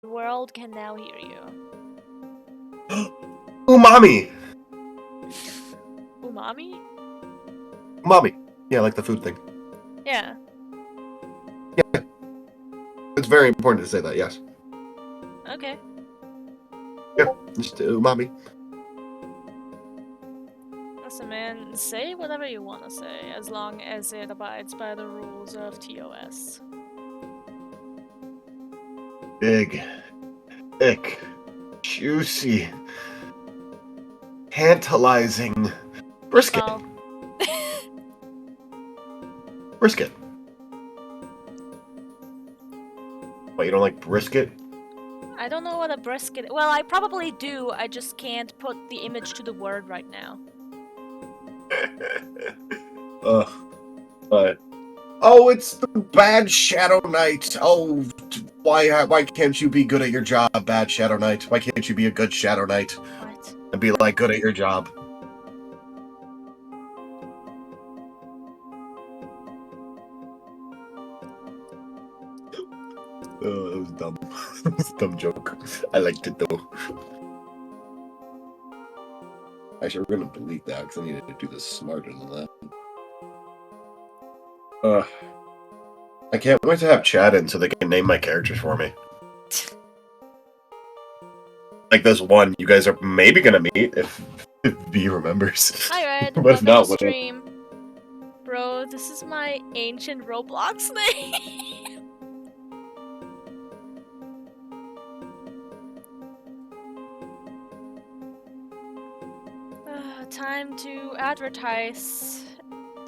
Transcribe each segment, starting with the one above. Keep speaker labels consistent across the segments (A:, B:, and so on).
A: The world can now hear you.
B: Umami!
A: Umami?
B: Umami. Yeah, like the food thing.
A: Yeah.
B: Yeah. It's very important to say that, yes.
A: Okay.
B: Yeah, just umami.
A: Listen, man, say whatever you want to say, as long as it abides by the rules of TOS.
B: Big, thick, juicy, tantalizing brisket.
A: Well.
B: Brisket. What, you don't like brisket?
A: I don't know what a brisket. Well, I probably do. I just can't put the image to the word right now.
B: But oh, it's the bad Shadow Knight. Oh, why can't you be good at your job, bad Shadow Knight? Why can't you be a good Shadow Knight?
A: What?
B: And be like good at your job? Oh, that was dumb. That was a dumb joke. I liked it though. Actually, we're gonna delete that because I needed to do this smarter than that. I can't wait to have chat in so they can name my characters for me. Like this one you guys are maybe gonna meet if V remembers.
A: Hi, Red.
B: But if
A: Welcome
B: not,
A: to stream. Bro, this is my ancient Roblox name. Time to advertise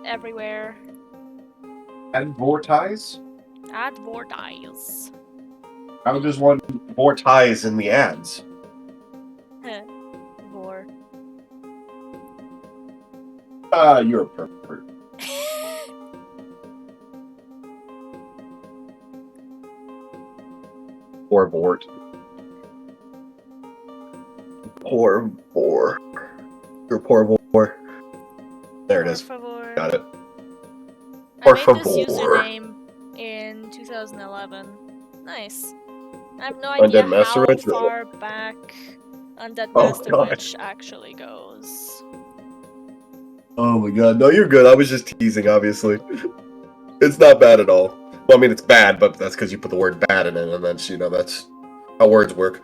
A: everywhere.
B: Advertise?
A: Advertise.
B: How does one vortize in the ads?
A: Vor.
B: You're a pervert. Or vort. Poor vor. You're poor vor. There it is.
A: Favor.
B: Got it.
A: I made this username in 2011. Nice. I have no idea how far back Undead Master Witch actually goes.
B: Oh my god, no, you're good. I was just teasing, obviously. It's not bad at all. Well, I mean, it's bad, but that's because you put the word bad in it, and that's, you know, that's how words work.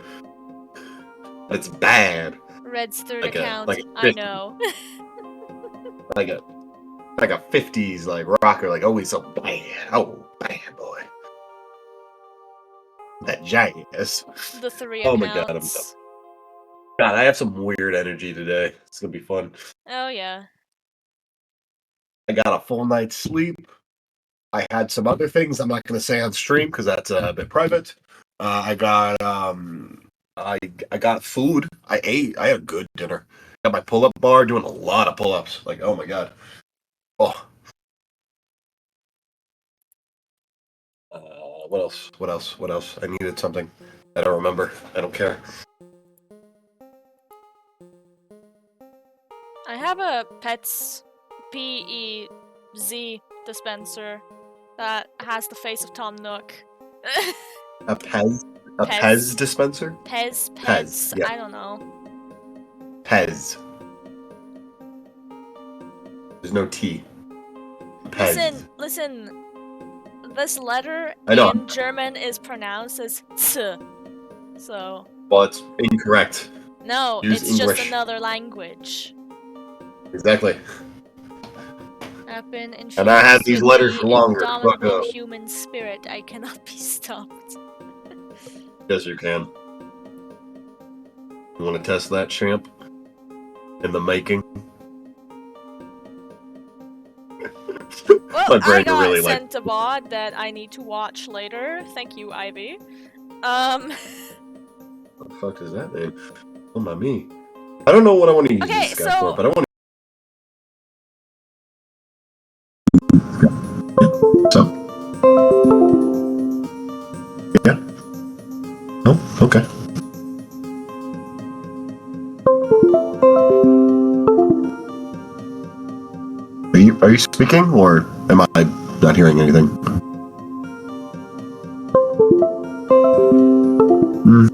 B: But it's bad.
A: Red's third account, I know.
B: like a 50s, like, rocker, like, oh, he's so bad. Oh, bad boy. That jazz.
A: The 3 accounts.
B: Oh my god, I'm done. God, I have some weird energy today. It's gonna be fun.
A: Oh, yeah.
B: I got a full night's sleep. I had some other things I'm not gonna say on stream because that's a bit private. I got food. I ate. I had a good dinner. Got my pull-up bar, doing a lot of pull-ups. Like, oh my god. Oh. What else? What else? What else? I needed something. I don't remember. I don't care.
A: I have a Pets PEZ dispenser that has the face of Tom Nook.
B: A Pez? A Pez dispenser?
A: Pez. Yeah. I don't know.
B: Pez. There's no T. Pez.
A: Listen. This letter in German is pronounced as ts. So.
B: Well, it's incorrect.
A: No, it's English. Just another language.
B: Exactly.
A: I've been infused
B: and I had these letters for longer.
A: Indomitable human spirit. I cannot be stopped.
B: Yes, you can. You want to test that, champ? In the making.
A: Well, I got really sent a VOD that I need to watch later. Thank you, Ivy.
B: What the fuck is that, man? Oh my me. I don't know what I want to use this guy for, but I want to. So. Yeah. Oh, okay. Are you speaking, or am I not hearing anything? Hello?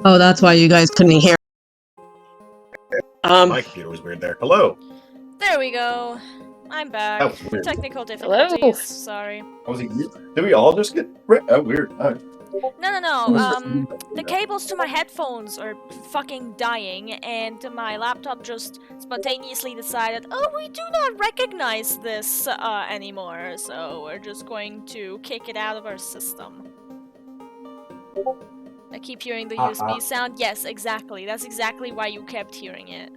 C: Oh, that's why you guys couldn't hear.
B: My computer was weird there. Hello.
A: There we go. I'm back.
B: That was weird.
A: Technical difficulties.
D: Hello.
A: Sorry.
B: Was it you? Did we all just get weird?
A: No. The cables to my headphones are fucking dying, and my laptop just spontaneously decided, oh, we do not recognize this anymore, so we're just going to kick it out of our system. I keep hearing the USB sound. Yes, exactly. That's exactly why you kept hearing it.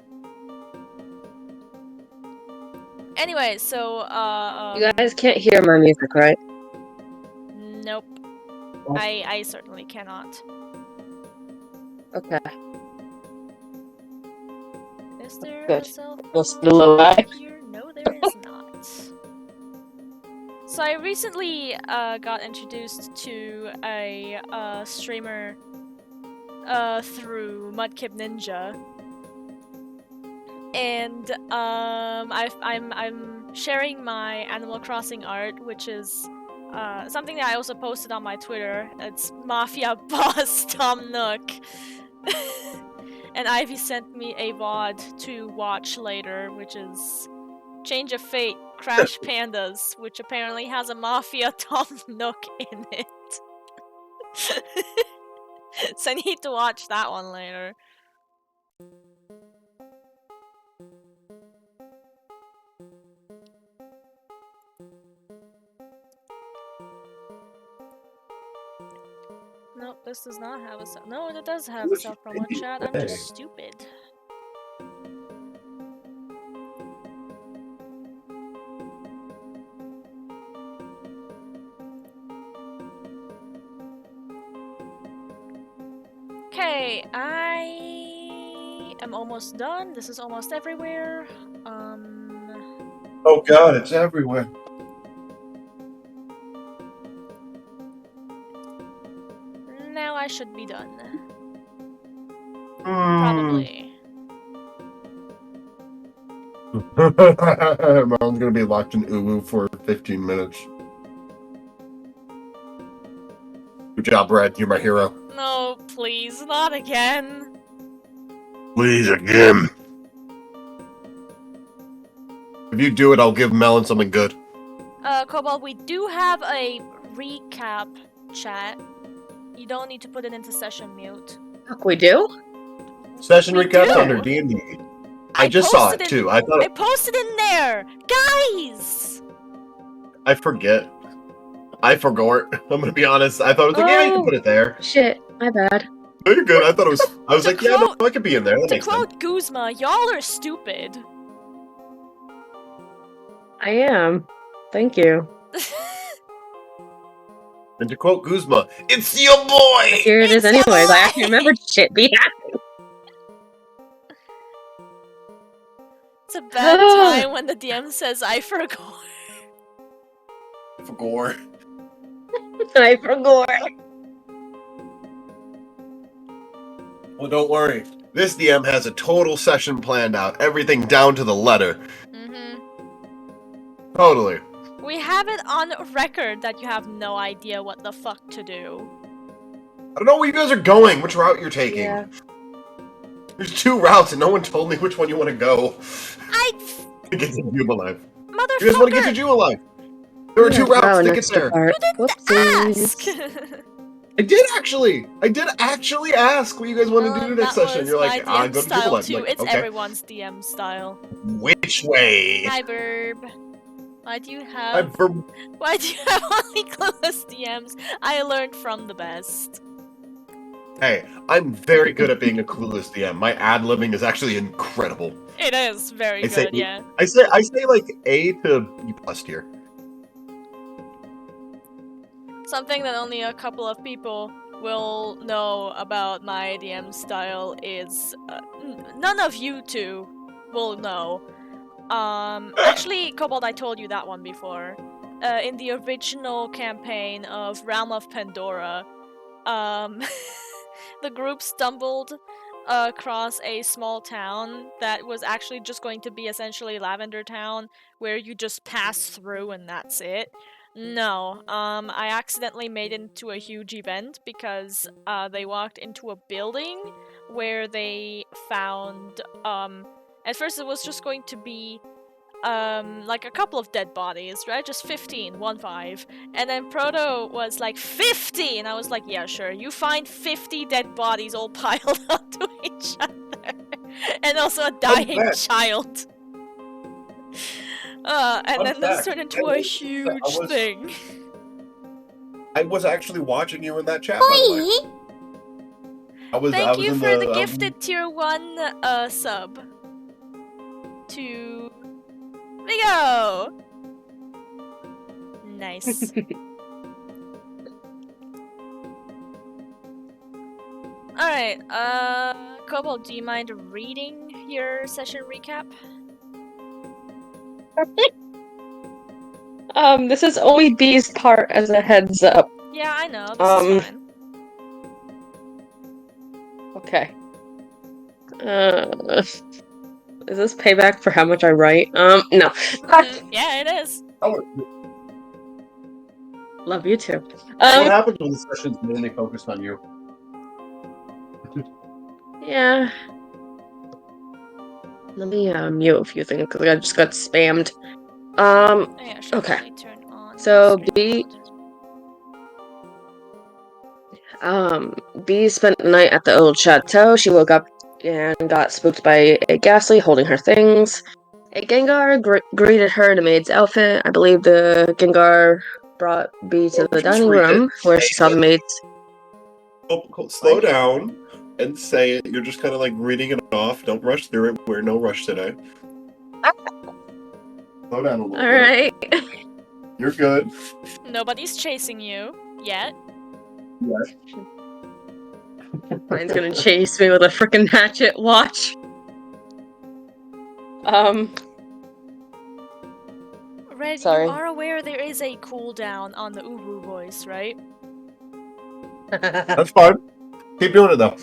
A: Anyway, so,
D: You guys can't hear my music, right?
A: Nope. I certainly cannot.
D: Okay.
A: Is there
D: Good.
A: a cell
D: We'll
A: phone
D: still away.
A: here? No, there is not. So I recently got introduced to a streamer through Mudkip Ninja, and I'm sharing my Animal Crossing art, which is something that I also posted on my Twitter. It's Mafia Boss Tom Nook. And Ivy sent me a VOD to watch later, which is Change of Fate Crash Pandas, which apparently has a Mafia Tom Nook in it. So I need to watch that one later. Nope, this does not have a self. No, it does have a self-promo chat. I'm just stupid. Okay, I am almost done. This is almost everywhere.
B: Oh god, it's everywhere.
A: Now I should be done. Probably.
B: Mom's gonna be locked in Uwu for 15 minutes. Good job, Brad. You're my hero.
A: No, please, not again.
B: Please, again. If you do it, I'll give Melon something good.
A: Cobalt, we do have a recap chat. You don't need to put it into session mute.
D: Fuck, we do?
B: Session
A: We
B: recap's
A: do.
B: under D&D. I just saw it too. I thought
A: I posted in there, guys.
B: I forget. I forgot. I'm gonna be honest. I thought it was like, yeah, you can put it there.
D: Shit, my bad.
B: No, you're good. I thought it was. I was like, yeah, no, I could be in there. That
A: To
B: makes sense.
A: quote Guzma, y'all are stupid.
D: I am. Thank you.
B: And to quote Guzma, it's your boy.
D: Here it is, anyways. I actually remembered shit being happening.
A: It's a bad time when the DM says, I forgot.
B: Forgot.
D: I forgot.
B: Well, don't worry. This DM has a total session planned out. Everything down to the letter. Totally.
A: We have it on record that you have no idea what the fuck to do.
B: I don't know where you guys are going, which route you're taking.
D: Yeah.
B: There's 2 routes and no one told me which one you want to go.
A: I...
B: Get to Jubilife.
A: Motherfucker!
B: You guys want to get to Jubilife? There are 2 routes to get there.
A: You didn't ask!
B: I did actually ask what you guys want to do next session. You're like,
A: my DM
B: go to
A: style
B: Jubilife.
A: too.
B: Like,
A: it's
B: okay.
A: everyone's DM style.
B: Which way?
A: Hi, Burb. Why do you have only clueless DMs? I learned from the best.
B: Hey, I'm very good at being a clueless DM. My ad-libbing is actually incredible.
A: It is very good, yeah.
B: I say like A to B+ tier.
A: Something that only a couple of people will know about my DM style is none of you two will know. Actually, Cobalt, I told you that one before. in the original campaign of Realm of Pandora, the group stumbled across a small town that was actually just going to be essentially Lavender Town, where you just pass through and that's it. No, I accidentally made it into a huge event because they walked into a building where they found, at first it was just going to be like a couple of dead bodies, right? Just 15, 1-5. And then Proto was like, 50! And I was like, yeah, sure. You find 50 dead bodies all piled onto each other. And also a dying child. And then this turned into a huge thing.
B: I was actually watching you in that chat, by the way.
A: Thank you for the gifted tier 1 sub. To Vigo! Nice. Alright, Cobalt, do you mind reading your session recap?
D: This is only B's part as a heads up.
A: Yeah, I know, this is fine.
D: Okay. Is this payback for how much I write? No.
A: Yeah, it is.
D: Love you too.
B: What happens when the session's mainly focused on you?
D: Yeah. Let me mute a few things because I just got spammed. Okay. So B spent the night at the old chateau. She woke up and got spooked by a ghastly holding her things. A Gengar greeted her in a maid's outfit. I believe the Gengar brought B to the dining room where she saw the maids.
B: Slow down and say it. You're just kind of like reading it off. Don't rush through it. We're no rush today. Slow down a little bit.
D: Alright.
B: You're good.
A: Nobody's chasing you yet.
B: Yes.
D: Mine's gonna chase me with a frickin' hatchet. Watch.
A: Red,
D: sorry.
A: You are aware there is a cooldown on the Uwu voice, right?
B: That's fine. Keep doing it though.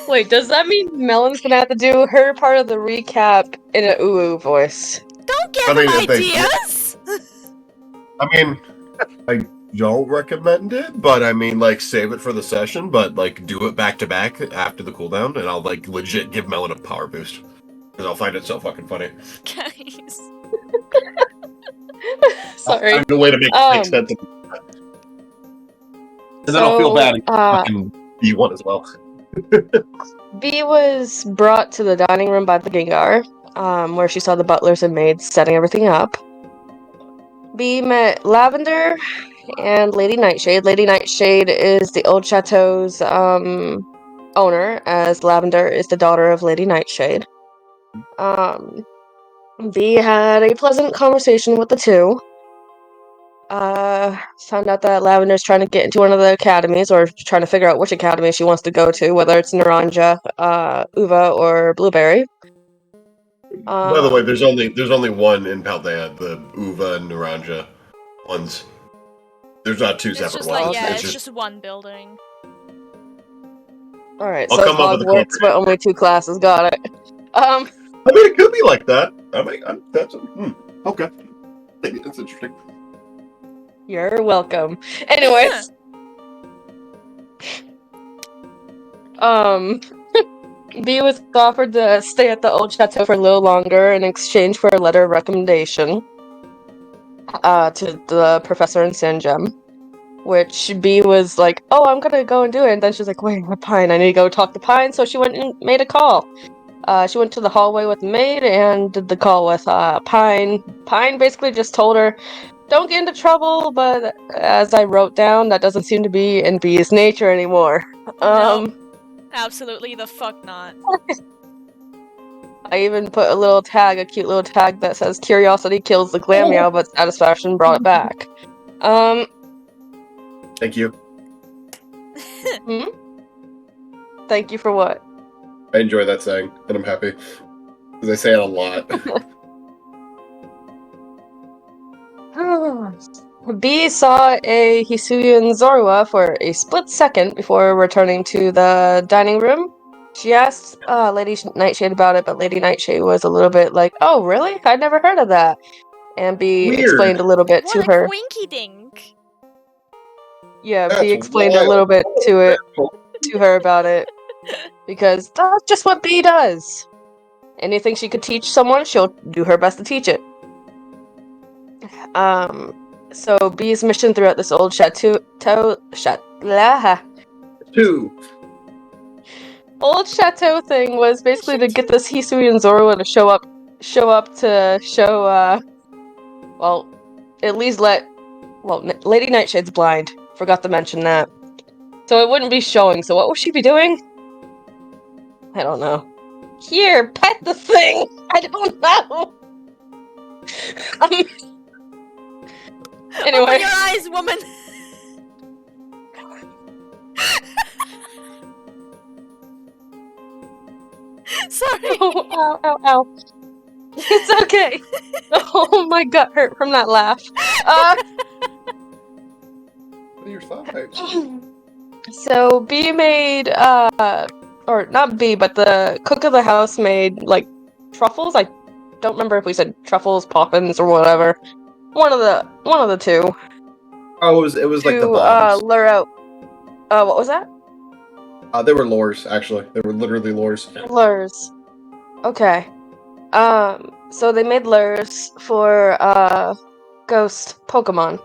D: Wait, does that mean Melon's gonna have to do her part of the recap in an Uwu voice?
A: Don't give him ideas!
B: I mean, I don't recommend it, but I mean, like, save it for the session, but, like, do it back to back after the cooldown, and I'll, like, legit give Melon a power boost. Because I'll find it so fucking funny.
A: Guys.
D: Sorry.
B: I'll find a way to make sense of it. And then I'll feel bad and fucking B1 as well.
D: B was brought to the dining room by the Gengar, where she saw the butlers and maids setting everything up. B met Lavender and Lady Nightshade. Lady Nightshade is the old chateau's owner, as Lavender is the daughter of Lady Nightshade. B had a pleasant conversation with the two. Found out that Lavender's trying to get into one of the academies, or trying to figure out which academy she wants to go to, whether it's Naranja, Uva, or Blueberry.
B: By the way, there's only one in Paldea, the Uva and Naranja ones. There's not two separate ones.
A: It's just one building.
D: Alright, so it's Hogwarts, but only 2 classes, got it.
B: I mean, it could be like that. I mean, that's okay. That's interesting.
D: You're welcome. Anyways. B was offered to stay at the old chateau for a little longer in exchange for a letter of recommendation to the professor in San Gem. Which B was like, oh, I'm gonna go and do it. And then she's like, wait, Pine, I need to go talk to Pine. So she went and made a call. She went to the hallway with the maid and did the call with Pine. Pine basically just told her, don't get into trouble, but as I wrote down, that doesn't seem to be in B's nature anymore.
A: Nope. Absolutely the fuck not.
D: I even put a cute little tag that says, curiosity kills the Glameow, but satisfaction brought it back.
B: Thank you.
D: Thank you for what?
B: I enjoy that saying, and I'm happy. Because I say it a lot.
D: B saw a Hisuian Zorua for a split second before returning to the dining room. She asked Lady Nightshade about it, but Lady Nightshade was a little bit like, "Oh, really? I'd never heard of that." And B explained a little bit to her.
A: What a quinky dink!
D: Yeah, B explained a little bit to her about it. Because that's just what B does. Anything she could teach someone, she'll do her best to teach it. So B's mission throughout this old old chateau thing was basically to get this Hisuian Zorua to show up to show, well, at least Lady Nightshade's blind. Forgot to mention that. So it wouldn't be showing, so what would she be doing? I don't know. Here, pet the thing! I don't know! Anyway.
A: Open your eyes, woman! Sorry.
D: Oh, ow. It's okay. Oh, my gut hurt from that laugh.
B: You're fine.
D: So B made, or not B, but the cook of the house made, like, truffles. I don't remember if we said truffles, poppins, or whatever. One of the two.
B: Oh, it was like the bombs.
D: Lure out. What was that?
B: They were lures, actually. They were literally lures.
D: Lures. Okay. So they made lures for, ghost Pokemon.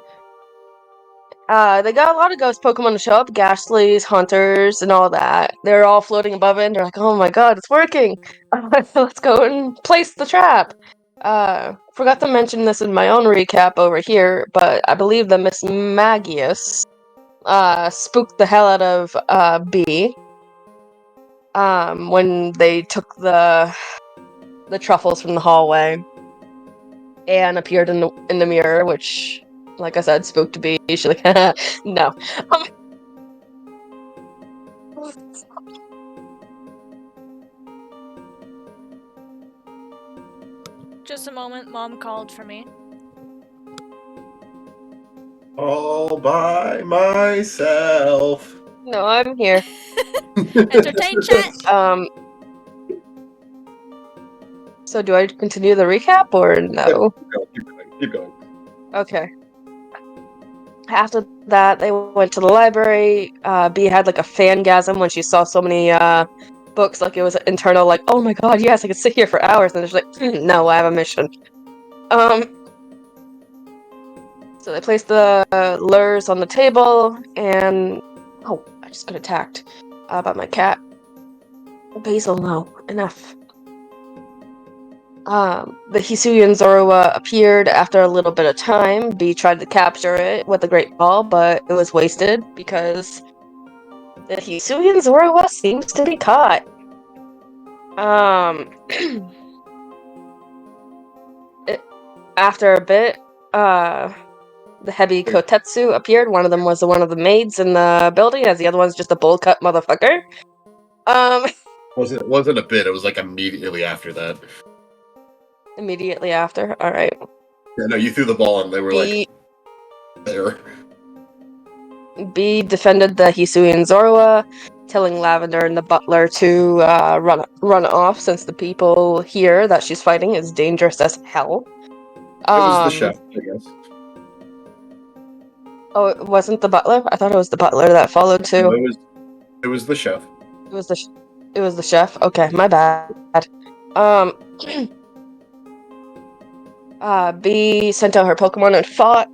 D: They got a lot of ghost Pokemon to show up, Ghastlies, Hunters, and all that. They're all floating above it, and they're like, oh my god, it's working! Let's go and place the trap! Forgot to mention this in my own recap over here, but I believe that Miss Magius, spooked the hell out of, B, when they took the truffles from the hallway, and appeared in the mirror, which... Like I said, spooked B. She's like, no.
A: Just a moment, Mom called for me.
B: All by myself.
D: No, I'm here.
A: Entertain chat!
D: So do I continue the recap, or no?
B: Keep going.
D: Okay. After that, they went to the library. B had like a fangasm when she saw so many books. Like it was internal, like, oh my god, yes, I could sit here for hours. And she's like, no, I have a mission. So they placed the lures on the table, and oh, I just got attacked by my cat. Basil, no, enough. The Hisuian Zorua appeared after a little bit of time. B tried to capture it with a great ball, but it was wasted because the Hisuian Zorua seems to be caught. After a bit, the Hebi Kotetsu appeared. One of them was one of the maids in the building, as the other one's just a bowl cut motherfucker.
B: Wasn't a bit, it was like immediately after that.
D: Immediately after? Alright.
B: Yeah, no, you threw the ball and they were like there.
D: B defended the Hisuian Zorua, telling Lavender and the butler to run off, since the people here that she's fighting is dangerous as hell.
B: It was the chef, I guess.
D: Oh, it wasn't the butler? I thought it was the butler that followed too.
B: No, it was the chef.
D: It was the chef? Okay, my bad. B sent out her Pokemon and fought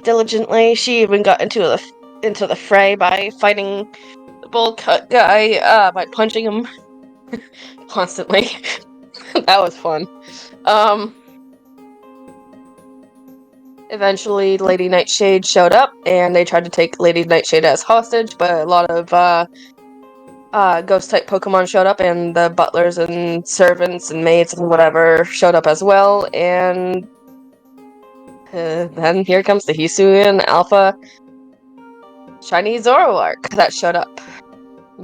D: diligently. She even got into the fray by fighting the bowl cut guy by punching him constantly. That was fun. Eventually, Lady Nightshade showed up, and they tried to take Lady Nightshade as hostage, but a lot of ghost-type Pokemon showed up, and the butlers and servants and maids and whatever showed up as well, and then here comes the Hisuian Alpha Chinese Zoroark that showed up.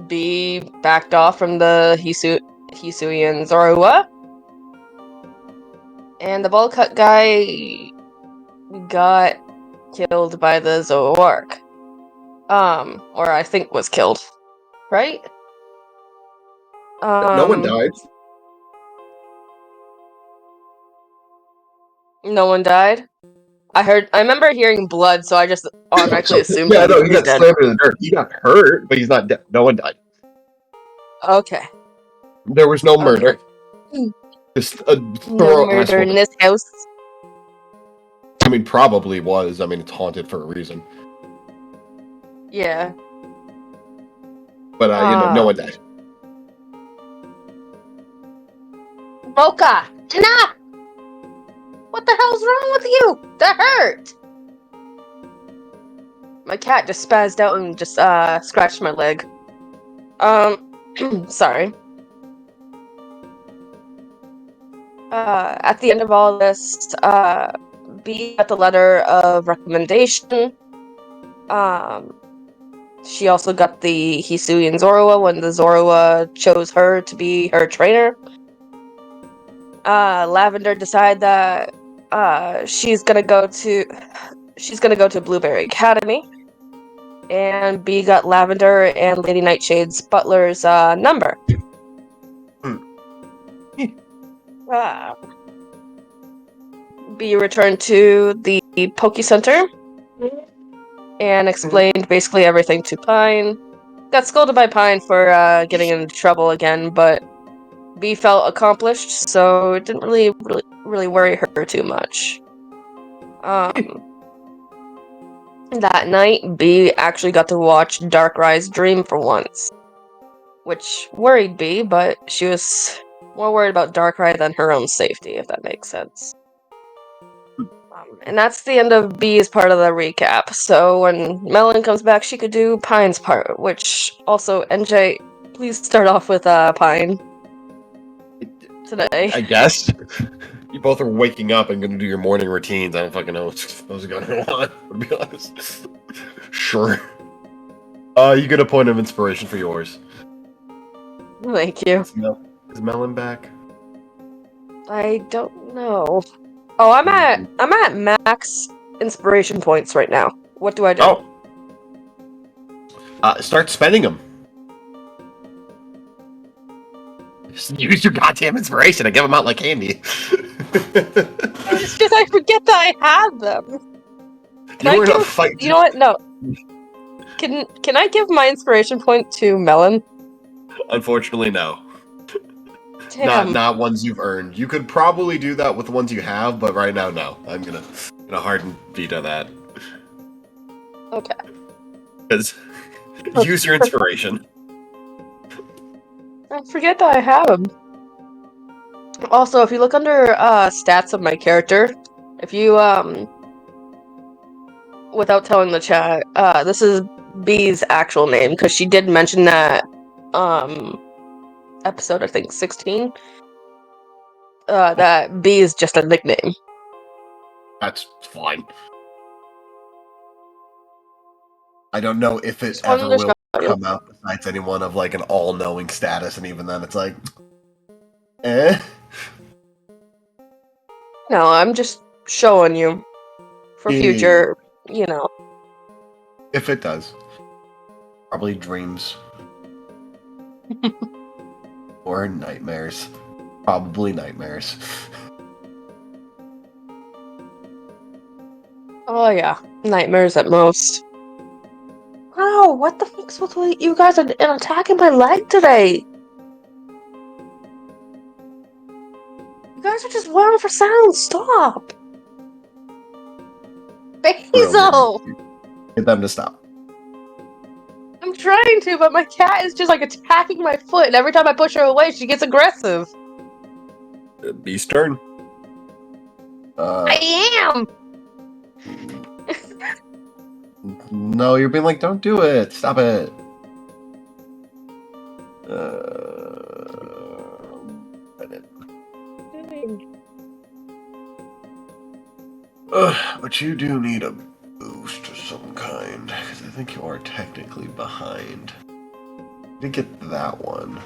D: B backed off from the Hisuian Zorua, and the bowl cut guy got killed by the Zoroark. Or I think was killed. Right?
B: No one died.
D: No one died? I remember hearing blood, so I just automatically assumed
B: Yeah, no,
D: he
B: he
D: was
B: got
D: dead.
B: slammed in the dirt. He got hurt, but he's not dead. No one died.
D: Okay.
B: There was no murder. Just a
D: No murder in this house.
B: I mean, probably was. I mean, it's haunted for a reason.
D: Yeah.
B: But, no one died.
D: Mocha! Enough! What the hell's wrong with you? That hurt! My cat just spazzed out and just, scratched my leg. Sorry. At the end of all this, B got the letter of recommendation. She also got the Hisuian Zorua when the Zorua chose her to be her trainer. Lavender decided that she's gonna go to Blueberry Academy, and B got Lavender and Lady Nightshade's butler's number. B returned to the Poke Center and explained basically everything to Pine. Got scolded by Pine for getting into trouble again, but B felt accomplished, so it didn't really worry her too much. That night, B actually got to watch Darkrai's dream for once, which worried B, but she was more worried about Darkrai than her own safety, if that makes sense. And that's the end of B's part of the recap. So when Melon comes back, she could do Pine's part, which also, NJ, please start off with Pine today.
B: I guess. You both are waking up and gonna do your morning routines. I don't fucking know what's going on, to be honest. Sure. You get a point of inspiration for yours.
D: Thank you.
B: Is Melon back?
D: I don't know. Oh, I'm at max inspiration points right now. What do I do?
B: Start spending them. Just use your goddamn inspiration and give them out like candy.
D: It's just I forget that I have them.
B: You know
D: what? No. Can I give my inspiration point to Melon?
B: Unfortunately, no.
D: Damn.
B: Not ones you've earned. You could probably do that with the ones you have, but right now, no. I'm gonna harden veto that.
D: Okay.
B: Because use your inspiration.
D: I forget that I have them. Also, if you look under stats of my character, if you without telling the chat, this is B's actual name because she did mention that episode, I think 16. That B is just a nickname.
B: That's fine. I don't know if it ever will come out besides anyone of like an all-knowing status, and even then it's like, eh.
D: No, I'm just showing you for future,
B: If it does. Probably dreams. Or nightmares. Probably nightmares.
D: Oh yeah, nightmares at most. Oh, what the fuck's with you guys are attacking my leg today? You guys are just waiting for sound. Stop. Basil!
B: Get them to stop.
D: I'm trying to, but my cat is just like attacking my foot, and every time I push her away, she gets aggressive.
B: Be stern.
D: I am!
B: No, you're being like, don't do it. Stop it. But you do need a boost of some kind, because I think you are technically behind. To get that one.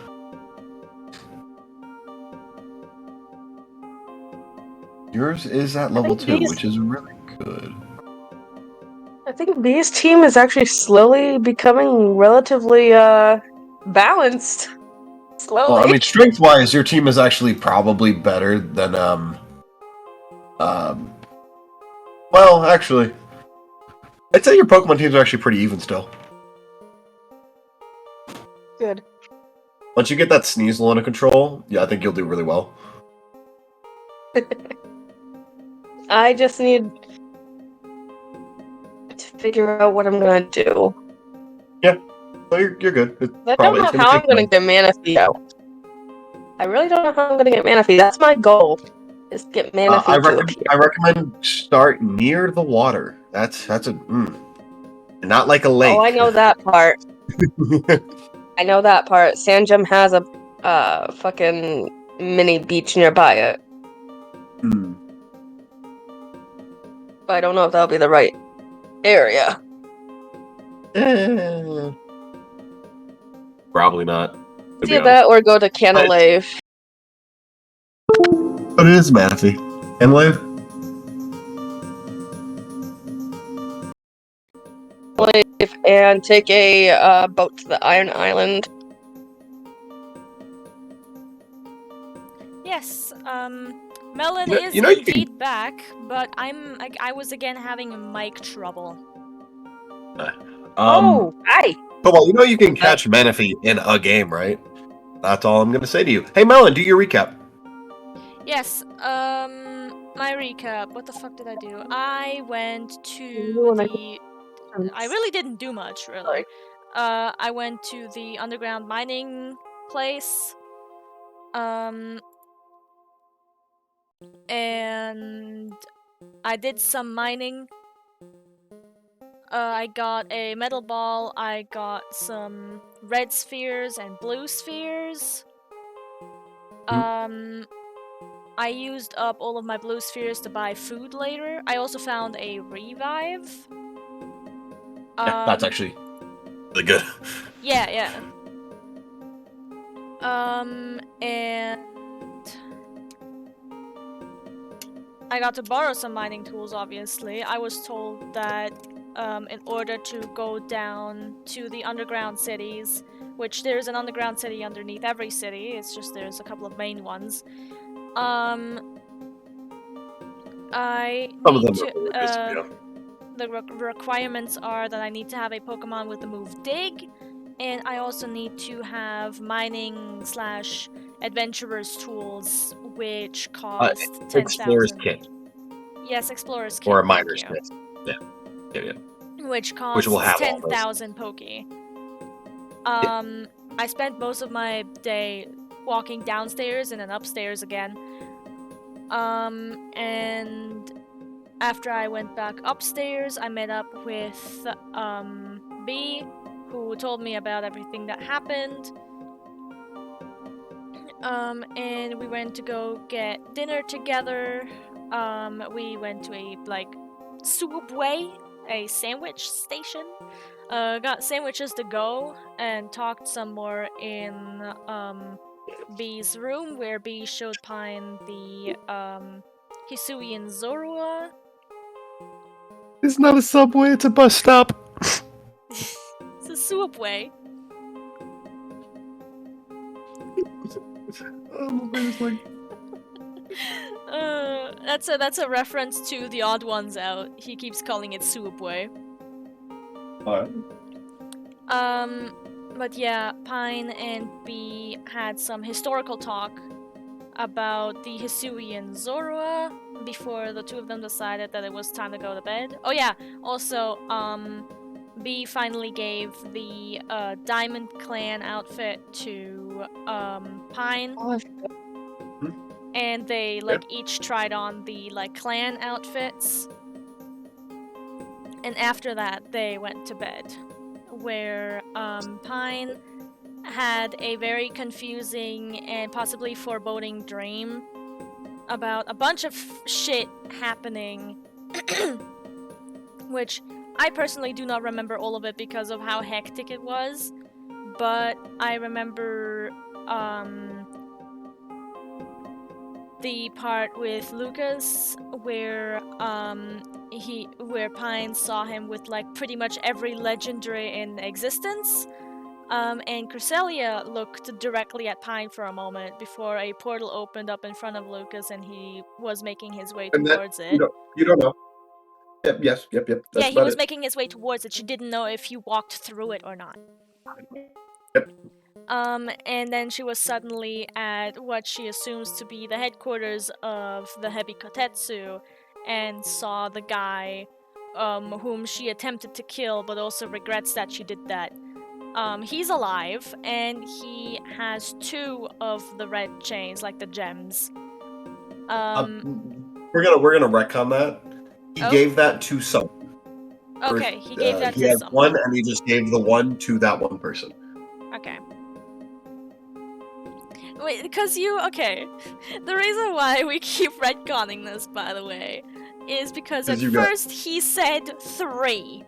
B: Yours is at level 2, which is really good.
D: I think B's team is actually slowly becoming relatively balanced. Slowly.
B: Well, I mean, strength-wise, your team is actually probably better than well, actually, I'd say your Pokemon teams are actually pretty even still.
D: Good.
B: Once you get that Sneasel under control, yeah, I think you'll do really well.
D: I just need to figure out what I'm gonna do.
B: Yeah, so you're good.
D: I don't know how I'm gonna get Manaphy out. I really don't know how I'm gonna get Manaphy. That's my goal. Is get Manaphy to appear.
B: I recommend start near the water. That's not like a lake.
D: Oh, I know that part. I know that part. Sanjem has a fucking mini beach nearby it. But I don't know if that'll be the right area.
B: Probably not.
D: See that or go to Canalave.
B: But it is Manaphy. Canalave?
D: And take a boat to the Iron Island.
A: Yes, Melon is indeed back, but I was again having mic trouble.
D: Hi.
B: But well, you can catch Manaphy in a game, right? That's all I'm gonna say to you. Hey, Melon, do your recap.
A: Yes, my recap. What the fuck did I do? I went to the... I really didn't do much, really. I went to the underground mining place. And I did some mining. I got a metal ball, I got some red spheres and blue spheres. I used up all of my blue spheres to buy food later. I also found a revive.
B: Yeah, that's actually really good.
A: Yeah. And I got to borrow some mining tools, obviously. I was told that in order to go down to the underground cities, which there's an underground city underneath every city, it's just there's a couple of main ones. The requirements are that I need to have a Pokemon with the move Dig, and I also need to have mining / adventurer's tools, which cost 10,000.
B: Explorer's kit.
A: Yes, explorer's kit.
B: Or a miner's kit. Yeah.
A: Which costs 10,000 Poke. I spent most of my day walking downstairs and then upstairs again. And after I went back upstairs, I met up with B, who told me about everything that happened. And we went to go get dinner together. We went to a, Subway, a sandwich station. Got sandwiches to go, and talked some more in, B's room, where B showed Pine the, Hisuian Zorua.
B: It's not a subway, it's a bus stop.
A: It's a Subway. That's a reference to The Odd Ones Out. He keeps calling it Subway. But yeah, Pine and B had some historical talk about the Hisuian Zorua before the two of them decided that it was time to go to bed. Oh yeah, also, B finally gave the Diamond Clan outfit to Pine. And they each tried on the clan outfits. And after that, they went to bed, where Pine had a very confusing and possibly foreboding dream about a bunch of shit happening, which I personally do not remember all of it because of how hectic it was, but I remember the part with Lucas where Pine saw him with like pretty much every legendary in existence. And Cresselia looked directly at Pine for a moment before a portal opened up in front of Lucas and he was making his way towards it.
B: You don't know. Yep. That's
A: he was making his way towards it. She didn't know if he walked through it or not.
B: Yep.
A: And then she was suddenly at what she assumes to be the headquarters of the Hebi Kotetsu and saw the guy whom she attempted to kill but also regrets that she did that. He's alive and he has 2 of the red chains, like the gems.
B: We're gonna retcon that. He gave that to someone.
A: Okay, he gave that to someone.
B: He had one, and he just gave the one to that one person.
A: Okay. Wait, because the reason why we keep retconning this, by the way, is because at first he said 3.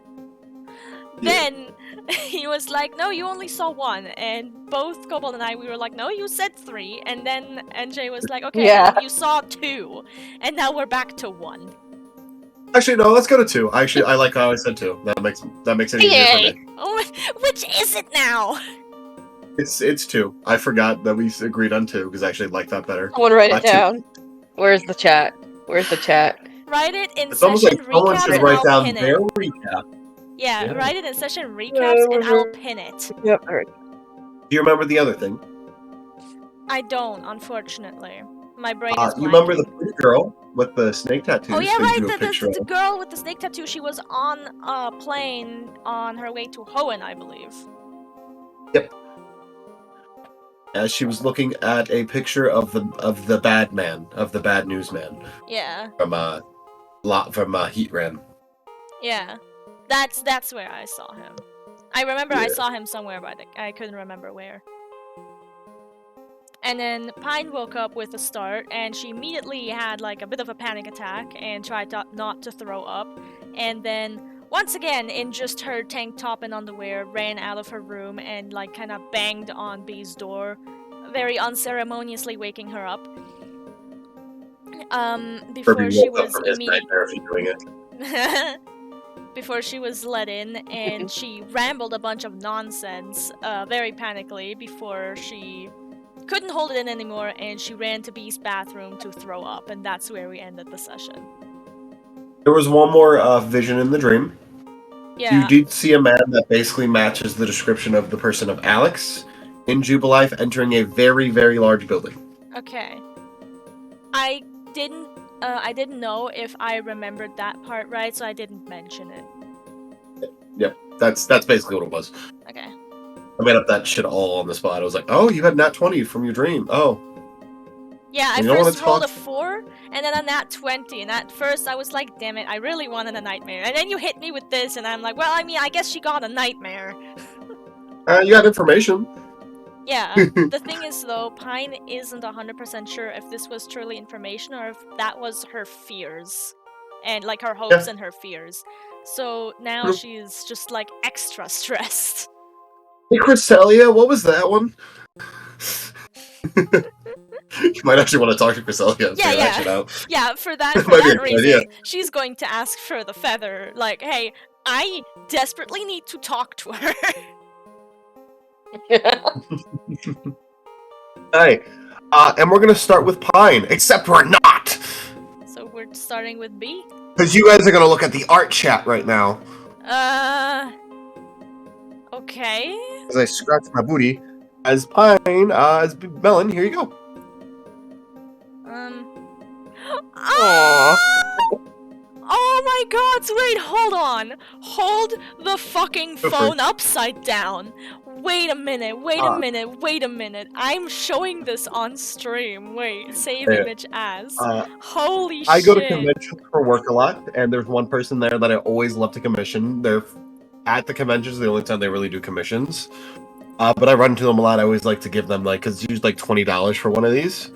A: Then he was like, no, you only saw 1, and both Kobold and I, we were like, no, you said 3, and then NJ was like, okay, you saw 2, and now we're back to 1.
B: Actually, no, let's go to 2. Actually, I like how I said 2. That makes it easier for me.
A: Oh, which is it now?
B: It's 2. I forgot that we agreed on 2, because I actually like that better.
D: Someone write it down. 2. Where's the chat?
A: Write it in
B: it's
A: session recaps
B: someone should write down
A: pin
B: their
A: it.
B: recap.
A: Yeah, write it in session recaps and I'll pin it.
D: Yep. All right.
B: Do you remember the other thing?
A: I don't, unfortunately. My brain is blanking.
B: You remember the pretty girl with the snake tattoos?
A: Oh yeah, right, the girl with the snake tattoo. She was on a plane on her way to Hoenn, I believe.
B: Yep. As she was looking at a picture of the bad man, of the bad newsman.
A: Yeah.
B: From Heatran.
A: Yeah. That's where I saw him. I remember I saw him somewhere, but I couldn't remember where. And then Pine woke up with a start, and she immediately had like a bit of a panic attack and tried not to throw up. And then, once again, in just her tank top and underwear, ran out of her room and like kind of banged on Bee's door, very unceremoniously waking her up. Before she was before she was let in, and she rambled a bunch of nonsense, very panically, before she couldn't hold it in anymore, and she ran to Bee's bathroom to throw up, and that's where we ended the session.
B: There was one more vision in the dream.
A: Yeah.
B: You did see a man that basically matches the description of the person of Alex in Jubilife entering a very, very large building.
A: Okay. I didn't know if I remembered that part right, so I didn't mention it.
B: Yep, that's basically what it was.
A: Okay.
B: I made up that shit all on the spot. I was like, oh, you had nat 20 from your dream. Oh.
A: Yeah, I first rolled a 4, and then a nat 20, and at first I was like, damn it, I really wanted a nightmare. And then you hit me with this, and I'm like, well, I mean, I guess she got a nightmare.
B: You had information.
A: Yeah, the thing is, though, Pine isn't 100% sure if this was truly information or if that was her fears. And, like, her hopes and her fears. So now she's just, like, extra stressed.
B: Hey, Cresselia, what was that one? You might actually want to talk to Cresselia.
A: Yeah, for that reason, she's going to ask for the feather. Like, hey, I desperately need to talk to her.
B: Hey, and we're gonna start with Pine, except we're not!
A: So we're starting with B?
B: Because you guys are gonna look at the art chat right now.
A: Okay.
B: As I scratch my booty, as Pine, as Melon, here you go.
A: Aww. Oh my god, wait, hold on. Hold the fucking phone upside down. Wait a minute. I'm showing this on stream. Wait, save image as. Holy shit.
B: I go to conventions for work a lot, and there's one person there that I always love to commission. They're at the conventions, the only time they really do commissions. But I run into them a lot. I always like to give them, like, because it's usually like $20 for one of these.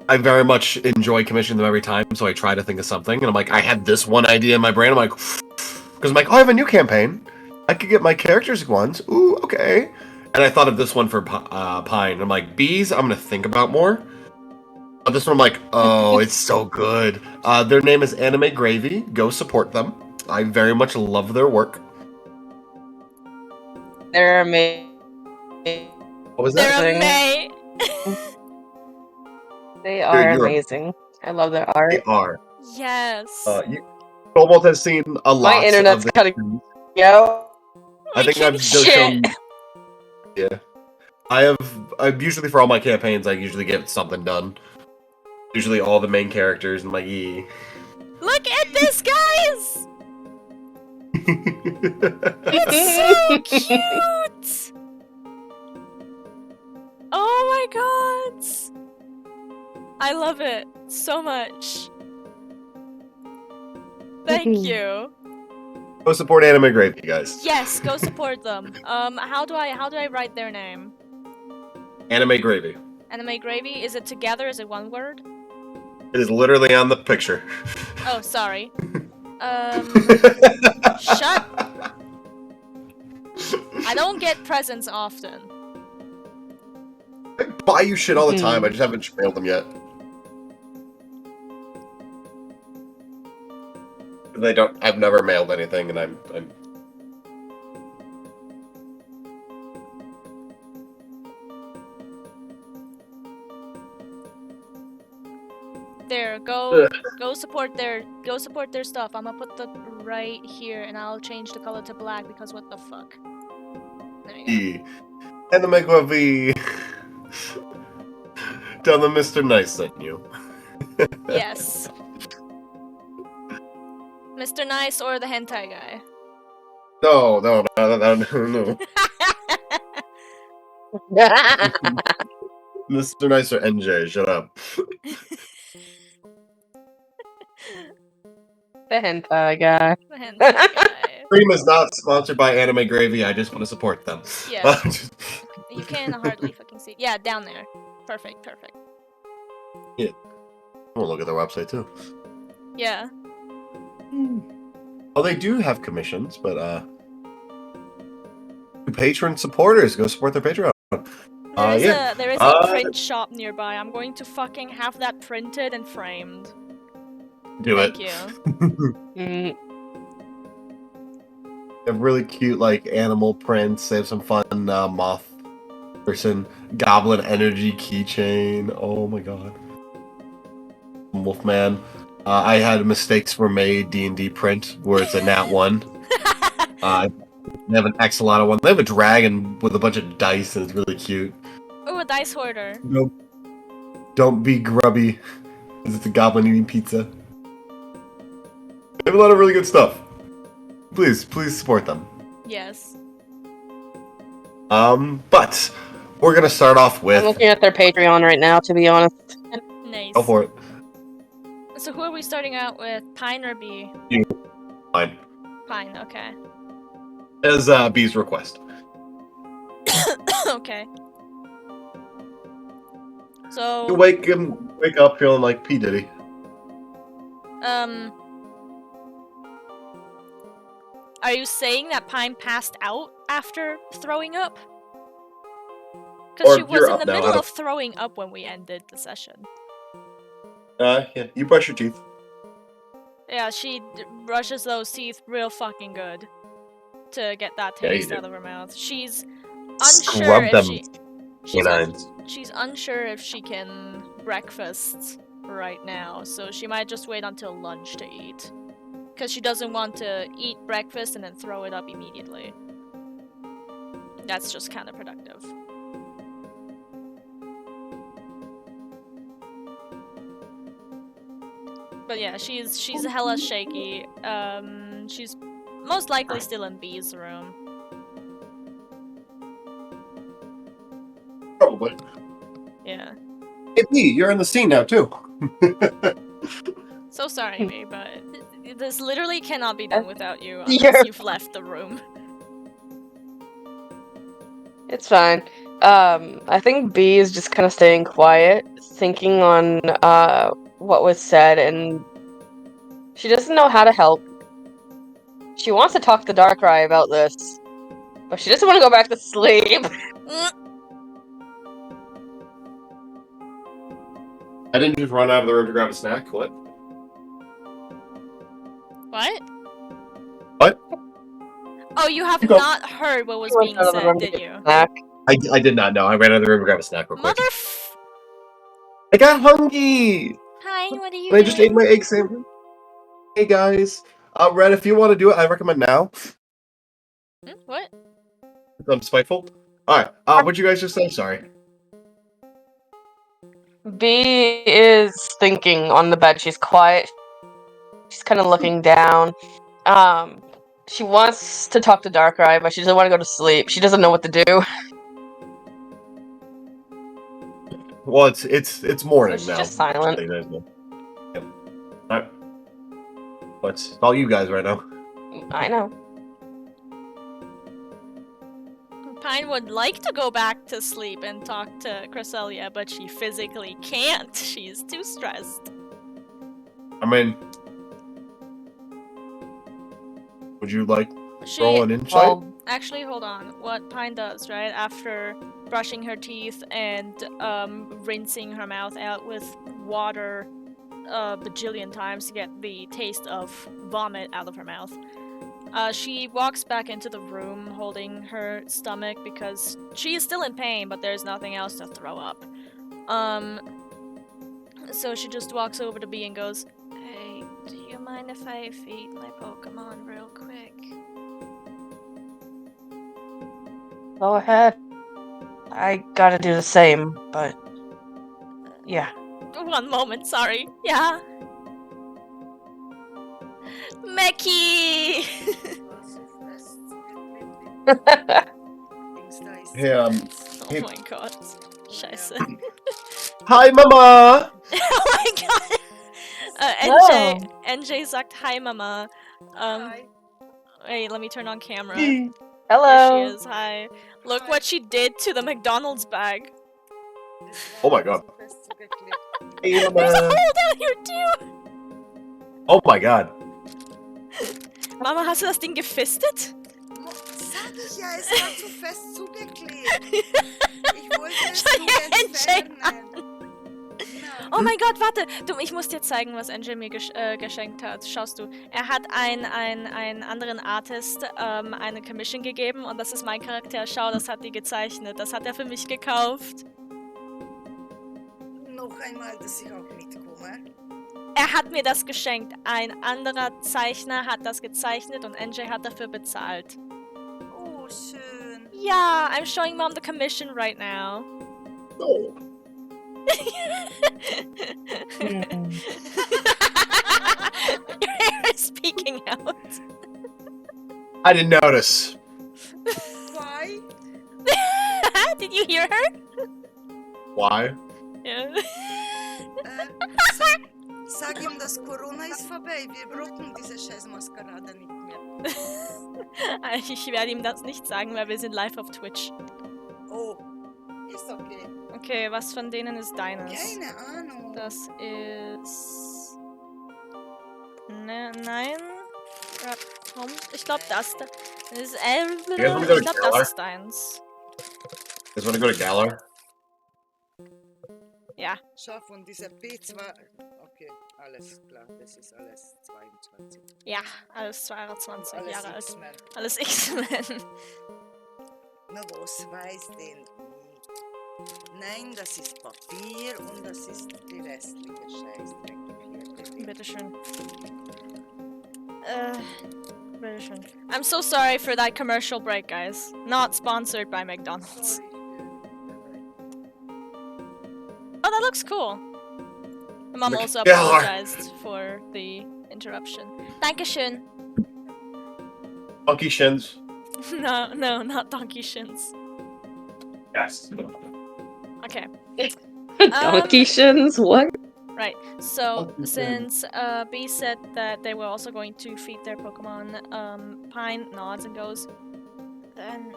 B: I very much enjoy commissioning them every time, so I try to think of something. And I'm like, I had this one idea in my brain. I'm like, because I'm like, oh, I have a new campaign. I could get my characters ones. Ooh, okay. And I thought of this one for Pine. I'm like, bees, I'm going to think about more. This one I'm like, oh, it's so good. Their name is Anime Gravy. Go support them. I very much love their work.
D: They're amazing.
B: What was that?
A: They're amazing.
D: They are amazing. I love their art.
B: They are.
A: Yes.
B: Cobalt has seen a lot.
D: My internet's cutting out.
B: I think I've shown. Yeah, I've usually for all my campaigns, I usually get something done. Usually all the main characters and like,
A: look at this, guys! It's so cute! Oh my god! I love it so much. Thank you.
B: Go support Anime Gravy, guys.
A: Yes, go support them. How do I write their name?
B: Anime Gravy.
A: Anime Gravy? Is it together? Is it one word?
B: It is literally on the picture.
A: Oh, sorry. Shut. I don't get presents often.
B: I buy you shit all the time. I just haven't mailed them yet. I've never mailed anything, and I'm
A: There, go support their stuff. I'm gonna put the right here, and I'll change the color to black because what the fuck. There you go.
B: And the Megwavi. Tell them Mr. Nice sent you.
A: Yes. Mr. Nice or the hentai guy?
B: No. Mr. Nice or NJ, shut up.
D: The hentai guy.
A: The hentai guy.
B: Stream is not sponsored by Anime Gravy, I just want to support them.
A: Yeah. You can hardly fucking see. Yeah, down there. Perfect.
B: Yeah. We'll look at their website too.
A: Yeah.
B: Well, they do have commissions, but patron supporters, go support their Patreon.
A: There is a print shop nearby. I'm going to fucking have that printed and framed.
B: Thank
A: you.
B: They have really cute, like, animal prints. They have some fun moth person, goblin energy keychain. Oh my god. Wolfman. I had mistakes were made D&D print where it's a nat 1. They have an Axolotl one. They have a dragon with a bunch of dice and it's really cute.
A: Oh, a dice hoarder.
B: Nope. Don't be grubby. It's a goblin eating pizza. They have a lot of really good stuff. Please support them.
A: Yes.
B: But we're gonna start off with.
D: I'm looking at their Patreon right now, to be honest.
A: Nice.
B: Go for it.
A: So who are we starting out with? Pine or Bee?
B: You. Fine.
A: Pine. Okay.
B: As Bee's request.
A: Okay. So.
B: You wake up feeling like P. Diddy.
A: Are you saying that Pine passed out after throwing up? Because she was in the middle of throwing up when we ended the session.
B: Yeah, you brush your teeth.
A: Yeah, she brushes those teeth real fucking good to get that taste out of her mouth. She's unsure if she's unsure if she can breakfast right now, so she might just wait until lunch to eat. Because she doesn't want to eat breakfast and then throw it up immediately. That's just counterproductive. But yeah, she's hella shaky. She's most likely still in Bee's room.
B: Probably.
A: Yeah.
B: Hey Bee, you're in the scene now too.
A: So sorry, Bee, but this literally cannot be done without you unless you've left the room.
D: It's fine. I think Bee is just kind of staying quiet, thinking on what was said, and she doesn't know how to help. She wants to talk to Darkrai about this, but she doesn't want to go back to sleep.
B: I didn't just run out of the room to grab a snack. What?
A: What?
B: What?
A: Oh, you have not heard what was being said, did you?
B: I did not know. I ran out of the room to grab a snack real quick.
A: I
B: got hungry!
A: Hi, what are you
B: doing? I just ate my egg sandwich. Hey guys. Red, if you want to do it, I recommend now.
A: What?
B: I'm spiteful. Alright, what'd you guys just say? Sorry.
D: B is thinking on the bed. She's quiet. She's kind of looking down. She wants to talk to Darkrai, but she doesn't want to go to sleep. She doesn't know what to do.
B: Well, it's morning
D: So she's
B: now.
D: just silent.
B: Yep. Alright. It's all you guys right now.
D: I know.
A: Pine would like to go back to sleep and talk to Cresselia, but she physically can't. She's too stressed.
B: I mean, would you like roll an insight?
A: Actually, hold on. What Pine does, right, after brushing her teeth and rinsing her mouth out with water a bajillion times to get the taste of vomit out of her mouth, she walks back into the room holding her stomach because she is still in pain, but there's nothing else to throw up. So she just walks over to B and goes, "Hey, do you mind if I feed my Pokemon real quick?"
D: Go ahead. I gotta do the same, but yeah.
A: One moment, sorry. Yeah. Meki!
B: Hey,
A: oh my god. Scheiße.
B: Hi, Mama!
A: Oh my god! NJ sagt Hi, Mama. Wait, let me turn on camera.
D: Hello!
A: There she is, hi. Look what she did to the McDonald's bag.
B: Oh my god. Hey, Mama!
A: There's a hole down here too!
B: Oh my god.
A: Mama, hast du das Ding gefistet?
C: Sag ich ja, es war zu fest zugeklebt. Ich wollte es nur entfernen.
A: Oh mein Gott, warte! Ich muss dir zeigen, was Angel mir geschenkt hat. Schaust du. Er hat einen anderen Artist eine Commission gegeben und das ist mein Charakter. Schau, das hat die gezeichnet. Das hat er für mich gekauft.
C: Noch einmal, dass ich auch mitkomme.
A: Er hat mir das geschenkt. Ein anderer Zeichner hat das gezeichnet und NJ hat dafür bezahlt.
C: Oh, schön.
A: Ja, I'm showing Mom the commission right now.
B: Oh.
A: Your hair is speaking out.
B: I didn't notice.
C: Why?
A: Did you hear her?
B: Why?
A: Yeah.
C: Sag ihm, dass Corona ist vorbei. Wir brauchen diese Scheißmaskerade nicht mehr.
A: Ich werde ihm das nicht sagen, weil wir sind live auf Twitch.
C: Oh, ist okay.
A: Okay, was von denen ist deines?
C: Keine Ahnung.
A: Das ist... Ne, nein. Ja, komm. Ich glaube, das da. Das ist ich glaube, das ist deins.
B: Just wanna go to Galar?
A: Ja.
C: Schau, von dieser B2... Okay, alles klar. Das ist alles 22.
A: Ja, alles 22
C: alles
A: Jahre alt.
C: X-Men.
A: Alles X-Men.
C: Na, was weiß denn ich? Nein, das ist Papier und das ist die restliche Scheißdreck.
A: Bitteschön. Bitteschön. I'm so sorry for that commercial break, guys. Not sponsored by McDonald's.
C: Sorry.
A: Oh, that looks cool. My mom also
B: Yeah.
A: apologized for the interruption. Dankeschön.
B: Monkey shins.
A: No, not donkey shins.
B: Yes.
A: Okay.
D: Donkey shins? What?
A: Right. So since B said that they were also going to feed their Pokemon, Pine nods and goes, then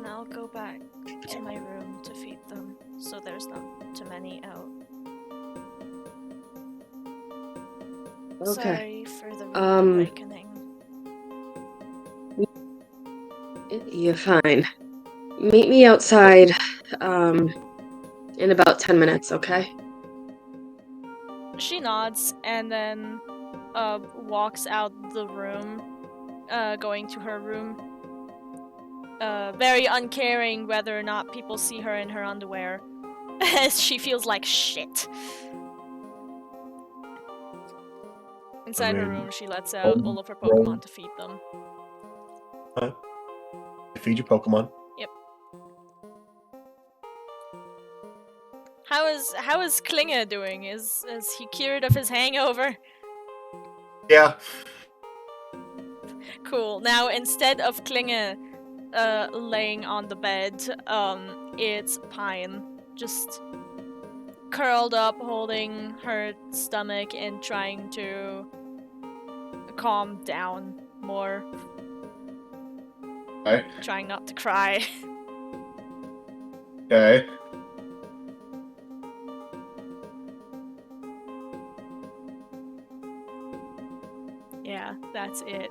A: I'll go back to my room to feed them, so there's not too many out.
D: Okay.
A: Sorry for the awakening.
D: You're fine. Meet me outside, in about 10 minutes, okay?
A: She nods and then walks out the room, going to her room. Very uncaring whether or not people see her in her underwear, as she feels like shit. Inside her room, she lets out all of her Pokemon to feed them.
B: Huh? Feed your Pokemon.
A: Yep. How is Klinger doing? Is he cured of his hangover?
B: Yeah.
A: Cool. Now instead of Klinger laying on the bed, it's Pine just curled up, holding her stomach and trying to calm down more.
B: Okay.
A: Trying not to cry.
B: Okay.
A: Yeah, that's it.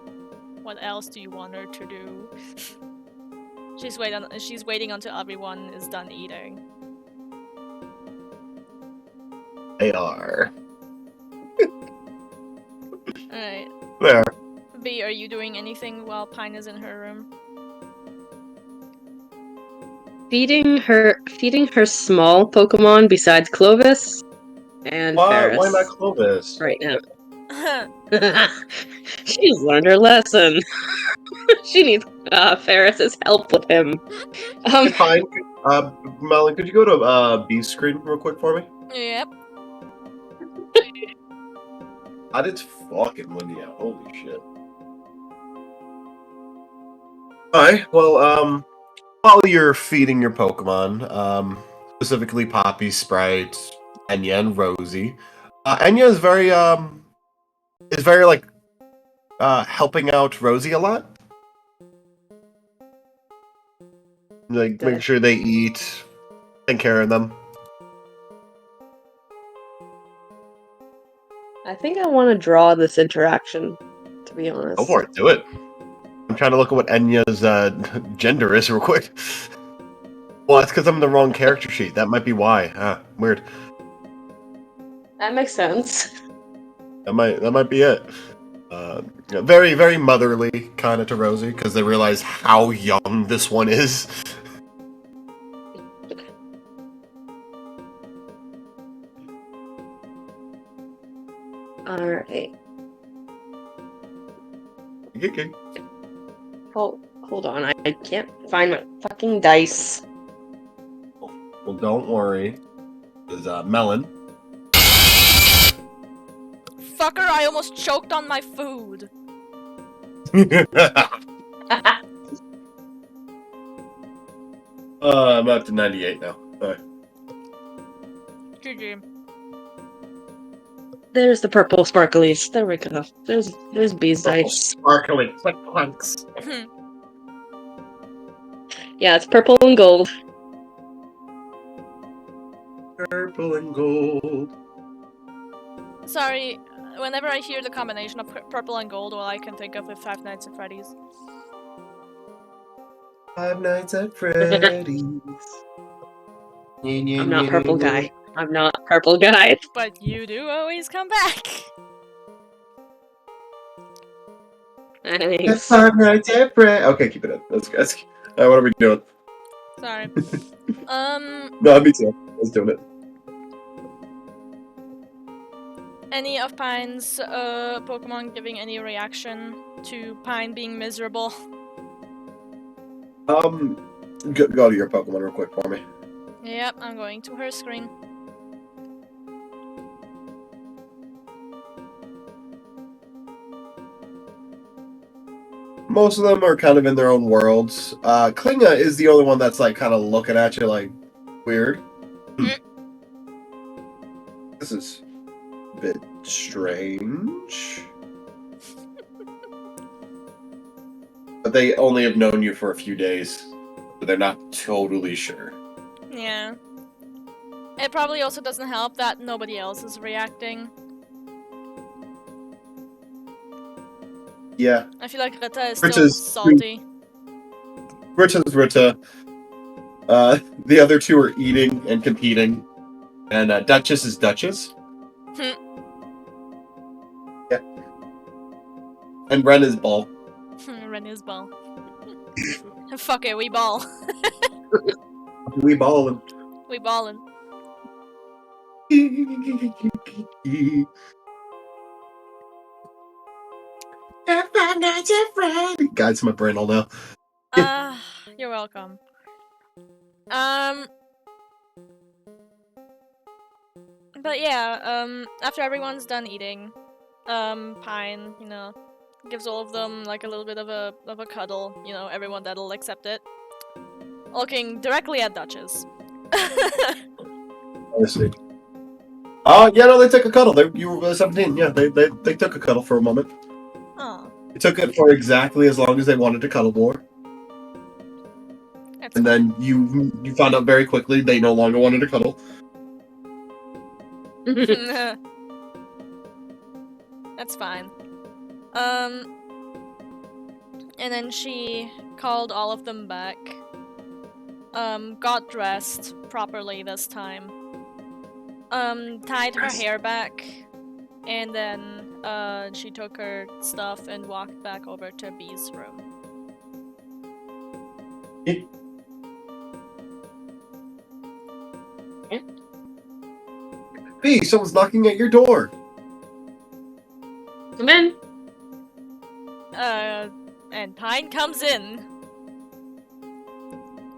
A: What else do you want her to do? She's waiting until everyone is done eating.
B: They are.
A: Alright.
B: There.
A: B, are you doing anything while Pine is in her room?
D: Feeding her small Pokemon besides Clovis and Ferris.
B: Why not Clovis?
D: Right now. She's learned her lesson. She needs Ferris's help with him.
B: Hey, Pine, Melon, could you go to B's screen real quick for me?
A: Yep.
B: God, it's fucking windy out. Holy shit. Alright, well, while you're feeding your Pokemon, specifically Poppy, Sprite, Enya, and Rosie, Enya is very, like, helping out Rosie a lot. Like, make sure they eat, take care of them.
D: I think I want to draw this interaction, to be honest.
B: Go for it, do it. I'm trying to look at what Enya's gender is real quick. Well, that's because I'm in the wrong character sheet. That might be why. Weird.
D: That makes sense.
B: That might be it. Very, very motherly kind of to Rosie, because they realize how young this one is.
D: Alright.
B: Okay.
D: Hold on, I can't find my fucking dice.
B: Well, don't worry. There's Melon.
A: Fucker, I almost choked on my food.
B: I'm up to 98 now. Alright.
A: GG.
D: There's the purple sparklies. There we go. There's B's dice.
B: Sparkly click clunks.
D: Yeah, it's purple and gold.
B: Purple and gold.
A: Sorry, whenever I hear the combination of purple and gold, all I can think of is Five Nights at Freddy's.
B: Five Nights at Freddy's.
D: I'm not purple guy. I'm not purple guy.
A: But you do always come back.
D: Thanks.
B: Five Nights at Freddy's. Okay, keep it up. That's good. Alright, what are we doing?
A: Sorry.
B: No, me too. I was doing it.
A: Any of Pine's Pokemon giving any reaction to Pine being miserable?
B: Go to your Pokemon real quick for me.
A: Yep, I'm going to her screen.
B: Most of them are kind of in their own worlds. Klinga is the only one that's like kind of looking at you like weird. This is a bit strange. But they only have known you for a few days, so they're not totally sure.
A: Yeah. It probably also doesn't help that nobody else is reacting.
B: Yeah.
A: I feel like Rita is still salty.
B: Rita's Rita. The other two are eating and competing. And Duchess is Duchess. And Ren is ball.
A: Ren is ball. Fuck it, we ball.
B: We ballin'.
A: We ballin'.
B: Guides my brain all now.
A: You're welcome. But yeah, after everyone's done eating, Pine, gives all of them like a little bit of a cuddle, everyone that'll accept it. Looking directly at Duchess.
B: I see. Yeah, no, they took a cuddle. You were 17. Yeah, they took a cuddle for a moment.
A: Oh.
B: They took it for exactly as long as they wanted to cuddle more.
A: That's
B: and
A: fine.
B: then you found out very quickly they no longer wanted to cuddle.
A: That's fine. And then she called all of them back. Got dressed properly this time. Tied her hair back. And then, she took her stuff and walked back over to B's room.
B: B, someone's knocking at your door.
D: Come in.
A: And Pine comes in.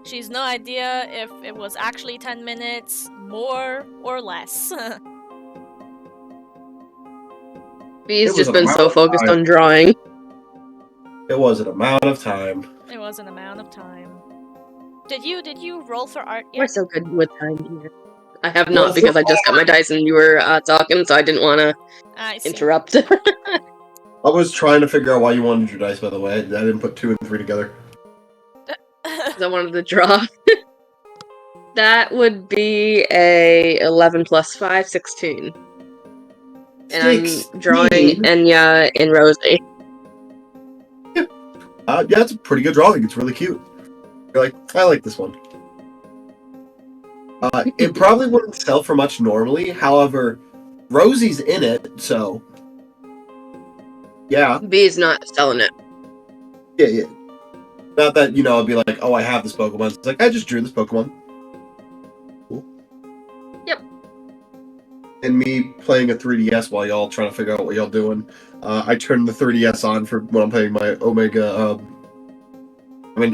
A: She's no idea if it was actually 10 minutes, more or less.
D: B's just been so focused on drawing.
B: It was an amount of time.
A: It was an amount of time. Did you roll for art yet?
D: We're so good with time here. I have not, because I just got my dice and you were talking, so I didn't want to interrupt.
B: I was trying to figure out why you wanted your dice, by the way. I didn't put 2 and 3 together.
D: I wanted to draw. That would be a 11 plus 5, 16. And I'm drawing Enya and Rosie.
B: Yeah, it's a pretty good drawing. It's really cute. You're like, I like this one. It probably wouldn't sell for much normally. However, Rosie's in it, so yeah.
D: B's not selling it.
B: Yeah. Not that, I'd be like, oh, I have this Pokemon. It's like, I just drew this Pokemon. Cool.
D: Yep.
B: And me playing a 3DS while y'all trying to figure out what y'all doing. I turned the 3DS on for when I'm playing my Omega,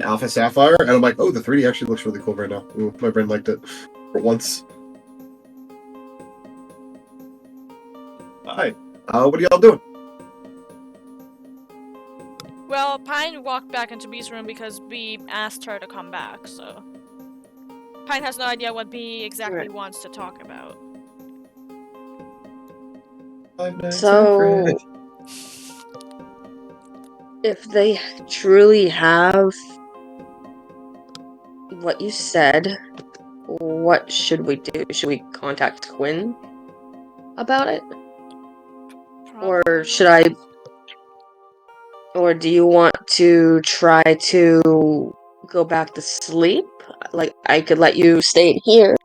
B: Alpha Sapphire, and I'm like, oh, the 3D actually looks really cool right now. Ooh, my brain liked it for once. Hi. What are y'all doing?
A: Well, Pine walked back into B's room because B asked her to come back, so... Pine has no idea what B exactly wants to talk about.
D: So... if they truly have what you said, what should we do? Should we contact Quinn about it? Or should I... Or do you want to try to go back to sleep? Like, I could let you stay in here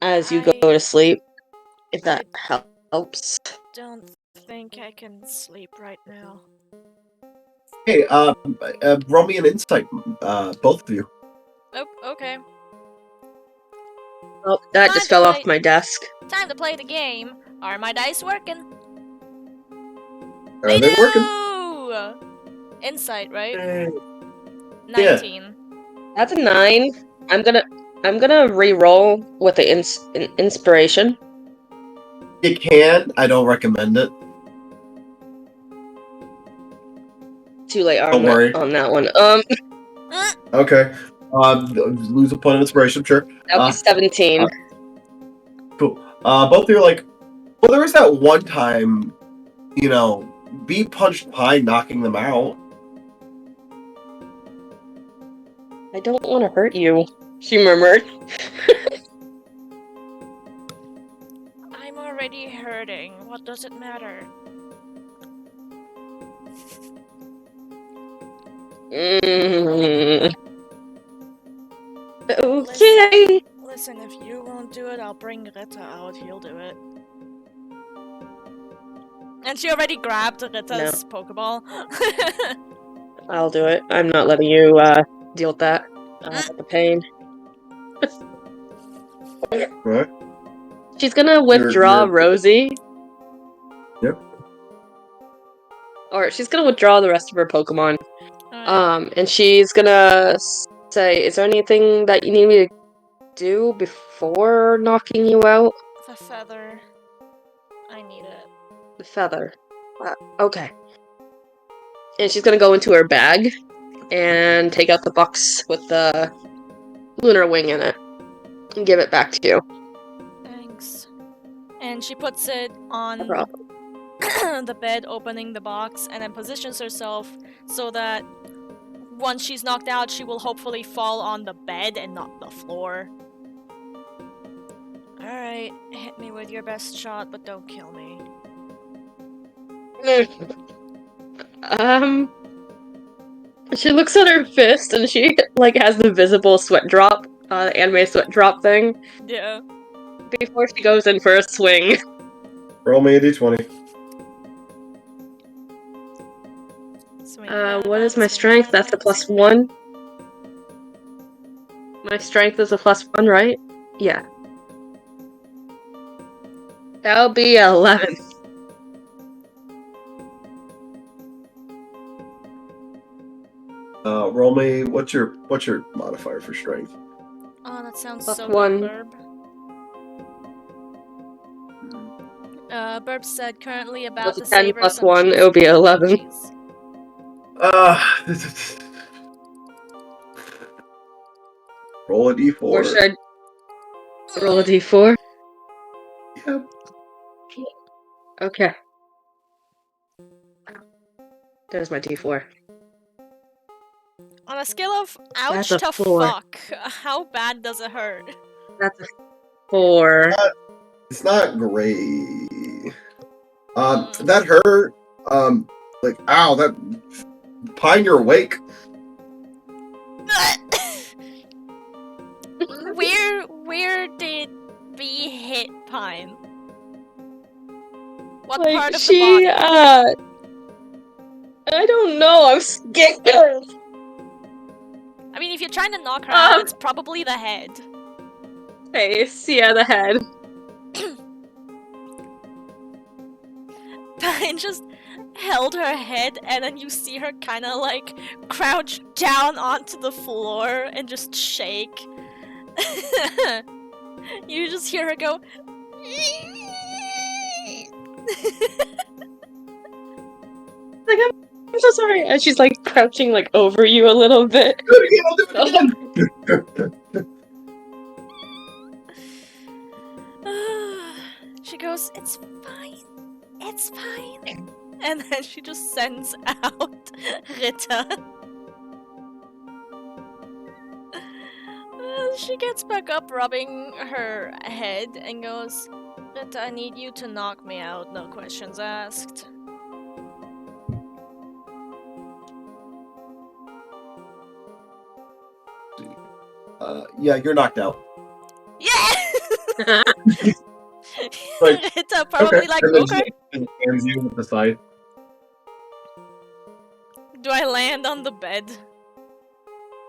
D: as you go to sleep, if that helps.
A: Don't think I can sleep right now.
B: Hey, roll me an insight, both of you.
A: Oh, okay.
D: Oh, that just fell off my desk.
A: Time to play the game. Are my dice working?
B: Are they working?
A: Insight, right? 19.
B: Yeah.
D: That's a 9. I'm gonna re-roll with the inspiration.
B: You can. I don't recommend it.
D: Too late
B: Don't worry
D: on that one.
B: Okay. Lose a point of inspiration, sure.
D: That'll be 17.
B: Cool. Both of you are like, well, there was that one time, B punched Pine, knocking them out.
D: I don't want to hurt you, she murmured.
A: I'm already hurting. What does it matter?
D: Okay.
A: Listen, if you won't do it, I'll bring Rita out. He'll do it. And she already grabbed Rita's Pokeball.
D: I'll do it. I'm not letting you deal with that. The pain.
B: What?
D: She's gonna withdraw Rosie.
B: Yep.
D: Or she's gonna withdraw the rest of her Pokemon. And she's gonna say, is there anything that you need me to do before knocking you out?
A: The feather. I need it.
D: The feather. Okay. And she's gonna go into her bag and take out the box with the lunar wing in it and give it back to you.
A: Thanks. And she puts it on the bed, opening the box, and then positions herself so that once she's knocked out, she will hopefully fall on the bed and not the floor. Alright, hit me with your best shot, but don't kill me.
D: She looks at her fist and she like has the visible sweat drop, anime sweat drop thing.
A: Yeah.
D: Before she goes in for a swing.
B: Roll me a d20.
D: What is my strength? That's a +1. My strength is a +1, right? Yeah. That'll be 11.
B: Roll me. What's your modifier for strength?
A: Oh, that sounds
D: +1.
A: so good, Burb. Burb said currently about
D: With
A: the
D: 10
A: savers
D: +1, it'll be 11.
B: Roll a d4.
D: Or should I roll a d4?
B: Yep.
D: Okay. There's my d4.
A: On a scale of ouch
D: That's a
A: to
D: 4.
A: fuck, how bad does it hurt?
D: That's a 4.
B: It's not great. That hurt. Like, ow, that Pine, you're awake.
A: Where did we hit Pine? What
D: Like,
A: part of the body?
D: I don't know, I'm scared.
A: I mean, if you're trying to knock her out, it's probably the head.
D: Face, yeah, the head.
A: Pine just held her head, and then you see her kind of like crouch down onto the floor and just shake. You just hear her go.
D: Like, I'm so sorry. And she's like crouching like over you a little bit.
A: She goes, it's fine. It's fine. And then she just sends out Rita. She gets back up, rubbing her head, and goes, Rita, I need you to knock me out, no questions asked.
B: Yeah, you're knocked out.
A: Yeah!
B: Like,
A: Rita probably like, okay.
B: And hands you with the side.
A: Do I land on the bed?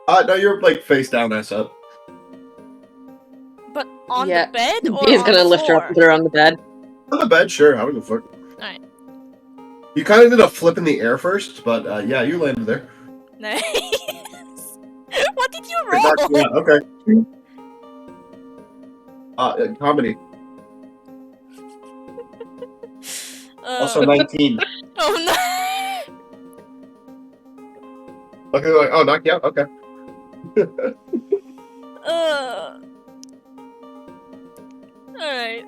B: No, you're like face down, ass up.
A: But on the bed or
D: He's
A: on
D: gonna
A: the
D: lift her up
A: floor?
D: and put her on the bed.
B: On the bed, sure. How the fuck?
A: Alright.
B: You kind of did a flip in the air first, but yeah, you landed there.
A: Nice. What did you roll?
B: Yeah, okay. Comedy. Also 19.
A: Oh no!
B: Okay, like, oh, knocked you out? Okay.
A: Alright,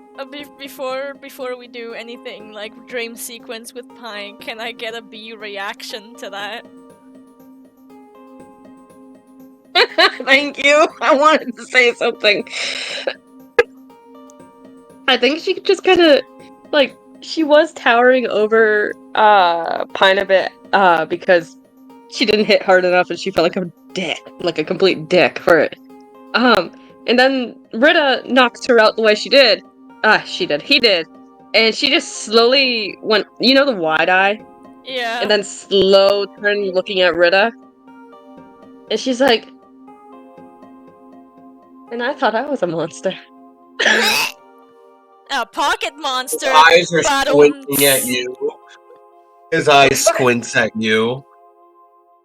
A: before we do anything like dream sequence with Pine, can I get a B reaction to that?
D: Thank you. I wanted to say something. I think she just kind of, like, she was towering over Pine a bit because she didn't hit hard enough and she felt like a dick, like a complete dick for it. And then Rita knocks her out the way she did. He did. And she just slowly went, you know, the wide eye?
A: Yeah.
D: And then slow turn looking at Rita. And she's like, and I thought I was a monster.
A: A pocket monster.
B: His eyes are squinting at you. His eyes squints at you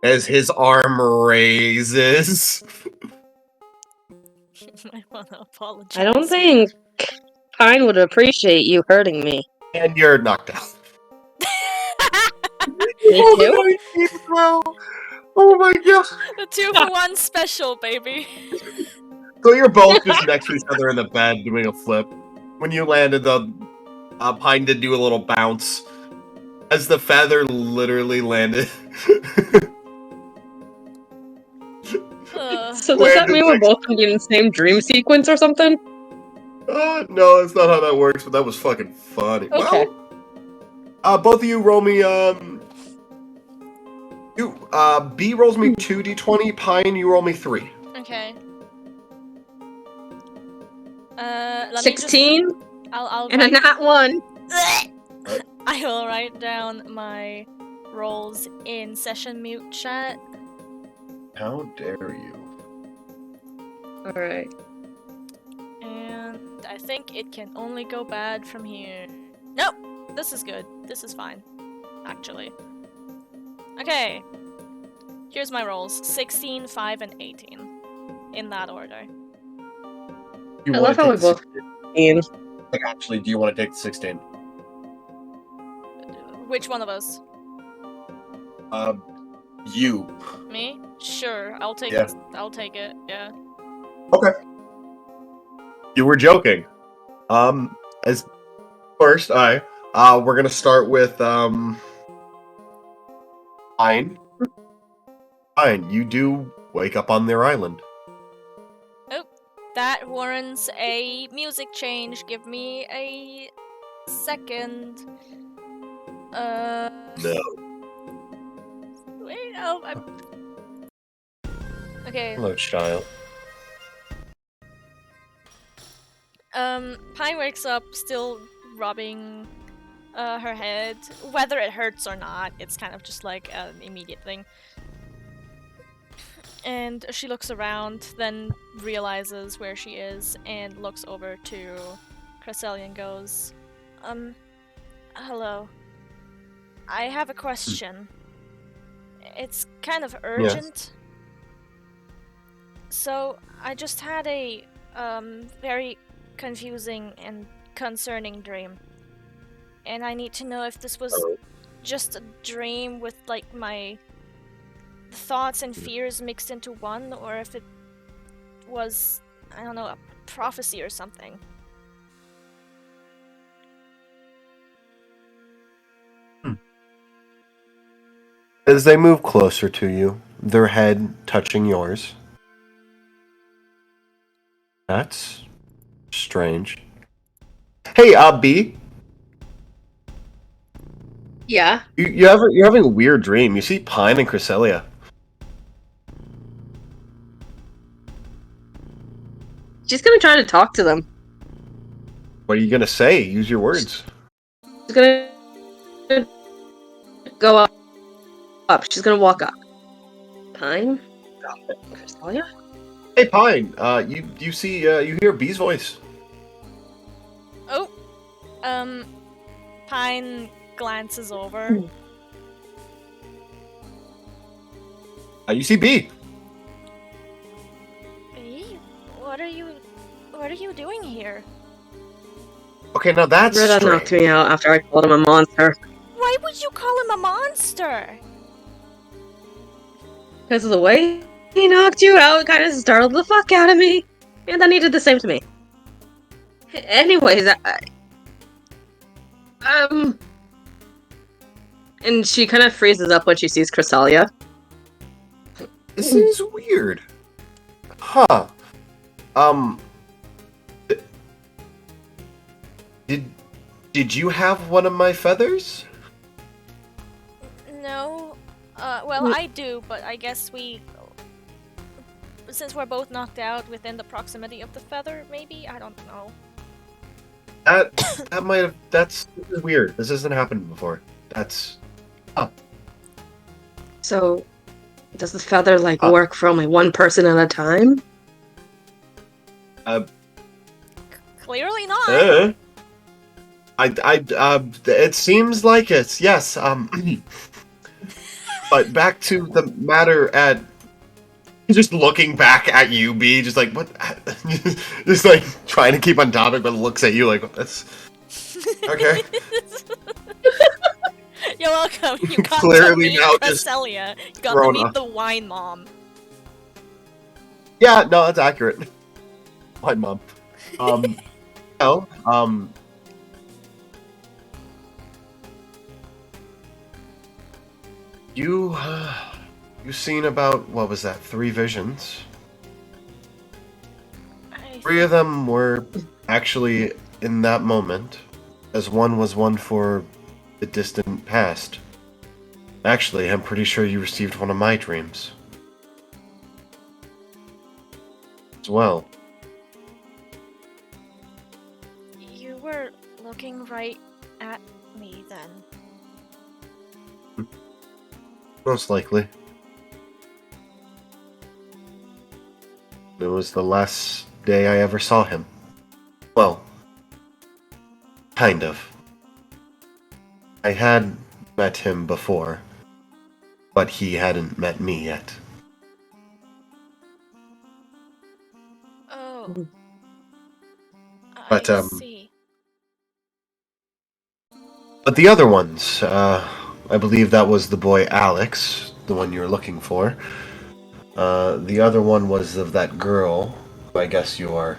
B: as his arm raises.
A: I wanna apologize.
D: I don't think Pine would appreciate you hurting me.
B: And you're knocked out.
D: Me too?
B: Oh my god.
A: The 2-for-1 special, baby.
B: So you're both just next to each other in the bed doing a flip. When you landed, the Pine did do a little bounce. As the feather literally landed.
D: So does that mean we're both gonna be in the same dream sequence or something?
B: No, that's not how that works, but that was fucking funny.
D: Okay.
B: Well, both of you roll me, B rolls me 2d20, Pine, you roll me 3.
A: Okay. Let
D: 16?
A: me just, I'll
D: and a nat 1.
A: I will write down my rolls in session mute chat.
B: How dare you?
D: Alright.
A: And I think it can only go bad from here. Nope! This is good. This is fine. Actually. Okay. Here's my rolls. 16, 5, and 18. In that order.
D: I love how we both...
B: Like, actually, do you want to take the 16?
A: Which one of us?
B: You.
A: Me? Sure, I'll take
B: Yeah.
A: it. I'll take it, yeah.
B: Okay. You were joking. As first, we're gonna start with, Pine. Pine, you do wake up on their island.
A: Oh, that warrants a music change. Give me a second.
B: No.
A: Wait, oh, okay.
B: Hello, child.
A: Pine wakes up still rubbing her head. Whether it hurts or not, it's kind of just like an immediate thing. And she looks around, then realizes where she is, and looks over to Cresselia and goes, hello. I have a question. It's kind of urgent. Yes. So, I just had a, very confusing and concerning dream. And I need to know if this was just a dream with, like, my thoughts and fears mixed into one, or if it was, I don't know, a prophecy or something.
B: As they move closer to you, their head touching yours. That's strange. Hey, B.
D: Yeah?
B: You're having a weird dream. You see Pine and Cresselia.
D: She's gonna try to talk to them.
B: What are you gonna say? Use your words.
D: She's gonna go up. She's gonna walk up. Pine? Cresselia?
B: Hey, Pine. You see, you hear B's voice.
A: Oh. Pine glances over.
B: You see B.
A: Hey, what are you doing here?
B: Okay, now that's
D: Rita
B: strange.
D: knocked me out after I called him a monster.
A: Why would you call him a monster?
D: Because of the way he knocked you out, kind of startled the fuck out of me. And then he did the same to me. Anyways, and she kind of freezes up when she sees Cresselia.
B: This is weird. Huh. Did you have one of my feathers?
A: No. Well, I do, but I guess since we're both knocked out within the proximity of the feather, maybe? I don't know.
B: That might have. This is weird. This hasn't happened before. That's.
D: So, does the feather work for only one person at a time?
A: Clearly not.
B: It seems like it. Yes. But back to the matter at. Just looking back at you, B, just like what? Just like trying to keep on topic, but looks at you like that's okay.
A: You're welcome. You got
B: Clearly
A: to meet
B: now
A: Cresselia. You got to
B: Rona.
A: meet the wine mom.
B: Yeah, no, that's accurate. Wine mom. Well, you've seen about, what was that, 3 visions? 3 of them were actually in that moment, as one was one for the distant past. Actually, I'm pretty sure you received one of my dreams. As well.
A: You were looking right at me then.
B: Most likely. It was the last day I ever saw him. Well, kind of. I had met him before, but he hadn't met me yet.
A: Oh.
B: But,
A: I see.
B: But the other ones, I believe that was the boy Alex, the one you were looking for. The other one was of that girl, who I guess you are.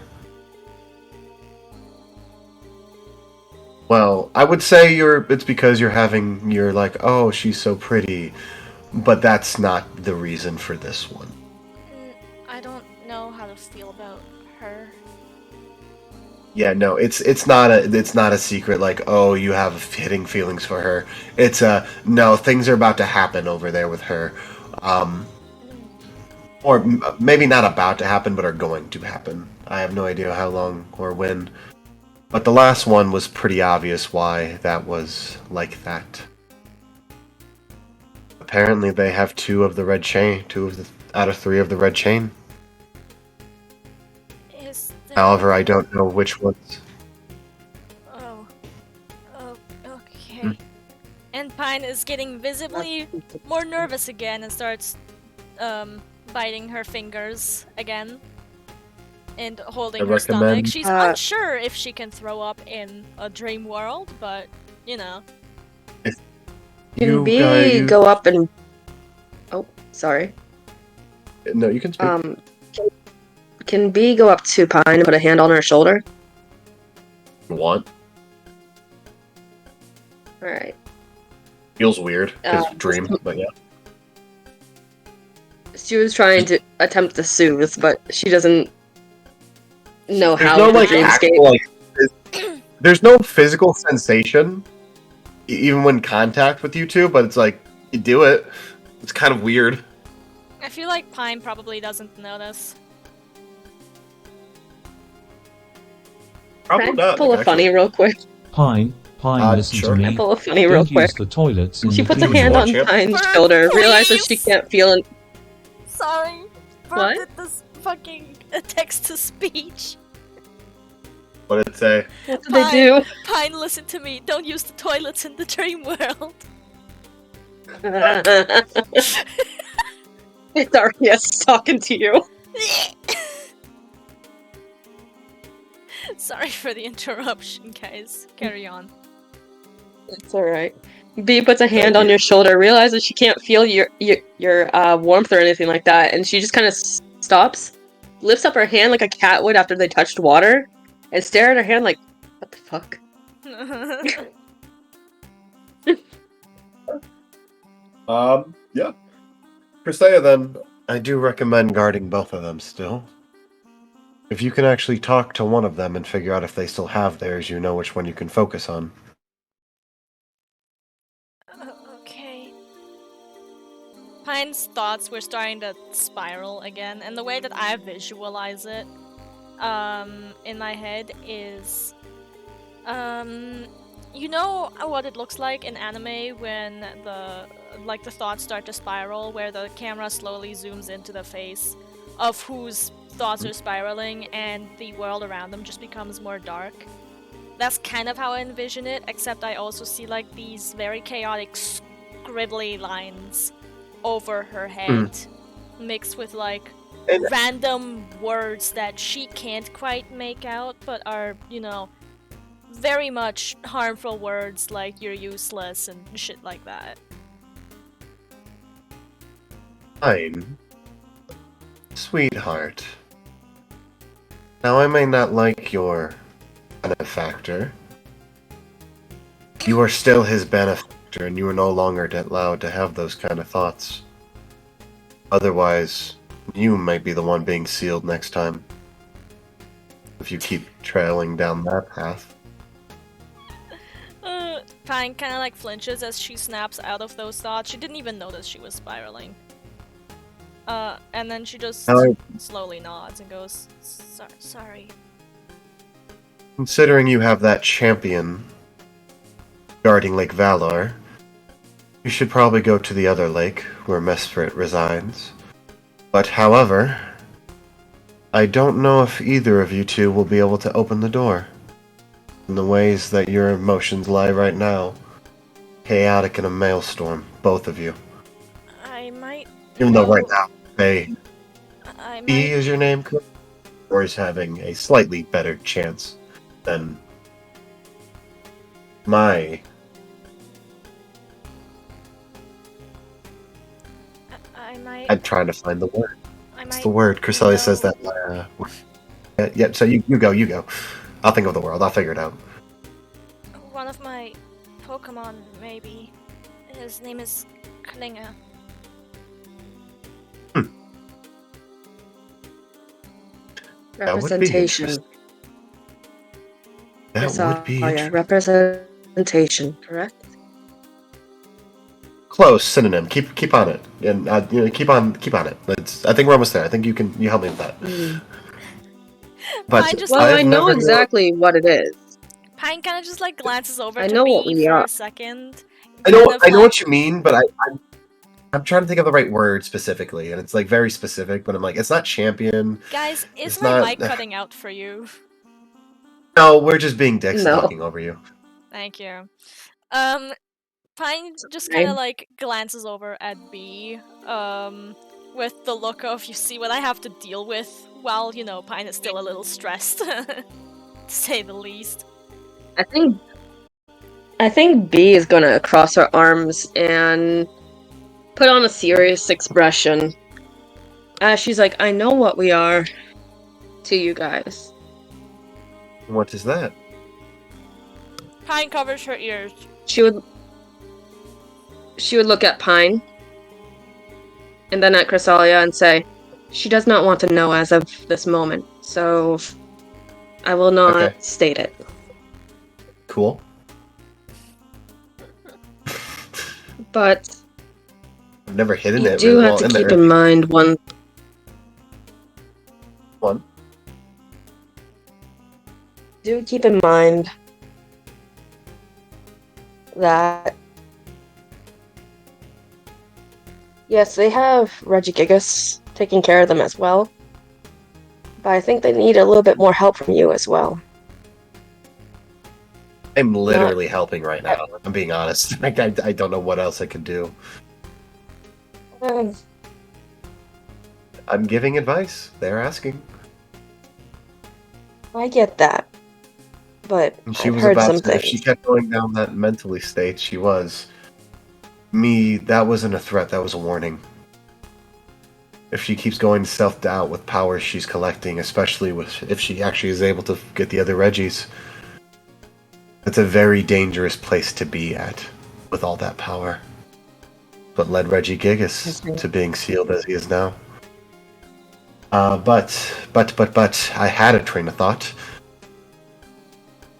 B: Well, I would say it's because you're like, oh, she's so pretty, but that's not the reason for this one.
A: I don't know how to feel about her.
B: Yeah, no, it's not a secret like, oh, you have hitting feelings for her. It's no, things are about to happen over there with her. Or maybe not about to happen, but are going to happen. I have no idea how long or when. But the last one was pretty obvious why that was like that. Apparently they have 2 of the red chain, out of 3 of the red chain. However, I don't know which ones.
A: Oh, okay. And Pine is getting visibly more nervous again and starts biting her fingers again and holding her stomach. She's unsure if she can throw up in a dream world, but you know.
D: Can B go up and? Oh, sorry.
B: No, you can speak.
D: Can B go up to Pine and put a hand on her shoulder?
B: What?
D: Alright.
B: Feels weird, because dream, but yeah.
D: She was trying to attempt to soothe, but she doesn't know how to dreamscape.
B: There's no physical sensation, even when contact with you two, but it's like, you do it. It's kind of weird.
A: I feel like Pine probably doesn't notice.
B: Probably
D: Can I pull a funny real quick?
E: Pine, listen to me.
D: Can I pull a funny real quick?
E: Use the toilets
D: she puts a hand on Pine's shoulder, realizes she can't feel it.
A: Sorry.
D: What?
A: Did this fucking text-to-speech.
B: What did it say?
D: What did they do?
A: Pine, listen to me. Don't use the toilets in the dream world.
D: It's Arias talking to you.
A: Sorry for the interruption, guys. Carry on.
D: It's alright. B puts a hand on your shoulder, realizes she can't feel your warmth or anything like that, and she just kind of stops, lifts up her hand like a cat would after they touched water, and stare at her hand like, what the fuck?
B: Yeah. Cresselia, then, I do recommend guarding both of them still. If you can actually talk to one of them and figure out if they still have theirs, you know which one you can focus on.
A: Okay. Pine's thoughts were starting to spiral again, and the way that I visualize it in my head is You know what it looks like in anime when the thoughts start to spiral, where the camera slowly zooms into the face of whose thoughts are spiraling and the world around them just becomes more dark. That's kind of how I envision it, except I also see like these very chaotic scribbly lines over her head, mixed with like random words that she can't quite make out, but are, you know, very much harmful words like "you're useless" and shit like that.
B: Fine. Sweetheart. Now, I may not like your benefactor. You are still his benefactor, and you are no longer allowed to have those kind of thoughts. Otherwise, you might be the one being sealed next time. If you keep trailing down that path.
A: Pine kind of like flinches as she snaps out of those thoughts. She didn't even notice she was spiraling. And then she just slowly nods and goes, sorry.
B: Considering you have that champion guarding Lake Valar, you should probably go to the other lake where Mesprit resides. But however, I don't know if either of you two will be able to open the door. In the ways that your emotions lie right now. Chaotic in a maelstrom, both of you.
A: I might...
B: Even though right now, E is your name, or is having a slightly better chance than my... I'm trying to find the word. It's the word. Cresselia says that. Yeah, so you go. I'll think of the word. I'll figure it out.
A: One of my Pokemon, maybe. His name is Klinga.
D: Representation.
B: That would be interesting.
D: Representation, correct?
B: Close synonym. Keep on it, and keep on it. I think we're almost there. I think you help me with that. But
D: I know exactly what it is.
A: Pine kind of just like glances over to me for a second.
B: I know what you mean, but I'm trying to think of the right word specifically, and it's like very specific. But I'm like, it's not champion.
A: Guys, is my mic cutting out for you?
B: No, we're just being dicks talking over you.
A: Thank you. Pine just kind of like glances over at B, with the look of, you see what I have to deal with, while, you know, Pine is still a little stressed, to say the least.
D: I think B is gonna cross her arms and put on a serious expression. She's like, I know what we are to you guys.
B: What is that?
A: Pine covers her ears.
D: She would look at Pine, and then at Cresselia and say, she does not want to know as of this moment, so I will not state it.
B: Cool.
D: But
B: I've never hidden it.
D: You do have to keep in mind one. Do keep in mind that yes, they have Regigigas taking care of them as well, but I think they need a little bit more help from you as well.
B: I'm literally helping right now. I'm being honest. I don't know what else I could do. I'm giving advice. They're asking.
D: I get that, but
B: I've heard some things. If she kept going down that mentally state, she was. That wasn't a threat. That was a warning. If she keeps going self-doubt with powers she's collecting, especially if she actually is able to get the other Reggies, that's a very dangerous place to be at with all that power. What led Regigigas to being sealed as he is now. But I had a train of thought.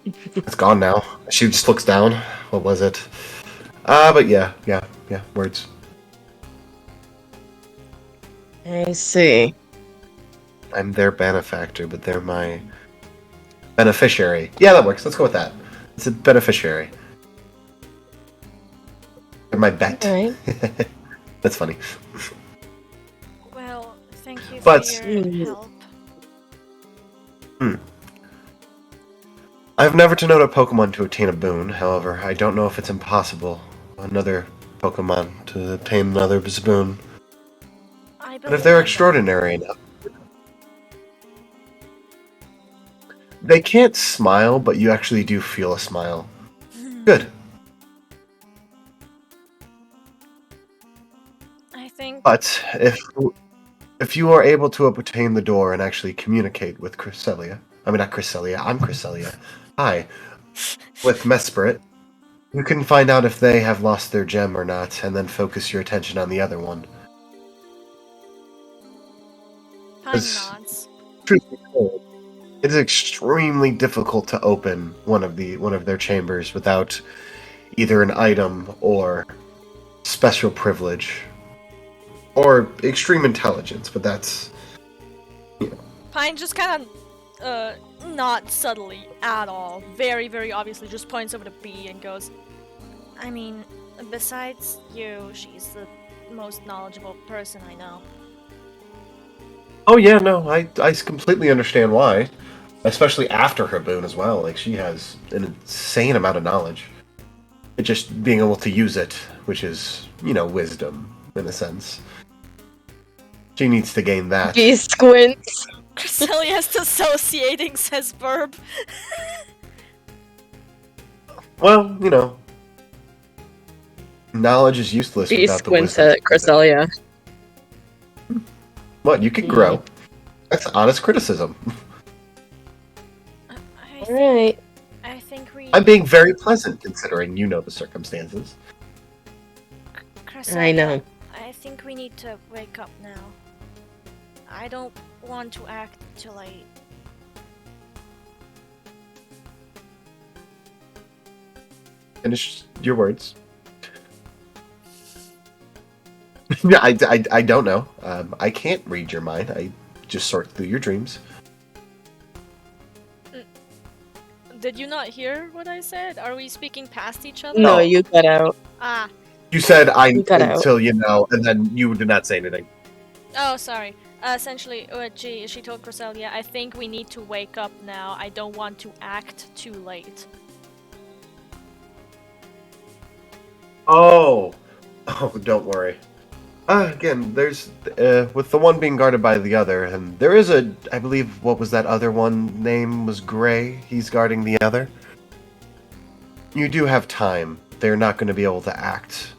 B: It's gone now. She just looks down. What was it? But yeah, words.
D: I see.
B: I'm their benefactor, but they're my beneficiary. Yeah, that works. Let's go with that. It's a beneficiary. My bet.
D: Alright.
B: That's funny.
A: Well, thank you
B: But-
A: for your help.
B: I've never to know a Pokemon to obtain a boon. However, I don't know if it's impossible. Another Pokemon to obtain another boon. But if they're extraordinary enough, they can't smile, but you actually do feel a smile. Good.
A: I think.
B: But if you are able to obtain the door and actually communicate with Cresselia, I mean not Cresselia, I'm Cresselia. Hi. With Mesprit, you can find out if they have lost their gem or not, and then focus your attention on the other one.
A: Pine nods.
B: Truth be told, it is extremely difficult to open one of their chambers without either an item or special privilege or extreme intelligence. But that's
A: Pine just kind of, not subtly at all. Very, very obviously, just points over to B and goes, I mean, besides you, she's the most knowledgeable person I know.
B: Oh yeah, no, I completely understand why. Especially after her boon as well. Like, she has an insane amount of knowledge. It's just being able to use it, which is, wisdom, in a sense. She needs to gain that.
D: B squints.
A: Cresselia's dissociating, says Burb.
B: Well, knowledge is useless
D: B
B: without the
D: squints
B: wisdom.
D: at Cresselia.
B: What? You can grow. That's honest criticism.
D: Alright.
A: I think we.
B: I'm being very pleasant, considering you know the circumstances.
A: Cresselia,
D: I know.
A: I think we need to wake up now. I don't want to act too late.
B: Finish your words. Yeah, I don't know. I can't read your mind. I just sort through your dreams.
A: Did you not hear what I said? Are we speaking past each other?
D: No, you got out.
A: Ah.
B: You said
D: You cut out.
B: until and then you did not say anything.
A: Oh, sorry. Essentially, she told Cresselia, I think we need to wake up now. I don't want to act too late.
B: Oh, don't worry. Again, there's with the one being guarded by the other, and there is I believe, what was that other one? Name was Gray. He's guarding the other. You do have time. They're not going to be able to act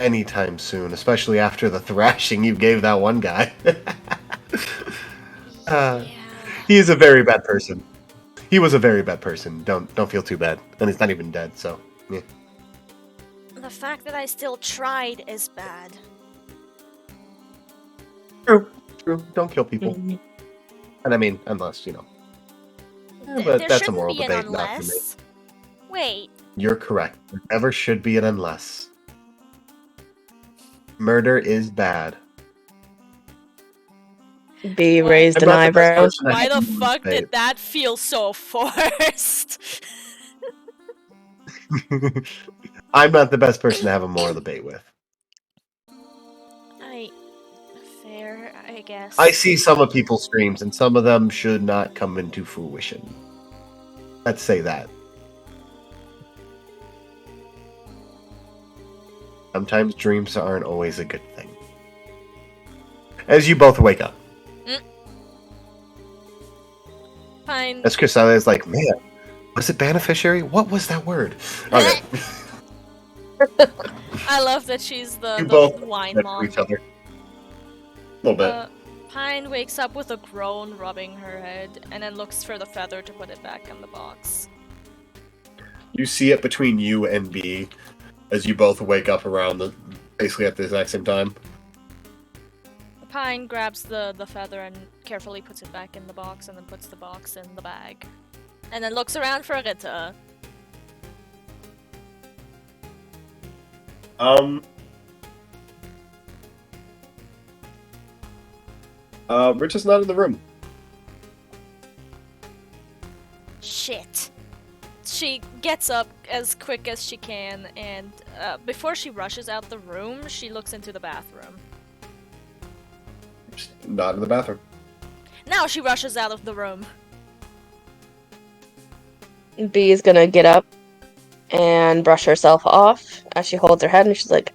B: anytime soon, especially after the thrashing you gave that one guy. He is a very bad person. He was a very bad person. Don't feel too bad, and he's not even dead. So, yeah.
A: The fact that I still tried is bad.
B: True. Don't kill people. And I mean, unless,
A: There
B: but that's a
A: shouldn't
B: moral
A: be an
B: debate, not for me.
A: unless. Wait.
B: You're correct. There never should be an unless. Murder is bad.
D: B raised an eyebrow.
A: Why the fuck did that feel so forced?
B: I'm not the best person to have a moral debate with.
A: Fair, I guess.
B: I see some of people's streams, and some of them should not come into fruition. Let's say that. Sometimes dreams aren't always a good thing. As you both wake up.
A: Fine.
B: As Cresselia is like, man, was it beneficiary? What was that word? Okay.
A: I love that she's the
B: both
A: wine
B: for
A: mom.
B: each other. A little bit.
A: Pine wakes up with a groan, rubbing her head, and then looks for the feather to put it back in the box.
B: You see it between you and B as you both wake up around basically at the exact same time.
A: Pine grabs the feather and carefully puts it back in the box, and then puts the box in the bag. And then looks around for Rita.
B: Rita's not in the room.
A: Shit. she gets up as quick as she can, and before she rushes out the room, she looks into the bathroom.
B: Not in the bathroom.
A: Now she rushes out of the room.
D: B is gonna get up and brush herself off as she holds her head, and she's like,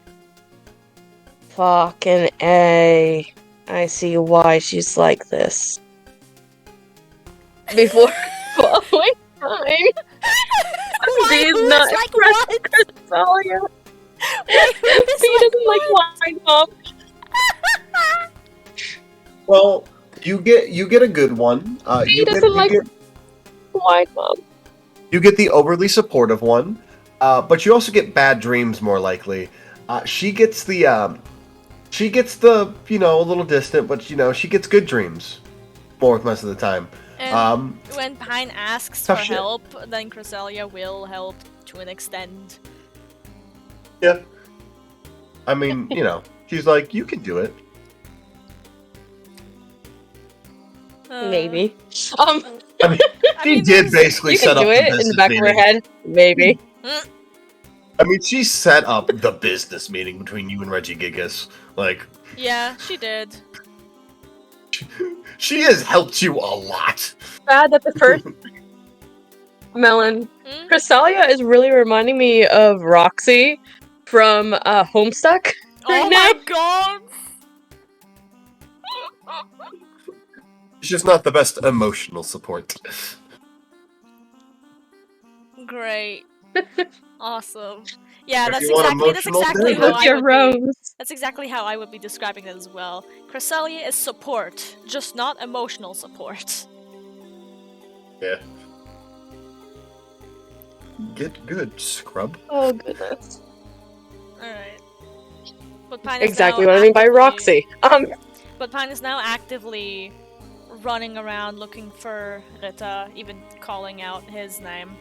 D: "Fucking A. I see why she's like this." Before following time. B is not
A: like
D: impressed
A: what?
D: with Cresselia.
A: Wait,
D: B doesn't like wine mom.
B: Well, you get a good one.
D: B doesn't like wine mom.
B: You get the overly supportive one, but you also get bad dreams more likely. She gets the a little distant, but she gets good dreams more most of the time.
A: And when Pine asks for
B: tough shit.
A: help, then Cresselia will help to an extent.
B: Yeah. I mean, she's like, you can do it.
D: Maybe.
B: I mean, she did basically set up
D: do
B: the
D: it in
B: business
D: the back
B: meeting.
D: of her head. Maybe.
B: I mean, she set up the business meeting between you and Reggie Gigas. Like,
A: Yeah, she did.
B: she has helped you a lot.
D: Bad that the first Melon.
A: Hmm?
D: Cresselia is really reminding me of Roxy from Homestuck right
A: Oh
D: now.
A: my god!
B: She's just not the best emotional support.
A: Great. Awesome. Yeah,
B: If
A: that's
B: you want
A: exactly
B: emotional,
A: how I
D: Your
A: would
D: rose.
A: be. That's exactly how I would be describing it as well. Cresselia is support, just not emotional support.
B: Yeah. Get good, scrub.
D: Oh goodness.
A: Alright. But Pine is
D: Exactly
A: now
D: what I mean by
A: actively-
D: Roxy.
A: But Pine is now actively running around looking for Rita, even calling out his name.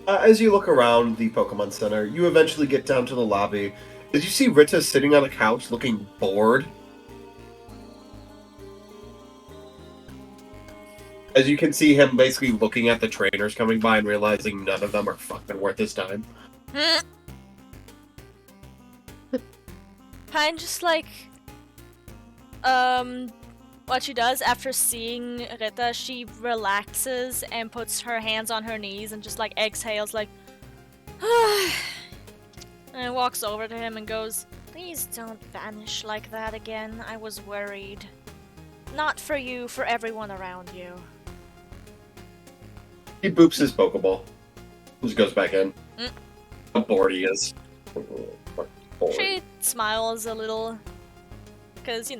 B: As you look around the Pokemon Center, you eventually get down to the lobby. As you see Rita sitting on a couch looking bored. As you can see him basically looking at the trainers coming by and realizing none of them are fucking worth his time.
A: Pine just what she does after seeing Rita, she relaxes and puts her hands on her knees and just exhales and walks over to him and goes, "Please don't vanish like that again. I was worried. Not for you, for everyone around you."
B: He boops his Pokeball. Just goes back in. How bored he is. Bored.
A: She smiles a little. Because,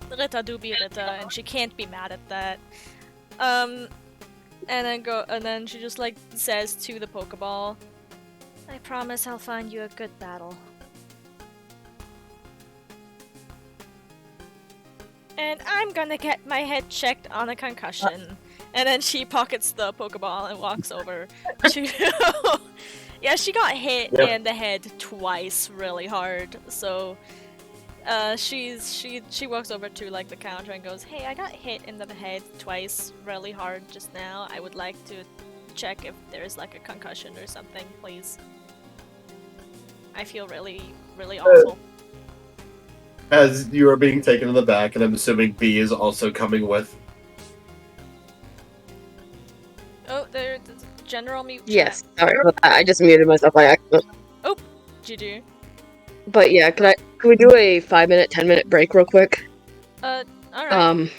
A: Rita do be Rita, and she can't be mad at that. And then she just says to the Pokeball, "I promise I'll find you a good battle." And I'm gonna get my head checked on a concussion. And then she pockets the Pokeball and walks over to... Yeah, she got hit in the head twice really hard, so... she walks over to the counter and goes, "Hey, I got hit in the head twice really hard just now. I would like to check if there's a concussion or something, please. I feel really, really awful."
B: As you are being taken in the back, and I'm assuming B is also coming with.
A: Oh, there's general mute.
D: Yes, sorry about that. I just muted myself by accident.
A: Oh, GG.
D: But yeah, can we do a 5-minute, 10-minute break real quick?
A: Alright.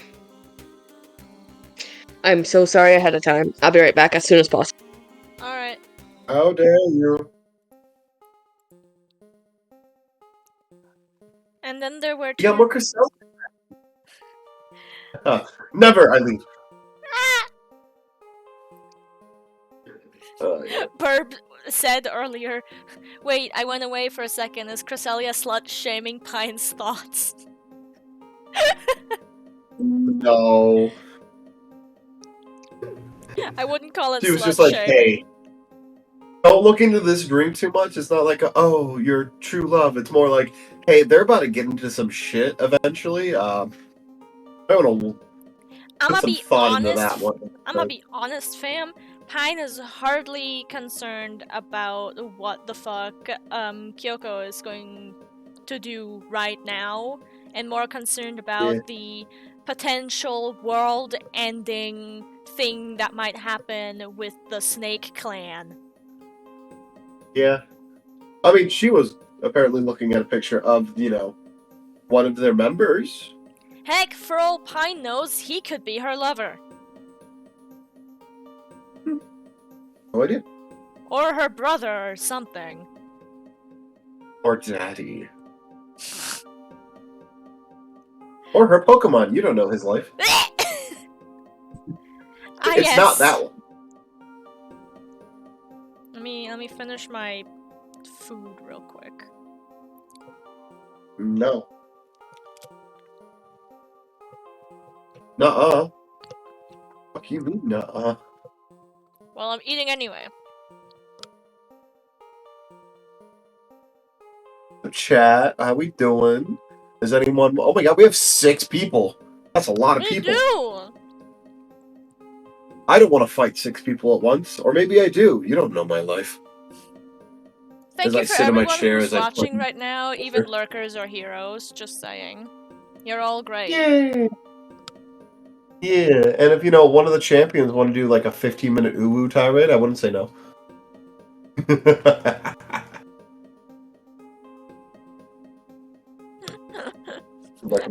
D: I'm so sorry ahead of time. I'll be right back as soon as possible.
A: Alright.
B: How dare you?
A: And then there were two...
B: You got more Cresselia? Never, I leave. Yeah.
A: Burb said earlier, "Wait, I went away for a second. Is Cresselia slut-shaming Pine's thoughts?"
B: No.
A: I wouldn't call it
B: She was just
A: slut-shaming.
B: hey, don't look into this dream too much. It's not oh, your true love. It's more hey, they're about to get into some shit eventually. I don't know.
A: I'm
B: Put
A: gonna
B: some
A: be
B: thought into
A: honest.
B: that one.
A: I'm gonna be honest, fam. Pine is hardly concerned about what the fuck Kyoko is going to do right now, and more concerned about the potential world-ending thing that might happen with the Snake Clan.
B: Yeah. I mean, she was apparently looking at a picture of, one of their members.
A: Heck, for all Pine knows, he could be her lover.
B: No idea.
A: Or her brother or something.
B: Or daddy. Or her Pokemon. You don't know his life. It's not that one.
A: Let me finish my food real quick.
B: No. Nuh-uh. Fuck you mean nuh-uh?
A: Well, I'm eating anyway.
B: Chat, how we doing? Is anyone... Oh my god, we have 6 people. That's a lot of people.
A: We do!
B: I don't want to fight 6 people at once. Or maybe I do. You don't know my life.
A: Thank you for everyone who's watching right now, even lurkers or heroes, just saying. You're all great.
B: Yay! Yeah, and if, one of the champions want to do, like, a 15-minute uwu tirade, I wouldn't say no.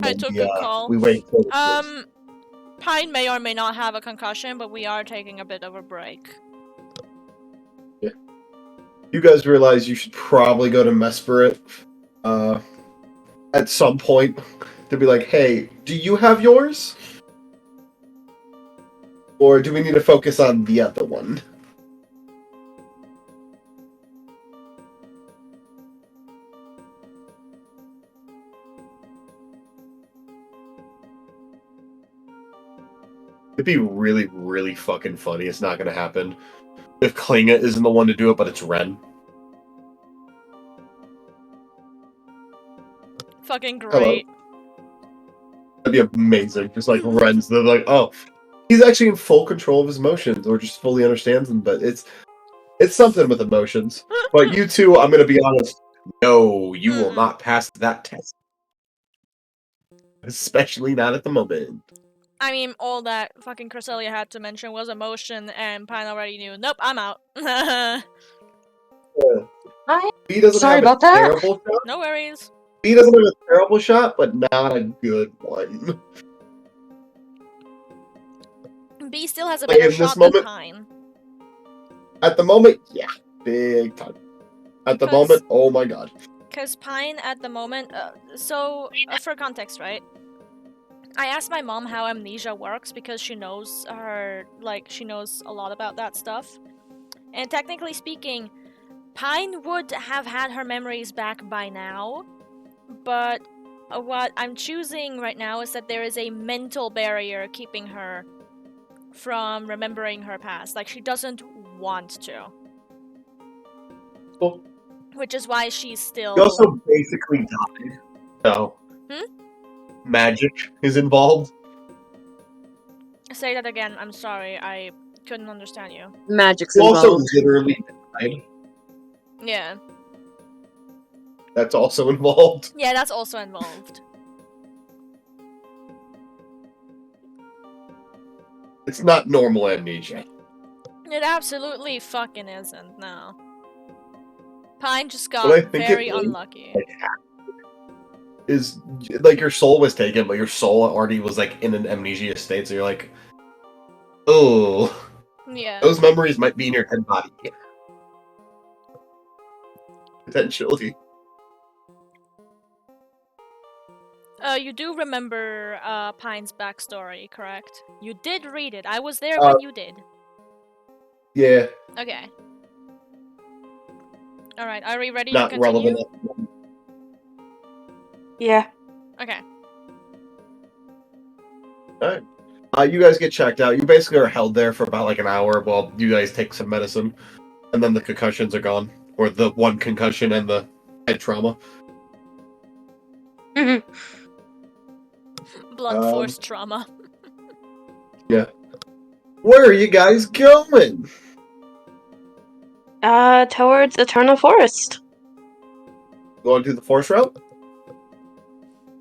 A: I took a call.
B: We wait.
A: Pine may or may not have a concussion, but we are taking a bit of a break.
B: Yeah. You guys realize you should probably go to Mesperit at some point to be like, hey, do you have yours? Or do we need to focus on the other one? It'd be really, really fucking funny. It's not gonna happen. If Klinga isn't the one to do it, but it's Ren.
A: Fucking great.
B: Hello. That'd be amazing. Just like Ren's, they're like, oh, he's actually in full control of his emotions, or just fully understands them. But it's something with emotions. But you two, I'm gonna be honest. No, you will not pass that test. Especially not at the moment.
A: I mean, all that fucking Cresselia had to mention was emotion, and Pine already knew. Nope, I'm out.
B: He doesn't
D: Sorry
B: have
D: about
B: a
D: that.
B: terrible shot.
A: No worries.
B: He doesn't have a terrible shot, but not a good one.
A: B still has a better shot than Pine.
B: At the moment, yeah. Big time. At the moment, oh my god.
A: Because Pine, at the moment... for context, right? I asked my mom how amnesia works because she knows she knows a lot about that stuff. And technically speaking, Pine would have had her memories back by now, but what I'm choosing right now is that there is a mental barrier keeping her from remembering her past. Like, she doesn't want to.
B: Cool.
A: Which is why she's still...
B: He also basically died, so... Magic is involved.
A: Say that again, I'm sorry, I couldn't understand you.
D: Magic's
B: involved.
D: Also
B: literally died.
A: Yeah.
B: That's also involved.
A: Yeah, that's also involved.
B: It's not normal amnesia.
A: It absolutely fucking isn't, no. Pine just got very unlucky.
B: Is like your soul was taken, but your soul already was like in an amnesia state, so you're like, oh,
A: yeah,
B: those memories might be in your head body, potentially.
A: You do remember Pine's backstory, correct? You did read it. I was there when you did.
B: Yeah.
A: Okay. All right. Are we ready
B: Not
A: to continue?
B: relevant.
D: Yeah.
A: Okay.
B: Alright. You guys get checked out. You basically are held there for about like an hour while you guys take some medicine. And then the concussions are gone. Or the one concussion and the head trauma.
A: Blunt force trauma.
B: Yeah. Where are you guys going?
D: Towards Eternal Forest.
B: Going to the forest route?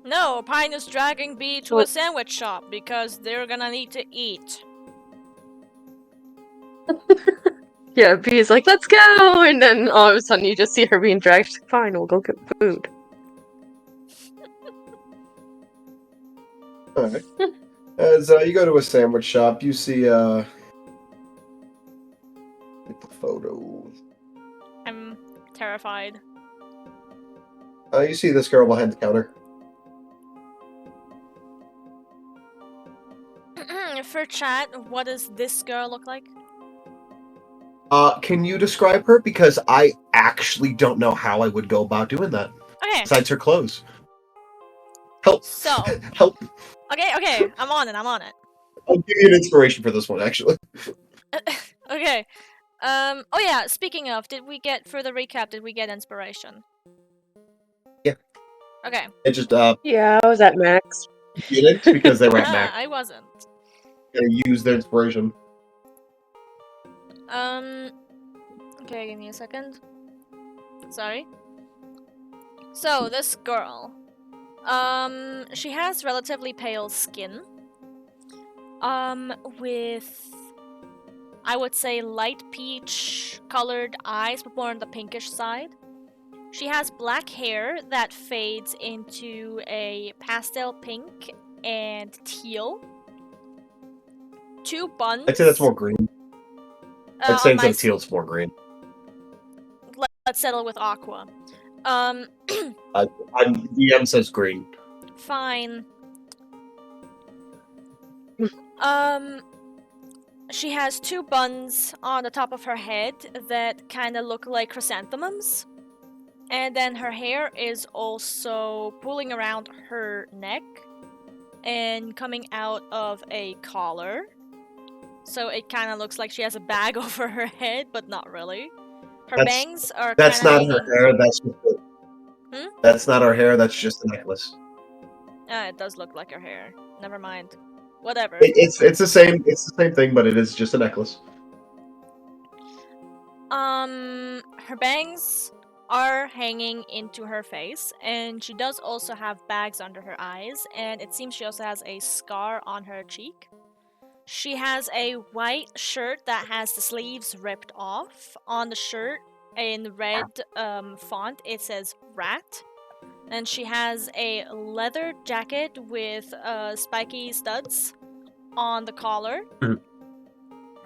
A: No, Pine is dragging Bee to a sandwich shop because they're gonna need to eat.
D: Yeah, Bee's like, let's go! And then all of a sudden you just see her being dragged. Fine, we'll go get food.
B: Alright. As you go to a sandwich shop, you see, get the photo.
A: I'm terrified.
B: You see this girl behind the counter.
A: For chat, what does this girl look like?
B: Can you describe her? Because I actually don't know how I would go about doing that.
A: Okay.
B: Besides her clothes. Help.
A: So.
B: Help.
A: Okay, I'm on it.
B: I'll give you an inspiration for this one, actually.
A: Okay. Oh yeah, speaking of, for the recap, did we get inspiration?
B: Yeah.
A: Okay.
B: It just,
D: Yeah, I was at max.
B: didn't because they were at max.
A: I wasn't.
B: Gonna use their inspiration.
A: Okay, give me a second. Sorry. So, this girl. She has relatively pale skin. With, I would say, light peach colored eyes, but more on the pinkish side. She has black hair that fades into a pastel pink and teal. 2 buns.
B: I'd say that's more green. I'd say instead of teal, it's more green.
A: Let's settle with aqua.
B: DM says green.
A: Fine. She has 2 buns on the top of her head that kind of look like chrysanthemums. And then her hair is also pulling around her neck and coming out of a collar. So it kind of looks like she has a bag over her head, but not really. Her bangs are
B: That's not
A: hanging...
B: her hair, that's just That's not her hair, that's just a necklace.
A: It does look like her hair. Never mind. Whatever.
B: It's the same thing, but it is just a necklace.
A: Her bangs are hanging into her face, and she does also have bags under her eyes, and it seems she also has a scar on her cheek. She has a white shirt that has the sleeves ripped off. On the shirt, in red font, it says rat. And she has a leather jacket with spiky studs on the collar.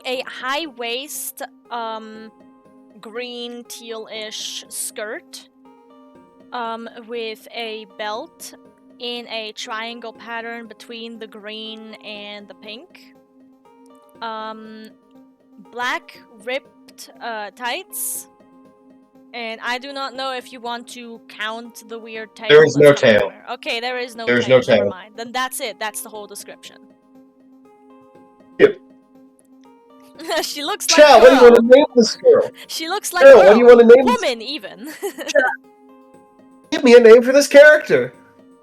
A: A high waist, green teal-ish skirt with a belt in a triangle pattern between the green and the pink. Black ripped tights. And I do not know if you want to count the weird tail.
B: There is no tail.
A: Okay, there is no
B: There's
A: tail.
B: no tail.
A: Never mind. Then that's it. That's the whole description.
B: Yep.
A: She looks like
B: Chat,
A: girl.
B: what do you want to name this girl?
A: She looks like
B: girl.
A: girl.
B: What do you want to name
A: woman this? Even.
B: Give me a name for this character.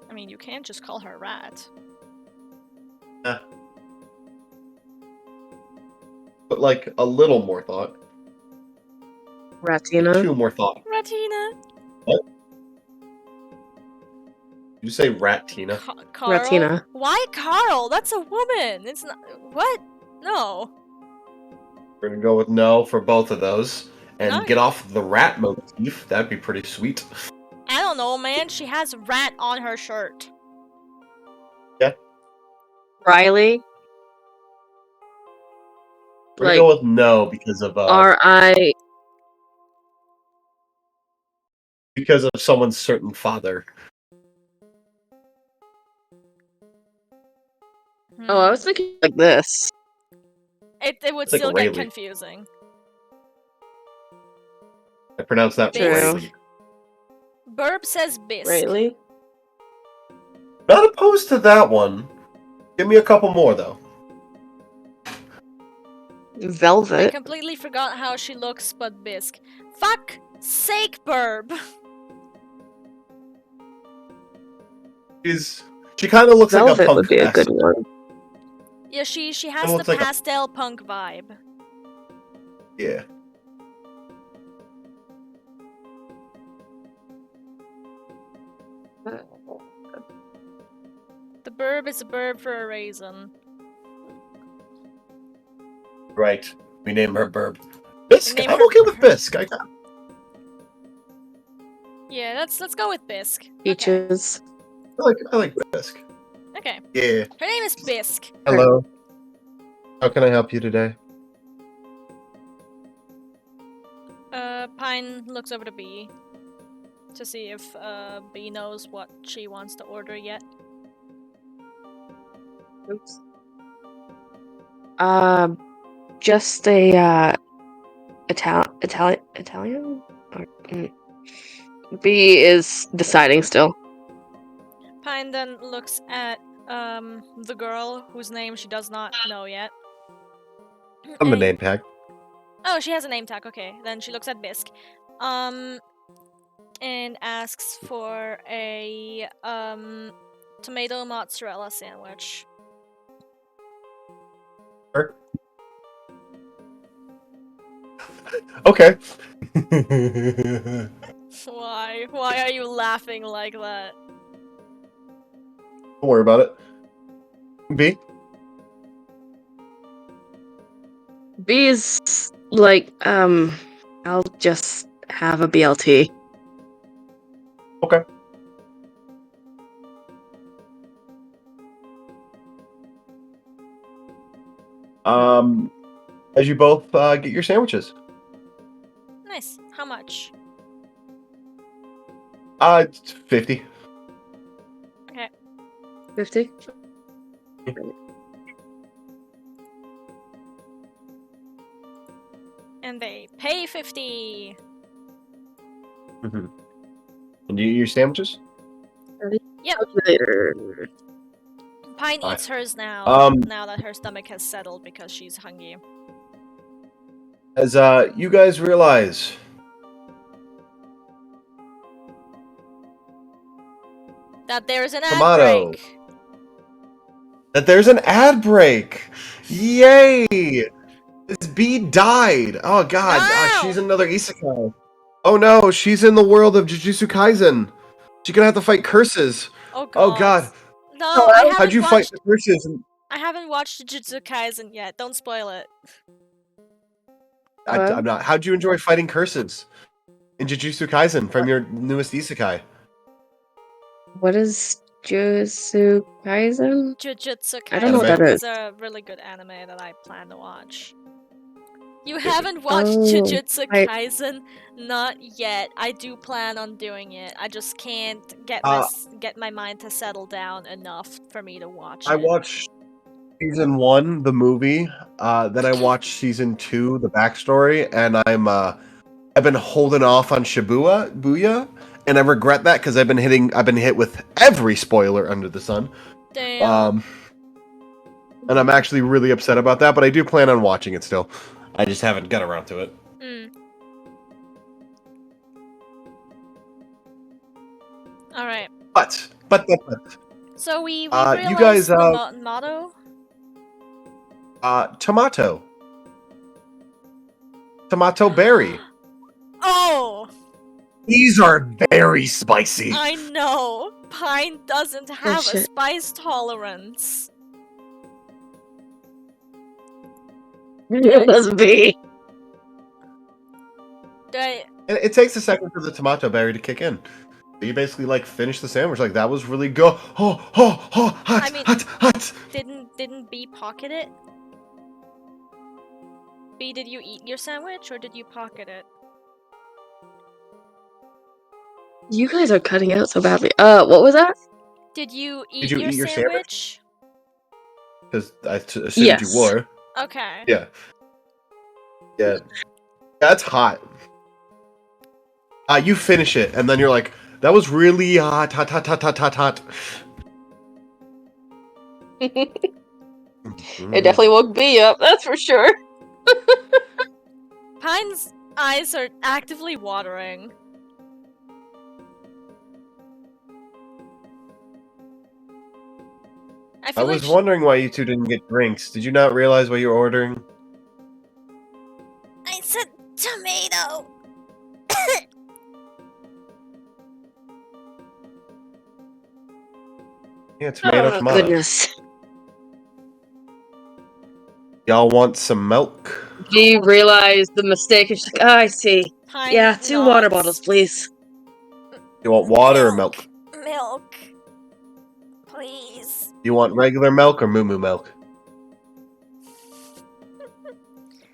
A: I mean, you can't just call her Rat.
B: But like a little more thought.
D: Ratina.
B: 2 more thought.
A: Ratina.
B: What? Did you say Ratina?
A: Carl?
D: Ratina.
A: Why Carl? That's a woman. It's not. What? No.
B: We're gonna go with no for both of those. And
A: No.
B: get off the rat motif. That'd be pretty sweet.
A: I don't know, man. She has rat on her shirt.
B: Yeah.
D: Riley.
B: We're gonna go with no because of
D: R.I.
B: because of someone's certain father.
D: Oh, I was thinking like this.
A: It would
B: It's like
A: still get
B: Rayleigh.
A: confusing.
B: I pronounce that
D: True.
B: Rayleigh.
A: Burb says bisque.
D: Rayleigh.
B: Not opposed to that one. Give me a couple more though.
A: I
D: Velvet.
A: completely forgot how she looks, but bisque. Fuck sake, Burb.
B: She kind of looks
D: Velvet
B: like a punk
D: would be a
B: best.
D: good one.
A: Yeah, she has
B: looks
A: the
B: like
A: pastel punk vibe.
B: Yeah.
A: The burb is a burb for a reason.
B: Right. We name her Burb. Bisque.
A: Name
B: I'm
A: her
B: okay with
A: Burb.
B: Bisque.
A: Yeah, let's go with Bisque.
D: Peaches.
B: I like Bisque.
A: Okay.
B: Yeah.
A: Her name is Bisque.
B: Hello. How can I help you today?
A: Pine looks over to Bee to see if Bee knows what she wants to order yet.
D: Oops. Just a Italian? Or, B is deciding still.
A: Pine then looks at the girl whose name she does not know yet.
B: I'm the name tag.
A: Oh, she has a name tag. Okay, then she looks at Bisque, and asks for a tomato mozzarella sandwich.
B: Sure. Okay.
A: Why? Why are you laughing like that?
B: Don't worry about it. B?
D: B is like, I'll just have a BLT.
B: Okay. As you both get your sandwiches.
A: Nice. How much?
B: It's 50.
A: Okay.
D: 50?
A: And they pay 50.
B: Mm-hmm. And you eat your sandwiches?
A: Yep.
D: Later.
A: Pine
B: Bye.
A: eats hers now. Now that her stomach has settled because she's hungry.
B: As you guys realize,
A: That there's an ad
B: Tomato.
A: break.
B: That there's an ad break. Yay! This bee died. Oh god,
A: No!
B: she's another isekai. Oh no, she's in the world of Jujutsu Kaisen. She's gonna have to fight curses.
A: Oh god.
B: Oh god.
A: No, I haven't
B: How'd you
A: watched.
B: fight the curses?
A: I haven't watched Jujutsu Kaisen yet. Don't spoil it.
B: I'm not. How'd you enjoy fighting curses in Jujutsu Kaisen from your newest isekai?
D: What is Jujutsu Kaisen?
A: Jujutsu
D: I don't know what that
A: Kaisen
D: is.
A: is a really good anime that I plan to watch. You haven't watched
D: Oh,
A: Jujutsu
D: I-
A: Kaisen? Not yet. I do plan on doing it. I just can't get my mind to settle down enough for me to watch it.
B: I watched season 1, the movie. Then I watched season 2, the backstory, and I've been holding off on Booyah, and I regret that because I've been hit with every spoiler under the sun.
A: Damn.
B: And I'm actually really upset about that, but I do plan on watching it still. I just haven't got around to it.
A: Alright.
B: But.
A: So we
B: you
A: realized
B: guys,
A: the motto?
B: Tomato berry.
A: Oh!
B: These are very spicy.
A: I know! Pine doesn't have a
D: shit.
A: spice tolerance.
D: It must be.
B: It takes a second for the tomato berry to kick in. You basically finish the sandwich. That was really good. Hot,
A: I mean,
B: hot.
A: Didn't B pocket it? B, did you eat your sandwich or did you pocket it?
D: You guys are cutting out so badly. What was that?
A: Did you eat
B: Did you
A: your
B: eat your
A: sandwich?
B: Because I assumed
D: Yes.
B: you were.
A: Okay.
B: Yeah. That's hot. You finish it, and then you're like, that was really hot.
D: It definitely woke B up, that's for sure.
A: Pine's eyes are actively watering.
B: I was wondering why you two didn't get drinks. Did you not realize what you were ordering?
A: I said tomato.
B: Yeah, tomato.
D: Goodness.
B: Y'all want some milk?
D: He realized the mistake. He's like, I see.
A: Pine
D: Yeah, 2 water
A: nods.
D: bottles, please.
B: You want water or milk?
A: Milk. Please.
B: You want regular milk or moo milk?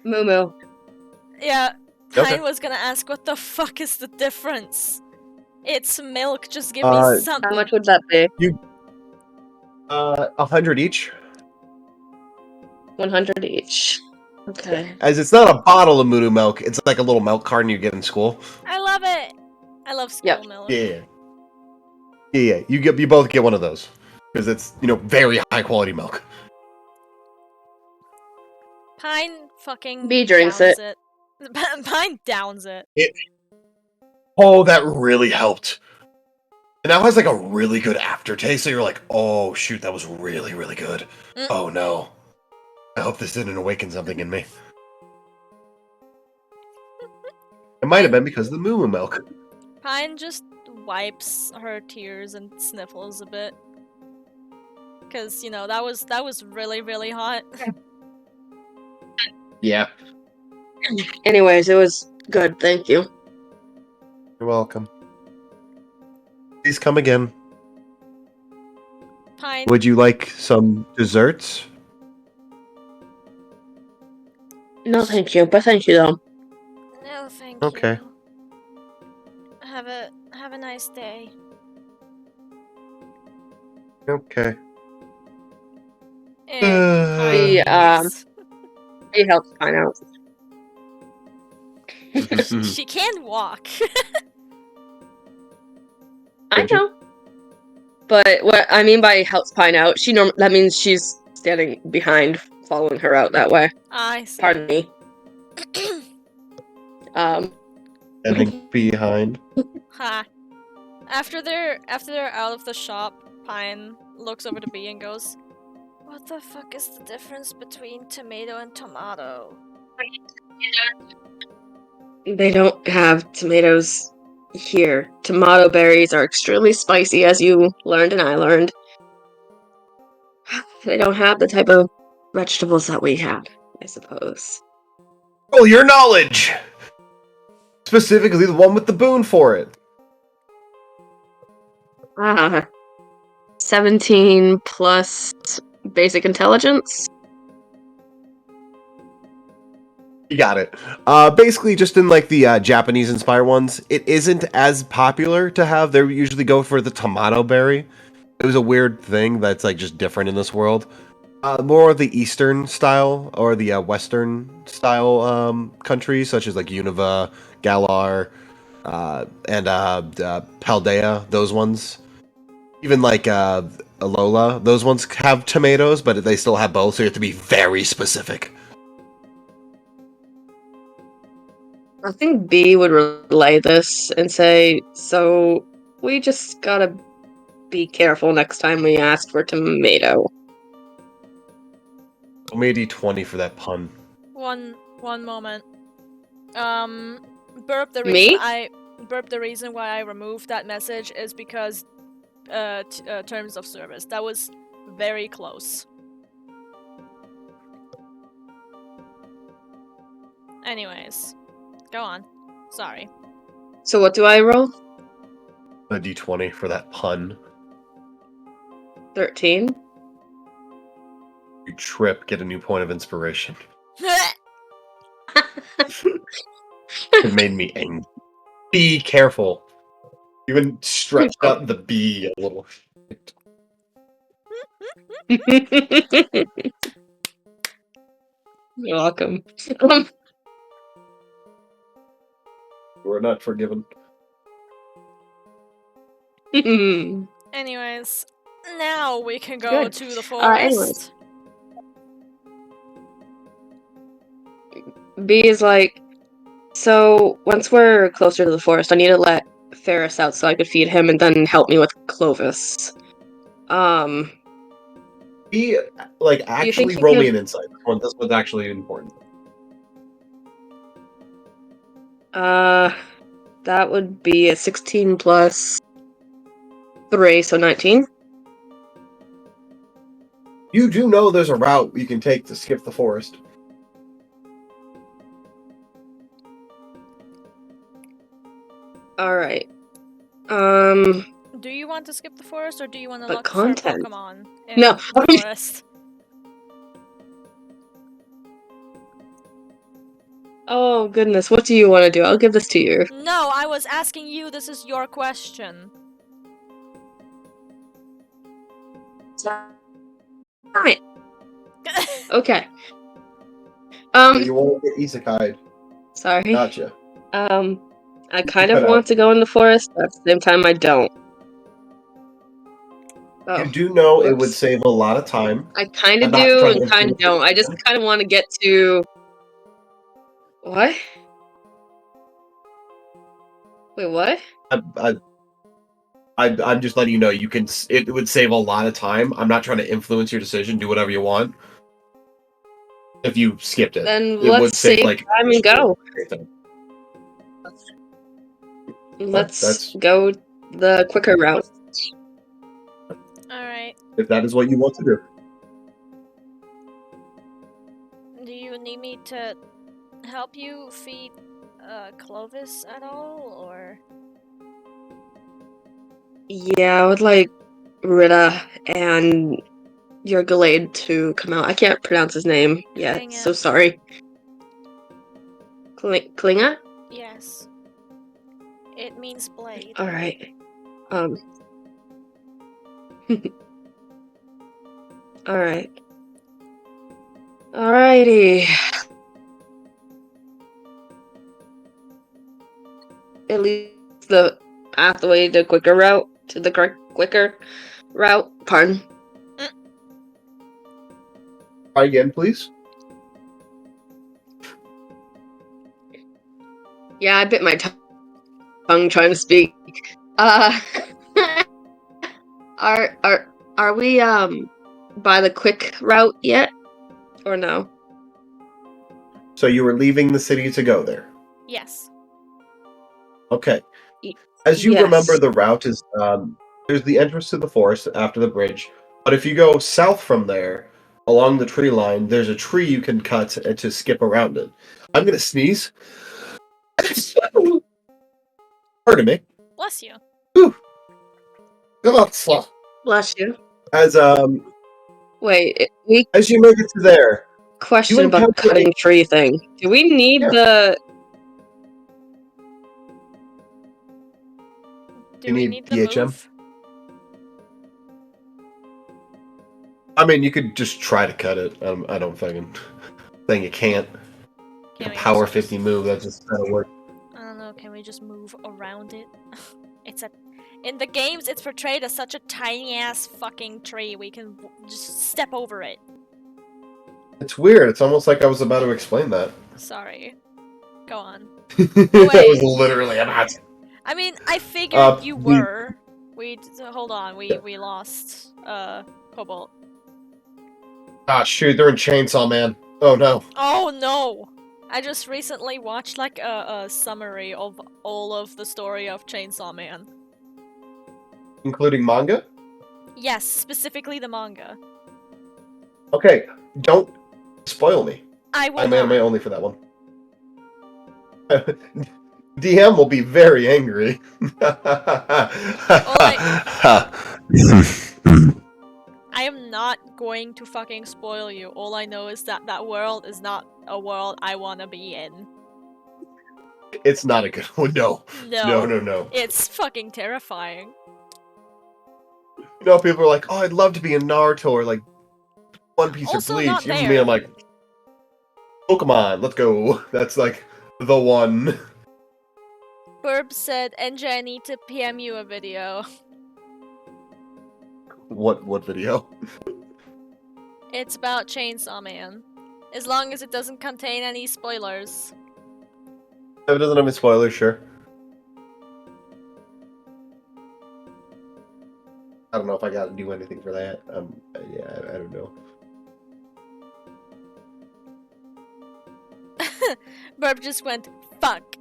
D: Moo.
A: Yeah, Pine
B: Okay.
A: was gonna ask what the fuck is the difference? It's milk, just give me something.
D: How much would that be?
B: 100 each.
D: 100 each. Okay.
B: As it's not a bottle of moo milk, it's like a little milk carton you get in school.
A: I love it. I love school milk.
B: Yeah. You both get one of those because it's very high quality milk.
A: Pine fucking
D: B drinks
A: downs
D: it.
A: Pine downs it.
B: Oh, that really helped. And now it has like a really good aftertaste. So you're like, oh shoot, that was really, really good. Oh no. I hope this didn't awaken something in me. It might have been because of the moo milk.
A: Pine just wipes her tears and sniffles a bit. Cause that was really, really hot.
B: Yeah.
D: Anyways, it was good, thank you.
B: You're welcome. Please come again.
A: Pine.
B: Would you like some desserts?
D: No, thank you, but thank you though.
A: No, thank
B: Okay.
A: you. Have a nice day.
B: Okay.
A: And Pine
D: He helps Pine out.
A: leaves. She can walk.
D: I know. But what I mean by helps Pine out, that means she's standing behind, following her out that way.
A: I see.
D: Pardon me.
B: Standing behind.
A: Ha. After they're out of the shop, Pine looks over to B and goes, "What the fuck is the difference between tomato and tomato?"
D: They don't have tomatoes here. Tomato berries are extremely spicy, as you learned and I learned. They don't have the type of vegetables that we have, I suppose.
B: Oh, your knowledge! Specifically the one with the boon for it.
D: 17 plus basic intelligence?
B: You got it. Basically, just in like the Japanese-inspired ones, it isn't as popular to have. They usually go for the tomato berry. It was a weird thing that's like just different in this world. More of the Eastern style or the Western style countries, such as like Unova, Galar, and Paldea. Those ones, even like Alola, those ones have tomatoes, but they still have both. So you have to be very specific.
D: I think B would relay this and say, so we just gotta be careful next time we ask for tomato.
B: Maybe 20 for that pun.
A: One moment. Burp. The reason why I removed that message is because terms of service. That was very close. Anyways, go on. Sorry.
D: So what do I roll?
B: A d20 for that pun.
D: 13.
B: You trip, get a new point of inspiration. It made me angry. Be careful. You even stretched out the B a little.
D: You're welcome.
B: We're not forgiven.
A: Anyways, now we can go to the forest.
D: Anyways. B is like, so once we're closer to the forest, I need to let Ferris out so I could feed him and then help me with Clovis.
B: B He, like, actually
D: you
B: roll
D: can-
B: me an insight. This one's actually important.
D: That would be a 16 plus 3, so 19.
B: You do know there's a route you can take to skip the forest.
D: Alright.
A: Do you want to skip the forest, or do you want to
D: But
A: look for
D: content.
A: Pokemon in
D: No.
A: the forest?
D: Oh, goodness. What do you want to do? I'll give this to you.
A: No, I was asking you. This is your question.
D: Alright. Okay.
B: So you want to get isekai'd.
D: Sorry.
B: Gotcha.
D: I kind of want to go in the forest, but at the same time I don't. Oh,
B: You do know it would
D: whoops.
B: save a lot of time.
D: I kind
B: I'm
D: of
B: not
D: do
B: trying to
D: and kind of
B: influence
D: don't. I just kind of want to get to... What? Wait, what?
B: I'm just letting you know you can. It would save a lot of time. I'm not trying to influence your decision. Do whatever you want. If you skipped it,
D: Then
B: it
D: let's
B: would save
D: save
B: like
D: time and go. Let's
B: that's
D: go the quicker route.
A: Alright.
B: if that is what you want to do.
A: Do you need me to help you feed Clovis at all, or?
D: Yeah, I would like Rita and your Gallade to come out. I can't pronounce his name yet,
A: Klinga.
D: so sorry. Klinga?
A: Yes. It means blade.
D: Alright. Alright. Alrighty. At least the pathway to quicker route, to the quicker route. Pardon.
B: Try again, please.
D: Yeah, I bit my tongue trying to speak. Are we by the quick route yet? Or no?
B: So you were leaving the city to go there.
A: Yes.
B: Okay. As you
D: Yes.
B: remember, the route is there's the entrance to the forest after the bridge. But if you go south from there, along the tree line, there's a tree you can cut to skip around it. I'm gonna sneeze. Pardon me.
A: Bless you.
B: Whew. God,
D: Bless you.
B: As
D: Wait, we
B: as you make it to there,
D: question
B: you
D: about the
B: encounter
D: cutting tree thing. Do we need
B: Yeah.
D: the...
A: Do
B: You
A: we
B: need
A: need the
B: DHM?
A: move?
B: I mean, you could just try to cut it. I don't think you can't.
A: Can
B: A
A: we
B: power
A: just-
B: 50 move, that just kind of works.
A: I don't know, can we just move around it? In the games, it's portrayed as such a tiny-ass fucking tree. We can just step over it.
B: It's weird. It's almost like I was about to explain that.
A: Sorry. Go on.
B: That was literally about.
A: I mean, I figured you
B: the-
A: were. Hold on,
B: Yeah.
A: we lost, Cobalt.
B: Ah, shoot, they're in Chainsaw Man. Oh no.
A: Oh no! I just recently watched, like, a summary of all of the story of Chainsaw Man.
B: Including manga?
A: Yes, specifically the manga.
B: Okay, don't spoil me.
A: I will
B: I'm
A: not.
B: anime only for that one. DM will be very angry.
A: I am not going to fucking spoil you. All I know is that that world is not a world I want to be in.
B: It's not a good one. No.
A: No.
B: No.
A: It's fucking terrifying.
B: You know, people are like, oh, I'd love to be in Naruto or like One Piece
A: Also
B: or Bleach.
A: not
B: Even
A: there.
B: me, I'm like, Pokemon, let's go. That's like the one.
A: Burb said, NJ, I need to PM you a video.
B: What video?
A: It's about Chainsaw Man. As long as it doesn't contain any spoilers.
B: If it doesn't have any spoilers, sure. I don't know if I got to do anything for that. Yeah, I don't know.
A: Burp just went, fuck.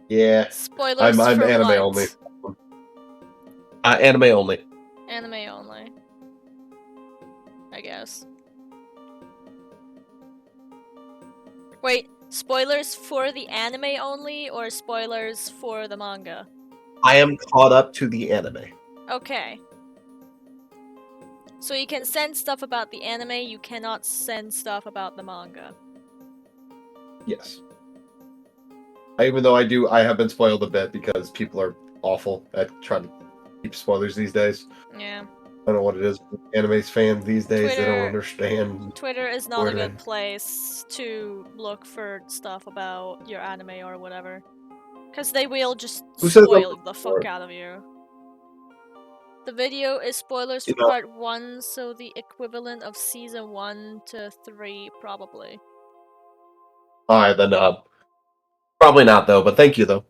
B: Yeah.
A: Spoilers
B: I'm
A: for
B: anime
A: what?
B: only. Anime only.
A: Anime only. I guess. Wait, spoilers for the anime only, or spoilers for the manga?
B: I am caught up to the anime.
A: Okay. So you can send stuff about the anime, you cannot send stuff about the manga.
B: Yes. Even though I have been spoiled a bit because people are awful at trying to keep spoilers these days.
A: Yeah.
B: I don't know what it is with anime's fans these days. They don't
A: Twitter-
B: understand.
A: Twitter is not a
B: where
A: good
B: to-
A: place to look for stuff about your anime or whatever. Because they will just
B: Who says
A: spoil
B: that
A: the
B: before?
A: fuck out of you. The video is spoilers for
B: You know-
A: part 1, so the equivalent of season 1 to 3, probably.
B: Alright, then, probably not, though, but thank you, though.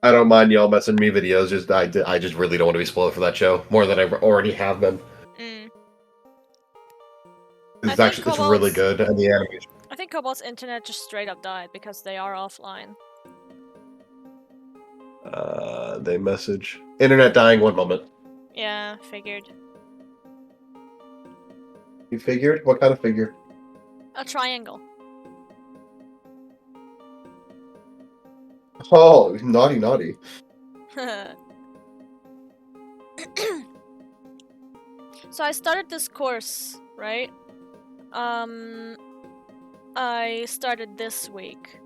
B: I don't mind y'all messing me videos, I just really don't want to be spoiled for that show, more than I already have been. It's really good, and the animation.
A: I think Cobalt's internet just straight up died because they are offline.
B: They message. Internet dying, one moment.
A: Yeah, figured.
B: You figured? What kind of figure?
A: A triangle.
B: Oh, naughty, naughty.
A: So I started this course, right? I started this week.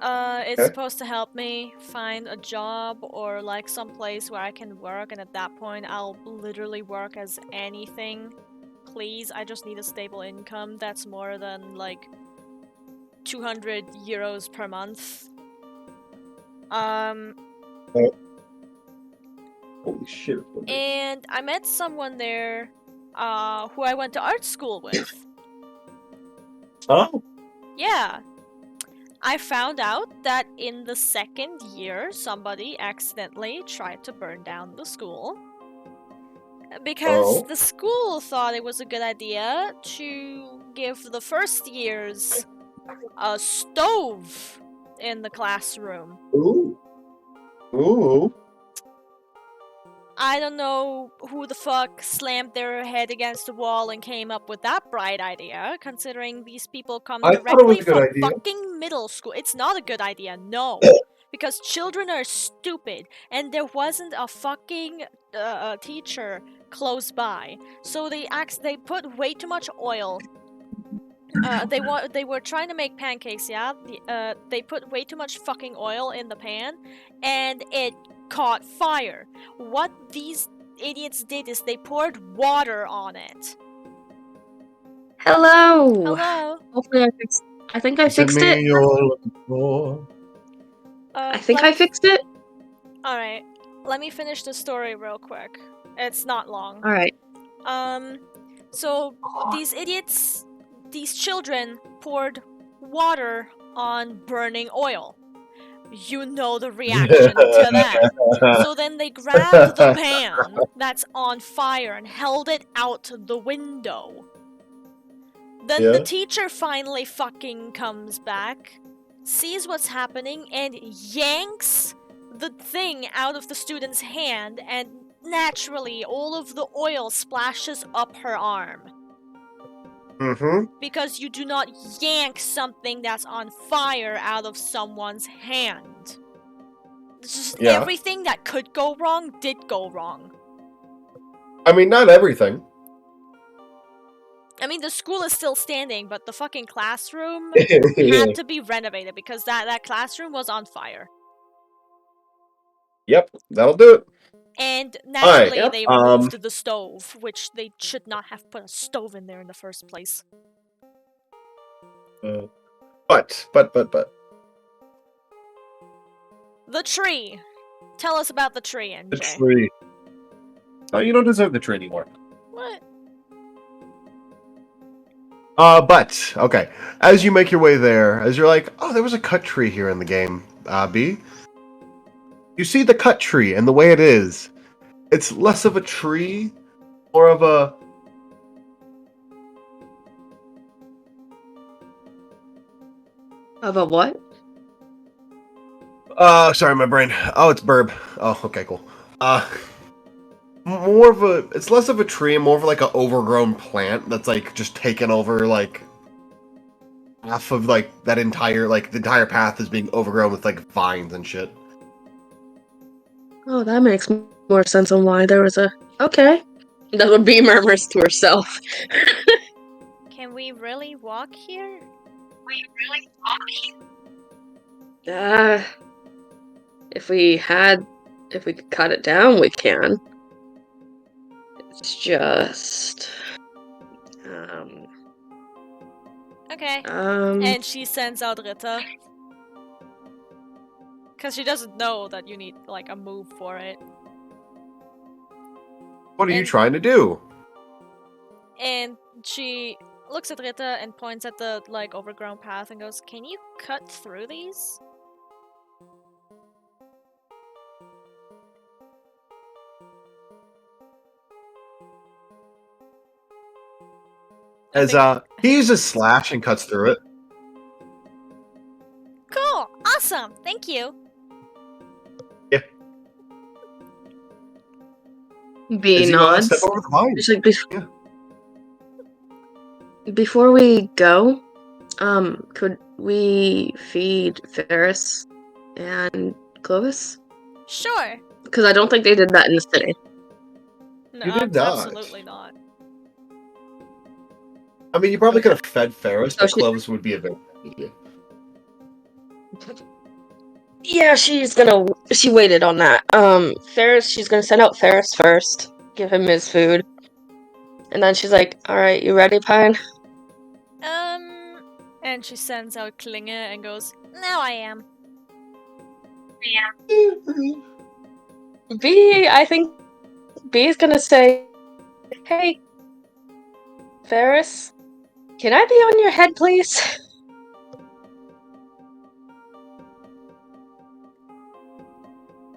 A: It's supposed to help me find a job or like some place where I can work, and at that point I'll literally work as anything. Please, I just need a stable income that's more than like 200 euros per month.
B: Holy shit.
A: And I met someone there who I went to art school with.
B: Oh?
A: Yeah. I found out that in the second year, somebody accidentally tried to burn down the school. Because the school thought it was a good idea to give the first years a stove in the classroom.
B: Ooh. Ooh.
A: I don't know who the fuck slammed their head against the wall and came up with that bright idea, considering these people come directly from fucking middle school. It's not a good idea, no. Because children are stupid, and there wasn't a fucking teacher close by. So they put way too much oil. They were trying to make pancakes, yeah? They put way too much fucking oil in the pan, and it caught fire. What these idiots did is they poured water on it.
D: Hello.
A: Hello.
D: Hopefully I fixed. I think I fixed it. I think I fixed it.
A: All right. Let me finish the story real quick. It's not long.
D: All right.
A: So these idiots, these children poured water on burning oil. You know the reaction to that. So then they grabbed the pan that's on fire and held it out the window. Then the teacher finally fucking comes back, sees what's happening, and yanks the thing out of the student's hand, and naturally all of the oil splashes up her arm. Because you do not yank something that's on fire out of someone's hand. Just everything that could go wrong did go wrong.
B: I mean, not everything.
A: I mean, the school is still standing, but the fucking classroom had to be renovated because that classroom was on fire.
B: Yep, that'll do it.
A: And naturally, they removed the stove, which they should not have put a stove in there in the first place.
B: But.
A: The tree. Tell us about the tree, NJ.
B: The tree. Oh, you don't deserve the tree anymore.
A: What?
B: But, okay. As you make your way there, as you're like, oh, there was a cut tree here in the game. B. You see the cut tree and the way it is. It's less of a tree, more of a...
D: Of a what?
B: Sorry, my brain. Oh, it's burb. Oh, okay, cool. More of a... It's less of a tree and more of like an overgrown plant that's like just taken over like half of like that entire like the entire path is being overgrown with like vines and shit.
D: Oh, that makes more sense on why there was a... Okay. That's what B murmurs to herself.
A: Can we really walk here?
D: If we could cut it down, we can. It's just...
A: Okay. And she sends out Ritter. Because she doesn't know that you need, like, a move for it.
B: What are you trying to do?
A: And she looks at Ritter and points at the, like, overgrown path and goes, "Can you cut through these?"
B: As he uses slash and cuts through it.
A: Cool! Awesome! Thank you!
B: Yeah.
D: B nods.
B: Step over the vine.
D: Just like before we go, could we feed Ferris and Clovis?
A: Sure!
D: Because I don't think they did that in the city.
A: No,
B: You did not.
A: Absolutely not.
B: I mean, you probably could have fed Ferris, but
D: she-
B: Clovis would be a bit...
D: Yeah, she waited on that. Ferris, she's gonna send out Ferris first, give him his food. And then she's like, "Alright, you ready, Pine?"
A: And she sends out Klinge and goes, "Now I am."
D: I think B is gonna say, "Hey, Ferris, can I be on your head, please?"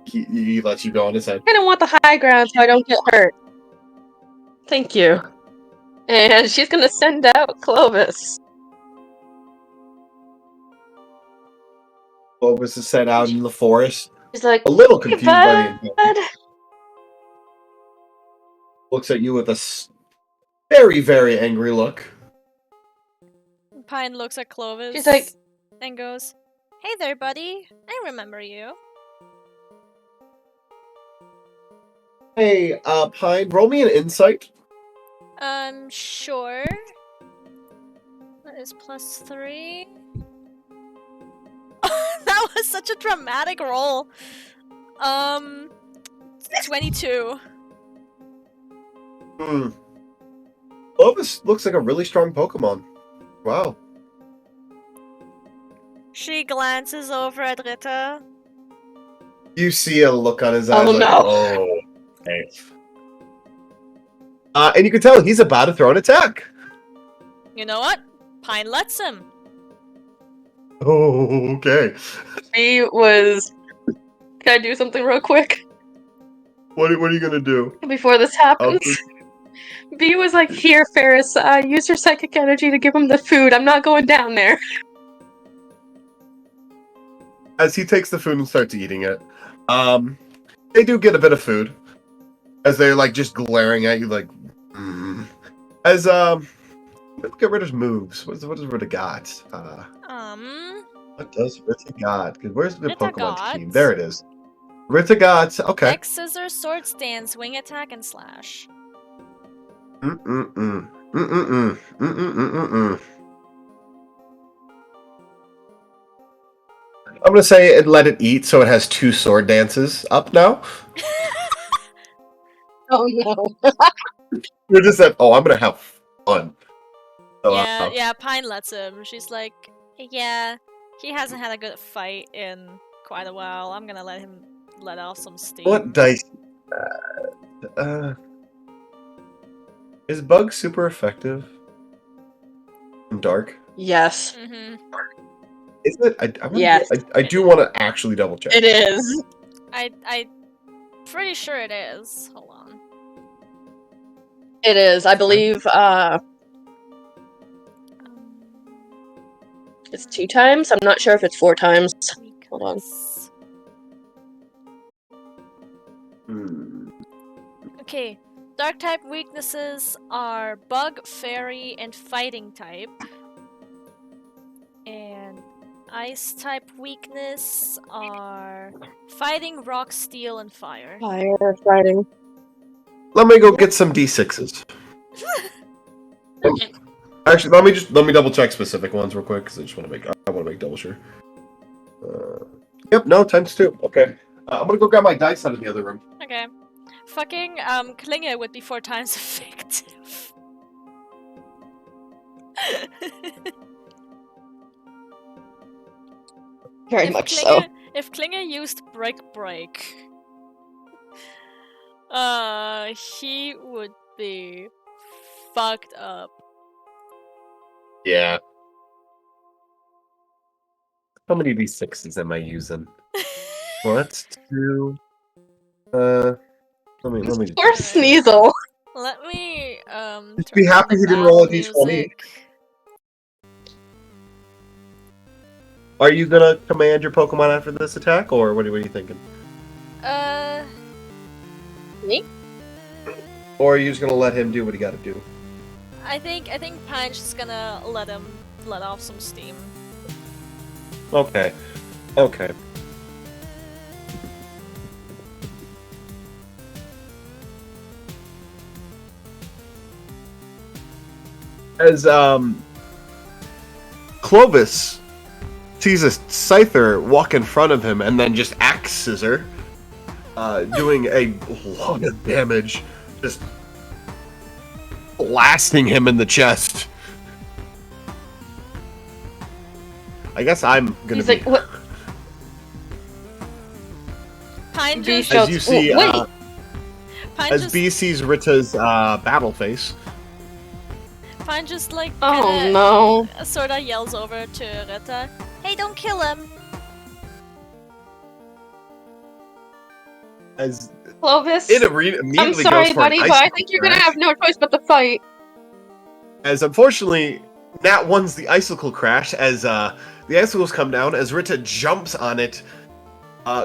B: He lets you go on his head.
D: I don't want the high ground so I don't get hurt. Thank you. And she's gonna send out Clovis.
B: Clovis is sent out in the forest.
D: He's like,
B: a little confused by
D: "Hey,
B: the...
D: bud."
B: Looks at you with a very, very angry look.
A: Pine looks at Clovis.
D: She's like,
A: and goes, "Hey there, buddy. I remember you."
B: Hey, Pine, roll me an insight.
A: Sure. That is +3. That was such a dramatic roll. 22.
B: Clovis looks like a really strong Pokemon. Wow.
A: She glances over at Ritter.
B: You see a look on his eyes
D: "Oh
B: like,
D: no."
B: oh, okay. And you can tell he's about to throw an attack.
A: You know what? Pine lets him.
B: Oh, okay.
D: B was... Can I do something real quick?
B: What are you gonna do?
D: Before this happens? B was like, "Here, Ferris, use your psychic energy to give him the food. I'm not going down there."
B: As he takes the food and starts eating it, they do get a bit of food. As they're like just glaring at you like, As look at Ritter's moves. What does Ritter got? What does Ritter got? Because where's the
A: Ritter
B: Pokemon team?
A: got-
B: There it is. Ritter got, okay.
A: X, scissors, sword stance, wing attack, and slash.
B: I'm gonna say it let it eat, so it has 2 sword dances up now.
D: Oh no.
B: You're just like, oh, I'm gonna have fun. So,
A: Yeah, Pine lets him. She's like, "Yeah, he hasn't had a good fight in quite a while. I'm gonna let him let off some steam."
B: What dice? Is Bug super effective? In Dark?
D: Yes.
B: Is it?
D: Yes.
B: I do want to actually double check.
D: It is.
A: I pretty sure it is. Hold on.
D: It is. I believe it's 2 times. I'm not sure if it's 4 times. Hold on.
A: Weakness.
B: Hmm.
A: Okay. Dark type weaknesses are bug, fairy, and fighting type. And ice type weakness are fighting, rock, steel, and fire.
D: Fire fighting.
B: Let me go get some D6s. Actually, let me double check specific ones real quick because I want to make double sure. Yep, no, times 2. Okay, I'm gonna go grab my dice out of the other room.
A: Okay. Fucking Klinger would be 4 times effective.
D: Very much so.
A: If Klinger used break, he would be fucked up.
B: Yeah. How many D6s am I using? What? 2. Let me.
D: Poor Sneasel.
A: Let me
B: Just be happy he didn't roll a D20. Are you gonna command your Pokemon after this attack, or what are you thinking?
D: Me?
B: Or are you just gonna let him do what he gotta do?
A: I think Pine's just gonna let off some steam.
B: Okay. As Clovis sees a Scyther walk in front of him and then just axe scissor, doing a lot of damage, just blasting him in the chest. I guess I'm gonna
D: He's
B: be.
D: like, what?
A: Pine
D: B
A: just,
B: As you see,
D: wait.
B: as B sees Rita's battle face.
A: Pine just like
D: Oh no.
A: sorta yells over to Rita, "Hey, don't kill him!"
B: As
D: Clovis,
B: it immediately
D: I'm sorry,
B: goes for
D: buddy,
B: an
D: but I
B: icicle
D: think you're gonna
B: crash.
D: have no choice but to fight.
B: As unfortunately, Nat one's the icicle crash as the icicles come down as Rita jumps on it,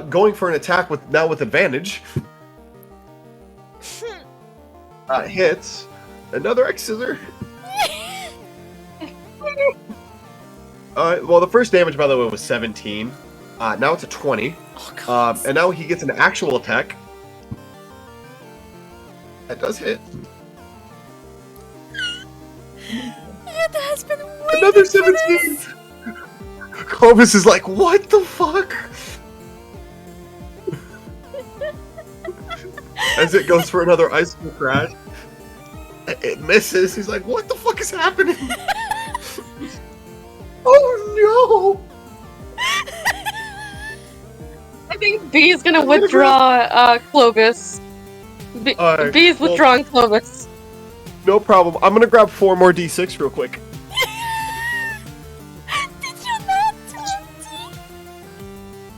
B: going for an attack with advantage. Hits another X scissor. Well, the first damage, by the way, was 17. Now it's a 20.
A: Oh,
B: And now he gets an actual attack. That does hit.
A: Rita has been waiting
B: Another
A: for
B: 17!
A: this.
B: Clovis is like, what the fuck? As it goes for another icicle crash. It misses. He's like, what the fuck is happening? Oh no!
D: I think B is gonna withdraw Clovis.
B: Alright,
D: B is withdrawing Clovis.
B: No problem. I'm gonna grab 4 more D6 real quick.
A: Did you not 20?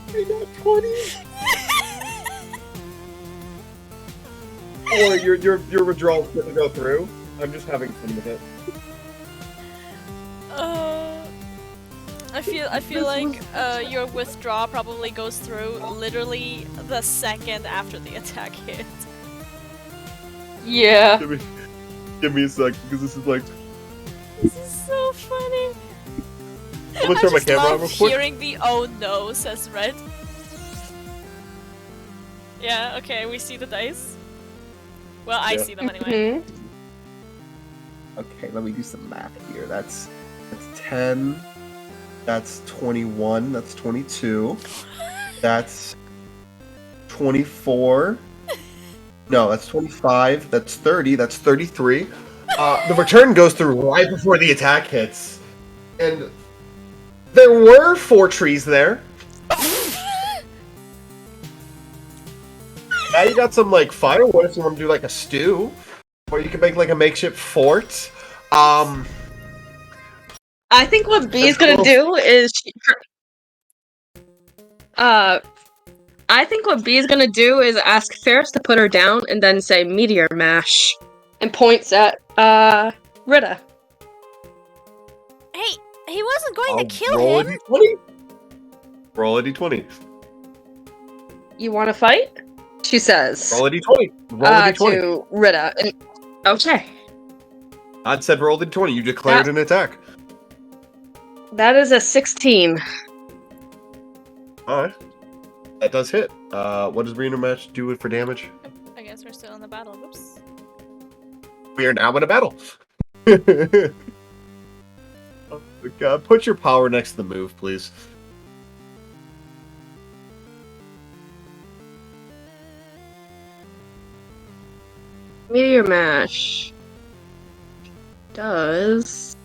B: I got 20. Or your withdrawal's gonna go through. I'm just having fun with it.
A: I feel like your withdrawal probably goes through literally the second after the attack hit.
D: Yeah.
B: Give me a sec, because this is like.
A: This is so funny.
B: I'm gonna turn my camera on real quick.
A: Hearing the "oh no" says Red. Yeah. Okay. We see the dice. Well, I see them anyway.
B: Okay, let me do some math here. That's 10. That's 21. That's 22. That's 24. No, that's 25. That's 30. That's 33. The return goes through right before the attack hits. And there were 4 trees there. Now you got some, like, firewood if you want to do, like, a stew. Or you can make, like, a makeshift fort.
D: I think what B is gonna do is I think what B is gonna do is ask Ferris to put her down and then say meteor mash. And points at, Rita.
A: Hey, he wasn't going to kill
B: roll
A: him!
B: A D20. Roll a D20.
D: You wanna fight? She says.
B: Roll a D20. Roll a D20.
D: To Rita. And, okay.
B: I said roll a D20. You declared an attack.
D: That is a 16.
B: Alright. That does hit. What does Meteor Mash do for damage?
A: I guess we're still in the battle. Whoops.
B: We are now in a battle. Oh, God. Put your power next to the move, please.
D: Meteor Mash does,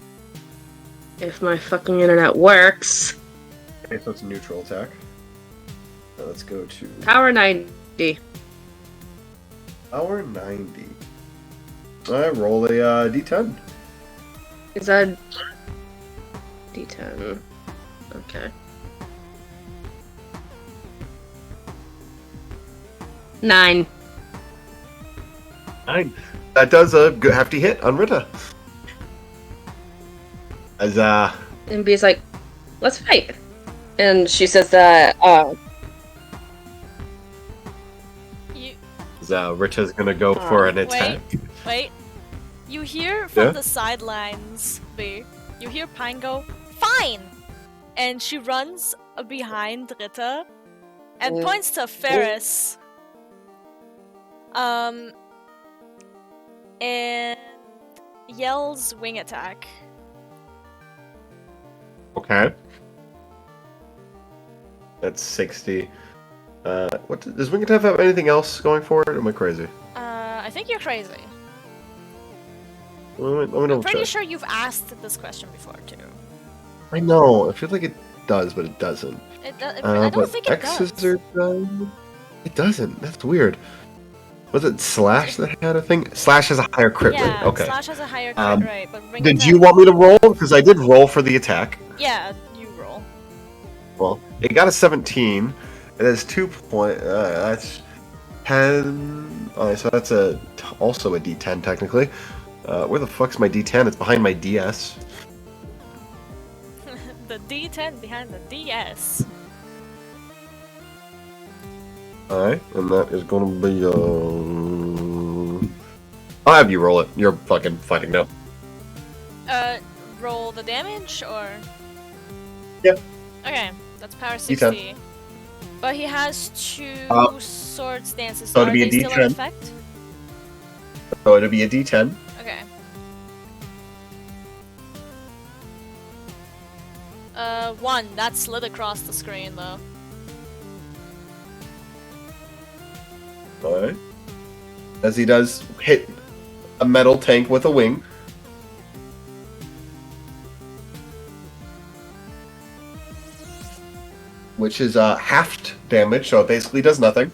D: if my fucking internet works,
B: Okay, so it's a neutral attack. Now let's go to
D: power 90.
B: power 90. Alright, roll a D10.
D: Is that D10? Okay. 9.
B: 9. That does a good hefty hit on Rita. As
D: And B's like, let's fight. And she says that,
B: Rita's gonna go for an attack.
A: Wait. You hear from the sidelines, B. You hear Pine go, fine! And she runs behind Rita and points to Ferris. And yells wing attack.
B: Okay. That's 60. What does Wing Attack have anything else going for it? Or am I crazy?
A: I think you're crazy.
B: Let me
A: I'm pretty sure you've asked this question before, too.
B: I know. I feel like it does, but it doesn't.
A: I don't think it does.
B: It doesn't. That's weird. Was it Slash that had a thing? Slash has a higher crit rate. Okay.
A: Slash has a higher crit rate, but Ring
B: did
A: attack...
B: you want me to roll? Because I did roll for the attack.
A: Yeah, you roll.
B: Well, it got a 17. It has 2 points. That's 10. Alright, so that's also a D10 technically. Where the fuck's my D10? It's behind my DS.
A: The D10 behind the DS.
B: Alright, and that is gonna be I'll have you roll it. You're fucking fighting now.
A: Roll the damage, or?
B: Yep.
A: Okay, that's power 60.
B: D10.
A: But he has 2 sword stances,
B: so
A: so
B: it'd
A: are
B: be a
A: they still in
B: D10.
A: effect?
B: So it'll be a D10.
A: Okay. 1. That slid across the screen, though.
B: Alright. As he does hit a metal tank with a wing. Which is halved damage, so it basically does nothing.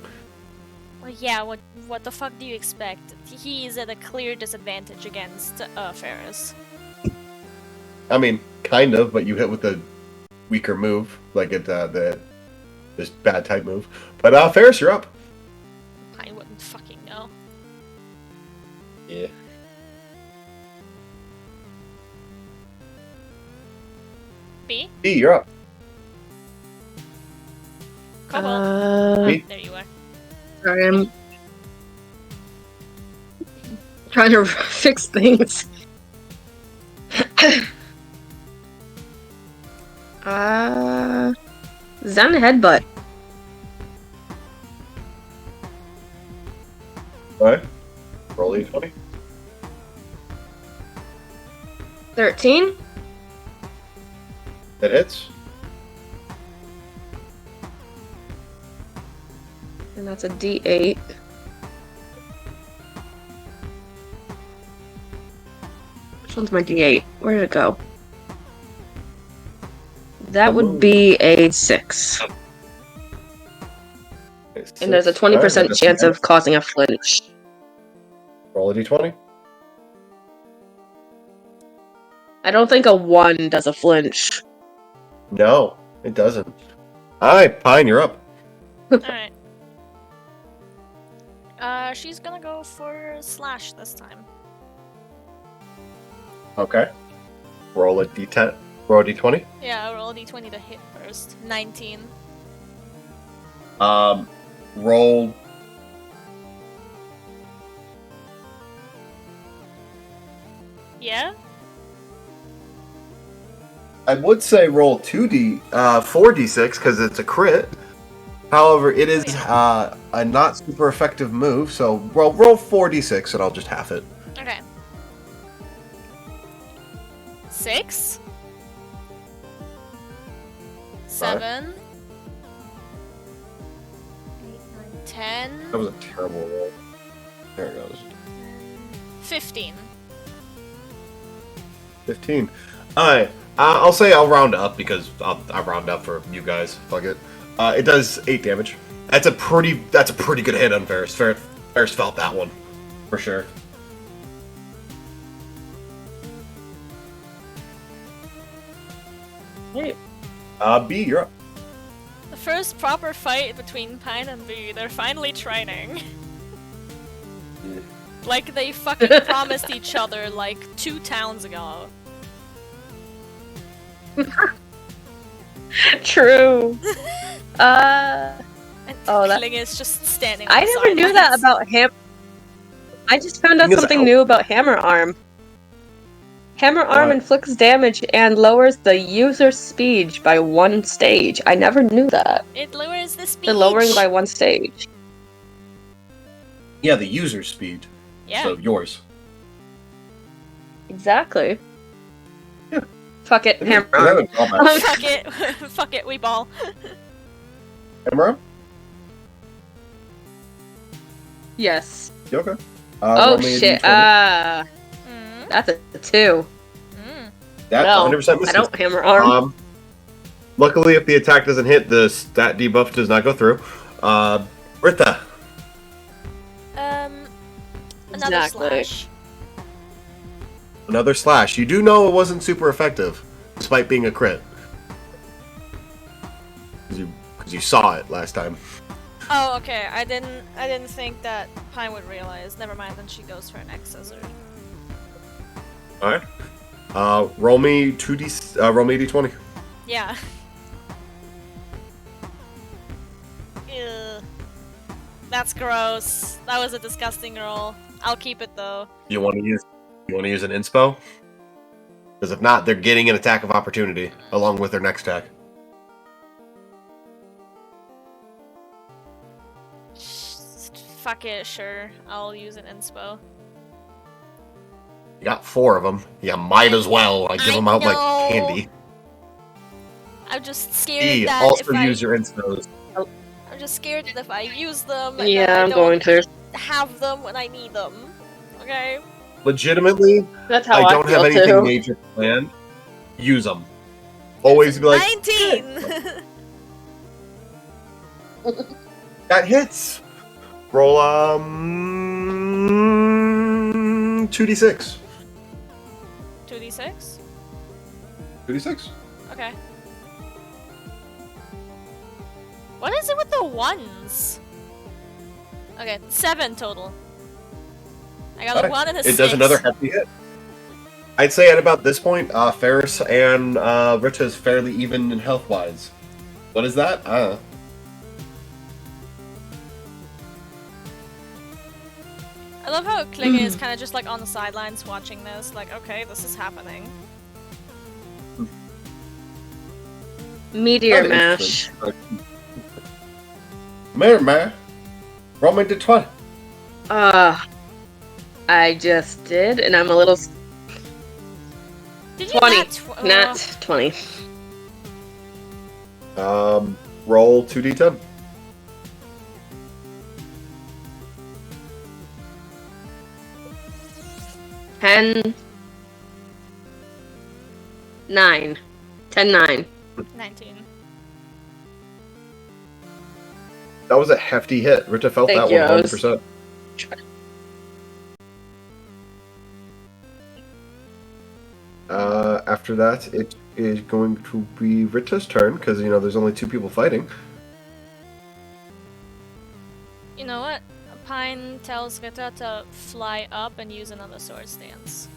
A: Well, yeah, what the fuck do you expect? He is at a clear disadvantage against Ferris.
B: I mean, kind of, but you hit with a weaker move, like this bad type move. But Ferris, you're up.
A: I wouldn't fucking know.
B: Yeah.
A: B?
B: B, you're up.
A: Come on.
B: B?
A: There you are.
D: Sorry, I'm trying to fix things. Zen headbutt.
B: Alright. Roll a20.
D: 13.
B: That hits.
D: And that's a D8. Which one's my D8? Where did it go? That would be a 6. And there's a 20% chance of causing a flinch.
B: Roll a d20.
D: I don't think a 1 does a flinch.
B: No, it doesn't. Alright, Pine, you're up.
A: Alright. She's gonna go for slash this time.
B: Okay. Roll a d10. Roll a d20.
A: Yeah, roll a d20 to hit first. 19.
B: Roll.
A: Yeah?
B: I would say roll 4d6 because it's a crit. However, it is a not super effective move, so roll 4d6 and I'll just half it.
A: Okay. 6. 7. 8, 9, 10.
B: That was a terrible roll. There it goes.
A: 15.
B: 15. Alright, I'll say I'll round up because I'll round up for you guys. Fuck it. It does 8 damage. That's a pretty good hit on Ferris. Ferris felt that one. For sure.
D: Hey.
B: B, you're up.
A: The first proper fight between Pine and B. They're finally training.
B: Yeah.
A: Like they fucking promised each other like 2 towns ago.
D: True.
A: And
D: Oh, that-
A: Kling is just standing.
D: I
A: on the
D: never knew that
A: sidelines.
D: about Ham. I just found out
B: Thing is,
D: something new about Hammer Arm. Hammer Arm
B: What?
D: inflicts damage and lowers the user's speed by 1 stage. I never knew that.
A: It lowers the speed.
D: The lowering by 1 stage.
B: Yeah, the user's speed.
A: Yeah.
B: So yours.
D: Exactly.
B: Yeah.
D: Fuck it, Hammer
B: Is that
D: Arm.
B: a drawback?
A: Fuck it. Fuck it. We ball.
B: Camera?
D: Yes.
B: You okay?
D: Oh
B: roll me a
D: shit.
B: d20.
D: That's a 2.
B: That
D: No,
B: 100% misses.
D: I don't Hammer Arm.
B: Luckily, if the attack doesn't hit, the stat debuff does not go through. Rita.
A: Another
D: Exactly.
A: slash.
B: Another slash. You do know it wasn't super effective, despite being a crit. Because you saw it last time.
A: Oh, okay. I didn't think that Pine would realize. Never mind. Then she goes for an X scissor.
B: All right. Roll me 2d. Roll me a d20.
A: Yeah. Ew. That's gross. That was a disgusting roll. I'll keep it though.
B: You want to use an inspo? Because if not, they're getting an attack of opportunity along with their next attack.
A: Fuck it, sure. I'll use an inspo.
B: You got 4 of them. You might as well. I give them out like
A: know.
B: candy.
A: I'm just scared
B: E,
A: that
B: also
A: if
B: use your instos.
A: I'm just scared that if I use them, and
D: Yeah,
A: then I
D: I'm
A: don't
D: going to.
A: have them when I need them. Okay.
B: Legitimately,
D: That's how
B: I
D: I
B: don't
D: feel
B: have anything
D: too.
B: major planned. Use them. Always be like,
A: 19.
B: that hits. Roll 2d6.
A: 2d6.
B: 2d6.
A: Okay. What is it with the ones? Okay, 7 total. I got a
B: Alright.
A: 1 and a
B: It
A: 6.
B: does another hefty hit. I'd say at about this point, Ferris and Rita is fairly even in health wise. What is that? I don't know.
A: I love how Kling is kind of just like on the sidelines watching this, like, okay, this is happening.
D: Meteor
B: Kinda
D: Mash.
B: interesting. Man. Roll me to 20.
D: I just did, and I'm a little
A: Did you
D: 20.
A: not?
D: Not 20.
B: Roll 2d10.
D: Ten. 9. 10, 9.
A: 19.
B: That was a hefty hit. Rita felt
D: Thank
B: that
D: you,
B: one
D: I was-
B: 100%. After that, it's is going to be Rita's turn, because, there's only 2 people fighting.
A: You know what? Pine tells Rita to fly up and use another sword stance.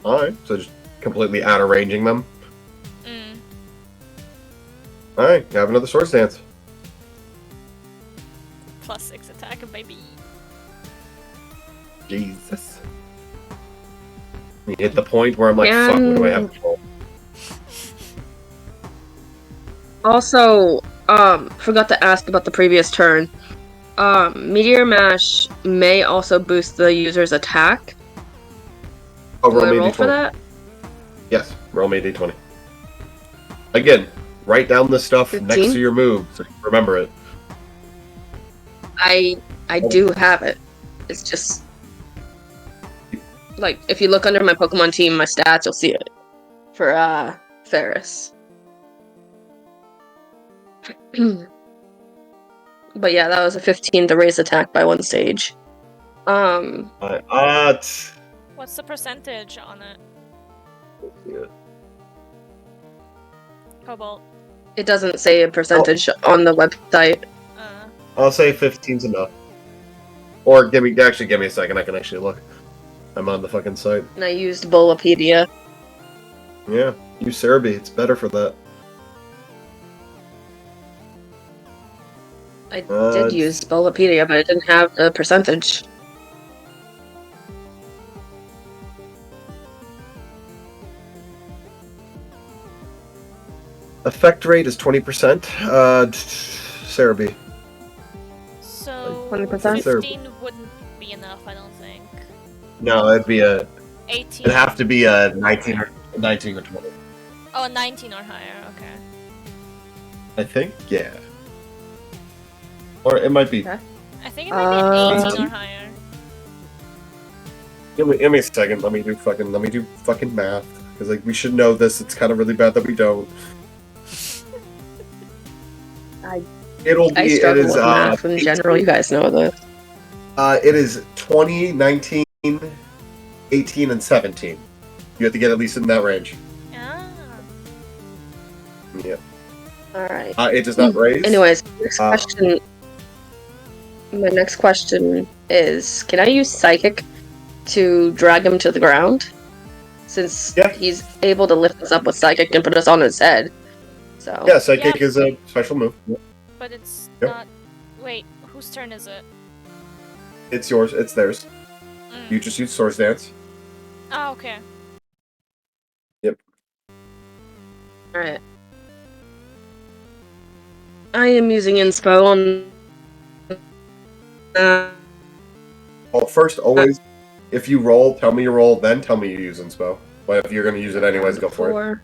B: Alright, so just completely out-arranging them. Alright, you have another sword stance.
A: +6 attack, baby.
B: Jesus. You hit the point where I'm like, fuck, what do I have to roll?
D: Also, forgot to ask about the previous turn. Meteor Mash may also boost the user's attack.
B: Oh,
D: Do I
B: roll me
D: roll
B: d20.
D: for that?
B: Yes, roll me a d20. Again, write down the stuff
D: 15?
B: next to your move so you remember it.
D: I do have it. It's just like if you look under my Pokemon team, my stats, you'll see it for Ferris. But yeah, that was a 15 to raise attack by 1 stage.
A: What's the percentage on it?
B: Yeah.
A: Cobalt.
D: It doesn't say a percentage on the website.
B: I'll say 15's enough. Or give me a second, I can actually look. I'm on the fucking site.
D: And I used Bulbapedia.
B: Yeah, use Cerebi, it's better for that.
D: I did use Bulbapedia, but it didn't have the percentage.
B: Effect rate is 20%. Cerebi.
A: So
D: 20%?
A: 15 wouldn't be enough, I don't think.
B: No, it'd be
A: 18.
B: It'd have to be a 19 or 20.
A: Oh, 19 or higher, okay.
B: I think, yeah. Or it might be.
D: Okay.
A: I think it might be an 18 or higher.
B: Give me a second. Let me do fucking math. Because like we should know this. It's kind of really bad that we don't.
D: I
B: It
D: struggle
B: is
D: with math in general. You guys know this.
B: It is 20, 19, 18, and 17. You have to get at least in that range.
A: Ah.
B: Yeah.
D: All right.
B: It does not raise.
D: Anyways, next question. My next question is: can I use Psychic to drag him to the ground? Since he's able to lift us up with Psychic and put us on his head. So
B: yeah, Psychic is a special move.
A: But it's not. Wait, whose turn is it?
B: It's yours. It's theirs. You just use Sword Dance.
A: Oh, okay.
B: Yep.
D: Alright. I am using Inspo on.
B: Well, first, always, if you roll, tell me you roll, then tell me you use Inspo. But if you're going to use it anyways, go for it.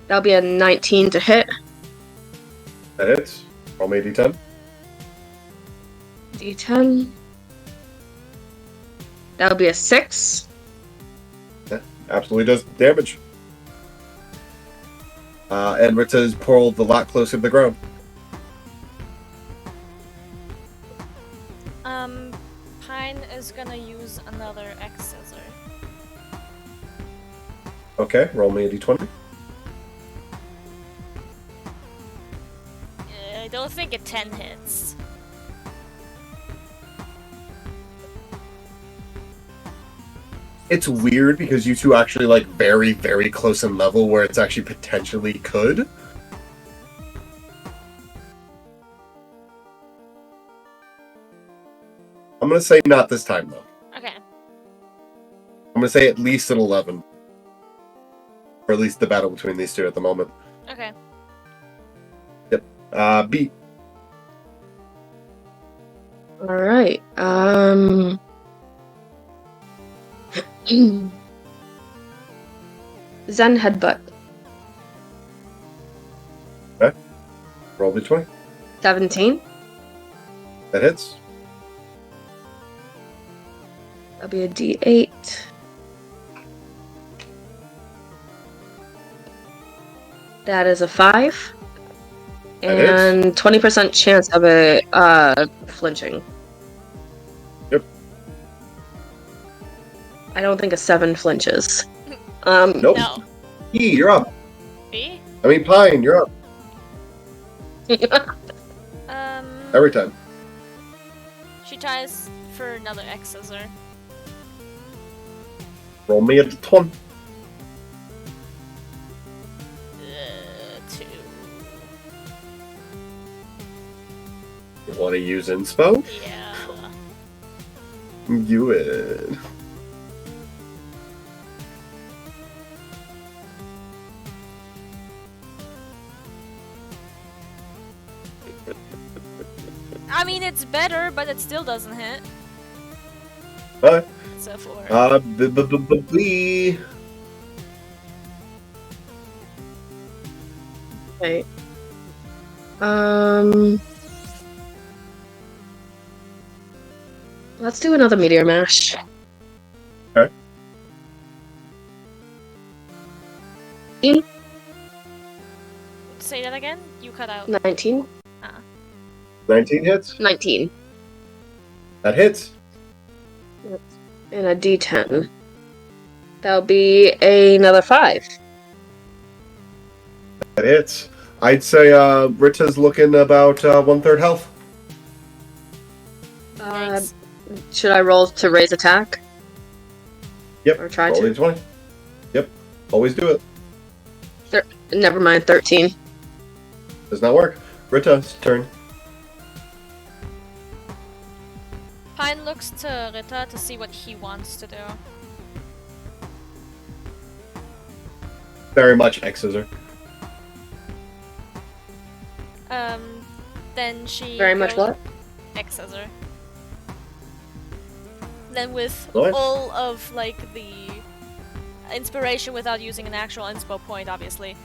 D: That'll be a 19 to hit.
B: That hits. Roll me a d10.
D: D10. That'll be a 6.
B: Yeah, absolutely does damage. And Rita is pulled a lot closer to the ground.
A: Pine is gonna use another X scissor.
B: Okay, roll me a d20.
A: I don't think a 10 hits.
B: It's weird because you two actually like very, very close in level where it's actually potentially could. I'm gonna say not this time though.
A: Okay.
B: I'm gonna say at least an 11. Or at least the battle between these two at the moment.
A: Okay.
B: Yep. B.
D: Alright, Zen Headbutt.
B: Okay. Roll d20.
D: 17.
B: That hits.
D: That'll be a D8. That is a 5. And 20% chance of it flinching.
B: Yep.
D: I don't think a 7 flinches.
B: Nope.
A: No.
B: E, you're up.
A: B?
B: I mean, Pine, you're up. Every time.
A: She tries for another X scissor.
B: Roll me at the 20.
A: 2.
B: You want to use inspo?
A: Yeah.
B: Do it.
A: I mean, it's better, but it still doesn't hit.
B: Alright.
A: It's a 4.
B: B.
D: Okay. Let's do another meteor mash.
B: Okay.
A: Say that again? You cut out.
D: 19?
B: 19 hits?
D: 19.
B: That hits.
D: And a D10. That'll be another 5.
B: That hits. I'd say Rita's looking about 1/3 health.
A: Thanks.
D: Should I roll to raise attack?
B: Yep.
D: Or try
B: roll
D: to?
B: D20. Yep. Always do it.
D: Never mind, 13.
B: Does not work. Rita's turn.
A: Pine looks to Rita to see what he wants to do.
B: Very much X scissor.
A: Then she
D: Very much
A: goes
D: what?
A: X scissor. Then with
B: Nice.
A: all of like the inspiration without using an actual inspo point, obviously,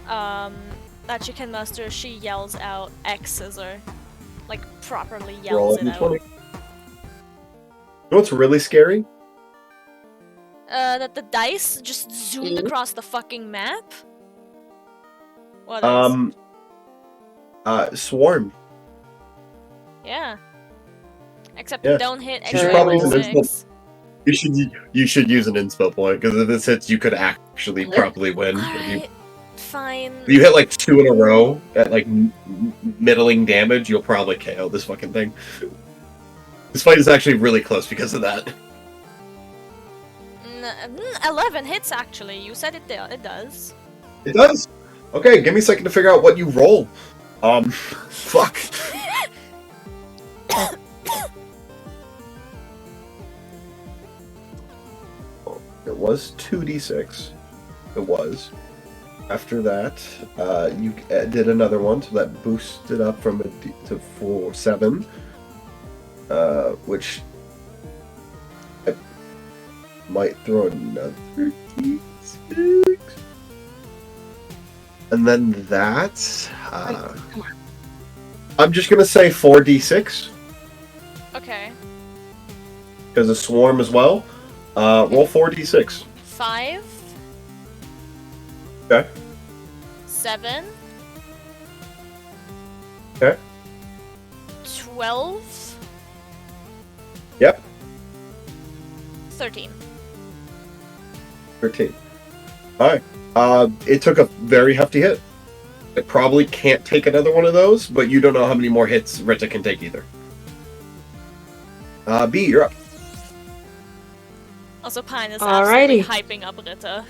A: that she can muster, she yells out X scissor. Like properly
B: Roll
A: yells
B: a
A: it out.
B: D20. You know what's really scary?
A: That the dice just zoomed across the fucking map? What is?
B: Swarm.
A: Yeah. Except
B: Yeah.
A: don't hit
B: You
D: should
A: anywhere
D: probably
A: with
B: use an inspo.
A: 6.
B: You should use an inspo point, because if this hits, you could actually probably win. If
A: Alright, fine.
B: you hit like 2 in a row at like middling damage, you'll probably KO this fucking thing. This fight is actually really close because of that.
A: 11 hits actually. You said it does.
B: It does. Okay, give me a second to figure out what you roll. Fuck. It was 2d6. It was. After that, you did another one, so that boosted up from a D to 7. Which I might throw another d6. And then that, I'm just gonna say 4d6
A: Okay.
B: because of swarm as well. Roll 4d6.
A: 5.
B: Okay.
A: 7.
B: Okay.
A: 12.
B: Yep.
A: 13.
B: 13. Alright. It took a very hefty hit. It probably can't take another one of those, but you don't know how many more hits Rita can take either. B, you're up.
A: Also, Pine is
D: Alrighty.
A: absolutely hyping up Rita.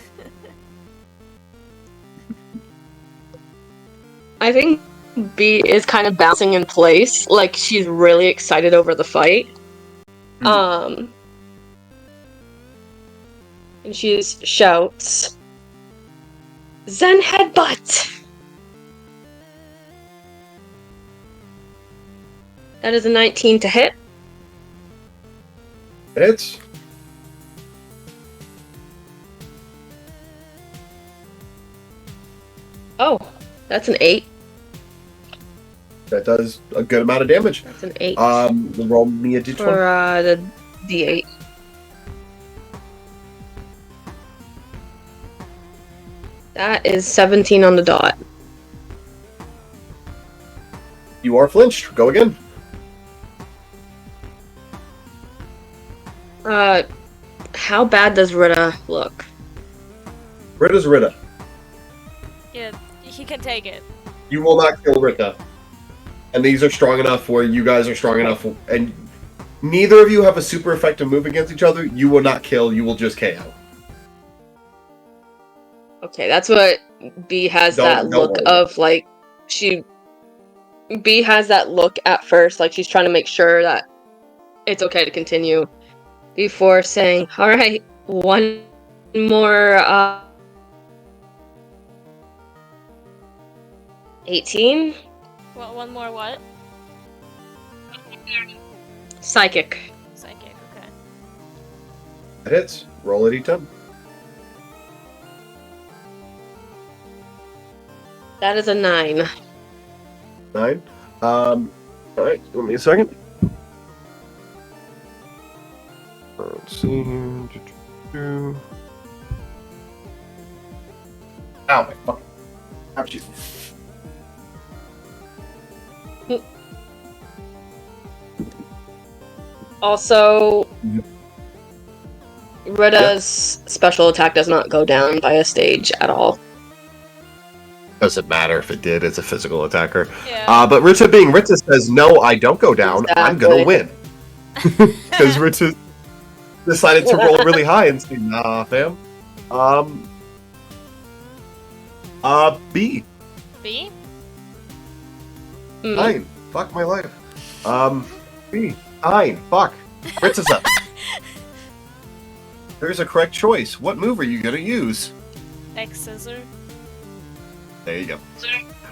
D: I think B is kind of bouncing in place, like she's really excited over the fight. And she shouts, "Zen headbutt!" That is a 19 to hit.
B: Hits.
D: Oh, that's an 8.
B: That does a good amount of damage.
D: That's an 8.
B: Roll me a d20.
D: For the D8. That is 17 on the dot.
B: You are flinched. Go again.
D: How bad does Rita look?
B: Rita's Rita.
A: Yeah, he can take it.
B: You will not kill Rita. And these are strong enough where you guys are strong enough, and neither of you have a super effective move against each other. You will not kill, you will just KO.
D: Okay, that's what B has that look of, like, B has that look at first, like she's trying to make sure that it's okay to continue before saying, alright, one more, 18?
A: What? One more what?
D: Psychic.
A: Psychic, okay.
B: That hits. Roll a d10.
D: That is a 9.
B: 9. Alright, give me a second. Let's see here. Ow, my fucking. Ouchie.
D: Also, Rita's special attack does not go down by a stage at all.
B: Doesn't matter if it did, it's a physical attacker.
A: Yeah.
B: But Rita says, no, I don't go down, I'm gonna win. Because Rita decided to roll really high and say, nah, fam. B.
A: B?
B: 9. Fuck my life. B. 9. Fuck. Rita's up. There's a correct choice. What move are you gonna use?
A: X scissor.
B: There you go.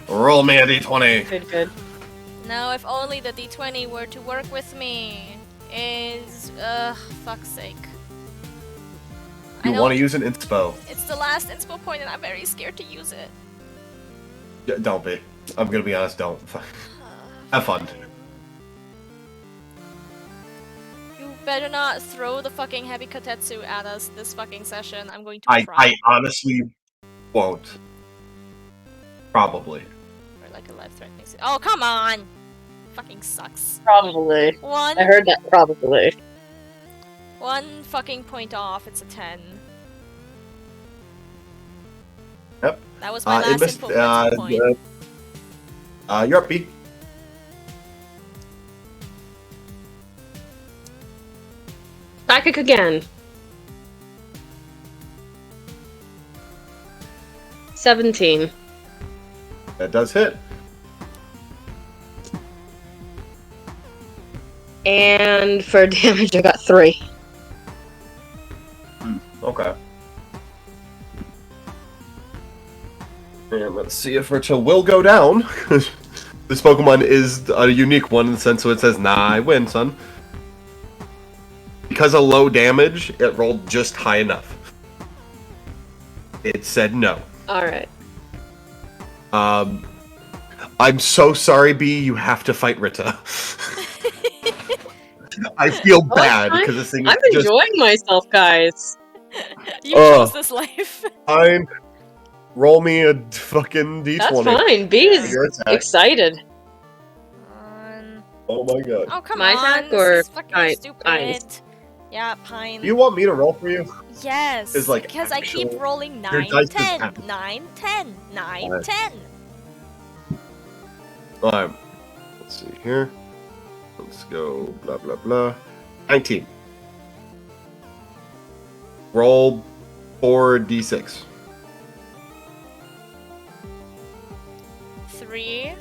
B: Roll me a d20.
D: Good.
A: Now, if only the d20 were to work with me. Fuck's sake.
B: You want to use an inspo.
A: It's the last inspo point and I'm very scared to use it.
B: Don't be. I'm gonna be honest, don't. Have fun.
A: You better not throw the fucking heavy kotetsu at us this fucking session. I'm going to cry.
B: I honestly won't. Probably.
A: Or like a life-threatening. Oh, come on! Fucking sucks.
D: Probably.
A: One.
D: I heard that probably.
A: 1 fucking point off. It's a 10.
B: Yep.
A: That was my last point.
B: You're up, B.
D: Psychic again. 17.
B: That does hit.
D: And for damage, I got 3.
B: Okay. And let's see if Rita will go down. This Pokemon is a unique one in the sense so it says, nah, I win, son. Because of low damage, it rolled just high enough. It said no.
D: Alright.
B: I'm so sorry, B, you have to fight Rita. I feel bad because this thing is
D: I'm enjoying myself, guys.
A: You chose this life.
B: Fine. Roll me a fucking d20.
D: That's fine. B is excited.
B: Oh my god.
A: Oh, come
D: my
A: on.
D: Attack or
A: this is fucking stupid.
D: Pine.
A: Yeah, Pine.
B: Do you want me to roll for you?
A: Yes.
B: It's like
A: because I keep rolling 9, 10, 9, 10, 9, 10.
B: Alright. Let's see here. Let's go blah blah blah. 19. Roll 4d6.
A: 3,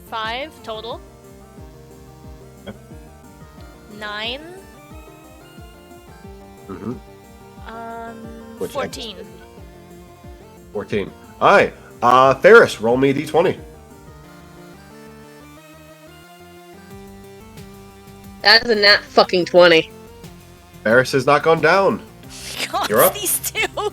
A: 5 total. 9.
B: Mm-hmm.
A: 14.
B: 14. Alright. Ferris, roll me a d20.
D: That is a nat fucking 20.
B: Ferris has not gone down.
A: God,
B: You're up.
A: These two.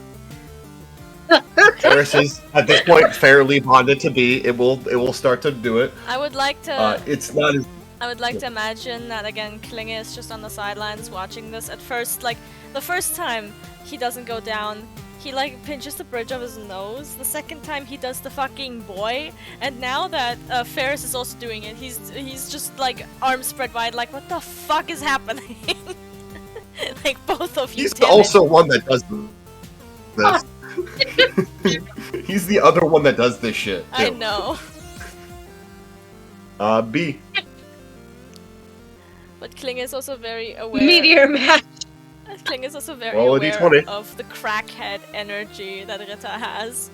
B: Ferris is at this point fairly bonded to B. It will start to do it.
A: I would like to.
B: It's not as.
A: I would like to imagine that again. Klinge is just on the sidelines watching this. At first, like the first time he doesn't go down, he like pinches the bridge of his nose. The second time he does the fucking boy, and now that Ferris is also doing it, he's just like arms spread wide, like what the fuck is happening? Like both of you.
B: He's also one that does this. He's the other one that does this shit, too.
A: I know.
B: B.
A: But Kling is also very aware.
D: Meteor match.
A: Kling is also very
B: Roll a
A: aware
B: d20.
A: of the crackhead energy that Rita has.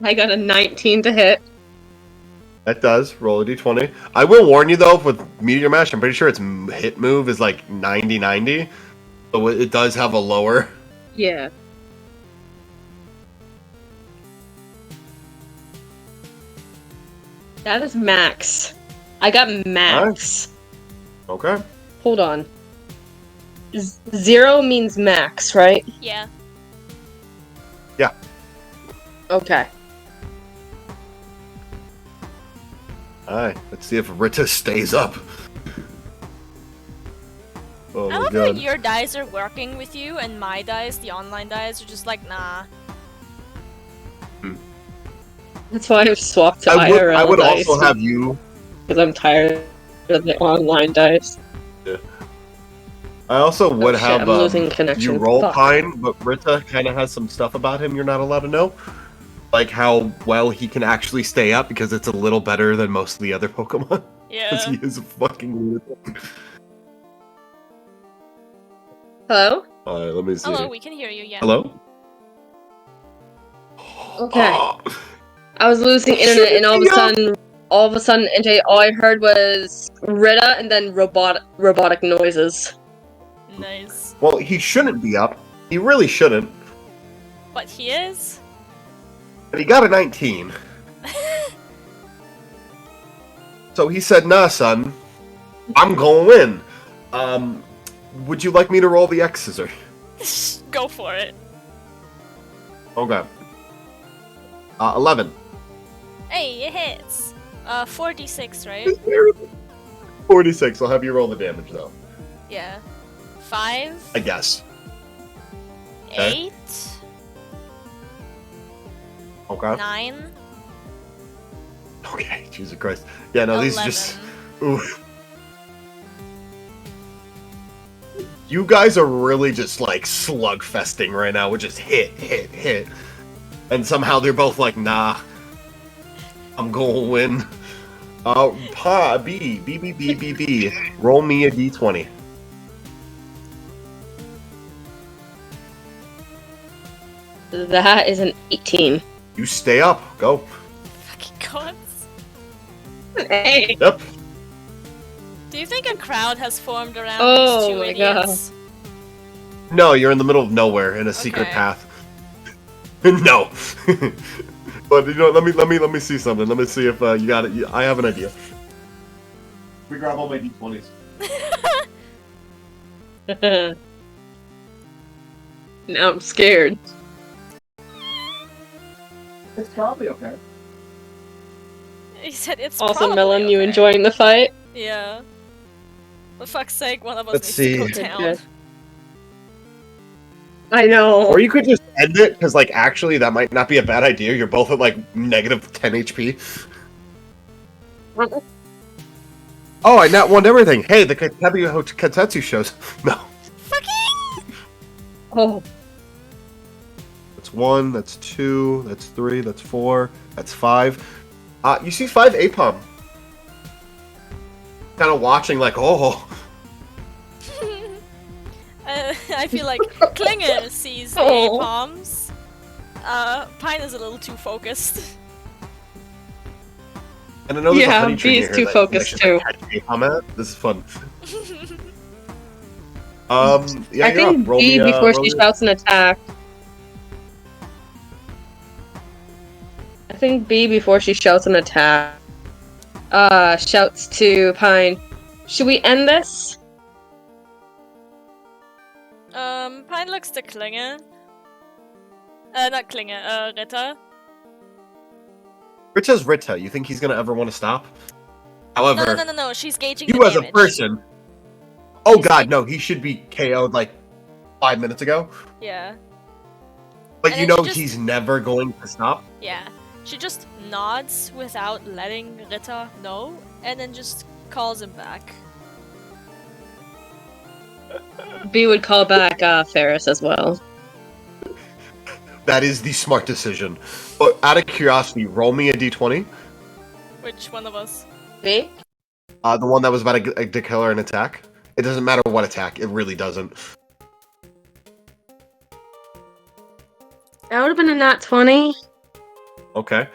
D: I got a 19 to hit.
B: That does. Roll a d20. I will warn you, though, with Meteor Mash, I'm pretty sure its hit move is like 90-90. So it does have a lower.
D: Yeah. That is max. I got max.
B: Okay.
D: Hold on. 0 means max, right?
A: Yeah.
B: Yeah.
D: Okay.
B: Alright, let's see if Rita stays up. Oh
A: I
B: my
A: love
B: god.
A: how your dice are working with you, and my dice, the online dice, are just like, nah.
D: That's why I've swapped to
B: I
D: IRL
B: would
D: dice.
B: also have you.
D: Because I'm tired of the online dice.
B: Yeah. I also would
D: shit,
B: have
D: I'm losing connection.
B: you roll
D: Fuck.
B: Pine, but Rita kind of has some stuff about him you're not allowed to know. Like how well he can actually stay up because it's a little better than most of the other Pokemon. Because
A: Yeah.
B: he is a fucking lunatic.
D: Hello?
B: Alright, let me see.
A: Hello, we can hear you, yeah.
B: Hello?
D: Okay.
B: Oh,
D: I was losing internet and all of a sudden, NJ, all I heard was Rita and then robotic noises.
A: Nice.
B: well, he shouldn't be up. He really shouldn't.
A: But he is?
B: But he got a 19. So he said, nah, son. I'm gonna win. Would you like me to roll the X scissor?
A: Go for it.
B: Okay. 11.
A: Hey, it hits. 4d6, right?
B: 46. I'll have you roll the damage, though.
A: Yeah. 5.
B: I guess.
A: 8.
B: Okay.
A: 9.
B: Okay, Jesus Christ. Yeah, no,
A: 11.
B: these are just... Ooh. You guys are really just, like, slugfesting right now with just hit. And somehow they're both like, nah. I'm gonna win. B. Roll me a d20.
D: That is an 18.
B: You stay up. Go.
A: Fucking gods.
D: Hey!
B: Yep.
A: Do you think a crowd has formed around
D: Oh
A: these two
D: my
A: idiots?
B: No, you're in the middle of nowhere in a secret
A: Okay.
B: path. No. But you know, let me see something. Let me see if you got it. I have an idea. Let me grab all my d20s.
D: Now I'm scared.
B: It's probably okay.
A: He said it's
D: Also,
A: probably
D: Melon, you
A: okay.
D: enjoying the fight?
A: Yeah. For fuck's sake, one of us
B: Let's
A: needs to
B: see.
A: go down.
D: Okay. I know.
B: Or you could just end it, because, like, actually, that might not be a bad idea. You're both at, like, negative 10 HP. Oh, I nat won everything. Hey, the Katetsu shows. No.
A: Fucking!
D: Oh,
B: That's 1, that's 2, that's 3, that's 4, that's 5. You see 5 Apom. Kind of watching, like, oh.
A: I feel like Klinger sees the
D: Oh.
A: palms. Pine is a little too focused.
B: And I know there's a
D: Yeah,
B: honey tree
D: B
B: near
D: is
B: here
D: too
B: that
D: focused,
B: you should,
D: too.
B: like, catch Apom at. This is fun. Yeah,
D: I
B: you're
D: think
B: up. Roll
D: B
B: me,
D: before
B: roll
D: she
B: me-
D: shouts an attack. I think B before she shouts an attack. Shouts to Pine. Should we end this?
A: Pine looks to Klinger. Not Klinger, Rita.
B: Rita's Rita. You think he's gonna ever want to stop? However,
A: No, she's gauging
B: you
A: the
B: as
A: damage.
B: a person. Oh
A: He's
B: god,
A: like-
B: no, he should be KO'd like 5 minutes ago.
A: Yeah,
B: But
A: And
B: you
A: then
B: know
A: she just-
B: he's never going to stop.
A: yeah. She just nods without letting Rita know, and then just calls him back.
D: B would call back Ferris as well.
B: That is the smart decision. But out of curiosity, roll me a d20.
A: Which one of us?
D: Me?
B: The one that was about to declare an attack. It doesn't matter what attack. It really doesn't.
D: That would have been a nat 20.
B: Okay.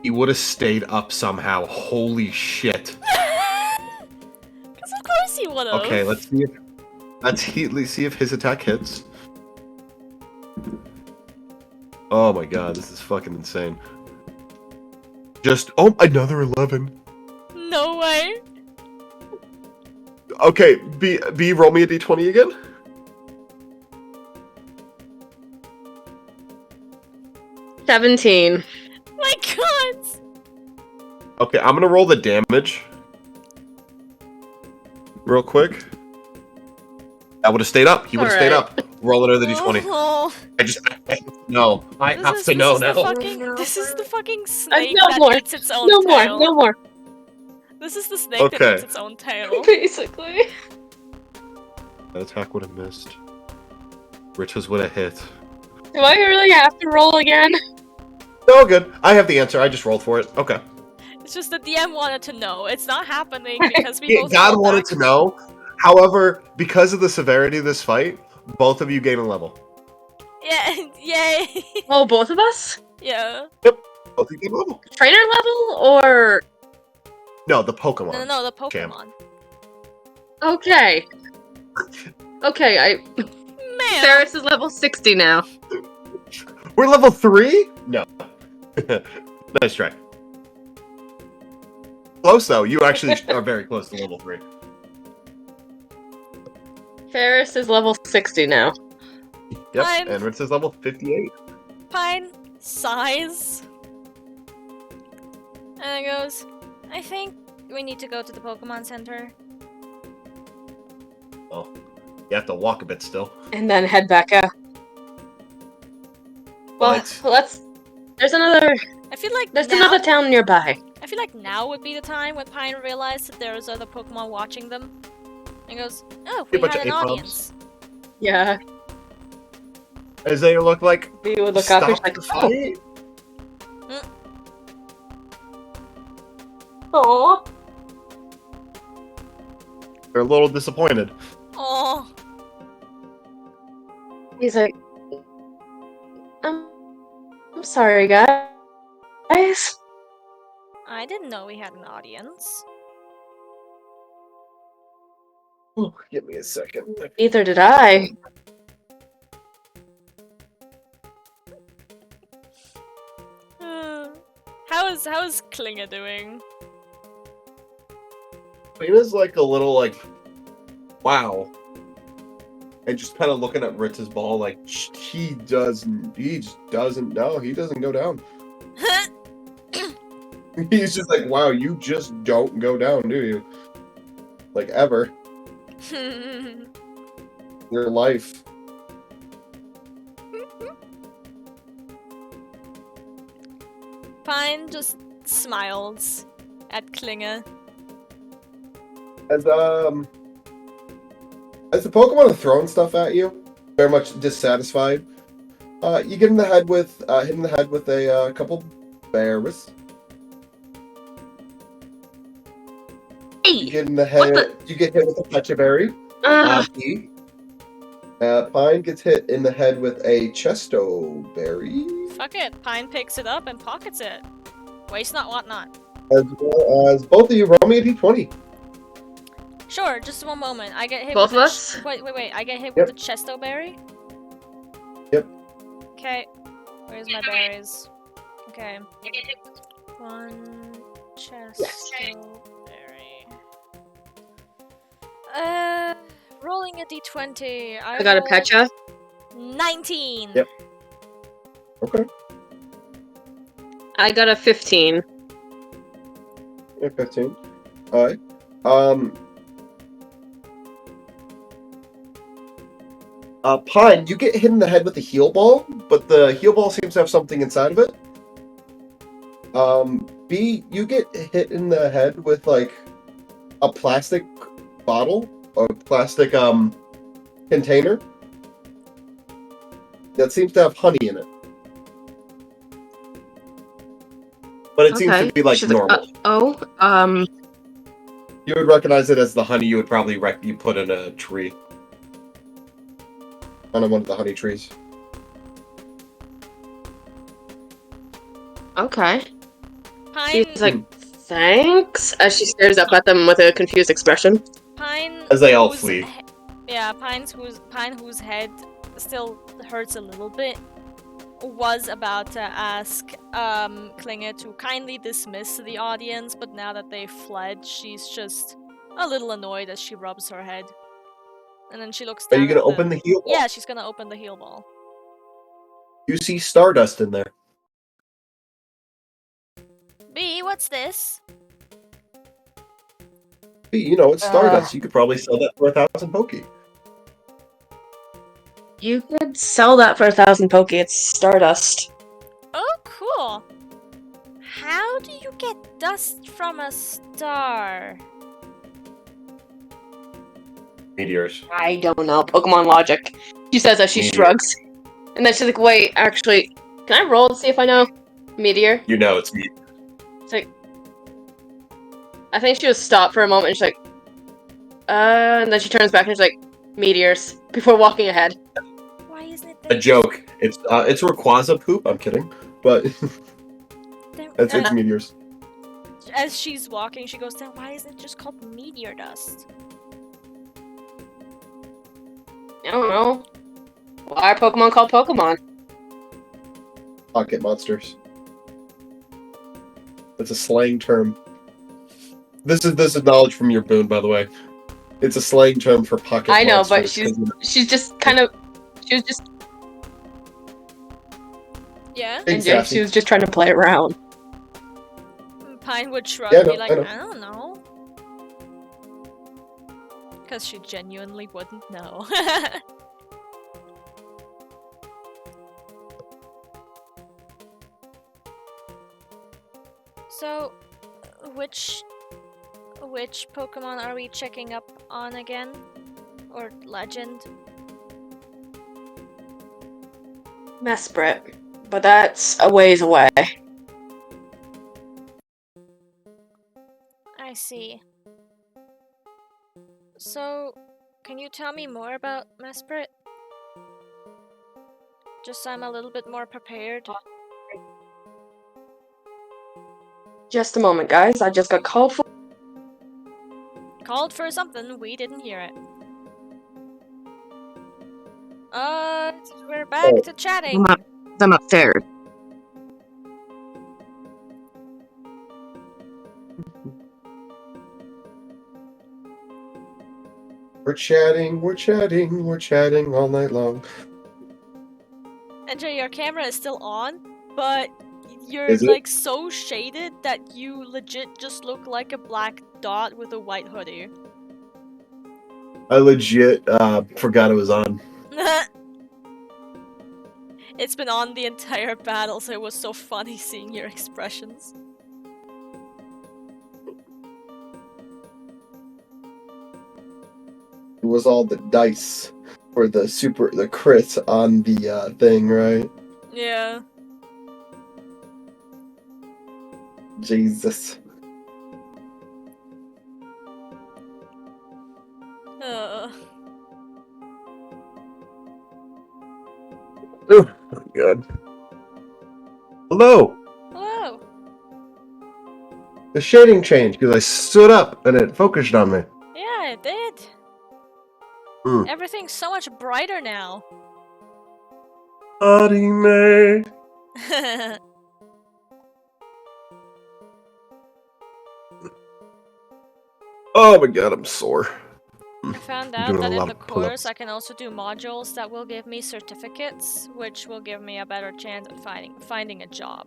B: He would have stayed up somehow. Holy shit.
A: Because of course he would have.
B: Okay, let's see if his attack hits. Oh my god, this is fucking insane. Another 11.
A: No way.
B: Okay, B, roll me a d20 again.
D: $17.
A: My god.
B: Okay, I'm gonna roll the damage. Real quick. That would have stayed up. He would have stayed up. Roll another d20.
A: Oh.
B: I have to know. I have to know now.
A: This is the fucking snake
D: No
A: that
D: more.
A: eats its own tail.
D: No more.
A: This is the snake that eats its own tail.
D: Basically.
B: That attack would have missed. Riches would have hit.
D: Do I really have to roll again?
B: No, good. I have the answer. I just rolled for it. Okay.
A: It's just the DM wanted to know. It's not happening because we both
B: God
A: rolled
B: wanted
A: back.
B: to know. However, because of the severity of this fight, both of you gain a level.
A: Yeah, yay.
D: Oh, both of us?
A: Yeah.
B: Both of you gain a level.
D: Trainer level or...
B: No, the Pokemon.
A: No, the Pokemon.
D: Okay. Okay,
A: Man.
D: Ferris is level 60 now.
B: We're level 3? No. Nice try. Close though. You actually are very close to level 3.
D: Ferris is level 60 now.
B: Yep,
A: Pine.
B: and Ritz is level 58.
A: Pine sighs. And it goes, I think we need to go to the Pokemon Center.
B: Oh, you have to walk a bit still.
D: And then head back out. Well,
B: But-
D: there's another...
A: I feel like
D: There's
A: now,
D: another town nearby.
A: I feel like now would be the time when Pine realized that there's other Pokemon watching them. And goes, oh, we
B: bunch
A: had
B: of
A: an
B: Apom's.
A: audience.
D: Yeah.
B: Isaiah look like
D: We would look up and
B: stop
D: like,
B: the fight.
D: oh.
B: They're a little disappointed.
A: Oh,
D: He's like, I'm sorry, guys.
A: I didn't know we had an audience.
B: Oh, give me a second.
D: Neither did I.
A: How is Klinger doing?
B: Lena's like a little like, wow. And just kind of looking at Ritz's ball like, he just doesn't know. He doesn't go down. He's just like, wow, you just don't go down, do you? Like, ever. Your life.
A: Pine just smiles at Klinger.
B: As the Pokemon are throwing stuff at you, very much dissatisfied, you get in the head with hit in the head with a couple berries. You get in the head. You get hit with a Pecha berry. Pine gets hit in the head with a Chesto berry.
A: Fuck it, Pine picks it up and pockets it. Waste not, want not.
B: As well as both of you roll me a d20.
A: Sure, just one moment. I get hit
D: Both
A: with
D: of us?
A: Wait. I get hit with the Chesto berry?
B: Yep.
A: Okay. Where's my berries? Okay. One Chesto berry. Rolling a d20.
D: I got a
A: rolled
D: Pecha.
A: 19.
B: Yep. Okay.
D: I got a 15.
B: Yeah, 15. Alright. Pine, you get hit in the head with a heal ball, but the heal ball seems to have something inside of it. B, you get hit in the head with like a plastic bottle or plastic container that seems to have honey in it. But it seems to be like
D: She's
B: normal. You would recognize it as the honey you would probably you put in a tree. On one of the honey trees.
D: Okay.
A: Pine.
D: She's like, thanks, as she stares up at them with a confused expression.
A: Pine.
B: As they all flee.
A: Pine, whose head still hurts a little bit, was about to ask Klinger to kindly dismiss the audience, but now that they've fled, she's just a little annoyed as she rubs her head. And then she looks down.
B: Are you gonna open the heal ball?
A: Yeah, she's gonna open the heal ball.
B: You see stardust in there.
A: B, what's this?
B: B, you know, it's stardust. You could probably sell that for 1,000 pokey.
D: You could sell that for 1,000 pokey. It's stardust.
A: Oh, cool. How do you get dust from a star?
B: Meteors.
D: I don't know. Pokemon logic. She says as she shrugs. And then she's like, wait, actually, can I roll to see if I know? Meteor?
B: You know it's meteor.
D: It's like... I think she was stopped for a moment and she's like... and then she turns back and she's like, meteors. Before walking ahead.
A: Why isn't it
B: A joke. It's Rayquaza poop. I'm kidding. But... it's meteors.
A: As she's walking, she goes down, why isn't it just called meteor dust?
D: I don't know. Why are Pokemon called Pokemon?
B: Pocket monsters. It's a slang term. This is knowledge from your boon, by the way. It's a slang term for pocket monsters.
D: I know, but she's just kind of... She was just...
A: Yeah?
D: And she was just trying to play around.
A: Pine would shrug and be like, I don't know. Because she genuinely wouldn't know. So, which Pokemon are we checking up on again? Or legend?
D: Mesprit. But that's a ways away.
A: I see. So, can you tell me more about Mesprit? Just so I'm a little bit more prepared.
D: Just a moment, guys. I just got called for.
A: Called for something, we didn't hear it. We're back to chatting.
D: I'm upstairs.
B: We're chatting all night long.
A: Andrea, your camera is still on, but you're like so shaded that you legit just look like a black dot with a white hoodie.
B: I legit forgot it was on.
A: It's been on the entire battle, so it was so funny seeing your expressions.
B: It was all the dice for the crit on the thing, right?
A: Yeah.
B: Jesus. Oh my god. Hello!
A: Hello!
B: The shading changed because I stood up and it focused on me.
A: Yeah, it did. Everything's so much brighter now.
B: Anime. Oh my god, I'm sore.
A: I found out that in the course I can also do modules that will give me certificates, which will give me a better chance at finding a job.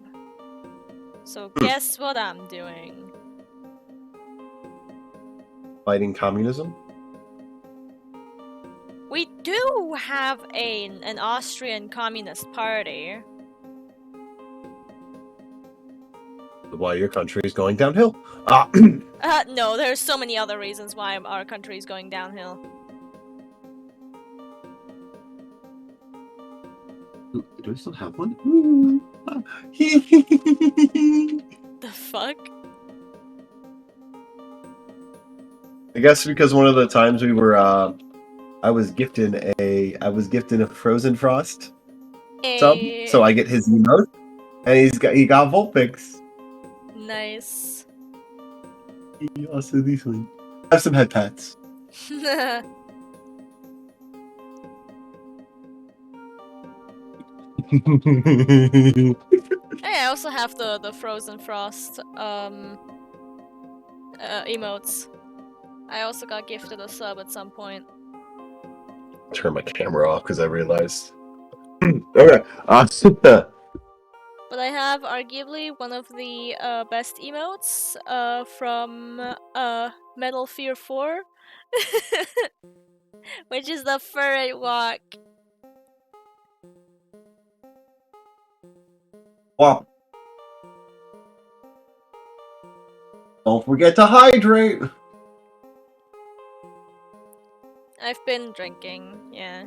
A: So guess what I'm doing?
B: Fighting communism?
A: We do have an Austrian Communist Party.
B: Why your country is going downhill.
A: No, there's so many other reasons why our country is going downhill.
B: Do I still have one?
A: The fuck?
B: I guess because one of the times we were, I was gifted a Frozen Frost sub, so I get his emote, and he got Vulpix.
A: Nice.
B: He also these ones. I have some head pats.
A: Hey, I also have the Frozen Frost emotes. I also got gifted a sub at some point.
B: Turn my camera off because I realized. Okay.
A: But I have arguably one of the best emotes from Metal Fear 4, which is the furry walk.
B: Wow. Don't forget to hydrate.
A: I've been drinking, yeah.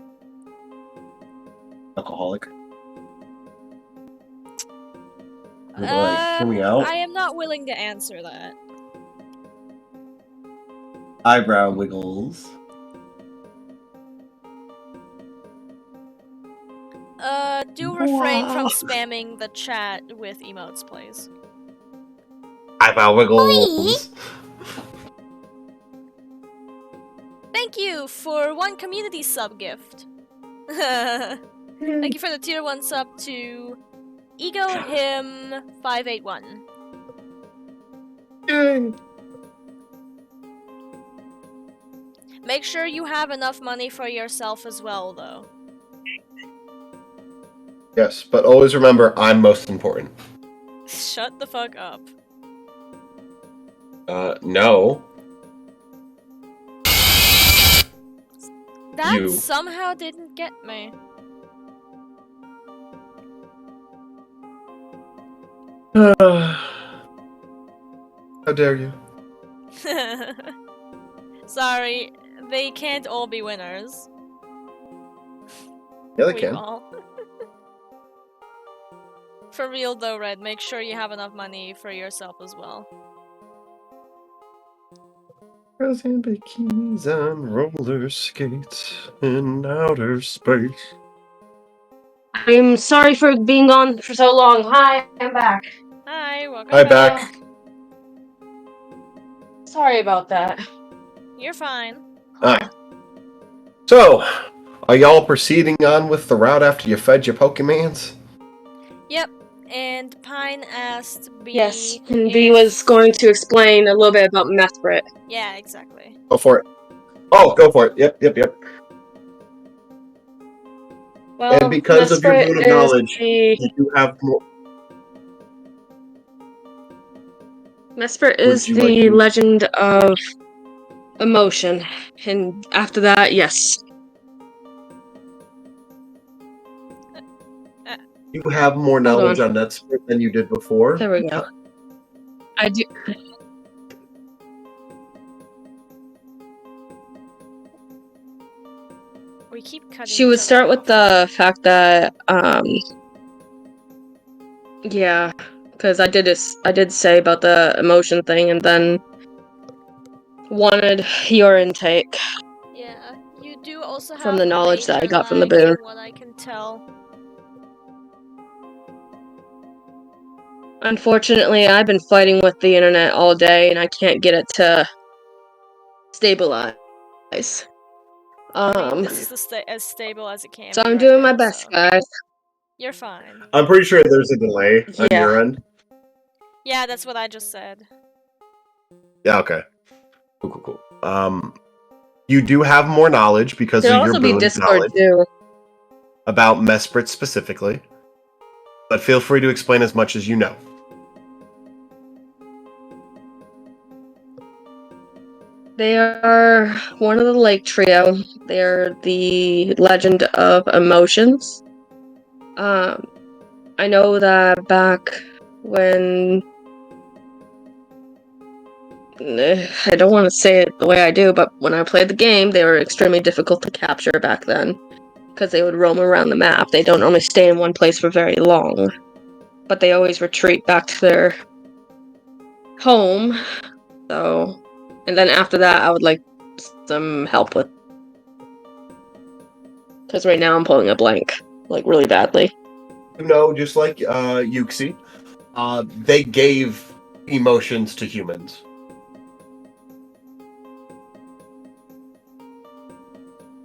B: Alcoholic. Hear me out.
A: I am not willing to answer that.
B: Eyebrow wiggles.
A: Do refrain from spamming the chat with emotes, please.
B: Eyebrow wiggles.
A: Thank you for 1 community sub gift. Thank you for the tier 1 sub to Ego Him 581.
B: Yay.
A: Make sure you have enough money for yourself as well, though.
B: Yes, but always remember, I'm most important.
A: Shut the fuck up.
B: No.
A: That somehow didn't get me.
B: How dare you?
A: Sorry, they can't all be winners.
B: Yeah, they can.
A: All. For real though, Red, make sure you have enough money for yourself as well.
B: Girls in bikinis on roller skates in outer space.
D: I'm sorry for being gone for so long. Hi, I'm back.
A: Hi, welcome
B: Hi, back.
D: Sorry about that.
A: You're fine.
B: Alright. So, are y'all proceeding on with the route after you fed your Pokemans?
A: Yep, and Pine asked B.
D: Yes, and B was going to explain a little bit about Mesprit.
A: Yeah, exactly.
B: Go for it. Oh, go for it. Yep.
D: Well,
B: and because of your
D: Mesprit
B: vote of
D: is
B: knowledge,
D: the...
B: you do have more.
D: Mesprit is the legend of emotion, and after that, yes.
B: You have more knowledge on that sport than you did before.
D: There we go. I do.
A: We keep cutting.
D: She would start with the fact that, yeah, because I did say about the emotion thing, and then wanted your intake.
A: Yeah, you do also have
D: from the knowledge that I got from the
A: lag,
D: boon.
A: from what I can tell.
D: Unfortunately, I've been fighting with the internet all day, and I can't get it to stabilize.
A: I mean, this is as stable as it can
D: so
A: be.
D: I'm
A: right
D: doing
A: now,
D: my best,
A: so.
D: guys.
A: You're fine.
B: I'm pretty sure there's a delay on your end.
A: Yeah, that's what I just said.
B: Yeah, okay. Cool. You do have more knowledge because of your boon knowledge
D: too.
B: about Mesprit specifically, but feel free to explain as much as you know.
D: They are one of the Lake Trio. They're the legend of emotions. I know that back when... I don't want to say it the way I do, but when I played the game, they were extremely difficult to capture back then. because they would roam around the map. They don't normally stay in one place for very long, but they always retreat back to their home. So, and then after that, I would like some help with, because right now I'm pulling a blank, like really badly.
B: Just like Yuxi, they gave emotions to humans.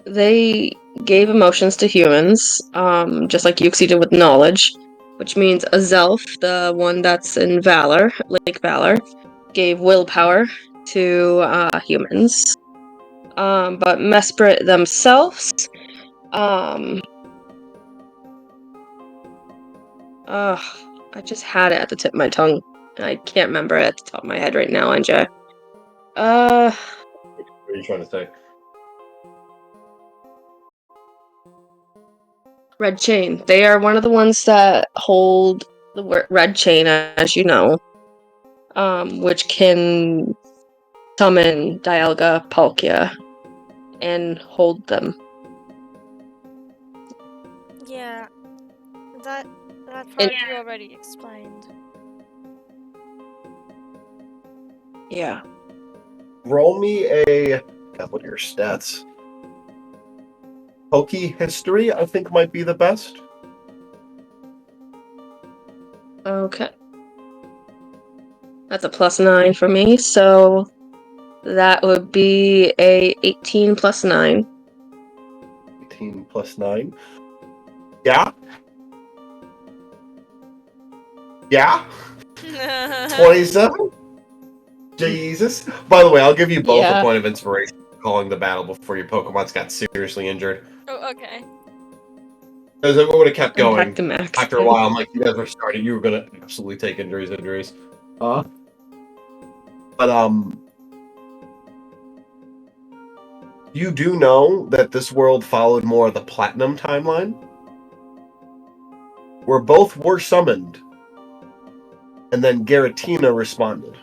D: They gave emotions to humans, just like Yuxi did with knowledge, which means Azelf, the one that's in Valor, Lake Valor, gave willpower to humans. But Mesprit themselves, I just had it at the tip of my tongue, and I can't remember it at the top of my head right now, NJ.
B: What are you trying to say?
D: Red Chain. They are one of the ones that hold the Red Chain, as you know, which can summon Dialga, Palkia, and hold them.
A: Yeah, that part you already explained.
D: Yeah.
B: Roll me a... God, what are your stats? Poke history, I think, might be the best.
D: Okay. That's a +9 for me, so that would be a 18 + 9.
B: 18 + 9. Yeah? Yeah? 27? Jesus. By the way, I'll give you both a point of inspiration for calling the battle before your Pokemon's got seriously injured.
A: Oh, okay.
B: Because if it would have kept going,
D: Max,
B: after a while, I'm like, you guys were starting, you were going to absolutely take injuries. But, you do know that this world followed more of the Platinum timeline? Where both were summoned, and then Giratina responded.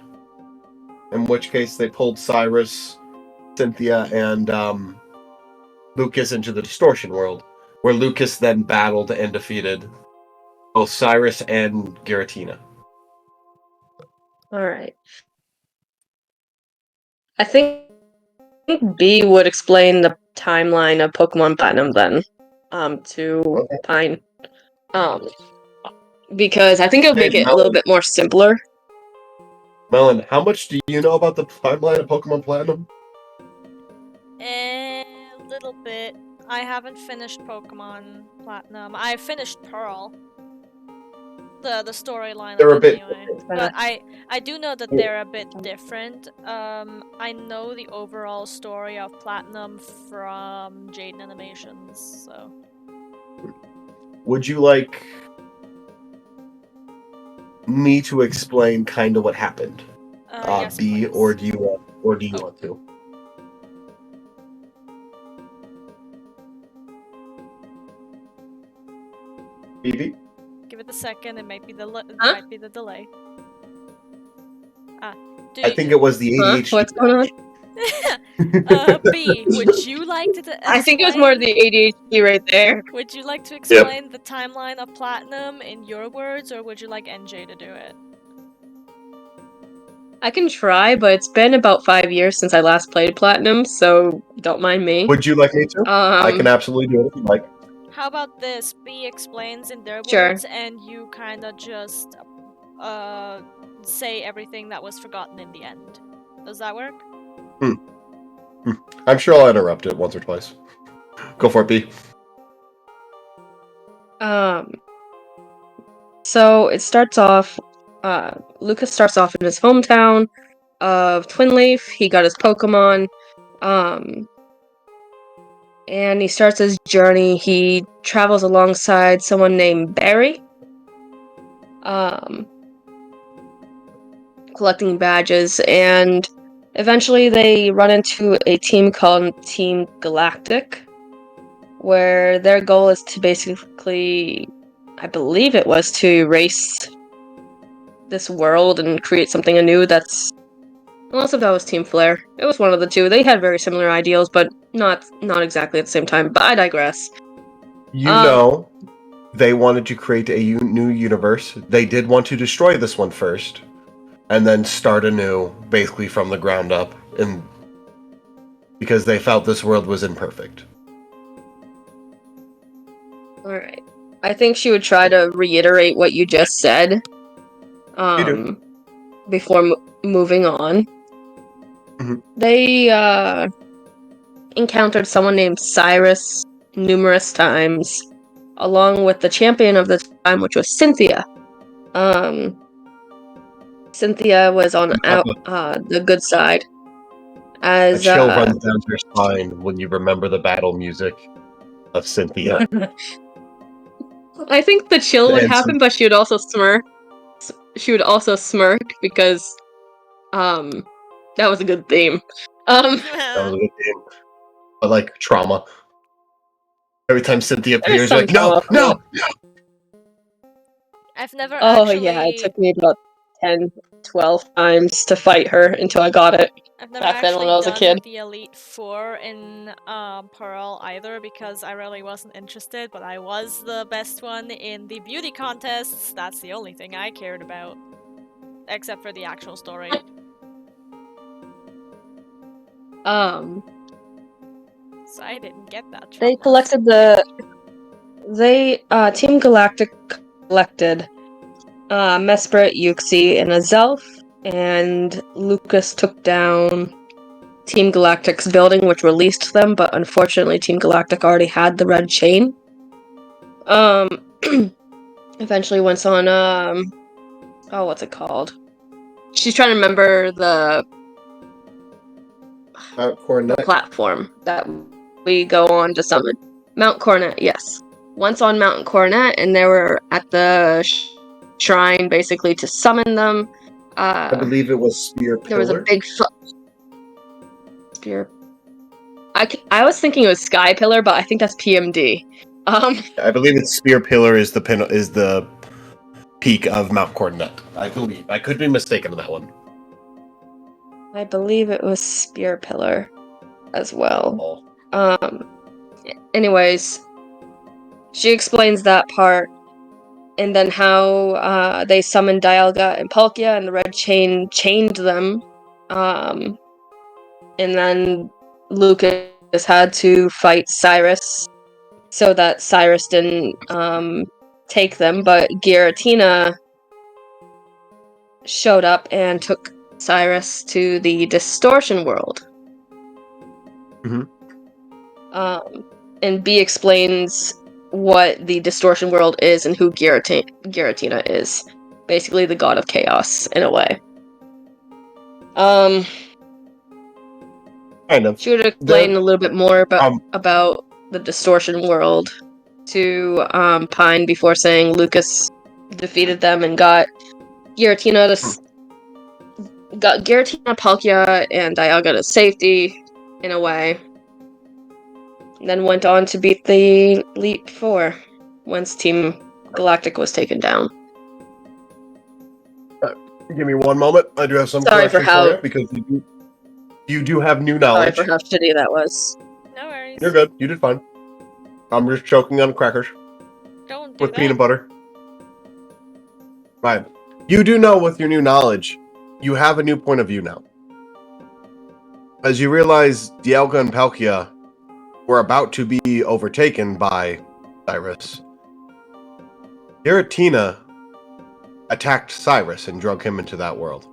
B: In which case, they pulled Cyrus, Cynthia, and Lucas into the Distortion world, where Lucas then battled and defeated both Cyrus and Giratina.
D: Alright. I think B would explain the timeline of Pokemon Platinum then, to Pine. Because I think it would make it a little bit more simpler.
B: Melon, how much do you know about the timeline of Pokemon Platinum?
A: A little bit. I haven't finished Pokemon Platinum. I finished Pearl. The storyline of it anyway. But I do know that they're a bit different. I know the overall story of Platinum from Jade Animations, so.
B: Would you like me to explain kind of what happened?
A: Yes,
B: B,
A: please.
B: or do you want to? BB?
A: Give it a second. It might be the delay.
B: I think it was the ADHD.
D: What's going on?
A: B, would you like to explain?
D: I think it was more the ADHD right there.
A: Would you like to explain the timeline of Platinum in your words, or would you like NJ to do it?
D: I can try, but it's been about 5 years since I last played Platinum, so don't mind me.
B: Would you like me to? I can absolutely do it if you like.
A: How about this? B explains in their
D: Sure.
A: words, and you kind of just say everything that was forgotten in the end. Does that work?
B: I'm sure I'll interrupt it once or twice. Go for it, B.
D: So it starts off, Lucas starts off in his hometown of Twinleaf. He got his Pokemon, and he starts his journey. He travels alongside someone named Barry, collecting badges, and eventually they run into a team called Team Galactic, where their goal is to basically, I believe it was to erase this world and create something anew. That's, unless if that was Team Flare. It was one of the two. They had very similar ideals, but not exactly at the same time. But I digress.
B: They wanted to create a new universe. They did want to destroy this one first, and then start anew, basically from the ground up, and because they felt this world was imperfect.
D: Alright. I think she would try to reiterate what you just said. Before moving on.
B: Mm-hmm.
D: They encountered someone named Cyrus numerous times, along with the champion of the time, which was Cynthia. Cynthia was on the good side.
B: A chill runs down your spine when you remember the battle music of Cynthia.
D: I think the chill would happen, but she would also smirk. She would also smirk because, that was a good theme.
B: That was a good theme. But like trauma. Every time Cynthia appears, like, no.
A: I've never
D: it took me about 10, 12 times to fight her until I got it.
A: I've never
D: back then when I was a
A: actually done
D: kid.
A: the Elite Four in Pearl either because I really wasn't interested, but I was the best one in the beauty contests. That's the only thing I cared about. Except for the actual story.
D: So
A: I didn't get that.
D: They collected Team Galactic collected Mesprit, Yuxi, and Azelf, and Lucas took down Team Galactic's building, which released them, but unfortunately Team Galactic already had the red chain. Eventually went on, what's it called? She's trying to remember the platform that we go on to summon. Mount Coronet, yes. Once on Mount Coronet, and they were at the shrine, basically, to summon them.
B: I believe it was Spear Pillar.
D: There was a big Spear. I was thinking it was Sky Pillar, but I think that's PMD.
B: I believe it's Spear Pillar is the peak of Mount Coronet. I believe. I could be mistaken on that one.
D: I believe it was Spear Pillar as well. Anyways, she explains that part, and then how they summoned Dialga and Palkia, and the Red Chain chained them. And then Lucas had to fight Cyrus so that Cyrus didn't take them, but Giratina showed up and took Cyrus to the Distortion World.
B: Mm-hmm.
D: And B explains what the Distortion World is and who Giratina is. Basically the god of chaos, in a way.
B: Kind of.
D: She would explain a little bit more about the Distortion World to Pine before saying Lucas defeated them and got Giratina, Palkia, and Dialga to safety, in a way. And then went on to beat the Elite Four once Team Galactic was taken down.
B: Give me one moment. I do have some corrections for you because you do have new knowledge.
D: Sorry for how shitty that was.
A: No worries.
B: You're good. You did fine. I'm just choking on crackers.
A: Don't do
B: with peanut butter. Right. You do know with your new knowledge, you have a new point of view now. As you realize Dialga and Palkia were about to be overtaken by Cyrus, Giratina attacked Cyrus and drug him into that world.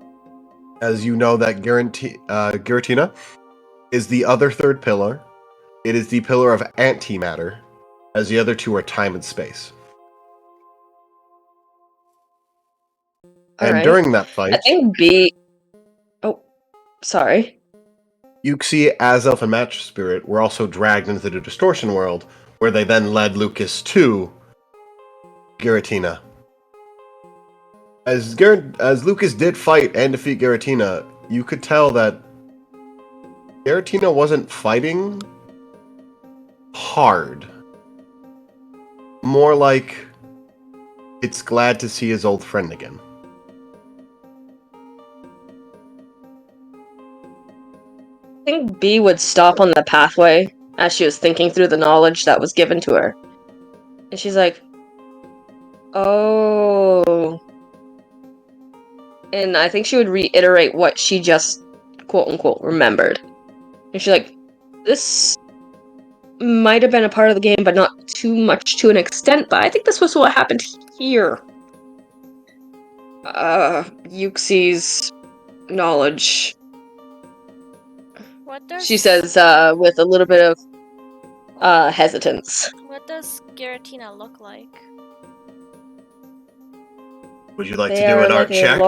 B: As you know that Giratina is the other third pillar. It is the pillar of antimatter, as the other two are time and space. During that fight,
D: I think B. Oh, sorry.
B: Yuxi, Azelf, and Match Spirit were also dragged into the Distortion World, where they then led Lucas to Giratina. As Lucas did fight and defeat Giratina, you could tell that Giratina wasn't fighting hard. More like it's glad to see his old friend again.
D: I think B would stop on the pathway as she was thinking through the knowledge that was given to her. And she's like, oh. And I think she would reiterate what she just, quote unquote, remembered. And she's like, this might have been a part of the game, but not too much to an extent, but I think this was what happened here. Yuxi's knowledge.
A: What does...
D: She says, with a little bit of, hesitance.
A: What does Giratina look like?
B: Would you like to do an art check?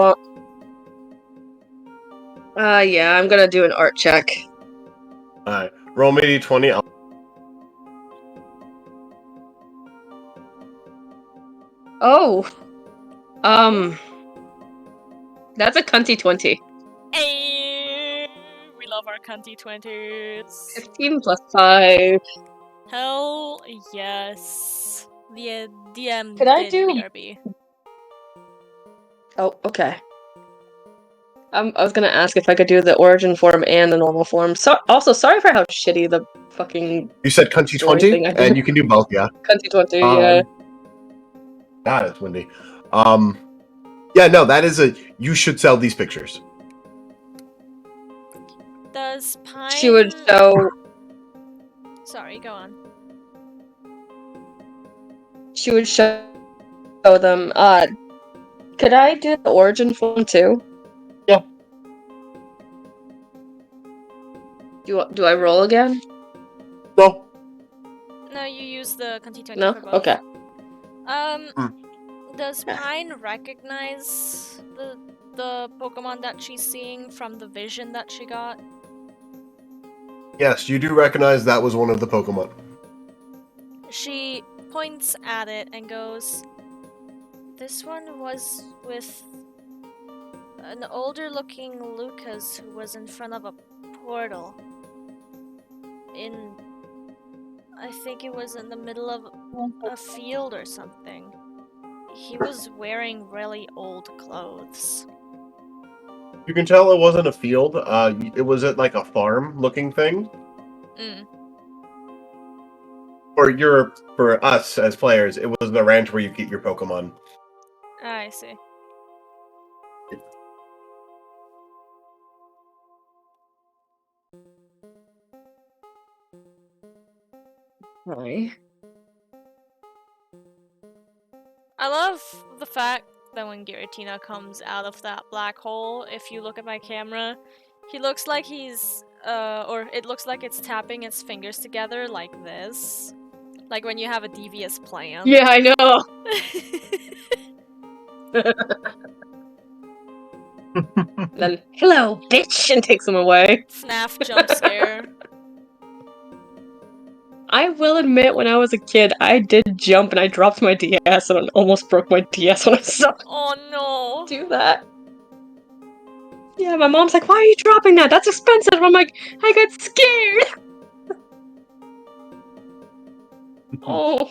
D: Yeah, I'm gonna do an art check.
B: Alright, roll me d20.
D: Oh! That's a cunty 20.
A: Hey, we love our cunty 20s.
D: 15 plus 5.
A: Hell yes. The DM
D: Could I
A: did
D: do...
A: BRB.
D: Oh, okay. I was gonna ask if I could do the origin form and the normal form. So, also, sorry for how shitty the fucking...
B: You said cunty 20, and you can do both, yeah?
D: Cunty 20, yeah.
B: God, it's windy. Yeah, no, that is a... You should sell these pictures.
A: Does Pine...
D: She would show...
A: Sorry, go on.
D: She would show them, could I do the origin form too?
B: Yeah.
D: Do I roll again?
B: No.
A: No, you use the Cunty 20
D: No?
A: for both.
D: Okay.
A: Does Pine recognize the Pokemon that she's seeing from the vision that she got?
B: Yes, you do recognize that was one of the Pokemon.
A: She points at it and goes, this one was with an older looking Lucas who was in front of a portal. I think it was in the middle of a field or something. He was wearing really old clothes.
B: You can tell it wasn't a field. It was at like a farm-looking thing. For us as players, it was the ranch where you get your Pokemon.
A: I see.
D: Hi.
A: I love the fact that when Giratina comes out of that black hole, if you look at my camera, he looks like he's, or it looks like it's tapping its fingers together like this. Like when you have a devious plan.
D: Yeah, I know! Then, hello, bitch! And takes him away.
A: FNAF jump scare.
D: I will admit, when I was a kid, I did jump and I dropped my DS and almost broke my DS when I saw
A: Oh no!
D: do that. Yeah, my mom's like, why are you dropping that? That's expensive! I'm like, I got scared! Oh.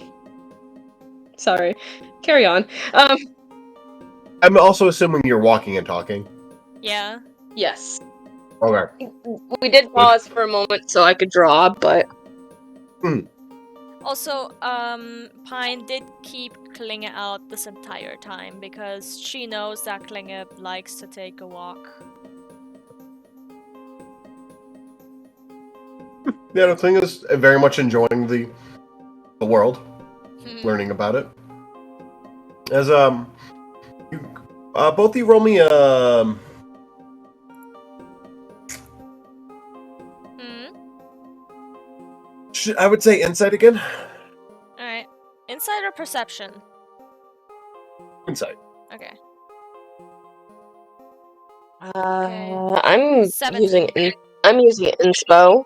D: Sorry. Carry on.
B: I'm also assuming you're walking and talking.
A: Yeah.
D: Yes.
B: Okay.
D: We did pause for a moment so I could draw, but...
A: Also, Pine did keep Klinge out this entire time because she knows that Klinge likes to take a walk.
B: Yeah, the thing is very much enjoying the world, learning about it. As you both of you roll me I would say insight again.
A: Alright. Insight or perception?
B: Insight.
A: Okay.
D: I'm
A: 17.
D: using inspo.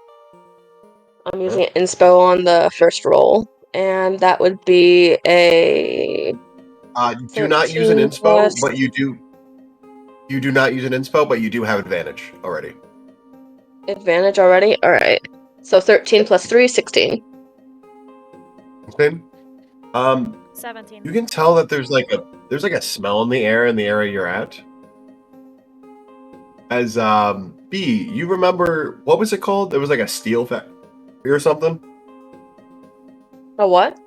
D: I'm using inspo on the first roll, and that would be a...
B: do not use an inspo, but you do... You do not use an inspo, but you do have advantage already.
D: Advantage already? Alright. So 13 plus 3, 16.
B: Okay.
A: 17.
B: You can tell that there's like a smell in the area you're at. As B, you remember what was it called? There was like a steel factory or something.
D: A what?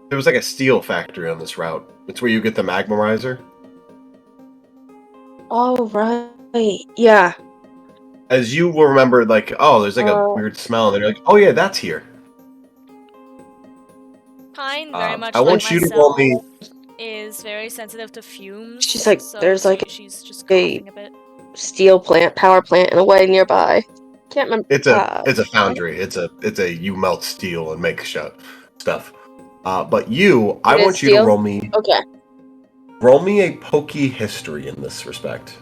B: There was like a steel factory on this route. It's where you get the magmarizer.
D: Oh, right. Yeah.
B: As you will remember, like, oh, there's like a weird smell, and you're like, oh yeah, that's here.
A: Pine, very much
B: I
A: like
B: want you to roll
A: myself,
B: me.
A: is very sensitive to fumes.
D: She's like,
A: so
D: there's like
A: she's just coughing a bit.
D: Steel plant, power plant in a way nearby. Can't remember.
B: It's a foundry. It's a you melt steel and make stuff. But I want you to roll me.
D: Okay.
B: Roll me a pokey history in this respect.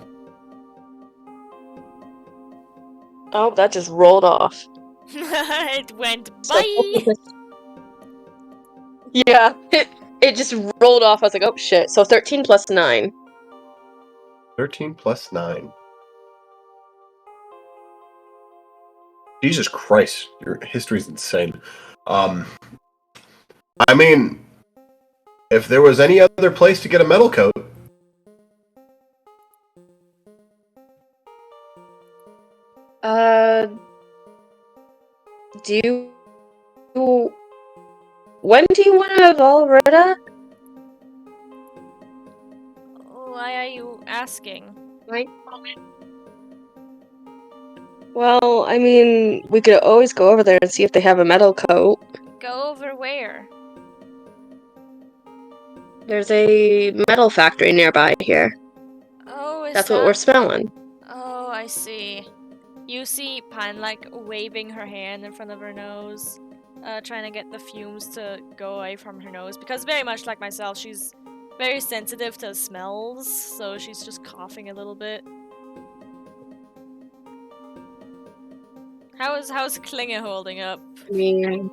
D: Oh, that just rolled off.
A: It went bye.
D: Yeah, it just rolled off. I was like, oh shit. So 13 plus 9.
B: 13 plus 9. Jesus Christ, your history's insane. I mean, if there was any other place to get a metal coat.
D: Do you... When do you want to evolve Rita?
A: Why are you asking?
D: Right. Well, I mean, we could always go over there and see if they have a metal coat.
A: Go over where?
D: There's a metal factory nearby here.
A: Oh,
D: That's what we're smelling.
A: Oh, I see. You see Pine, like, waving her hand in front of her nose, trying to get the fumes to go away from her nose, because very much like myself, she's very sensitive to smells, so she's just coughing a little bit. How's Klinger holding up?
D: I mean,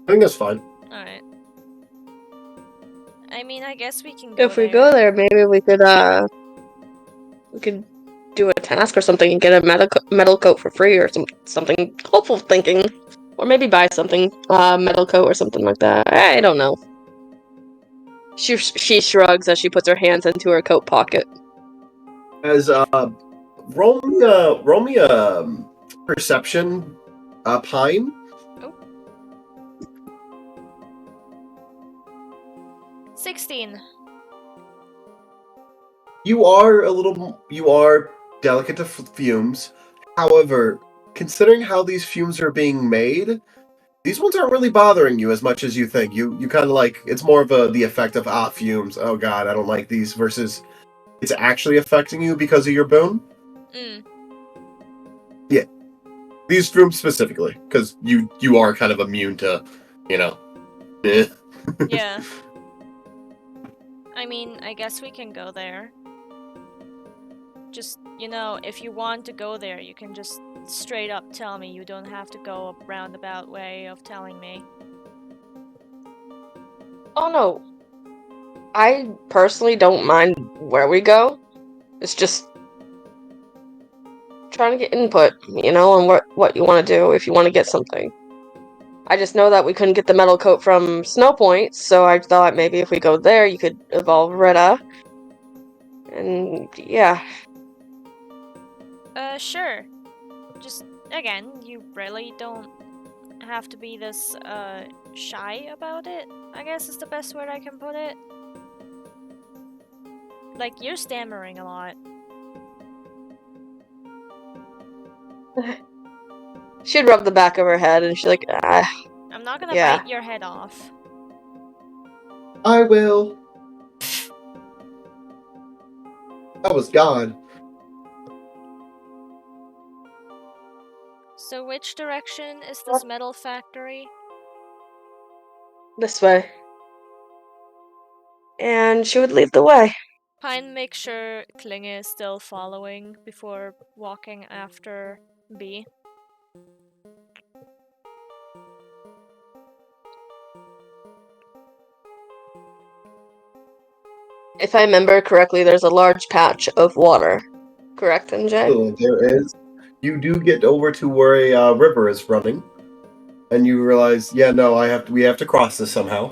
B: I think that's fine.
A: Alright. I mean, I guess we can go
D: if we go there, maybe we could do a task or something and get a metal coat for free or something. Hopeful thinking, or maybe buy something, metal coat or something like that. I don't know. She shrugs as she puts her hands into her coat pocket.
B: As roll me a perception, Pine.
A: Oh. 16.
B: You are delicate to fumes. However, considering how these fumes are being made, these ones aren't really bothering you as much as you think. You kind of like, it's more of the effect of fumes. Oh god, I don't like these, versus it's actually affecting you because of your boon. Yeah, these fumes specifically, because you are kind of immune to,
A: Yeah. I mean, I guess we can go there. Just, if you want to go there, you can just straight up tell me. You don't have to go a roundabout way of telling me.
D: Oh no. I personally don't mind where we go. It's just trying to get input, on what you want to do if you want to get something. I just know that we couldn't get the metal coat from Snowpoint, so I thought maybe if we go there, you could evolve Rita. And yeah.
A: Sure. Just, again, you really don't have to be this, shy about it, I guess is the best word I can put it. Like, you're stammering a lot.
D: She'd rub the back of her head, and she's like,
A: I'm not gonna bite your head off.
B: I will. I was gone.
A: So which direction is this metal factory?
D: This way. And she would lead the way.
A: Pine makes sure Klinge is still following before walking after B.
D: If I remember correctly, there's a large patch of water. Correct, MJ?
B: Oh, there is. You do get over to where a river is running, and you realize, yeah, no, we have to cross this somehow.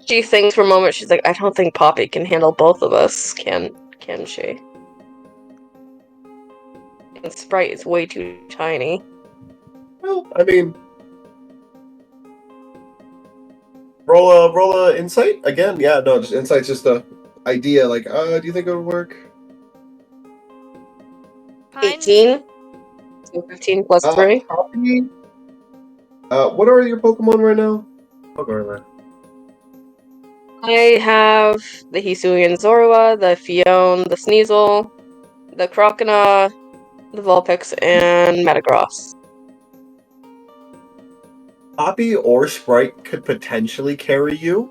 D: She thinks for a moment. She's like, I don't think Poppy can handle both of us, can she? And Sprite is way too tiny.
B: Well, I mean, Roll a insight again. Yeah, no, just insight's just a idea. Like, do you think it would work?
A: Pine?
D: 18. So 15 plus 3.
B: Poppy. What are your Pokemon right now? Okay.
D: I have the Hisuian Zorua, the Fion, the Sneasel, the Crocodile, the Vulpix, and Metagross.
B: Poppy or Sprite could potentially carry you.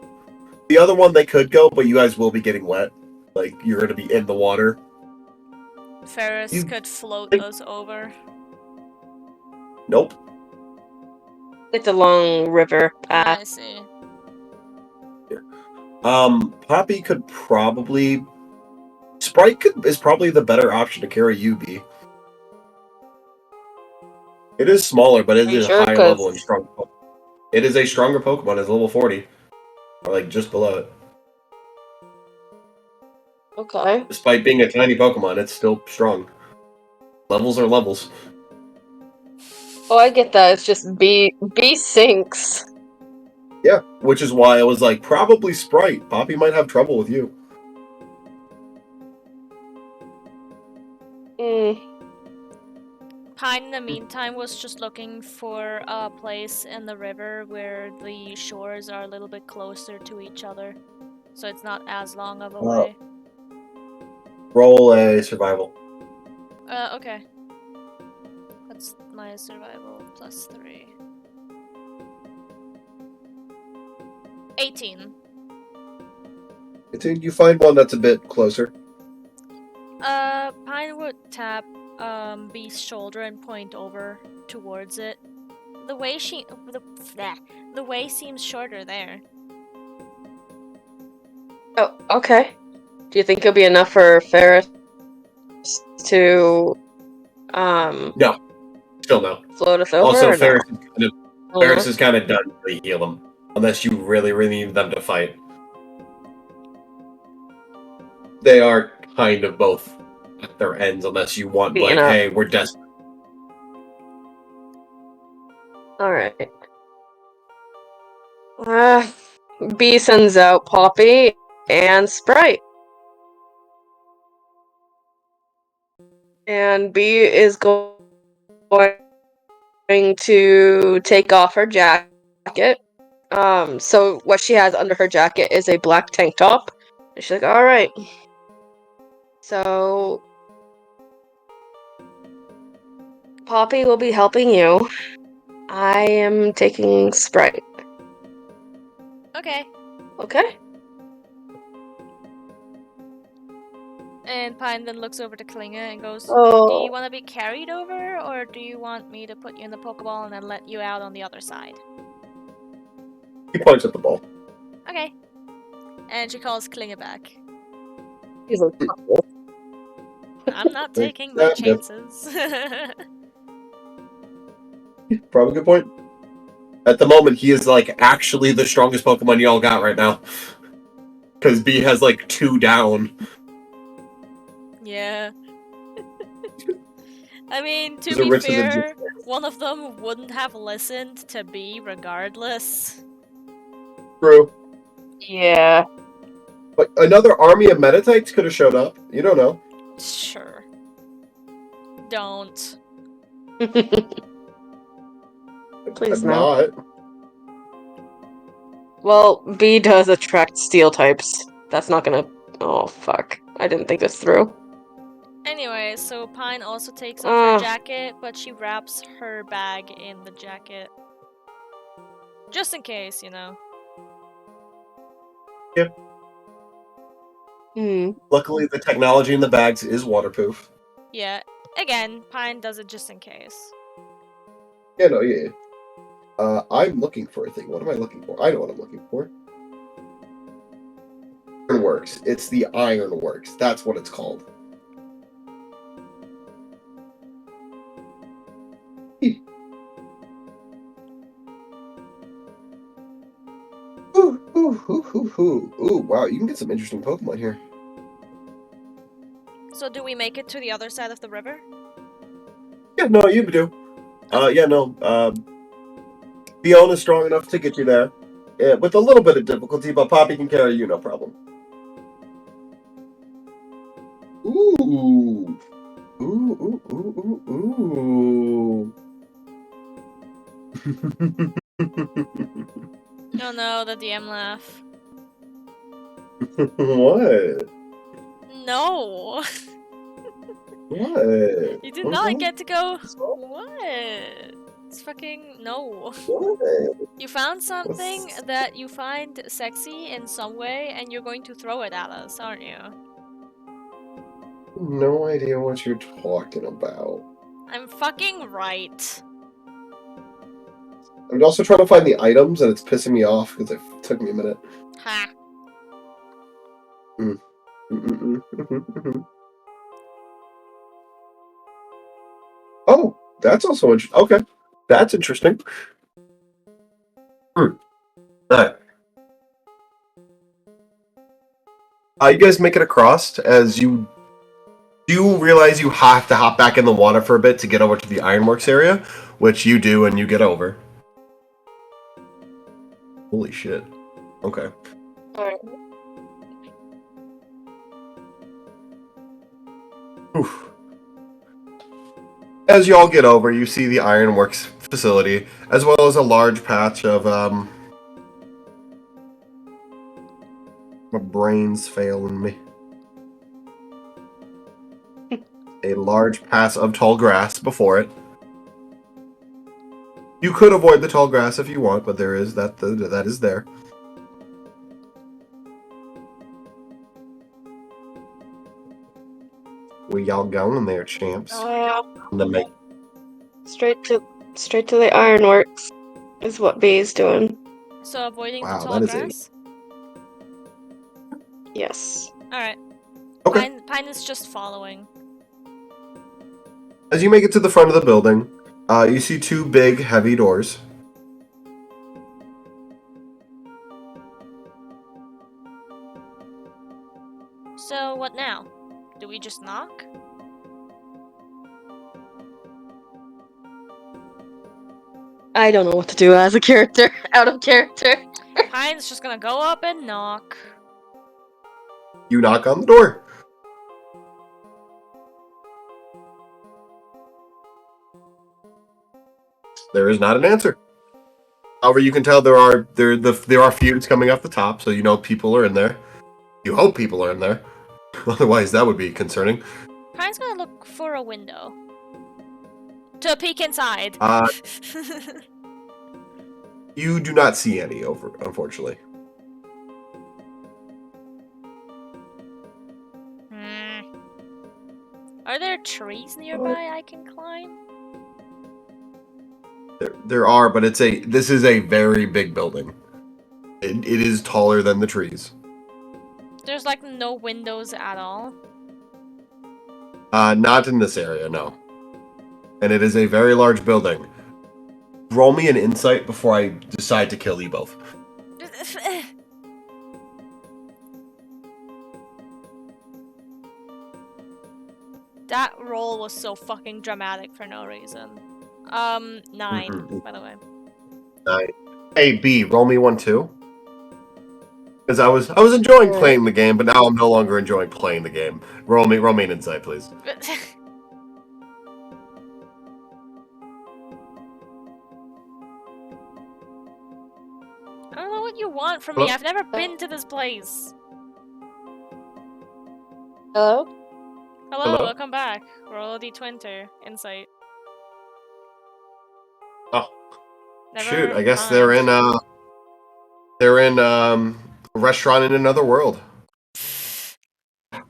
B: The other one they could go, but you guys will be getting wet. Like, you're going to be in the water.
A: Ferris could float us over.
B: Nope.
D: It's a long river path.
A: I see.
B: Poppy could probably... Sprite is probably the better option to carry UB. It is smaller, but it is
D: sure?
B: higher level and strong. It is a stronger Pokemon. It's level 40. Or like just below it.
D: Okay.
B: Despite being a tiny Pokemon, it's still strong. Levels are levels.
D: Oh, I get that. It's just B sinks.
B: Yeah, which is why I was like, probably Sprite. Poppy might have trouble with you.
A: Pine, in the meantime, was just looking for a place in the river where the shores are a little bit closer to each other, so it's not as long of a way.
B: Roll a survival.
A: Okay. What's my survival? Plus 3. 18.
B: You find one that's a bit closer.
A: Pine would tap Beast's shoulder and point over towards it. The way seems shorter there.
D: Oh, okay. Do you think it'll be enough for Ferris to
B: No. Still no.
D: float us over?
B: Also,
D: or
B: Ferris,
D: no?
B: Ferris is kind of done to heal them. Unless you really, really need them to fight. They are kind of both at their ends, unless you want, like, hey, we're desperate.
D: Alright. B sends out Poppy and Sprite. And B is going to take off her jacket. So what she has under her jacket is a black tank top. And she's like, alright. So Poppy will be helping you. I am taking Sprite.
A: Okay.
D: Okay.
A: And Pine then looks over to Klinga and goes,
D: Oh.
A: Do you want to be carried over, or do you want me to put you in the Pokeball and then let you out on the other side?
B: He points at the ball.
A: Okay. And she calls Klinga back.
D: He's like,
A: I'm not taking my chances.
B: Probably a good point. At the moment, he is, like, actually the strongest Pokemon y'all got right now. Because B has, like, 2 down.
A: Yeah. I mean, to be fair, one of them wouldn't have listened to B regardless.
B: True.
D: yeah.
B: But another army of Metatypes could have showed up. You don't know.
A: Sure. Don't.
D: Please not. Well, B does attract steel types. That's not gonna... Oh, fuck. I didn't think this through.
A: Anyway, so Pine also takes off her jacket, but she wraps her bag in the jacket. Just in case, you know.
B: Yep. Luckily, the technology in the bags is waterproof.
A: Yeah. Again, Pine does it just in case.
B: Yeah, no, yeah. I'm looking for a thing. What am I looking for? I know what I'm looking for. Ironworks. It's the Ironworks. That's what it's called. Ooh, wow, you can get some interesting Pokemon here.
A: So do we make it to the other side of the river?
B: Yeah, no, you do. Fiona's strong enough to get you there. with a little bit of difficulty, but Poppy can carry you, no problem. Ooh. Ooh, ooh, ooh, ooh, ooh.
A: Oh no, the DM laugh.
B: What?
A: No!
B: What?
A: You did not get to go. What? It's fucking no.
B: What?
A: You found something that you find sexy in some way, and you're going to throw it at us, aren't you?
B: No idea what you're talking about.
A: I'm fucking right.
B: I'm also trying to find the items, and it's pissing me off because it took me a minute.
A: Ha.
B: Oh, that's also interesting. Okay, that's interesting. Alright. You guys make it across as you do realize you have to hop back in the water for a bit to get over to the ironworks area, which you do and you get over. Holy shit. Okay.
D: Alright.
B: Oof. As you all get over, you see the ironworks facility, as well as a large patch of, my brain's failing me. A large patch of tall grass before it. You could avoid the tall grass if you want, but there is that is there. Where y'all going there, champs?
D: Straight to the ironworks is what B's doing.
A: So avoiding
B: Wow,
A: the tall
B: that is
A: grass?
D: Yes.
A: Alright.
B: Okay.
A: Pine is just following.
B: As you make it to the front of the building, you see two big, heavy doors.
A: So what now? Do we just knock?
D: I don't know what to do as a character. Out of character.
A: Pine's just gonna go up and knock.
B: You knock on the door. There is not an answer. However, you can tell there are feuds coming off the top, so you know people are in there. You hope people are in there. Otherwise, that would be concerning.
A: Pine's gonna look for a window. To peek inside.
B: You do not see any over, unfortunately.
A: Are there trees nearby I can climb?
B: There are, but this is a very big building. It is taller than the trees.
A: There's like no windows at all?
B: Not in this area, no. And it is a very large building. Roll me an insight before I decide to kill you both.
A: That roll was so fucking dramatic for no reason. 9, by the way.
B: 9. Hey, B, roll me one too. Because I was enjoying playing the game, but now I'm no longer enjoying playing the game. Roll me an insight, please.
A: I don't know what you want from me. I've never been to this place.
D: Hello?
A: Hello, welcome back. Roll a d20. Insight.
B: Oh.
A: Never
B: Shoot, I guess
A: mind.
B: they're in a restaurant in another world. I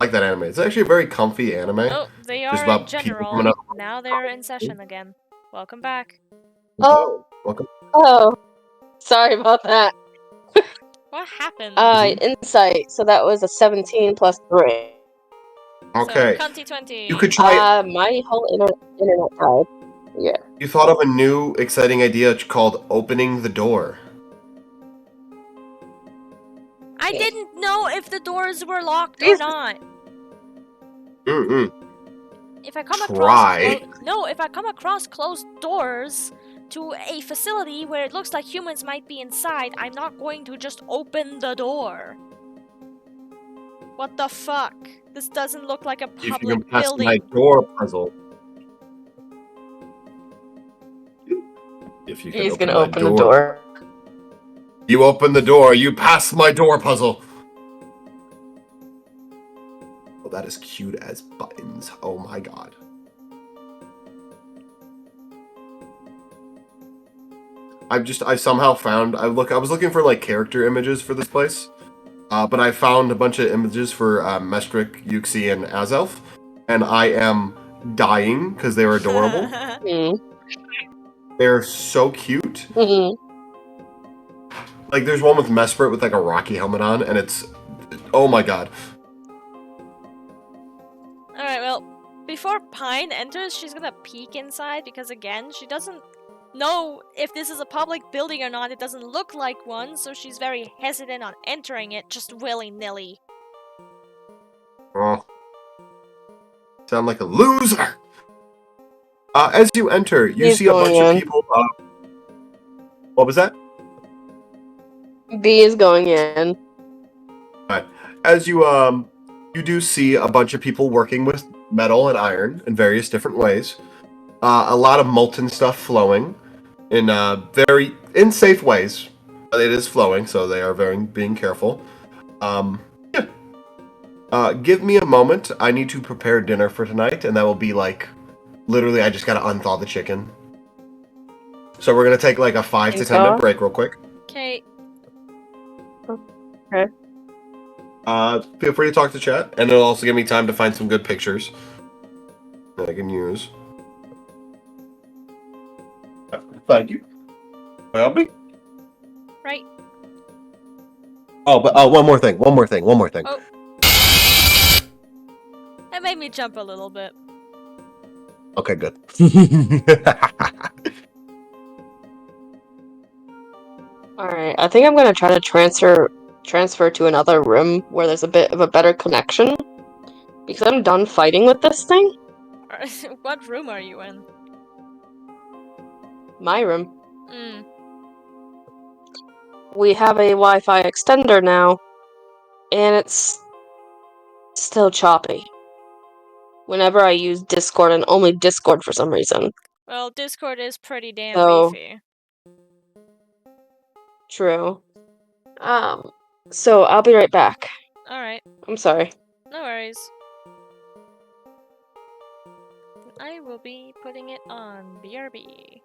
B: like that anime. It's actually a very comfy anime.
A: Oh, they are in general. Now they're in session again. Welcome back.
D: Oh,
B: welcome.
D: Oh, sorry about that.
A: What happened?
D: Insight. So that was a 17 plus 3.
B: Okay.
A: So, Cunty 20.
B: You could try.
D: My whole internet died. Yeah.
B: You thought of a new exciting idea called opening the door.
A: I didn't know if the doors were locked or not.
B: Mm-mm.
A: If I come
B: Try.
A: across if I come across closed doors, to a facility where it looks like humans might be inside, I'm not going to just open the door. What the fuck? This doesn't look like a
B: If you
A: public
B: can pass
A: building.
B: my door puzzle. If you can
D: He's
B: open
D: gonna
B: my
D: open the door.
B: You open the door, you pass my door puzzle. Oh, that is cute as buttons. Oh my god. I somehow found, I was looking for like character images for this place. But I found a bunch of images for Mestrik, Yuxi, and Azelf. And I am dying because they were adorable. They're so cute. Like, there's one with Mesprit with like a Rocky helmet on, and it's, oh my god.
A: Alright, well, before Pine enters, she's gonna peek inside because, again, she doesn't know if this is a public building or not. It doesn't look like one, so she's very hesitant on entering it just willy-nilly.
B: Oh. Sound like a loser! As you enter, you see a bunch of people. What was that?
D: B is going in.
B: Alright. As you do see a bunch of people working with metal and iron in various different ways. A lot of molten stuff flowing in very safe ways. But it is flowing, so they are being careful. Yeah. Give me a moment. I need to prepare dinner for tonight, and that will be like, literally, I just gotta unthaw the chicken. So we're gonna take like a 5 to 10 minute break real quick.
A: Okay.
D: Okay.
B: Feel free to talk to chat, and it'll also give me time to find some good pictures that I can use. Thank you. Help me.
A: Right.
B: Oh, but one more thing.
A: Oh. That made me jump a little bit.
B: Okay, good.
D: Alright, I think I'm gonna try to transfer to another room where there's a bit of a better connection. Because I'm done fighting with this thing.
A: What room are you in?
D: My room. We have a Wi-Fi extender now. And it's still choppy. Whenever I use Discord, and only Discord for some reason.
A: Well, Discord is pretty damn beefy.
D: True. So I'll be right back.
A: Alright.
D: I'm sorry.
A: No worries. I will be putting it on BRB.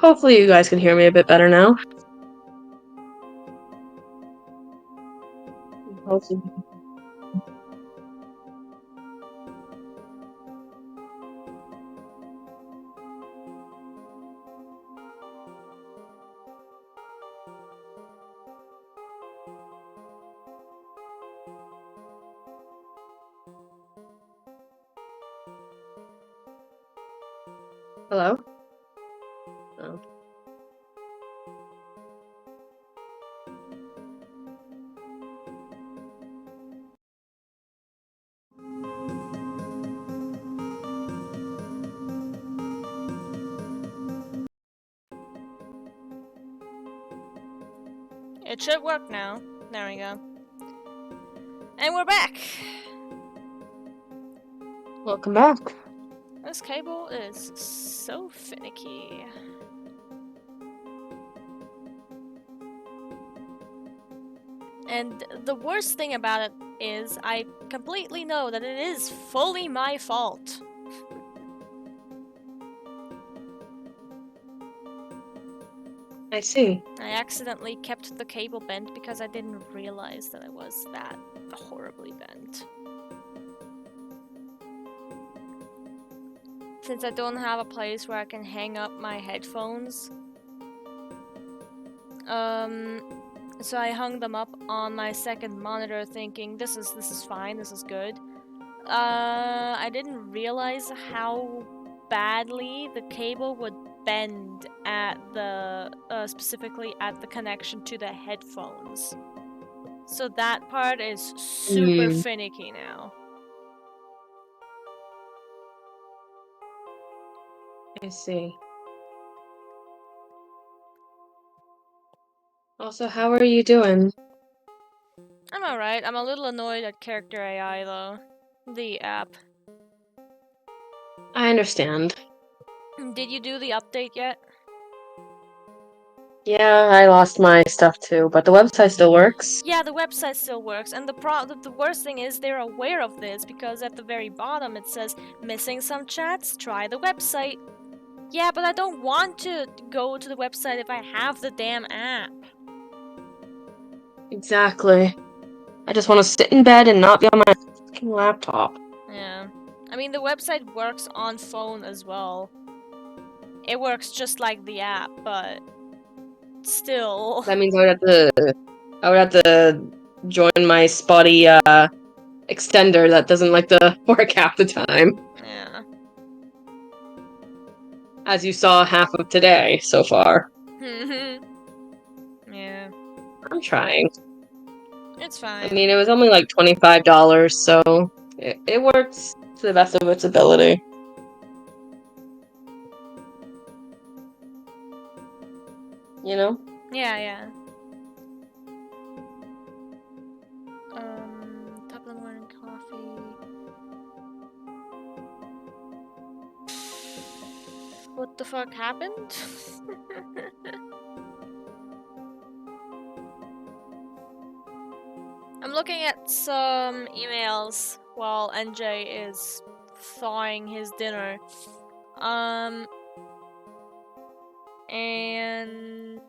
D: Hopefully you guys can hear me a bit better now. Hopefully. Hello? Oh.
A: It should work now. There we go. And we're back!
D: Welcome back.
A: This cable is so finicky. And the worst thing about it is I completely know that it is fully my fault.
D: I see.
A: I accidentally kept the cable bent because I didn't realize that it was that horribly bent. Since I don't have a place where I can hang up my headphones, so I hung them up on my second monitor thinking this is fine, this is good. I didn't realize how badly the cable would bend at the, specifically at the connection to the headphones. So that part is super finicky now.
D: I see. Also, how are you doing?
A: I'm alright. I'm a little annoyed at Character AI though. The app.
D: I understand.
A: Did you do the update yet?
D: Yeah, I lost my stuff too, but the website still works.
A: Yeah, the website still works, and the worst thing is they're aware of this because at the very bottom it says missing some chats, try the website. Yeah, but I don't want to go to the website if I have the damn app.
D: Exactly. I just want to sit in bed and not be on my fucking laptop.
A: Yeah. I mean, the website works on phone as well. It works just like the app, but still.
D: That means I would have to join my spotty extender that doesn't like to work half the time.
A: Yeah.
D: As you saw half of today so far.
A: Yeah.
D: I'm trying.
A: It's fine.
D: I mean, it was only like $25, so it works to the best of its ability. You know?
A: Yeah. Top of the morning coffee. What the fuck happened? I'm looking at some emails while NJ is thawing his dinner. And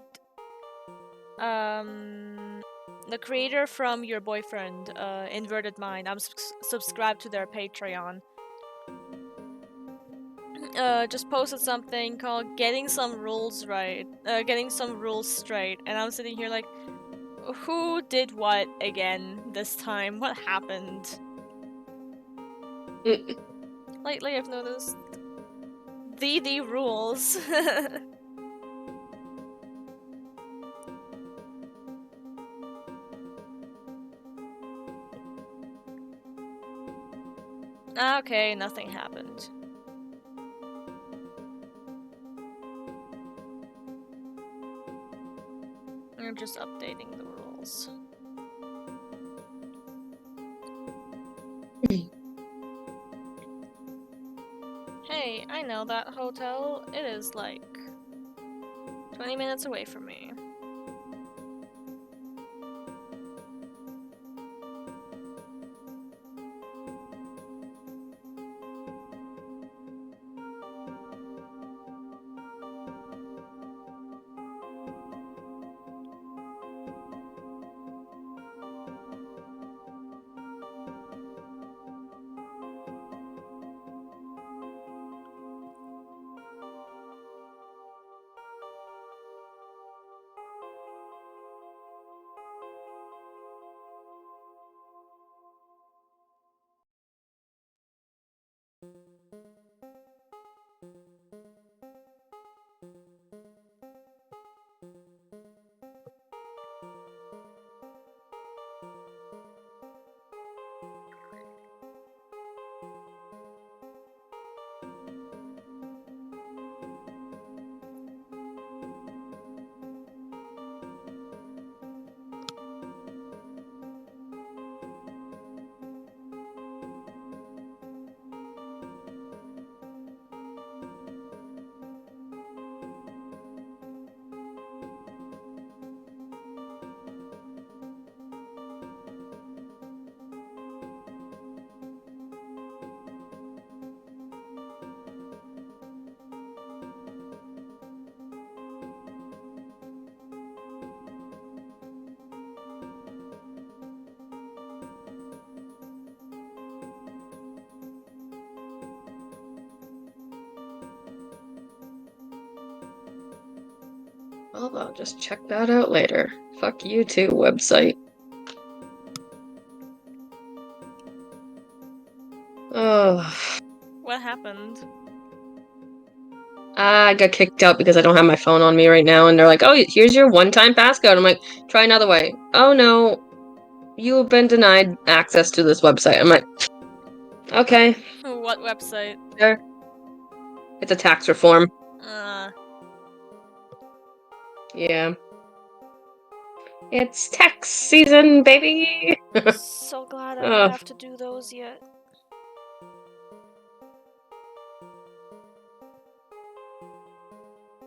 A: the creator from Your Boyfriend, Inverted Mind, I'm subscribed to their Patreon. Just posted something called Getting Some Rules Right, Getting Some Rules Straight, and I'm sitting here like, who did what again this time? What happened? Lately I've noticed the rules. Okay, nothing happened. I'm just updating the rules. Hey, I know that hotel. It is like 20 minutes away from me.
D: I'll just check that out later. Fuck you too, website. Oh.
A: What happened?
D: I got kicked out because I don't have my phone on me right now, and they're like, oh, here's your one-time passcode. I'm like, try another way. Oh no, you have been denied access to this website. I'm like, okay.
A: What website?
D: There. It's a tax reform. Yeah. It's tax season, baby!
A: So glad I don't have to do those yet.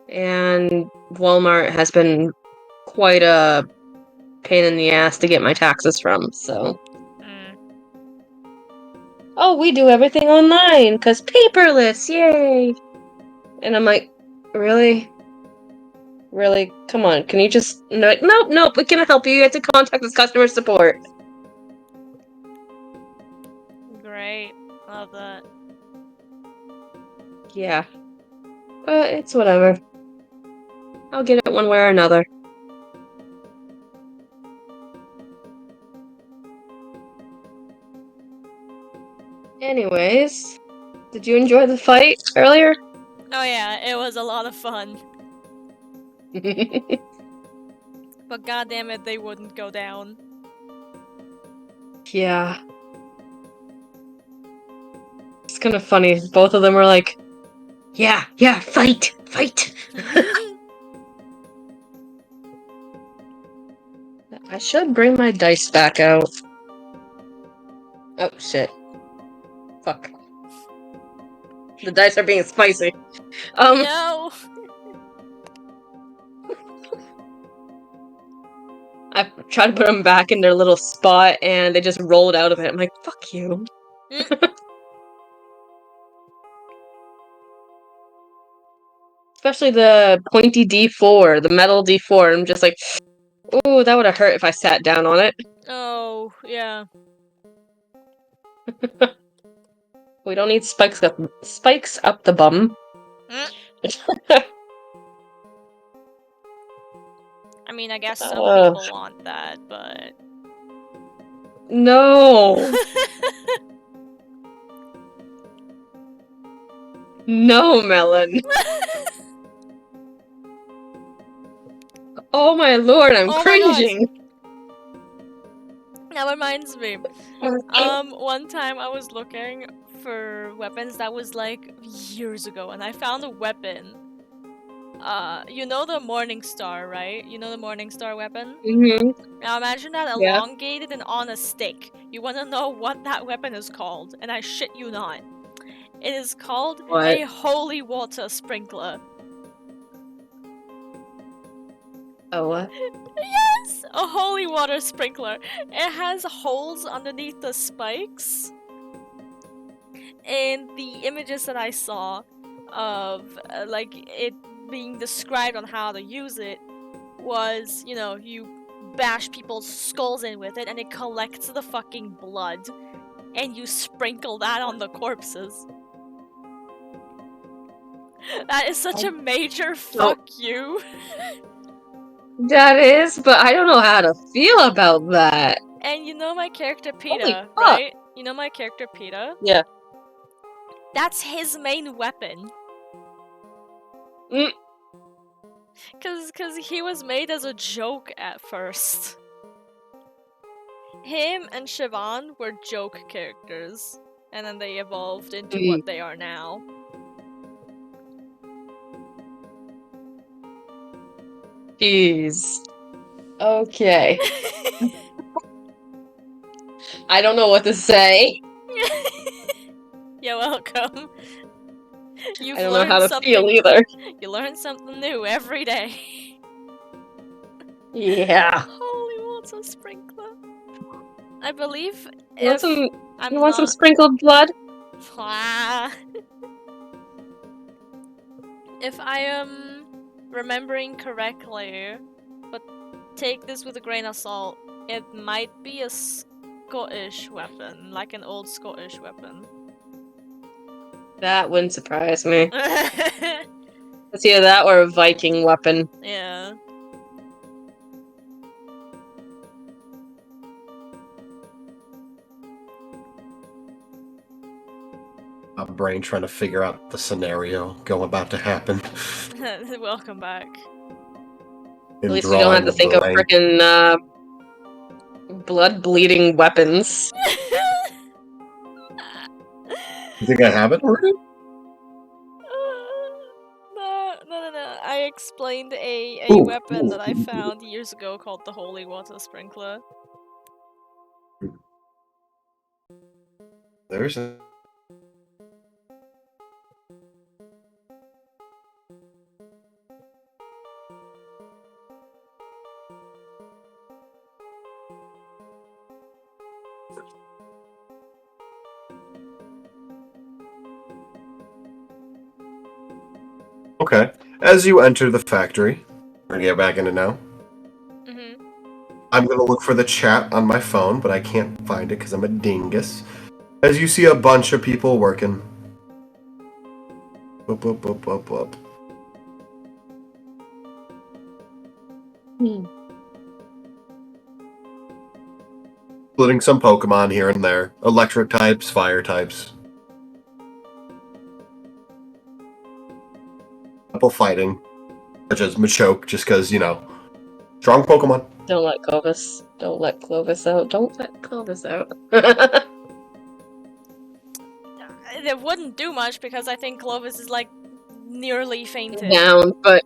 D: And Walmart has been quite a pain in the ass to get my taxes from, so... Oh, we do everything online, cause paperless, yay! And I'm like, really? Really? Come on, can you just... Like, nope, we can't help you, you have to contact this customer support.
A: Great. Love that.
D: Yeah. But it's whatever. I'll get it one way or another. Anyways, did you enjoy the fight earlier?
A: Oh yeah, it was a lot of fun. But goddammit, they wouldn't go down.
D: Yeah. It's kind of funny. Both of them were like, yeah, fight! I should bring my dice back out. Oh, shit. Fuck. The dice are being spicy.
A: No!
D: I tried to put them back in their little spot, and they just rolled out of it. I'm like, fuck you. Especially the pointy D4, the metal D4. I'm just like, ooh, that would have hurt if I sat down on it.
A: Oh, yeah.
D: We don't need spikes up the bum.
A: I mean, I guess some people want that, but...
D: No! No, Melon! Oh my lord, I'm cringing!
A: That reminds me. One time I was looking for weapons that was like years ago, and I found a weapon. You know the Morning Star, right? You know the Morning Star weapon?
D: Mm-hmm.
A: Now imagine that elongated and on a stick. You wanna know what that weapon is called? And I shit you not. It is called a holy water sprinkler.
D: Oh, what?
A: Yes! A holy water sprinkler. It has holes underneath the spikes. And the images that I saw of, like, it being described on how to use it was, you know, you bash people's skulls in with it and it collects the fucking blood. And you sprinkle that on the corpses. That is such a major fuck you.
D: That is, but I don't know how to feel about that.
A: And you know my character Peter, right? You know my character Peter?
D: Yeah.
A: That's his main weapon. Cause he was made as a joke at first. Him and Siobhan were joke characters. And then they evolved into what they are now.
D: Jeez. Okay. I don't know what to say.
A: You're welcome. You've
D: I don't know how to feel either.
A: You learn something new every day.
D: Yeah.
A: Holy water sprinkler. I believe
D: You want some sprinkled blood?
A: If I am remembering correctly, but take this with a grain of salt, it might be a Scottish weapon, like an old Scottish weapon.
D: That wouldn't surprise me. It's either that or a Viking weapon.
A: Yeah.
B: brain trying to figure out the scenario about to happen.
A: Welcome back.
D: At least you don't have to think of frickin' blood-bleeding weapons.
B: You think I have it already?
A: No. I explained a weapon that I found years ago called the Holy Water Sprinkler.
B: There's a... Okay. As you enter the factory, we're gonna get back in it now.
A: Mm-hmm.
B: I'm gonna look for the chat on my phone, but I can't find it because I'm a dingus. As you see a bunch of people working. Boop, boop, boop, boop, boop. Including some Pokemon here and there. Electric types, fire types. Couple fighting. Such as Machoke, just because, you know, strong Pokemon.
D: Don't let Clovis. Don't let Clovis out. Don't let Clovis out.
A: It wouldn't do much because I think Clovis is like nearly fainted.
D: Down, but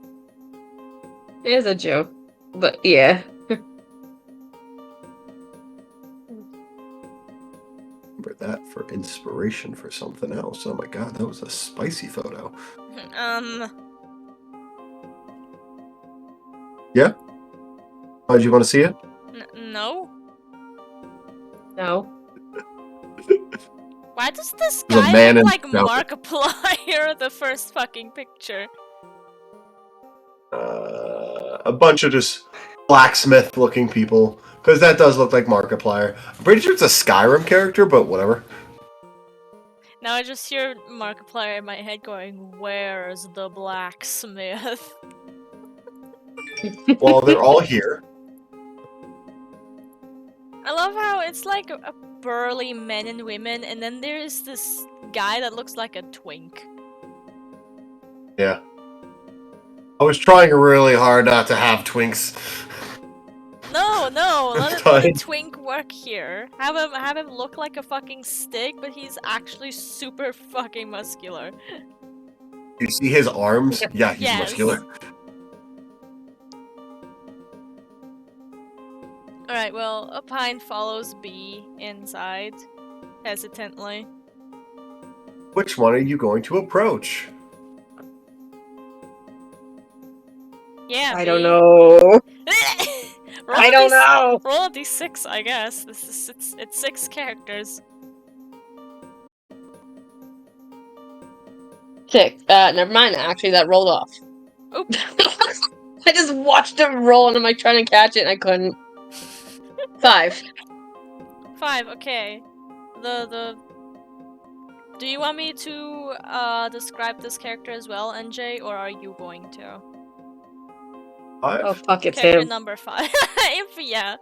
D: it's a joke. But yeah.
B: Remember that for inspiration for something else. Oh my god, that was a spicy photo. Yeah? Did you want to see it?
A: No.
D: No.
A: Why does this
B: There's a
A: guy
B: man
A: look
B: in
A: like
B: outfit.
A: Markiplier the first fucking picture?
B: A bunch of just blacksmith-looking people. Because that does look like Markiplier. I'm pretty sure it's a Skyrim character, but whatever.
A: Now I just hear Markiplier in my head going, "Where's the blacksmith?"
B: Well, they're all here.
A: I love how it's like a burly men and women, and then there's this guy that looks like a twink.
B: Yeah. I was trying really hard not to have twinks.
A: No, let a twink work here. Have him look like a fucking stick, but he's actually super fucking muscular.
B: You see his arms? Yeah, he's
A: Yes.
B: muscular.
A: Alright, well, a pine follows B inside, hesitantly.
B: Which one are you going to approach?
A: Yeah,
D: I don't know. I don't know.
A: Roll a d6, I guess. It's 6 characters.
D: Okay, never mind. Actually, that rolled off.
A: Oop.
D: I just watched it roll and I'm like trying to catch it and I couldn't. 5.
A: 5, okay. Do you want me to describe this character as well, NJ, or are you going to?
B: 5?
D: Oh fuck, it's
A: Character
D: him.
A: number 5. Yeah.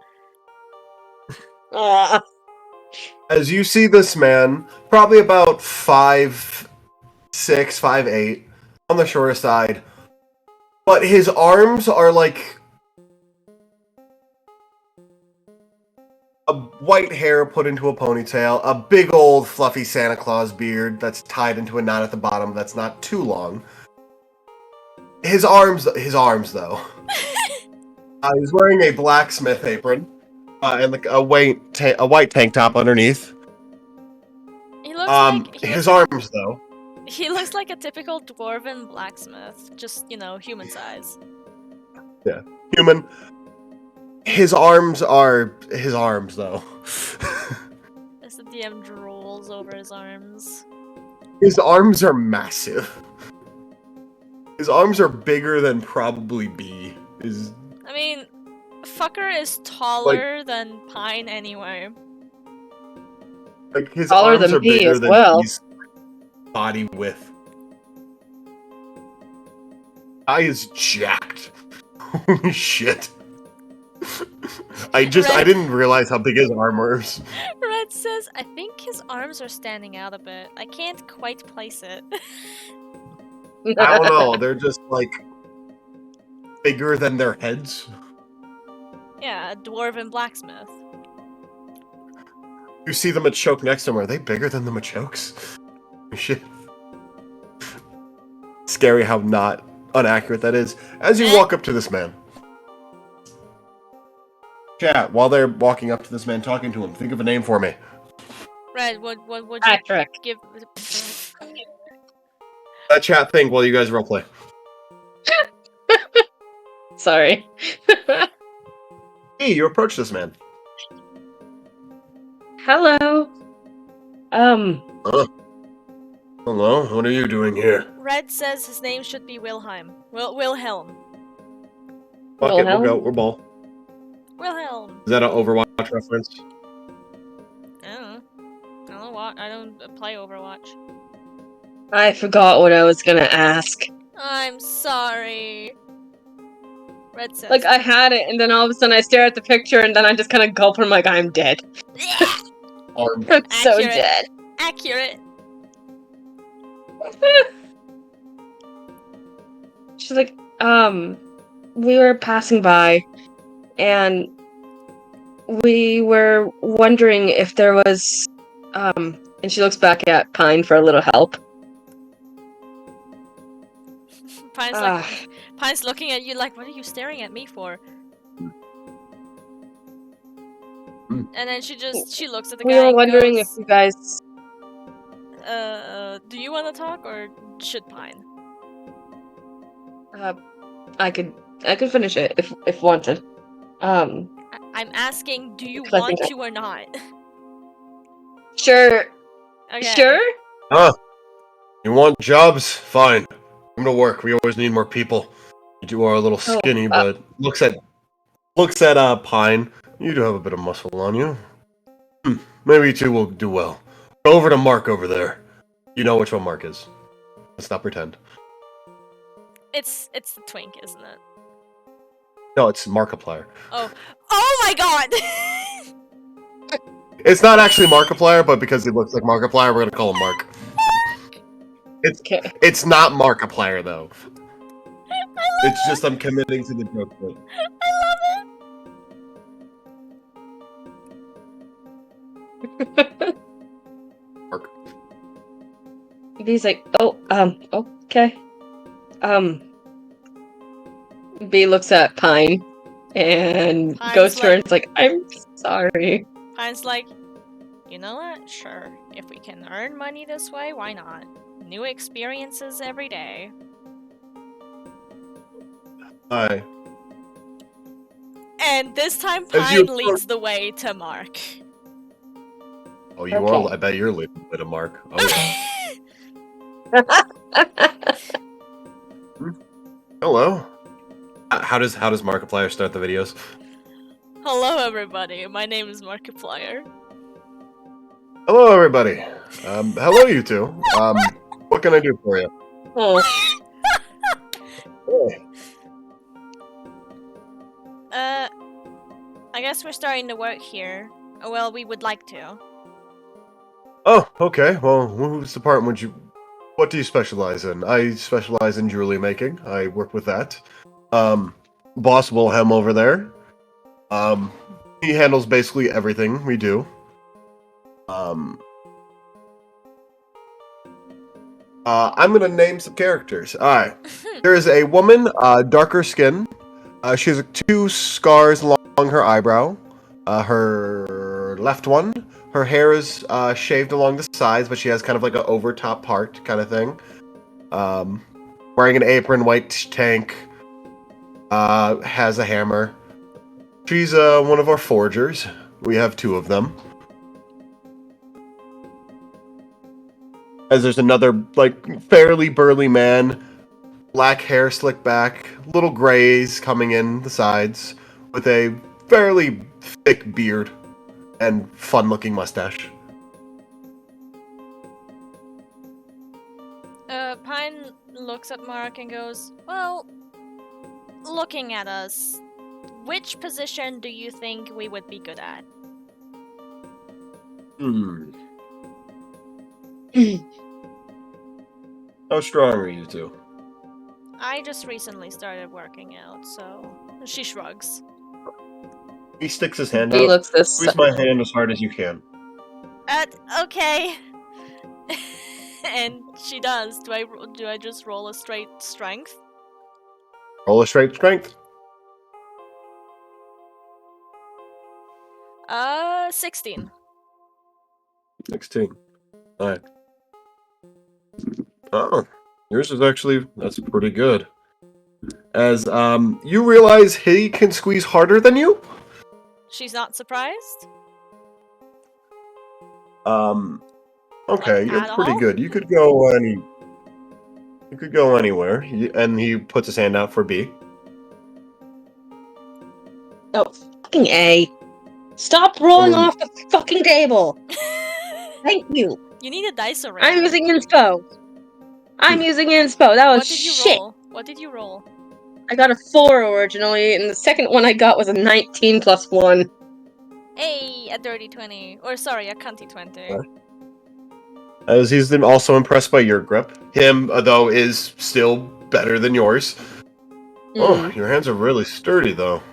B: As you see this man, probably about 5'6", 5'8", on the shorter side, but his arms are like a white hair put into a ponytail, a big old fluffy Santa Claus beard that's tied into a knot at the bottom that's not too long. His arms though. He's wearing a blacksmith apron and like a white tank top underneath.
A: He looks
B: his arms though.
A: He looks like a typical dwarven blacksmith, just, you know, human size.
B: Yeah, human. His arms though.
A: As the DM drools over his arms.
B: His arms are massive. His arms are bigger than probably B.
A: I mean, fucker is taller than Pine anyway.
B: Like his
D: taller
B: arms
D: than
B: are
D: B
B: bigger
D: as
B: than
D: well.
B: B's body width. Guy is jacked. Holy shit. I didn't realize how big his arm was.
A: Red Red says, I think his arms are standing out a bit. I can't quite place it.
B: I don't know. They're just like bigger than their heads.
A: Yeah, a dwarven blacksmith.
B: You see the Machoke next to him. Are they bigger than the Machokes? Shit. Scary how not inaccurate that is. As you walk up to this man. Chat, while they're walking up to this man, talking to him, think of a name for me.
A: Red, what would you
D: Patrick.
A: give?
B: That chat thing while you guys roleplay.
D: Sorry.
B: Hey, you approach this man.
D: Hello.
B: Hello, what are you doing here?
A: Red says his name should be Wilhelm. Wilhelm.
B: Fuck it, we'll go. We're ball.
A: Wilhelm.
B: Is that an Overwatch reference?
A: I don't play Overwatch.
D: I forgot what I was gonna ask.
A: I'm sorry. Red says.
D: Like, I had it, and then all of a sudden I stare at the picture, and then I just kind of gulp, and I'm like, I'm dead.
B: Arm.
D: I'm so
A: Accurate.
D: dead.
A: Accurate.
D: She's like, we were passing by, and we were wondering if there was, and she looks back at Pine for a little help.
A: Pine's looking at you like, what are you staring at me for? And then she looks at the guy
D: We were
A: and
D: wondering
A: goes,
D: if you guys...
A: do you want to talk or should Pine?
D: I could finish it if wanted.
A: I'm asking, do you
D: Because I
A: want
D: think
A: to or not?
D: Sure.
A: Okay.
D: Sure?
B: You want jobs? Fine. Come to work. We always need more people. You are a little skinny, but looks at Pine. You do have a bit of muscle on you. Maybe you two will do well. Go over to Mark over there. You know which one Mark is. Let's not pretend.
A: It's the twink, isn't it?
B: No, it's Markiplier.
A: Oh my god!
B: It's not actually Markiplier, but because he looks like Markiplier, we're gonna call him Mark. It's not Markiplier though. It's just I'm committing to the joke.
A: I love
D: it.
B: Mark.
D: B's like, okay. B looks at Pine and goes to her and is like, I'm sorry.
A: Pine's like, you know what? Sure. If we can earn money this way, why not? New experiences every day.
B: Hi.
A: And this time, Pine leads the way to Mark.
B: Oh, you are? I bet you're leading the way to Mark. Oh, yeah. Hello. How does Markiplier start the videos?
A: Hello, everybody. My name is Markiplier.
B: Hello, everybody. Hello, you two. What can I do for you?
D: Oh.
A: I guess we're starting to work here. Well, we would like to.
B: Oh, okay. Well, whose department what do you specialize in? I specialize in jewelry making. I work with that. Boss Wilhelm over there. He handles basically everything we do. I'm gonna name some characters. Alright. There is a woman, darker skin. She has 2 scars along her eyebrow. Her left one. Her hair is shaved along the sides, but she has kind of like an over top part kind of thing. Wearing an apron, white tank. Has a hammer. She's one of our forgers. We have 2 of them. As there's another, like, fairly burly man. Black hair slicked back. Little grays coming in the sides. With a fairly thick beard. And fun-looking mustache.
A: Pine looks at Mark and goes, well, looking at us, which position do you think we would be good at?
B: Hmm. How strong are you two?
A: I just recently started working out, so she shrugs.
B: He sticks his hand
D: He
B: out.
D: looks this.
B: Squeeze my hand as hard as you can.
A: Okay. And she does. Do I just roll a straight strength?
B: Roll a straight strength.
A: 16.
B: 16. Alright. Oh, yours is actually, that's pretty good. As, you realize he can squeeze harder than you?
A: She's not surprised?
B: Okay,
A: Like,
B: you're
A: at
B: pretty
A: all?
B: good. You could go anywhere. And he puts his hand out for B.
D: Oh, fucking A. Stop rolling off the fucking table! Thank you!
A: You need a dice array.
D: I'm using inspo! I'm using inspo! That was
A: What did you
D: shit!
A: roll? What did you roll?
D: I got a 4 originally, and the second one I got was a 19 plus 1.
A: Hey, a dirty 20. Or sorry, a cunty 20.
B: As he's then also impressed by your grip. Him, though, is still better than yours. Oh, your hands are really sturdy, though.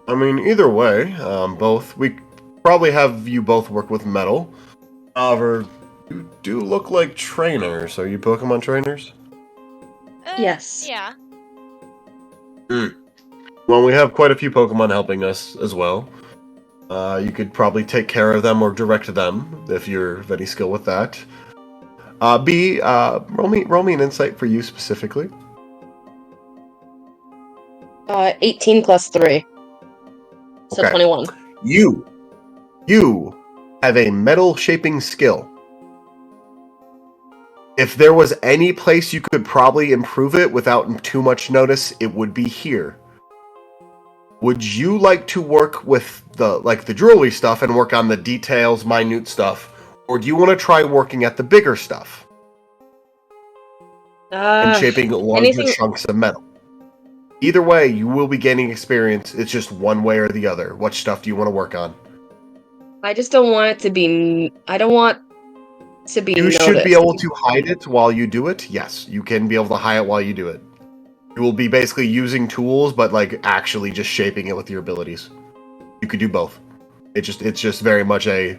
B: I mean, either way, we probably have you both work with metal. However, you do look like trainers. Are you Pokemon trainers?
D: Yes.
A: Yeah.
B: Well, we have quite a few Pokemon helping us as well. You could probably take care of them or direct them if you're of any skill with that. B, roll me an insight for you specifically.
D: 18 plus 3. So
B: Okay.
D: 21.
B: You have a metal shaping skill. If there was any place you could probably improve it without too much notice, it would be here. Would you like to work with the jewelry stuff and work on the details, minute stuff? Or do you want to try working at the bigger stuff? And shaping larger chunks of metal? Either way, you will be gaining experience. It's just one way or the other. What stuff do you want to work on?
D: I just don't want it to be... I don't want to be
B: You
D: noticed.
B: should be able to hide it while you do it. Yes, you can be able to hide it while you do it. You will be basically using tools, but like actually just shaping it with your abilities. You could do both. It's just very much a...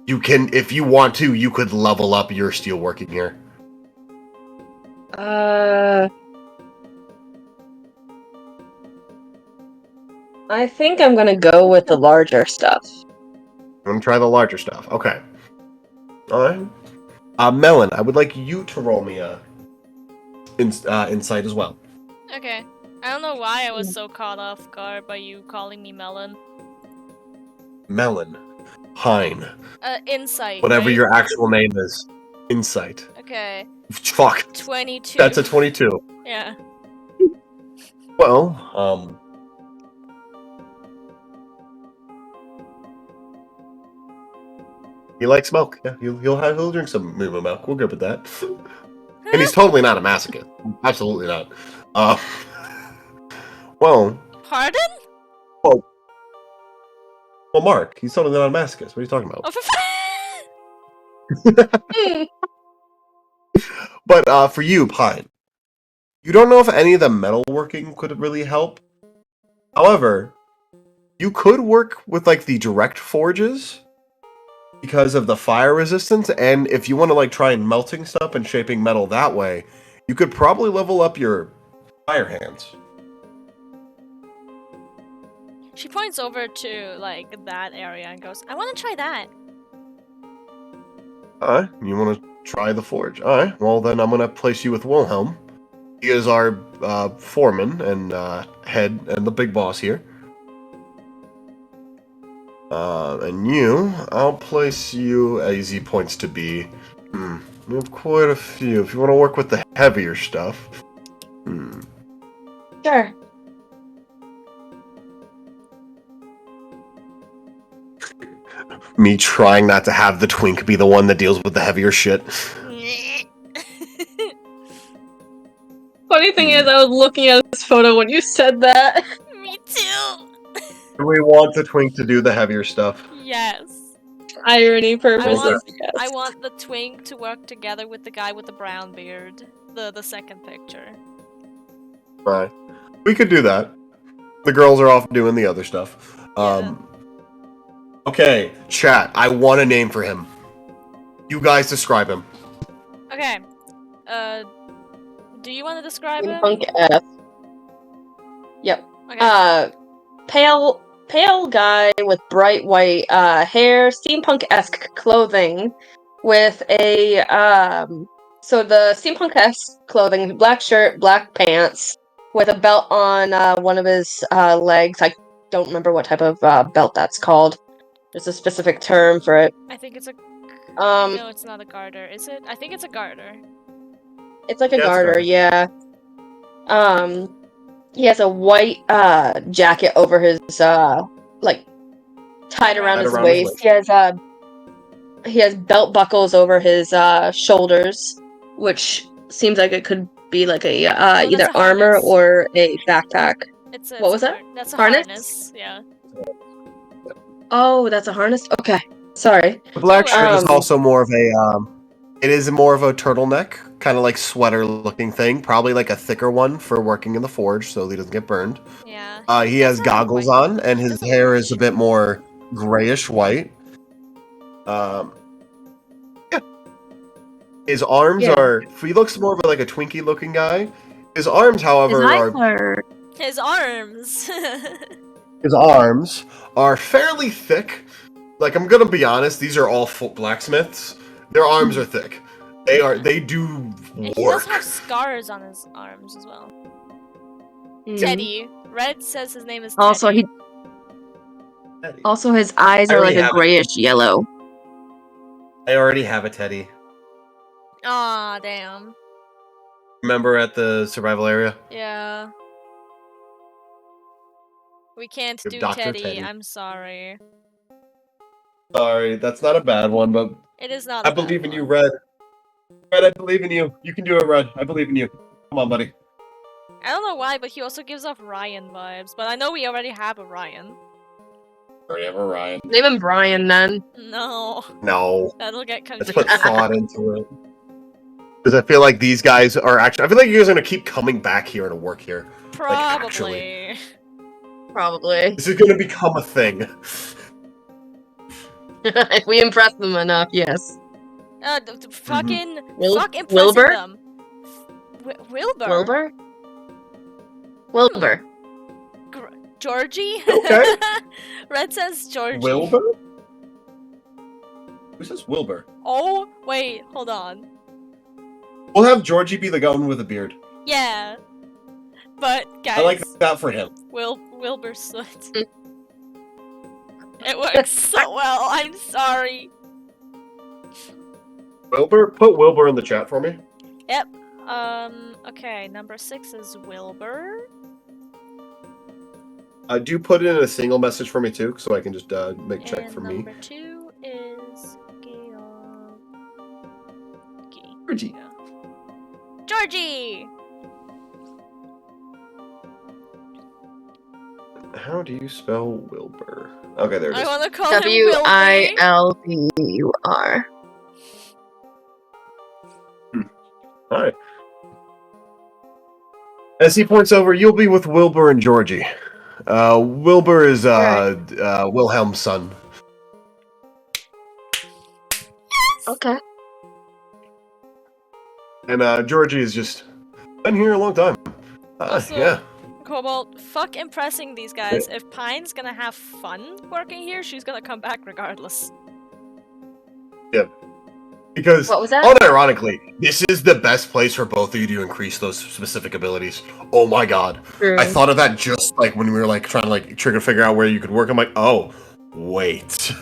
B: You can, if you want to, you could level up your steel working here.
D: I think I'm gonna go with the larger stuff.
B: I'm gonna try the larger stuff. Okay. Alright. Melon, I would like you to roll me a insight as well.
A: Okay. I don't know why I was so caught off guard by you calling me Melon.
B: Melon. Pine.
A: Insight.
B: Whatever
A: right?
B: your actual name is. Insight.
A: Okay.
B: Fuck.
A: 22.
B: That's a 22.
A: Yeah.
B: Well, he likes milk. Yeah, he'll drink some moo milk. We're good with that. And he's totally not a masochist. Absolutely not. Well.
A: Pardon?
B: Well, Mark, he's totally not a masochist. What are you talking about?
A: Oh,
B: But for you, Pine, you don't know if any of the metalworking could really help. However, you could work with like the direct forges because of the fire resistance, and if you want to like try and melting stuff and shaping metal that way, you could probably level up your fire hands.
A: She points over to like that area and goes, I want to try that.
B: Alright, you want to try the forge? Alright, well then I'm going to place you with Wilhelm. He is our foreman and head and the big boss here. And you, I'll place you at easy points to be. We have quite a few. If you want to work with the heavier stuff.
D: Sure.
B: Me trying not to have the twink be the one that deals with the heavier shit.
D: Funny thing is, I was looking at this photo when you said that.
A: Me too.
B: Do we want the twink to do the heavier stuff?
A: Yes.
D: Irony purposes.
A: I want the twink to work together with the guy with the brown beard. The second picture.
B: Right. We could do that. The girls are off doing the other stuff.
A: Yeah.
B: Okay, chat. I want a name for him. You guys describe him.
A: Okay. Do you want to describe him?
D: Steampunk F. Yep.
A: Okay.
D: Pale guy with bright white hair, steampunk-esque clothing, with a so the steampunk-esque clothing, black shirt, black pants, with a belt on one of his legs. I don't remember what type of belt that's called. There's a specific term for it.
A: I think it's a. No, it's not a garter. Is it? I think it's a garter.
D: It's like a garter, yeah. He has a white jacket over his like tied around his waist. He has belt buckles over his shoulders, which seems like it could be like a either armor
A: harness.
D: or a backpack. What was that?
A: That's a
D: Harness?
A: harness. Yeah.
D: Oh, that's a harness? Okay. Sorry.
B: The black shirt is also more of a it is more of a turtleneck, kind of like sweater looking thing, probably like a thicker one for working in the forge so he doesn't get burned.
A: Yeah.
B: He has goggles on and his hair is a bit more grayish white. Yeah. His arms are he looks more of like a Twinkie looking guy. His arms, however,
A: his arms.
B: His arms are fairly thick. Like, I'm gonna be honest, these are all blacksmiths. Their arms are thick. They do work.
A: He does have scars on his arms as well. Teddy. Red says his name is Teddy.
D: Also his eyes are like a grayish yellow.
B: I already have a Teddy.
A: Aw, damn.
B: Remember at the survival area?
A: Yeah. We can't do Teddy. I'm sorry.
B: Sorry, that's not a bad one, but
A: it is not.
B: I believe in you, Red. Red, I believe in you. You can do it, Red. I believe in you. Come on, buddy.
A: I don't know why, but he also gives off Ryan vibes. But I know we already have a Ryan.
B: Already have a Ryan.
D: Name him Brian then.
A: No.
B: No.
A: That'll get confusing.
B: Let's put thought into it. Because I feel like these guys are actually. I feel like you guys are gonna keep coming back here and work here.
A: Probably.
B: Like,
D: Probably.
B: This is gonna become a thing.
D: If we impress them enough, yes.
A: Fucking impressing
D: Wilbur?
A: them. Wilbur.
D: Wilbur? Wilbur.
A: Georgie?
B: Okay.
A: Red says Georgie.
B: Wilbur? Who says Wilbur?
A: Oh, wait, hold on.
B: We'll have Georgie be the one with a beard.
A: Yeah. But, guys.
B: I like that for him.
A: Wilbur Soot. It works so well, I'm sorry.
B: Wilbur? Put Wilbur in the chat for me.
A: Yep. Okay, number 6 is Wilbur.
B: Do put in a single message for me too, so I can just make check for me.
A: Number 2 is
B: Georgie.
A: Yeah. Georgie!
B: How do you spell Wilbur? Okay, there it is.
A: I want to call him
D: Wilbur.
B: Alright. As he points over, you'll be with Wilbur and Georgie. Wilbur is Wilhelm's son.
D: Okay.
B: And Georgie has just been here a long time. Yeah.
A: Cobalt, fuck impressing these guys. If Pine's gonna have fun working here, she's gonna come back regardless.
B: Yep. Because,
D: what was that?
B: unironically, this is the best place for both of you to increase those specific abilities. Oh my god.
D: True.
B: I thought of that just like when we were like trying to like figure out where you could work. I'm like, oh, wait.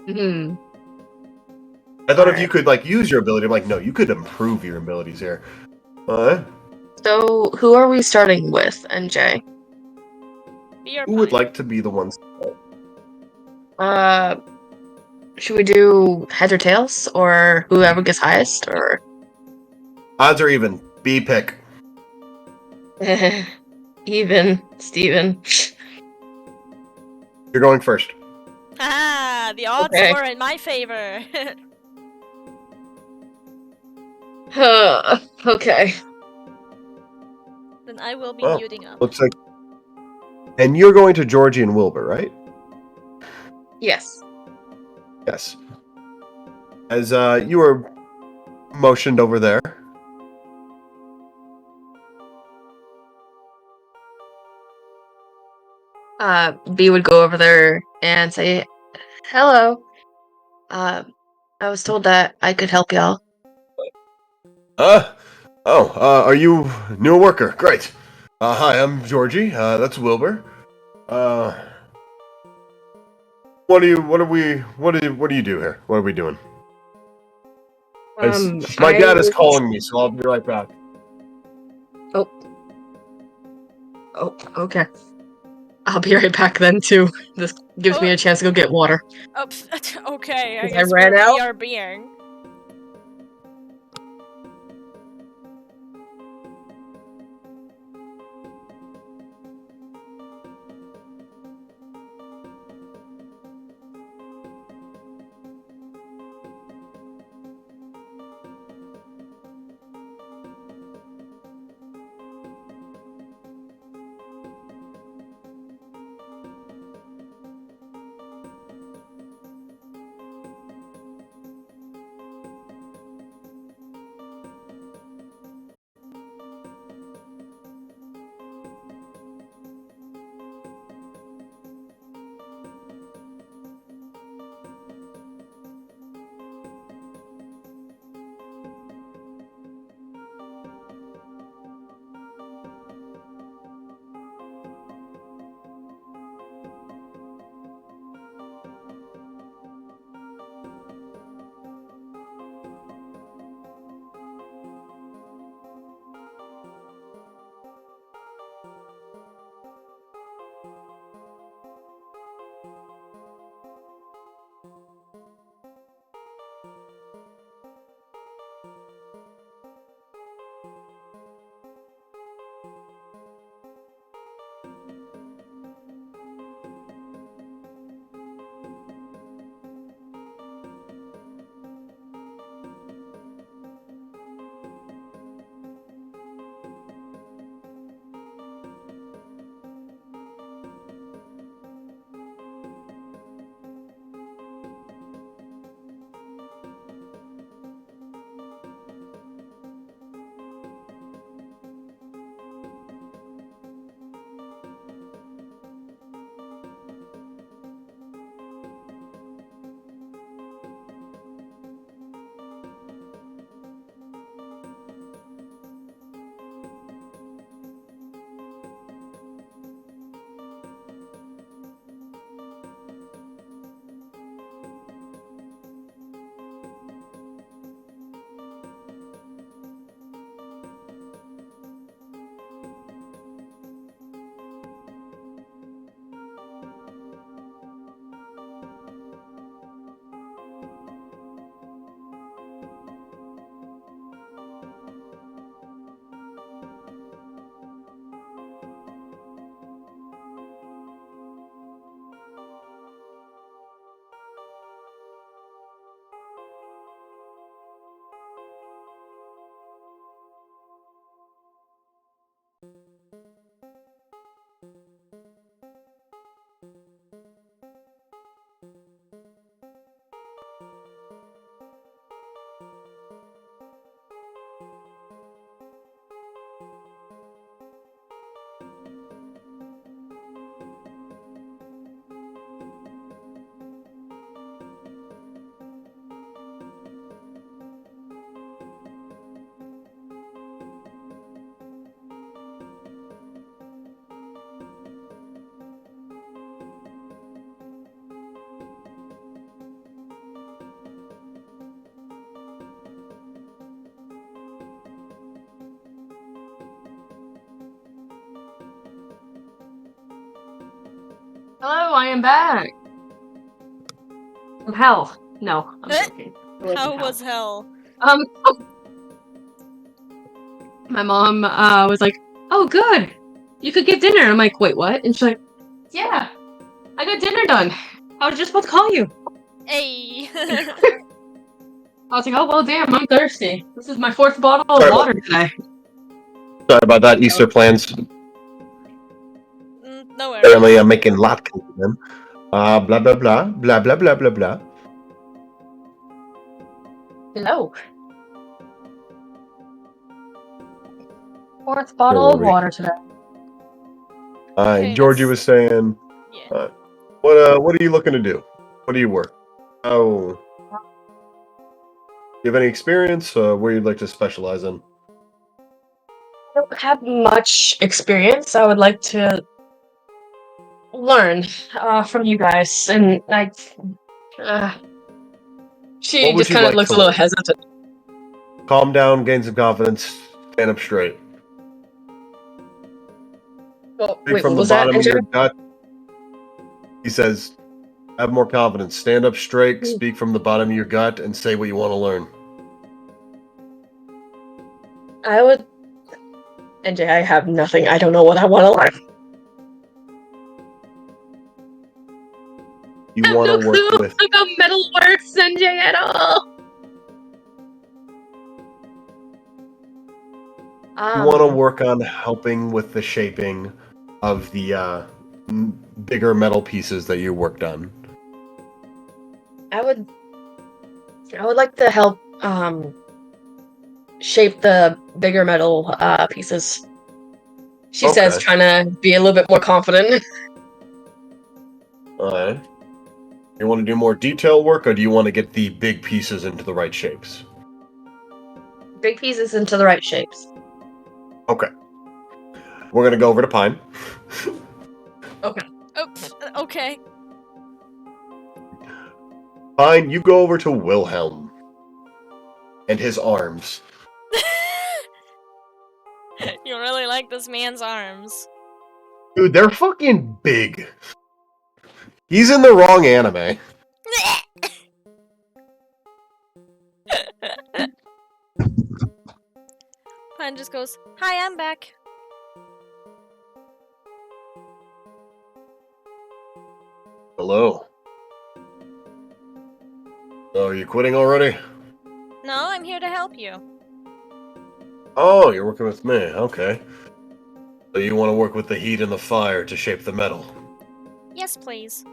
D: Hmm.
B: I thought if you could like use your ability, I'm like, no, you could improve your abilities here.
D: So, who are we starting with, NJ?
B: Who would like to be the ones?
D: Should we do heads or tails, or whoever gets highest, or?
B: Odds are even. B pick.
D: Even, Steven.
B: You're going first.
A: Haha! the odds
D: Okay.
A: were in my favor.
D: Okay.
A: Then I will be
B: Well,
A: muting up.
B: looks like. And you're going to Georgie and Wilbur, right?
D: Yes.
B: Yes. As you were motioned over there.
D: B would go over there and say, "Hello. I was told that I could help y'all."
B: Are you a new worker? Great. Hi, I'm Georgie. That's Wilbur. What do you do here? What are we doing? My dad is calling me, so I'll be right back.
D: Oh, okay. I'll be right back then too. This gives me a chance to go get water.
A: Oh, okay, I
D: 'Cause I
A: guess
D: ran
A: we're
D: out.
A: BRBing.
D: Hello, I am back. From hell. No, I'm joking.
A: How was hell?
D: My mom was like, "Oh, good. You could get dinner." I'm like, "Wait, what?" And she's like, "Yeah, I got dinner done. I was just about to call you."
A: Hey!
D: I was like, oh, well, damn, I'm thirsty. This is my 4th bottle of water today.
B: Sorry about that. Easter plans.
A: No worries.
B: Apparently, I'm making latkes again. Blah blah blah blah blah blah blah blah.
D: Hello. 4th bottle of water today.
B: Okay, Georgie was saying,
A: yeah.
B: what are you looking to do? What do you work? Oh, you have any experience where you'd like to specialize in?
D: I don't have much experience. I would like to learn from you guys, and she
B: What would
D: just
B: you
D: kind of
B: like
D: looks
B: to
D: a little
B: learn?
D: hesitant.
B: Calm down, gain some confidence, stand up straight.
D: Oh,
B: Speak
D: wait,
B: from
D: what
B: the
D: was that,
B: bottom of
D: Andrew?
B: your gut. He says, have more confidence. Stand up straight, speak from the bottom of your gut, and say what you want to learn.
D: I would... NJ, I have nothing. I don't know what I want to learn.
B: You
D: I have
B: want
D: no
B: to work
D: clue
B: with...
D: about metal works, NJ, at all.
B: You want to work on helping with the shaping of the bigger metal pieces that you worked on.
D: I would like to help shape the bigger metal pieces. She says, trying to be a little bit more confident.
B: Alright. You want to do more detail work, or do you want to get the big pieces into the right shapes?
D: Big pieces into the right shapes.
B: Okay. We're gonna go over to Pine.
D: Okay.
A: Oh, okay.
B: Pine, you go over to Wilhelm. And his arms.
A: You really like this man's arms.
B: Dude, they're fucking big. He's in the wrong anime.
A: Pine just goes, "Hi, I'm back."
B: Hello. Oh, are you quitting already?
A: No, I'm here to help you.
B: Oh, you're working with me. Okay. So you want to work with the heat and the fire to shape the metal?
A: Yes, please.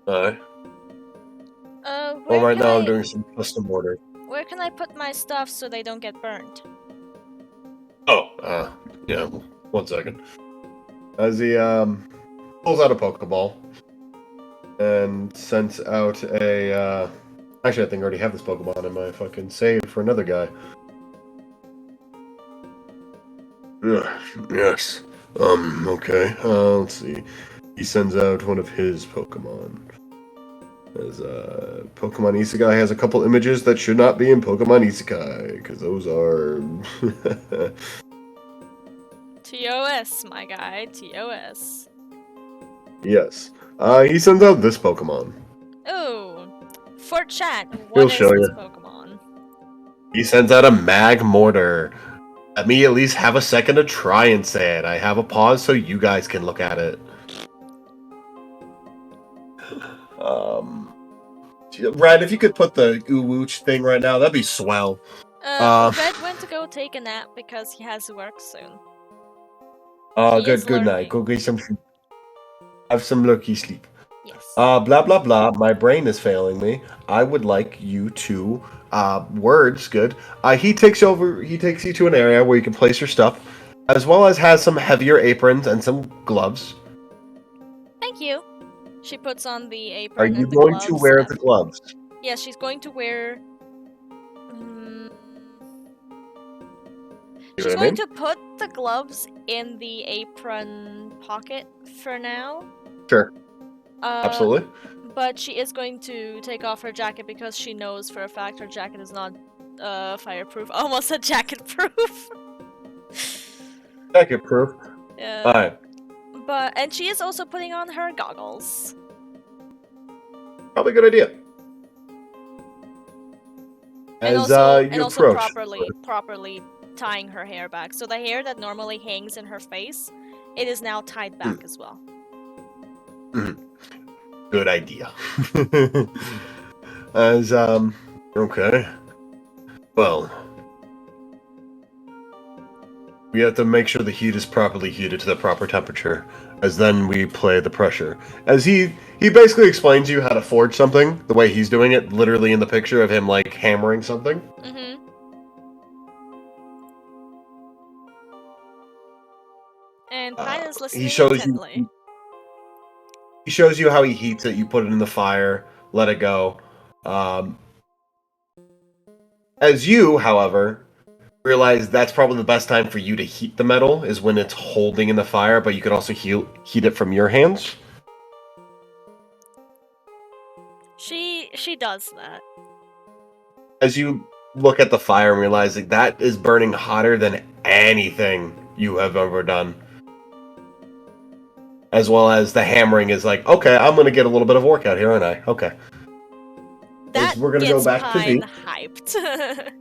B: Alright.
A: Well,
B: right now I'm doing some custom orders.
A: Where can I put my stuff so they don't get burned?
B: Oh, yeah, 1 second. As he, pulls out a Pokeball and sends out a, actually I think I already have this Pokemon in my fucking save for another guy. Yes. Okay. Let's see. He sends out one of his Pokemon. As Pokemon Isekai has a couple images that should not be in Pokemon Isekai, because those are...
A: TOS, my guy, TOS.
B: Yes. He sends out this Pokemon.
A: Oh, for chat, what is this Pokemon?
B: He sends out a Magmortar. Let me at least have a second to try and say it. I have a pause so you guys can look at it. Red, if you could put the Uwooch thing right now, that'd be swell.
A: Red went to go take a nap because he has to work soon.
B: Good night. Go get some sleep. Have some lucky sleep.
A: Yes.
B: Blah blah blah. My brain is failing me. I would like you to words, good. He takes you to an area where you can place your stuff, as well as has some heavier aprons and some gloves.
A: Thank you. She puts on the apron.
B: Are you going to wear the gloves?
A: Yes, she's going to wear. She's going to put the gloves in the apron pocket for now.
B: Sure. Absolutely.
A: But she is going to take off her jacket because she knows for a fact her jacket is not fireproof. Almost said jacket-proof.
B: Jacket-proof.
A: Yeah.
B: Alright.
A: And she is also putting on her goggles.
B: Probably a good idea.
A: And
B: As you
A: also
B: approach.
A: properly tying her hair back. So the hair that normally hangs in her face, it is now tied back as well.
B: good idea. As, okay. Well, we have to make sure the heat is properly heated to the proper temperature, as then we play the pressure. As he basically explains you how to forge something, the way he's doing it, literally in the picture of him, like, hammering something.
A: Mm-hmm. And Pine is listening intently.
B: He shows you how he heats it, you put it in the fire, let it go. As you, however, realize that's probably the best time for you to heat the metal, is when it's holding in the fire, but you can also heat it from your hands.
A: She does that.
B: As you look at the fire and realize that is burning hotter than anything you have ever done. As well as the hammering is like, okay, I'm going to get a little bit of work out here, aren't I? Okay.
A: That
B: we're gonna
A: gets
B: go back
A: Pine
B: to
A: hyped.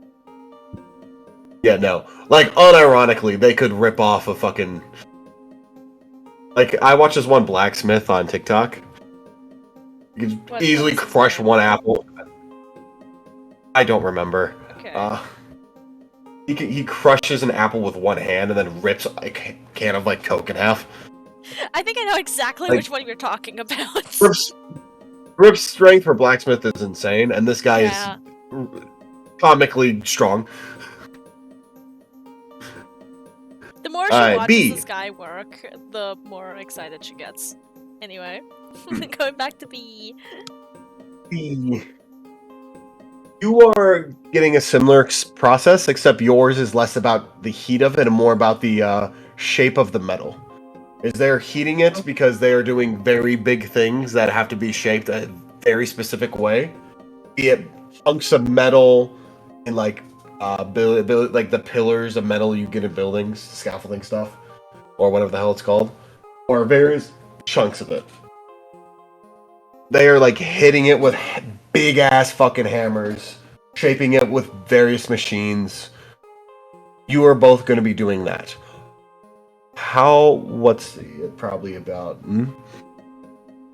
B: Yeah, no. Like, unironically, they could rip off a fucking... Like, I watched this one blacksmith on TikTok. You could easily crush one apple. I don't remember.
A: Okay.
B: He crushes an apple with one hand and then rips a can of, like, Coke in half.
A: I think I know exactly which one you're talking about.
B: Rip's strength for blacksmith is insane, and this guy is comically strong.
A: The more she watches this guy work, the more excited she gets. Anyway, going back to B.
B: B. You are getting a similar process, except yours is less about the heat of it and more about the shape of the metal. Is they're heating it because they are doing very big things that have to be shaped a very specific way. Be it chunks of metal and like like the pillars of metal you get in buildings, scaffolding stuff, or whatever the hell it's called, or various chunks of it. They are like hitting it with big ass fucking hammers, shaping it with various machines. You are both going to be doing that. What's it probably about?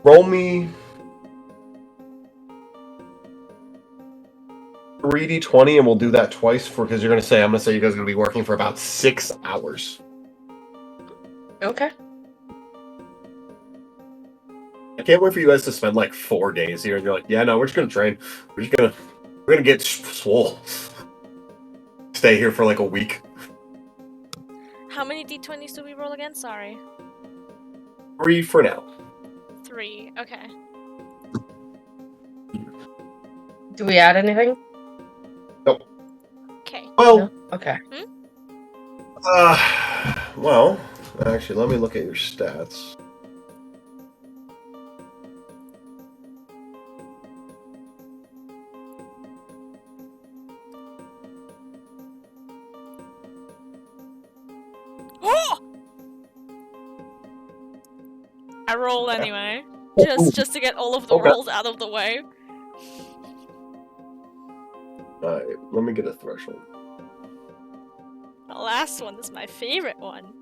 B: Roll me 3d20 and we'll do that twice because I'm going to say you guys are going to be working for about 6 hours.
D: Okay.
B: I can't wait for you guys to spend like 4 days here and you're like, yeah, no, we're just going to train. We're going to get swole. Stay here for like a week.
A: How many d20s do we roll again? Sorry.
B: 3 for now.
A: 3, okay.
D: Do we add anything?
B: Nope.
A: Okay.
B: Well,
D: no? Okay.
B: Well, actually, let me look at your stats.
A: I roll anyway, just to get all of the rolls out of the way.
B: Alright, let me get a threshold.
A: The last one is my favorite one.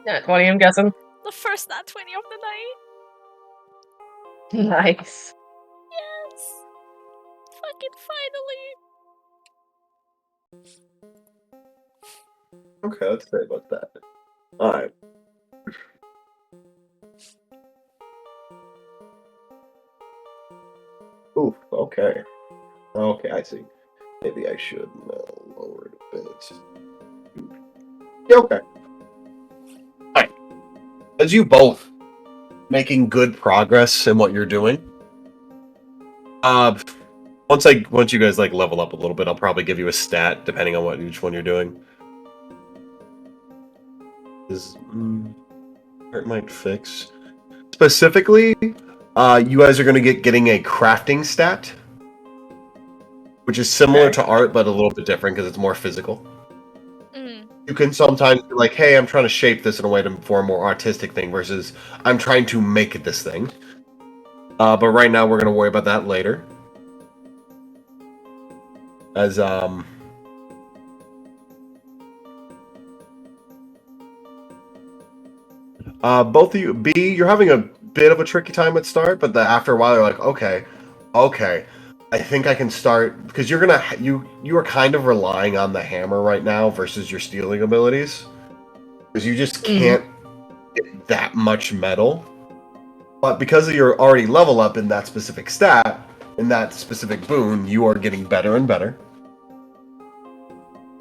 D: Yeah, 20, I'm guessing.
A: The first nat 20 of the night.
D: Nice.
A: Yes! Fucking finally!
B: Okay, let's say about that. Alright. Ooh, okay. Okay, I see. Maybe I should lower it a bit. Yeah, okay. Alright. As you both making good progress in what you're doing, once you guys like level up a little bit, I'll probably give you a stat depending on which one you're doing. It might fix. Specifically, you guys are going to getting a crafting stat, which is similar to art, but a little bit different because it's more physical. You can sometimes be like, hey, I'm trying to shape this in a way for a more artistic thing versus I'm trying to make this thing. But right now, we're going to worry about that later. As, Both of you, B, you're having a bit of a tricky time at start, but after a while you're like, okay, I think I can start, because you are kind of relying on the hammer right now versus your stealing abilities, because you just can't get that much metal. But because you're already level up in that specific stat, in that specific boon, you are getting better and better.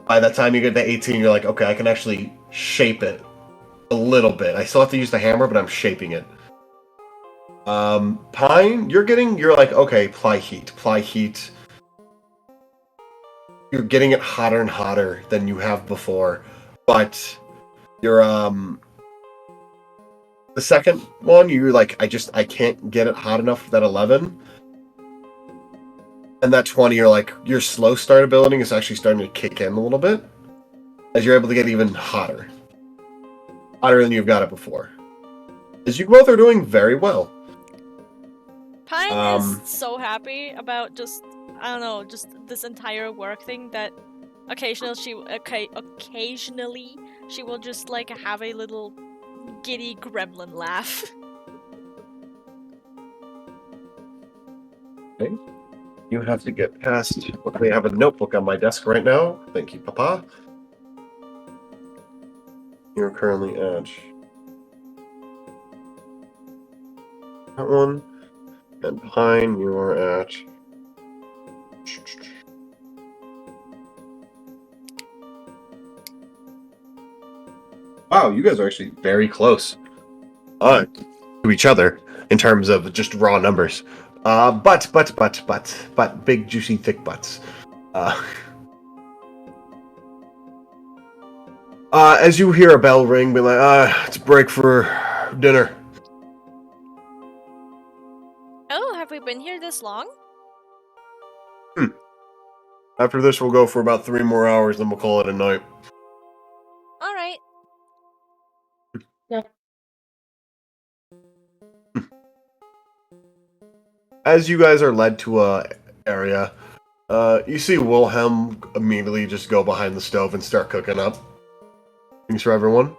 B: By the time you get to 18, you're like, okay, I can actually shape it a little bit. I still have to use the hammer, but I'm shaping it. Pine, you're like, okay, apply heat. You're getting it hotter and hotter than you have before, but you're, the second one, you're like, I can't get it hot enough for that 11. And that 20, you're like, your slow start ability is actually starting to kick in a little bit, as you're able to get even hotter. Hotter than you've got it before. As you both are doing very well.
A: Pine is so happy about just this entire work thing that occasionally she will just like have a little giddy gremlin laugh.
B: Okay. You have to get past. I have a notebook on my desk right now. Thank you, Papa. You're currently at that one. And Pine, you are at. Wow, you guys are actually very close to each other in terms of just raw numbers. But big, juicy, thick butts. As you hear a bell ring, be like, it's a break for dinner.
A: Oh, have we been here this long?
B: After this, we'll go for about 3 more hours, then we'll call it a night.
A: All right.
D: Yeah.
B: As you guys are led to a area, you see Wilhelm immediately just go behind the stove and start cooking up things for everyone.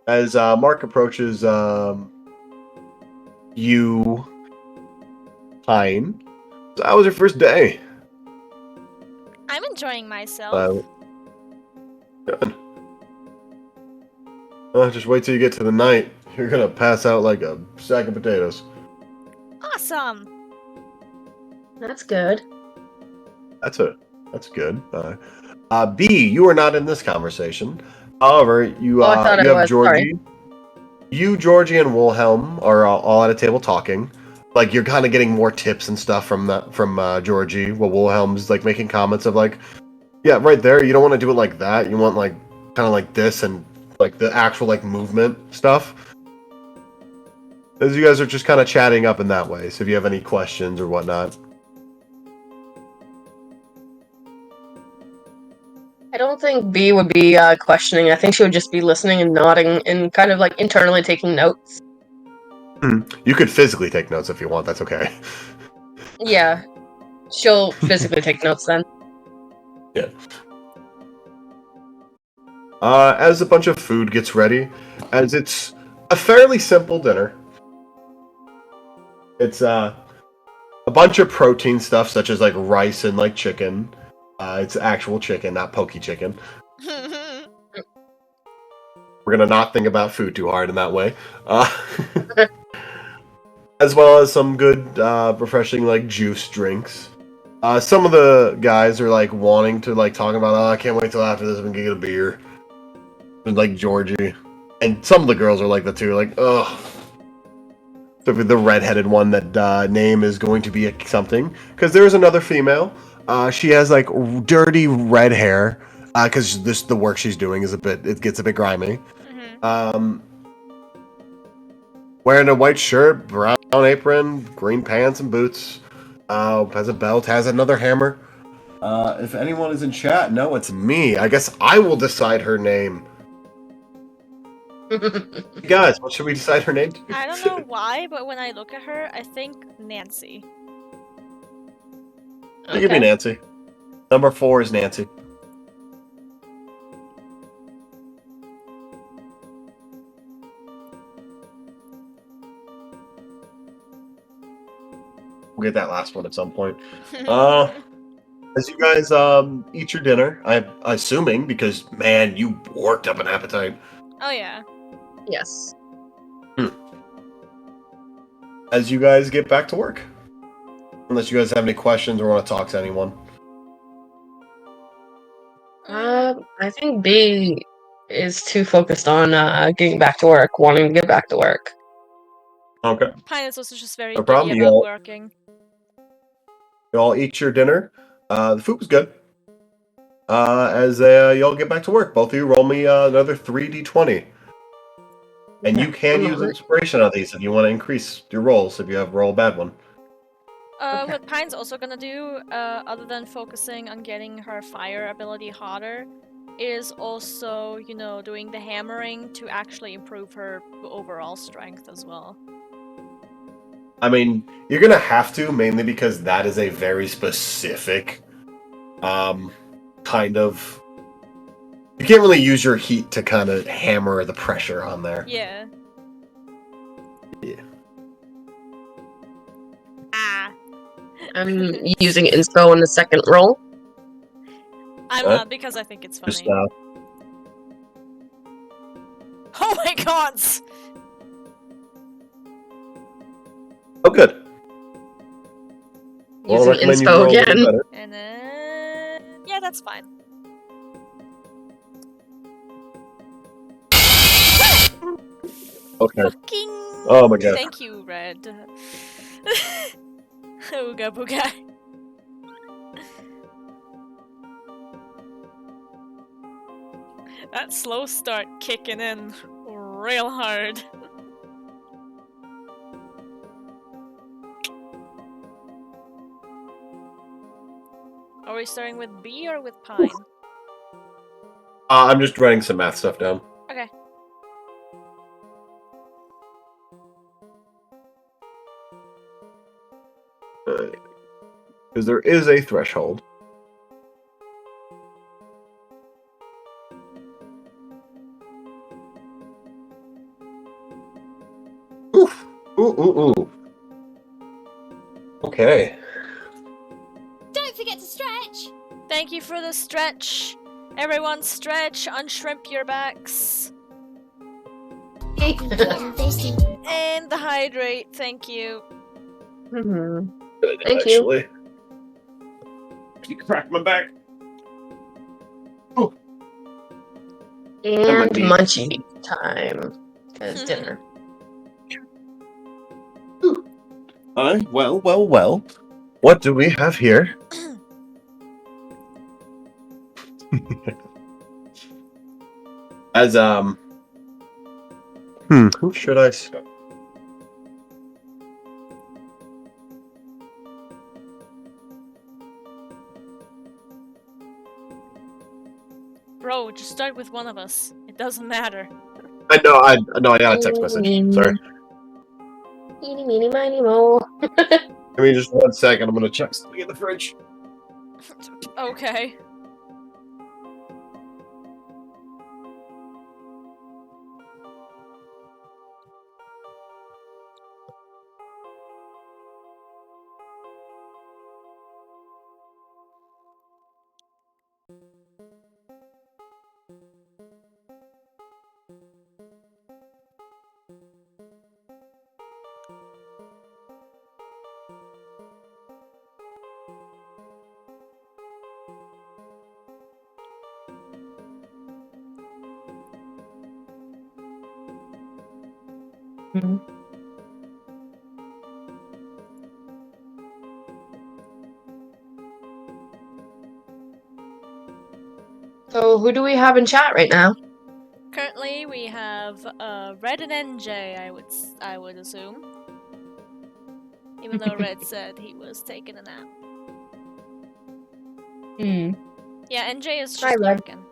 B: As Mark approaches you, Pine, so how was your first day?
A: I'm enjoying myself.
B: Good. Just wait till you get to the night. You're gonna pass out like a sack of potatoes.
A: Awesome.
D: That's good.
B: That's good. B, you are not in this conversation. However, you have Georgie.
D: Sorry.
B: You, Georgie, and Wilhelm are all at a table talking. Like, you're kind of getting more tips and stuff from Georgie, while Wilhelm's like making comments of like, yeah, right there. You don't want to do it like that. You want like kind of like this and like the actual like movement stuff. As you guys are just kind of chatting up in that way. So if you have any questions or whatnot.
D: I don't think B would be questioning. I think she would just be listening and nodding and kind of like internally taking notes.
B: You could physically take notes if you want. That's okay.
D: Yeah. She'll physically take notes then.
B: Yeah. As a bunch of food gets ready, as it's a fairly simple dinner. It's a bunch of protein stuff, such as like rice and like chicken. It's actual chicken, not pokey chicken. We're gonna not think about food too hard in that way. As well as some good, refreshing like juice drinks. Some of the guys are like wanting to like talking about, I can't wait till after this we can get a beer. And like Georgie, and some of the girls are like that too. Like, ugh. The redheaded one that name is going to be something, because there's another female. She has like dirty red hair, because the work she's doing is it gets a bit grimy. Mm-hmm. Wearing a white shirt, brown apron, green pants and boots. Has a belt, has another hammer. If anyone is in chat, no, it's me. I guess I will decide her name. Guys, what should we decide her name to?
A: I don't know why, but when I look at her, I think Nancy.
B: Okay. Give me Nancy. Number 4 is Nancy. We'll get that last one at some point. As you guys eat your dinner, I'm assuming, because, man, you worked up an appetite.
A: Oh, yeah.
D: Yes.
B: As you guys get back to work. Unless you guys have any questions or want to talk to anyone.
D: I think B is too focused on getting back to work, wanting to get back to work.
B: Okay.
A: Pine is also just very
B: No
A: giddy
B: problem,
A: about working.
B: You all eat your dinner. The food was good. As y'all get back to work, both of you roll me another 3d20. And you can use inspiration on these if you want to increase your rolls, if you have roll a bad one.
D: Okay.
A: What Pine's also gonna do, other than focusing on getting her fire ability harder, is also, you know, doing the hammering to actually improve her overall strength as well.
B: I mean, you're gonna have to, mainly because that is a very specific, kind of... You can't really use your heat to kind of hammer the pressure on there.
A: Yeah.
B: Yeah.
A: Ah.
D: I'm using inspo on the second roll.
A: I'm not, because I think it's funny.
B: Just,
A: Oh my god!
B: Oh, good. Well, I
D: Using
B: recommend you
D: inspo
B: roll a little
D: again.
B: better.
A: And then... yeah, that's fine.
B: Okay.
A: Fucking...
B: Oh my god.
A: Thank you, Red. Ooga booga. That slow start kicking in real hard. Are we starting with B or with Pine?
B: I'm just writing some math stuff down.
A: Okay.
B: Because there is a threshold. Oof. Ooh. Okay.
F: Don't forget to stretch!
A: Thank you for the stretch. Everyone stretch, unshrimp your backs. And the hydrate, thank you.
D: Thank you.
B: You crack my back.
D: And munchie time. Because dinner.
B: Well. What do we have here? As, who should I start?
A: Bro, just start with one of us. It doesn't matter.
B: I got a text message. Sorry.
D: Eeny, meeny, miny, mo.
B: Give me just 1 second. I'm gonna check something in the fridge.
A: Okay.
D: So who do we have in chat right now?
A: Currently, we have Red and NJ. I would assume, even though Red said he was taking a nap. Yeah, NJ is just lurking.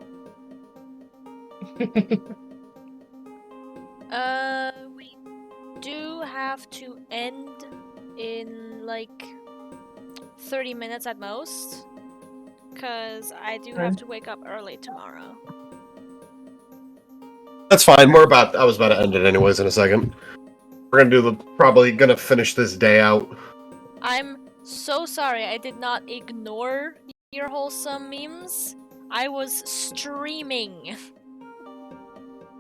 A: We do have to end in like 30 minutes at most, because I do have to wake up early tomorrow.
B: That's fine. I was about to end it anyways in a second. We're probably gonna finish this day out.
A: I'm So sorry, I did not ignore your wholesome memes. I was streaming.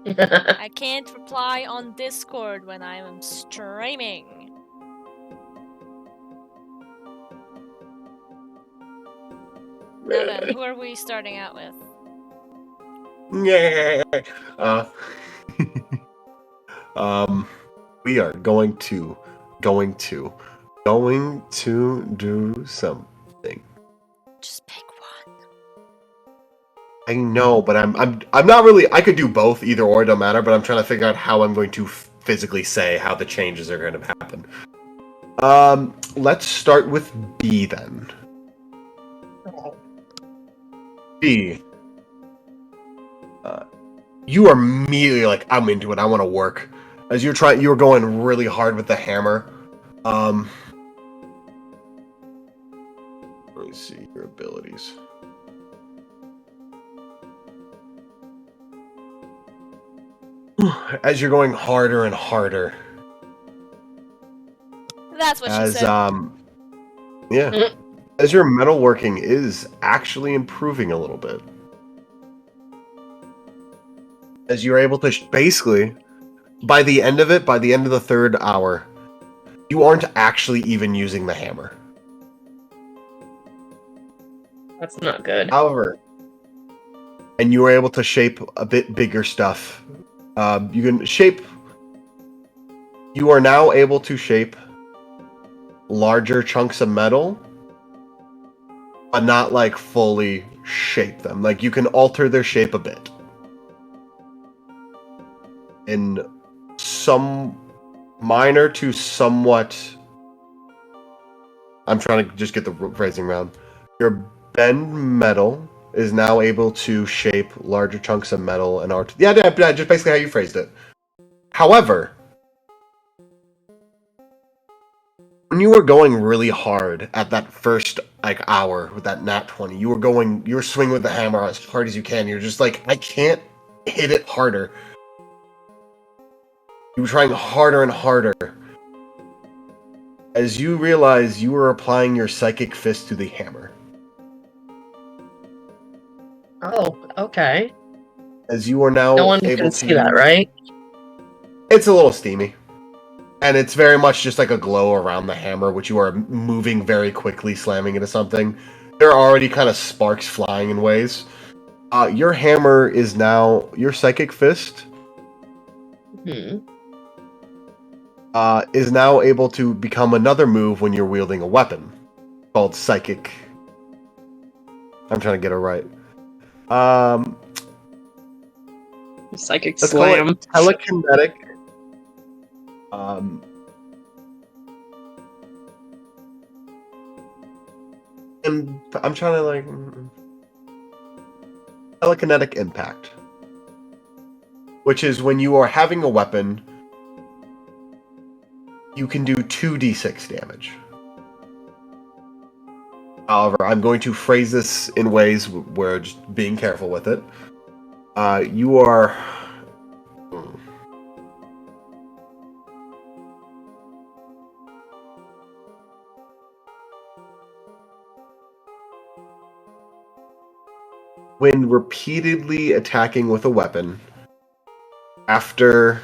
A: I can't reply on Discord when I am streaming. Now then, who are we starting out with?
B: Yeah. We are going to do something.
A: Just pick one.
B: I know, but I'm not really. I could do both, either or, it don't matter. But I'm trying to figure out how I'm going to physically say how the changes are going to happen. Let's start with B then. B. You are immediately like, I'm into it. I want to work. As you were going really hard with the hammer. Let me see your abilities. As you're going harder and harder.
A: That's what she said.
B: Yeah. As your metalworking is actually improving a little bit. As you're able to basically, by the end of the 3rd hour, you aren't actually even using the hammer.
D: That's not good.
B: However, and you were able to shape a bit bigger stuff. You are now able to shape larger chunks of metal, but not like fully shape them. Like you can alter their shape a bit. In some minor to somewhat, I'm trying to just get the phrasing round. Your bend metal is now able to shape larger chunks of metal and art. Yeah, just basically how you phrased it. However, when you were going really hard at that first hour with that nat 20, you were swinging with the hammer as hard as you can. You're just like, I can't hit it harder. You were trying harder and harder. As you realize you were applying your psychic fist to the hammer.
D: Oh, okay.
B: As you are now
D: no one
B: able
D: can
B: to
D: see that, right?
B: It's a little steamy. And it's very much just like a glow around the hammer, which you are moving very quickly, slamming into something. There are already kind of sparks flying in ways. Your hammer is now your psychic fist. Is now able to become another move when you're wielding a weapon called psychic. I'm trying to get it right.
D: Psychic slam.
B: Telekinetic. And I'm trying to telekinetic impact, which is when you are having a weapon, you can do 2d6 damage. However, I'm going to phrase this in ways where just being careful with it. You are... When repeatedly attacking with a weapon, after...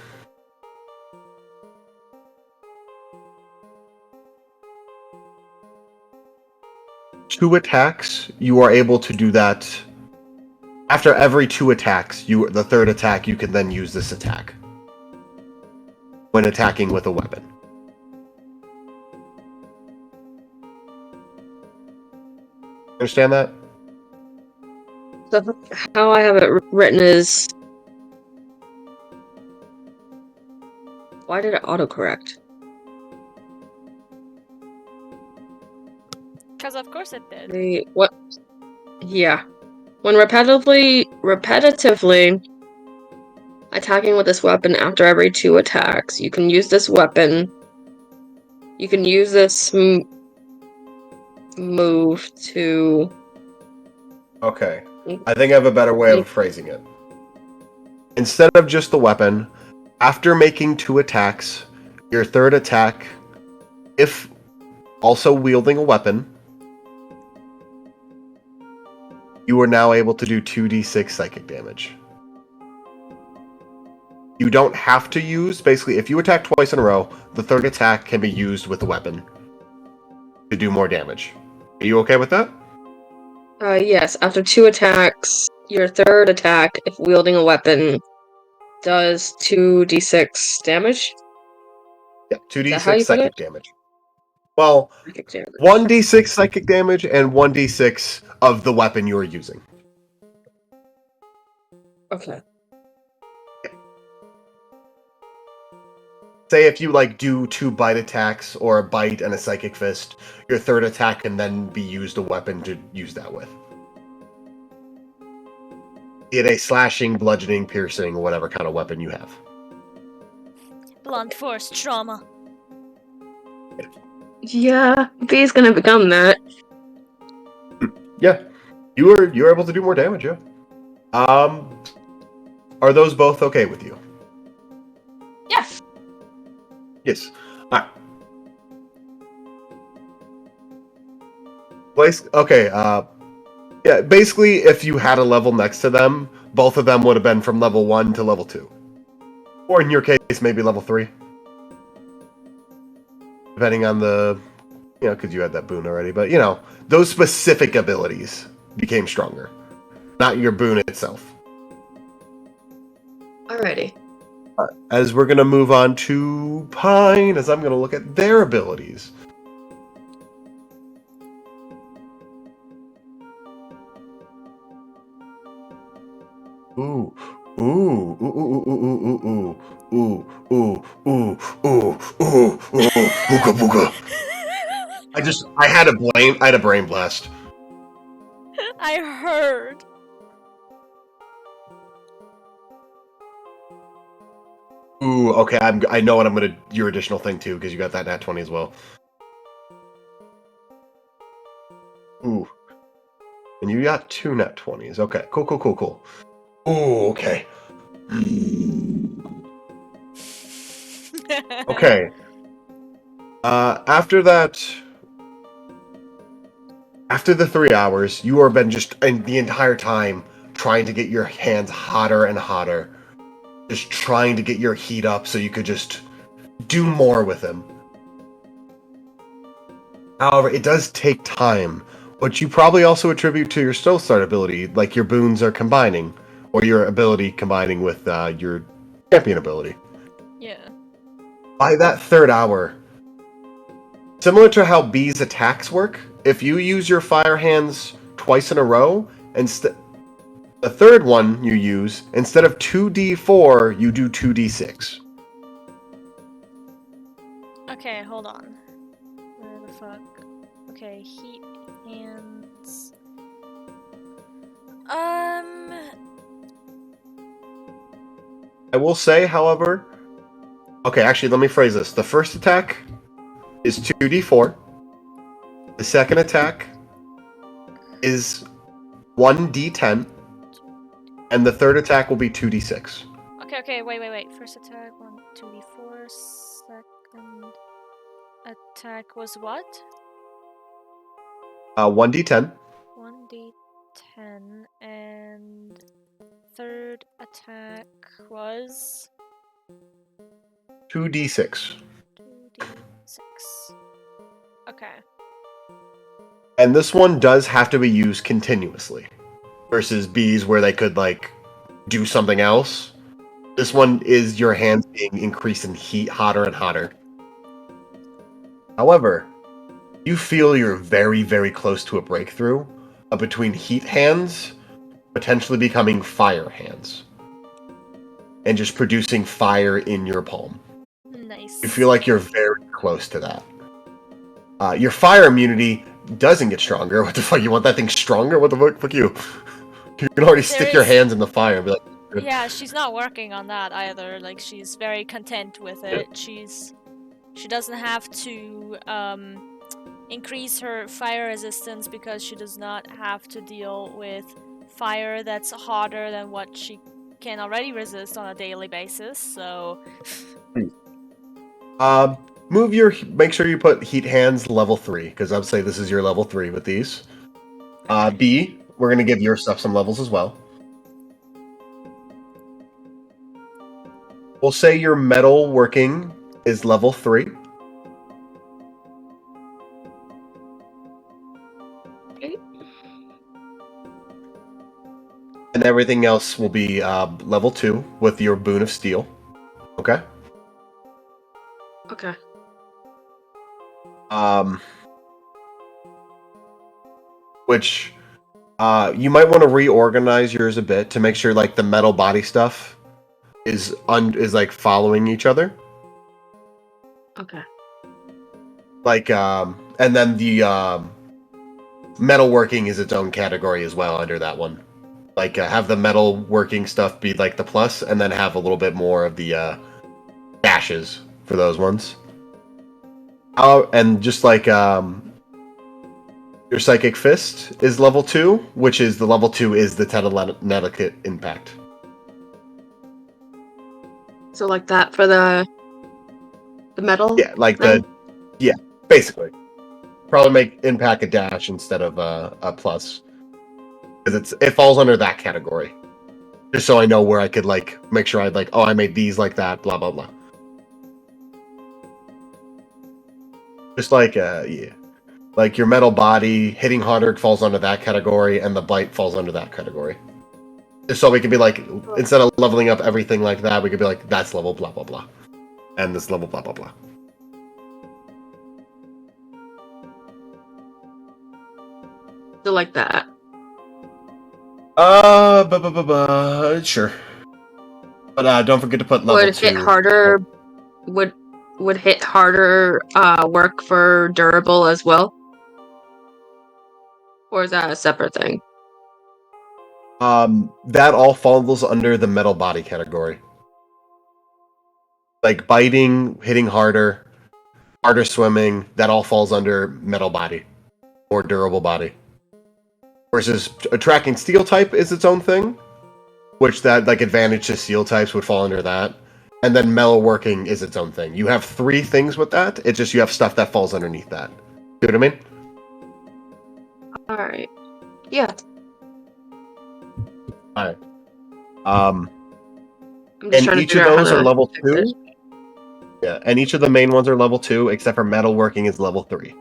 B: two attacks, you are able to do that. After every 2 attacks, the 3rd attack, you can then use this attack when attacking with a weapon. Understand that?
D: So how I have it written is... Why did it autocorrect?
A: Because of course it did.
D: What? Yeah. When repetitively attacking with this weapon after every 2 attacks, you can use this weapon. You can use this move to...
B: Okay. I think I have a better way of phrasing it. Instead of just the weapon, after making 2 attacks, your 3rd attack, if also wielding a weapon, you are now able to do 2d6 psychic damage. You don't have to use, basically, if you attack twice in a row, the third attack can be used with the weapon to do more damage. Are you okay with that?
D: Yes. After 2 attacks, your third attack, if wielding a weapon, does 2d6 damage?
B: Yeah,
D: Is that how
B: 2d6
D: you put it?
B: psychic damage. Well,
D: Psychic damage.
B: 1d6 psychic damage and 1d6 of the weapon you are using.
D: Okay.
B: Say if you do 2 bite attacks or a bite and a psychic fist, your third attack can then be used a weapon to use that with. Be it a slashing, bludgeoning, piercing, or whatever kind of weapon you have.
A: Blunt force trauma.
D: Yeah, B's gonna become that.
B: Yeah, you're able to do more damage. Yeah. Are those both okay with you?
D: Yes.
B: Yes. All right. Okay. Yeah. Basically, if you had a level next to them, both of them would have been from level 1 to level 2, or in your case, maybe level 3, depending on the, because you had that boon already. But those specific abilities became stronger, not your boon itself.
D: Alrighty.
B: As we're gonna move on to Pine, as I'm gonna look at their abilities. Ooh, ooh, ooh, ooh, ooh, ooh, ooh, ooh, ooh, ooh, ooh, ooh, ooh, booga booga. I had a brain blast.
A: I heard.
B: Ooh, okay, I know what I'm gonna, your additional thing too, because you got that nat 20 as well. Ooh. And you got 2 nat 20s. Okay, cool. Ooh, okay. Okay. After that, after the 3 hours, you have been just the entire time trying to get your hands hotter and hotter, just trying to get your heat up so you could just do more with him. However, it does take time, which you probably also attribute to your Stealth Start ability, like your boons are combining, or your ability combining with your champion ability.
A: Yeah.
B: By that 3rd hour, similar to how B's attacks work, if you use your fire hands twice in a row, the third one you use, instead of 2d4, you do 2d6.
A: Okay, hold on. Where the fuck? Okay, heat hands.
B: I will say, however... Okay, actually, let me phrase this. The first attack is 2d4. The second attack is 1d10. And the third attack will be 2d6.
A: Okay, wait. First attack, 1, 2d4. Second attack was what?
B: 1d10.
A: 1d10, and third attack was
B: 2d6.
A: 2d6. Okay.
B: And this one does have to be used continuously. Versus B's where they could, do something else. This one is your hands being increased in heat, hotter and hotter. However, you feel you're very, very close to a breakthrough between heat hands potentially becoming fire hands. And just producing fire in your palm.
A: Nice.
B: You feel like you're very close to that. Your fire immunity doesn't get stronger. What the fuck? You want that thing stronger? What the fuck? Fuck you. You can already stick your hands in the fire and be like...
A: Yeah, she's not working on that either. She's very content with it. She doesn't have to increase her fire resistance because she does not have to deal with fire that's hotter than what she can already resist on a daily basis, so...
B: Make sure you put heat hands level 3, because I would say this is your level 3 with these. B, we're gonna give your stuff some levels as well. We'll say your metal working is level 3.
D: Okay.
B: And everything else will be level 2 with your boon of steel. Okay?
D: Okay.
B: Which you might want to reorganize yours a bit to make sure like the metal body stuff is like following each other.
D: Okay.
B: Like and then the metalworking is its own category as well under that one. Like have the metalworking stuff be like the plus, and then have a little bit more of the dashes for those ones. And just like your psychic fist is level 2, which is the level 2 is the telekinetic impact.
D: So like that for the metal?
B: Yeah, like
D: thing?
B: basically. Probably make impact a dash instead of a plus. Because it falls under that category. Just so I know where I could like make sure I'd like, oh, I made these like that, blah blah blah. Just like yeah. Like your metal body, hitting harder falls under that category, and the bite falls under that category. Just so we could be like, instead of leveling up everything like that, we could be like, that's level blah blah blah. And this level blah blah blah.
D: So like that.
B: Sure. But don't forget to put level
D: Would
B: 2.
D: hit harder would hit harder work for durable as well? Or is that a separate thing?
B: That all falls under the metal body category. Like biting, hitting harder swimming, that all falls under metal body or durable body. Versus attracting steel type is its own thing, which that like advantage to steel types would fall under that. And then metalworking is its own thing. You have 3 things with that. It's just you have stuff that falls underneath that. See what I mean?
D: Alright. Yeah.
B: Alright.
D: I'm just
B: And
D: trying to
B: each of
D: figure out
B: those
D: how
B: are
D: to
B: level
D: fix
B: 2.
D: it.
B: Yeah, and each of the main ones are level 2, except for metalworking is level 3.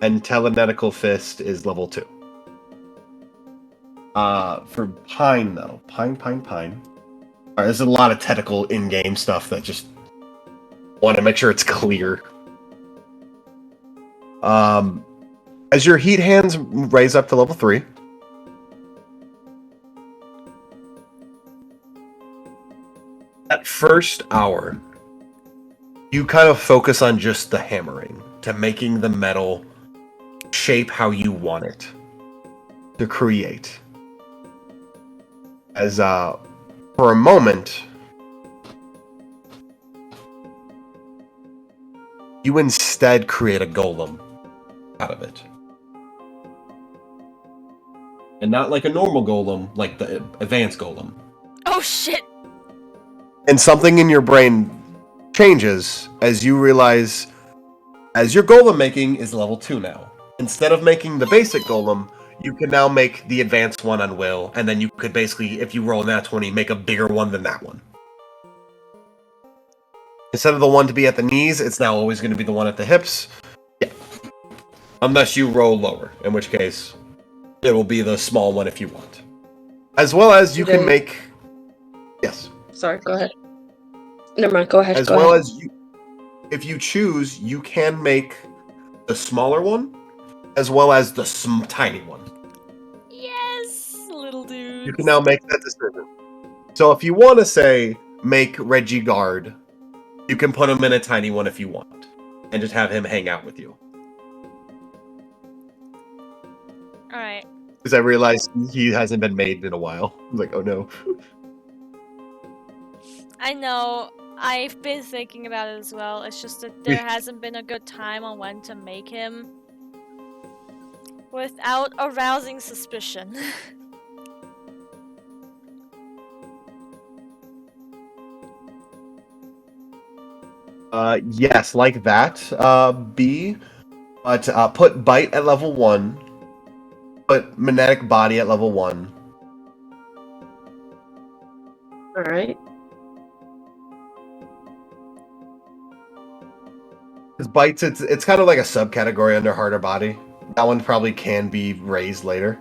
B: And telenetical fist is level 2. For pine though, pine. Alright, there's a lot of technical in-game stuff that just want to make sure it's clear. As your heat hands raise up to level 3, that first hour, you kind of focus on just the hammering, to making the metal shape how you want it to create. As for a moment, you instead create a golem out of it. And not like a normal golem, like the advanced golem.
A: Oh shit!
B: And something in your brain changes as you realize, as your golem making is level 2 now. Instead of making the basic golem, you can now make the advanced one on will, and then you could basically, if you roll a nat 20, make a bigger one than that one. Instead of the one to be at the knees, it's now always going to be the one at the hips. Yeah. Unless you roll lower, in which case it will be the small one if you want. As well as you can make... Yes.
D: Sorry, go ahead. Never mind, go ahead.
B: As well as you... If you choose, you can make the smaller one, as well as the tiny one.
A: Yes, little dude.
B: You can now make that decision. So if you want to say, make Reggie guard, you can put him in a tiny one if you want, and just have him hang out with you.
A: Alright.
B: Because I realized he hasn't been made in a while. I was like, oh no.
A: I know. I've been thinking about it as well. It's just that there hasn't been a good time on when to make him without arousing suspicion.
B: Yes, like that. B. But put bite at level 1. Put magnetic body at level 1.
D: Alright.
B: Because bites, it's kind of like a subcategory under heart or body. That one probably can be raised later.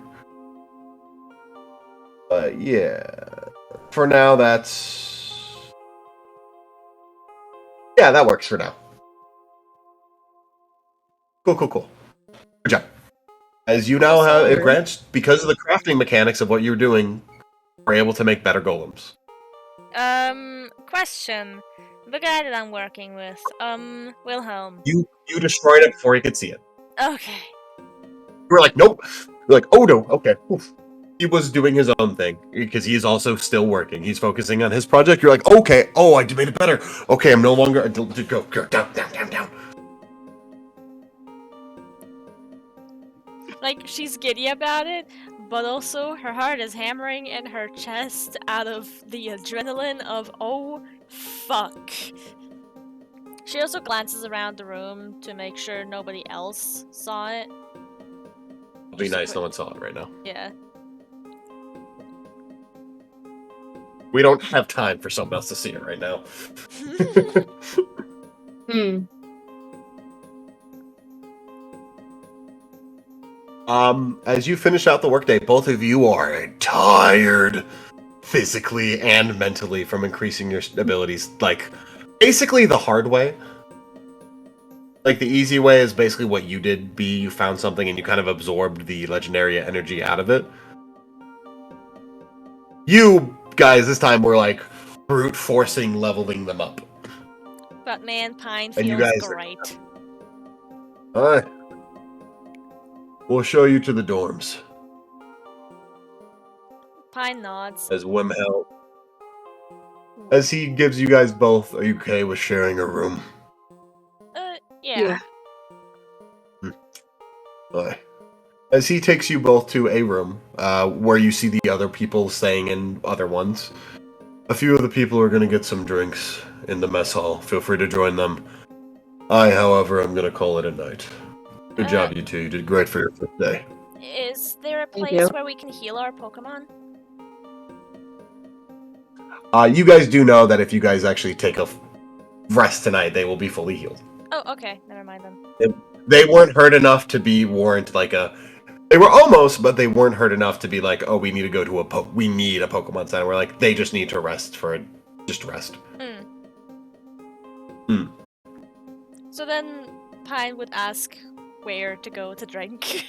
B: But yeah, for now that's that works for now. Cool. Good job. As you now have it grants because of the crafting mechanics of what you're doing, we're able to make better golems.
A: Question. The guy that I'm working with, Wilhelm.
B: You destroyed it before he could see it.
A: Okay.
B: You were like, nope. You're like, oh no, okay. Oof. He was doing his own thing because he's also still working. He's focusing on his project. You're like, okay, oh, I made it better. Okay, I'm no longer go down.
A: Like, she's giddy about it, but also her heart is hammering in her chest out of the adrenaline of, oh, fuck. She also glances around the room to make sure nobody else saw it.
B: It'll be nice, no one saw it right now.
A: Yeah.
B: We don't have time for someone else to see it right now. As you finish out the workday, both of you are tired, physically and mentally, from increasing your abilities. Like, basically the hard way. Like, the easy way is basically what you did. B, you found something and you kind of absorbed the legendary energy out of it. You guys this time were like brute forcing leveling them up.
A: But man, Pine
B: And
A: feels
B: you guys
A: great.
B: Alright. We'll show you to the dorms.
A: Pine nods.
B: As Wimhel. As he gives you guys both, are you okay with sharing a room?
A: Yeah.
B: Alright. As he takes you both to a room, where you see the other people staying in other ones. A few of the people are going to get some drinks in the mess hall. Feel free to join them. I, however, am going to call it a night. Good job, you two. You did great for your first day.
A: Is there a place where we can heal our Pokemon?
B: You guys do know that if you guys actually take a rest tonight, they will be fully healed.
A: Oh, okay. Never mind then.
B: They weren't hurt enough to be warrant like a... They were almost, but they weren't hurt enough to be like, oh, we need to go to we need a Pokemon Center. We're like, they just need to rest for it. Just rest.
A: So then Pine would ask where to go to drink.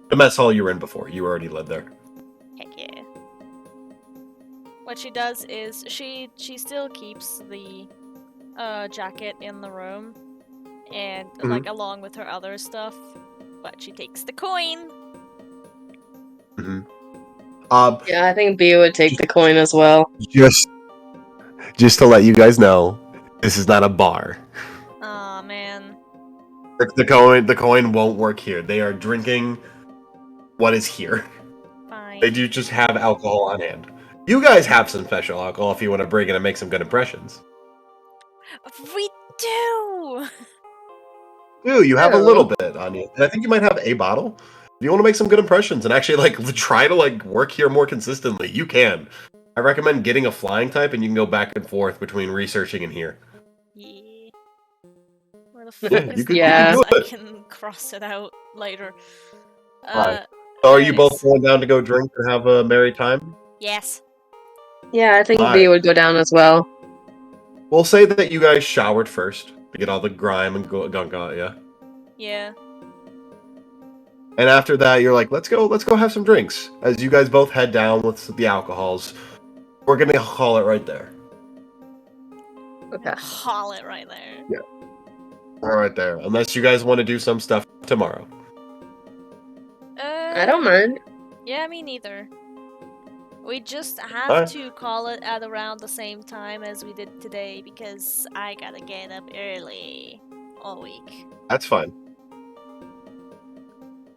B: The mess hall you were in before. You already lived there.
A: Heck yeah. What she does is she still keeps the jacket in the room and like along with her other stuff, but she takes the coin.
D: Yeah, I think B would take the coin as well.
B: Just to let you guys know, this is not a bar.
A: Aw, man.
B: The coin won't work here. They are drinking what is here.
A: Fine.
B: They do just have alcohol on hand. You guys have some special alcohol if you want to bring it and make some good impressions.
A: We do!
B: You have a little bit on you. And I think you might have a bottle. If you want to make some good impressions and actually try to work here more consistently, you can. I recommend getting a flying type and you can go back and forth between researching and here.
A: Yeah. Where the fuck is the I can cross it out later.
B: So are you both going down to go drink and have a merry time?
A: Yes.
D: Yeah, I think B would go down as well.
B: We'll say that you guys showered first to get all the grime and gunk out, yeah?
A: Yeah.
B: And after that, you're like, let's go have some drinks. As you guys both head down with the alcohols, we're gonna haul it right there.
D: Okay.
A: Haul it right there.
B: Yeah. Right there. Unless you guys want to do some stuff tomorrow.
D: I don't mind.
A: Yeah, me neither. We just have to call it at around the same time as we did today because I gotta get up early all week.
B: That's fine.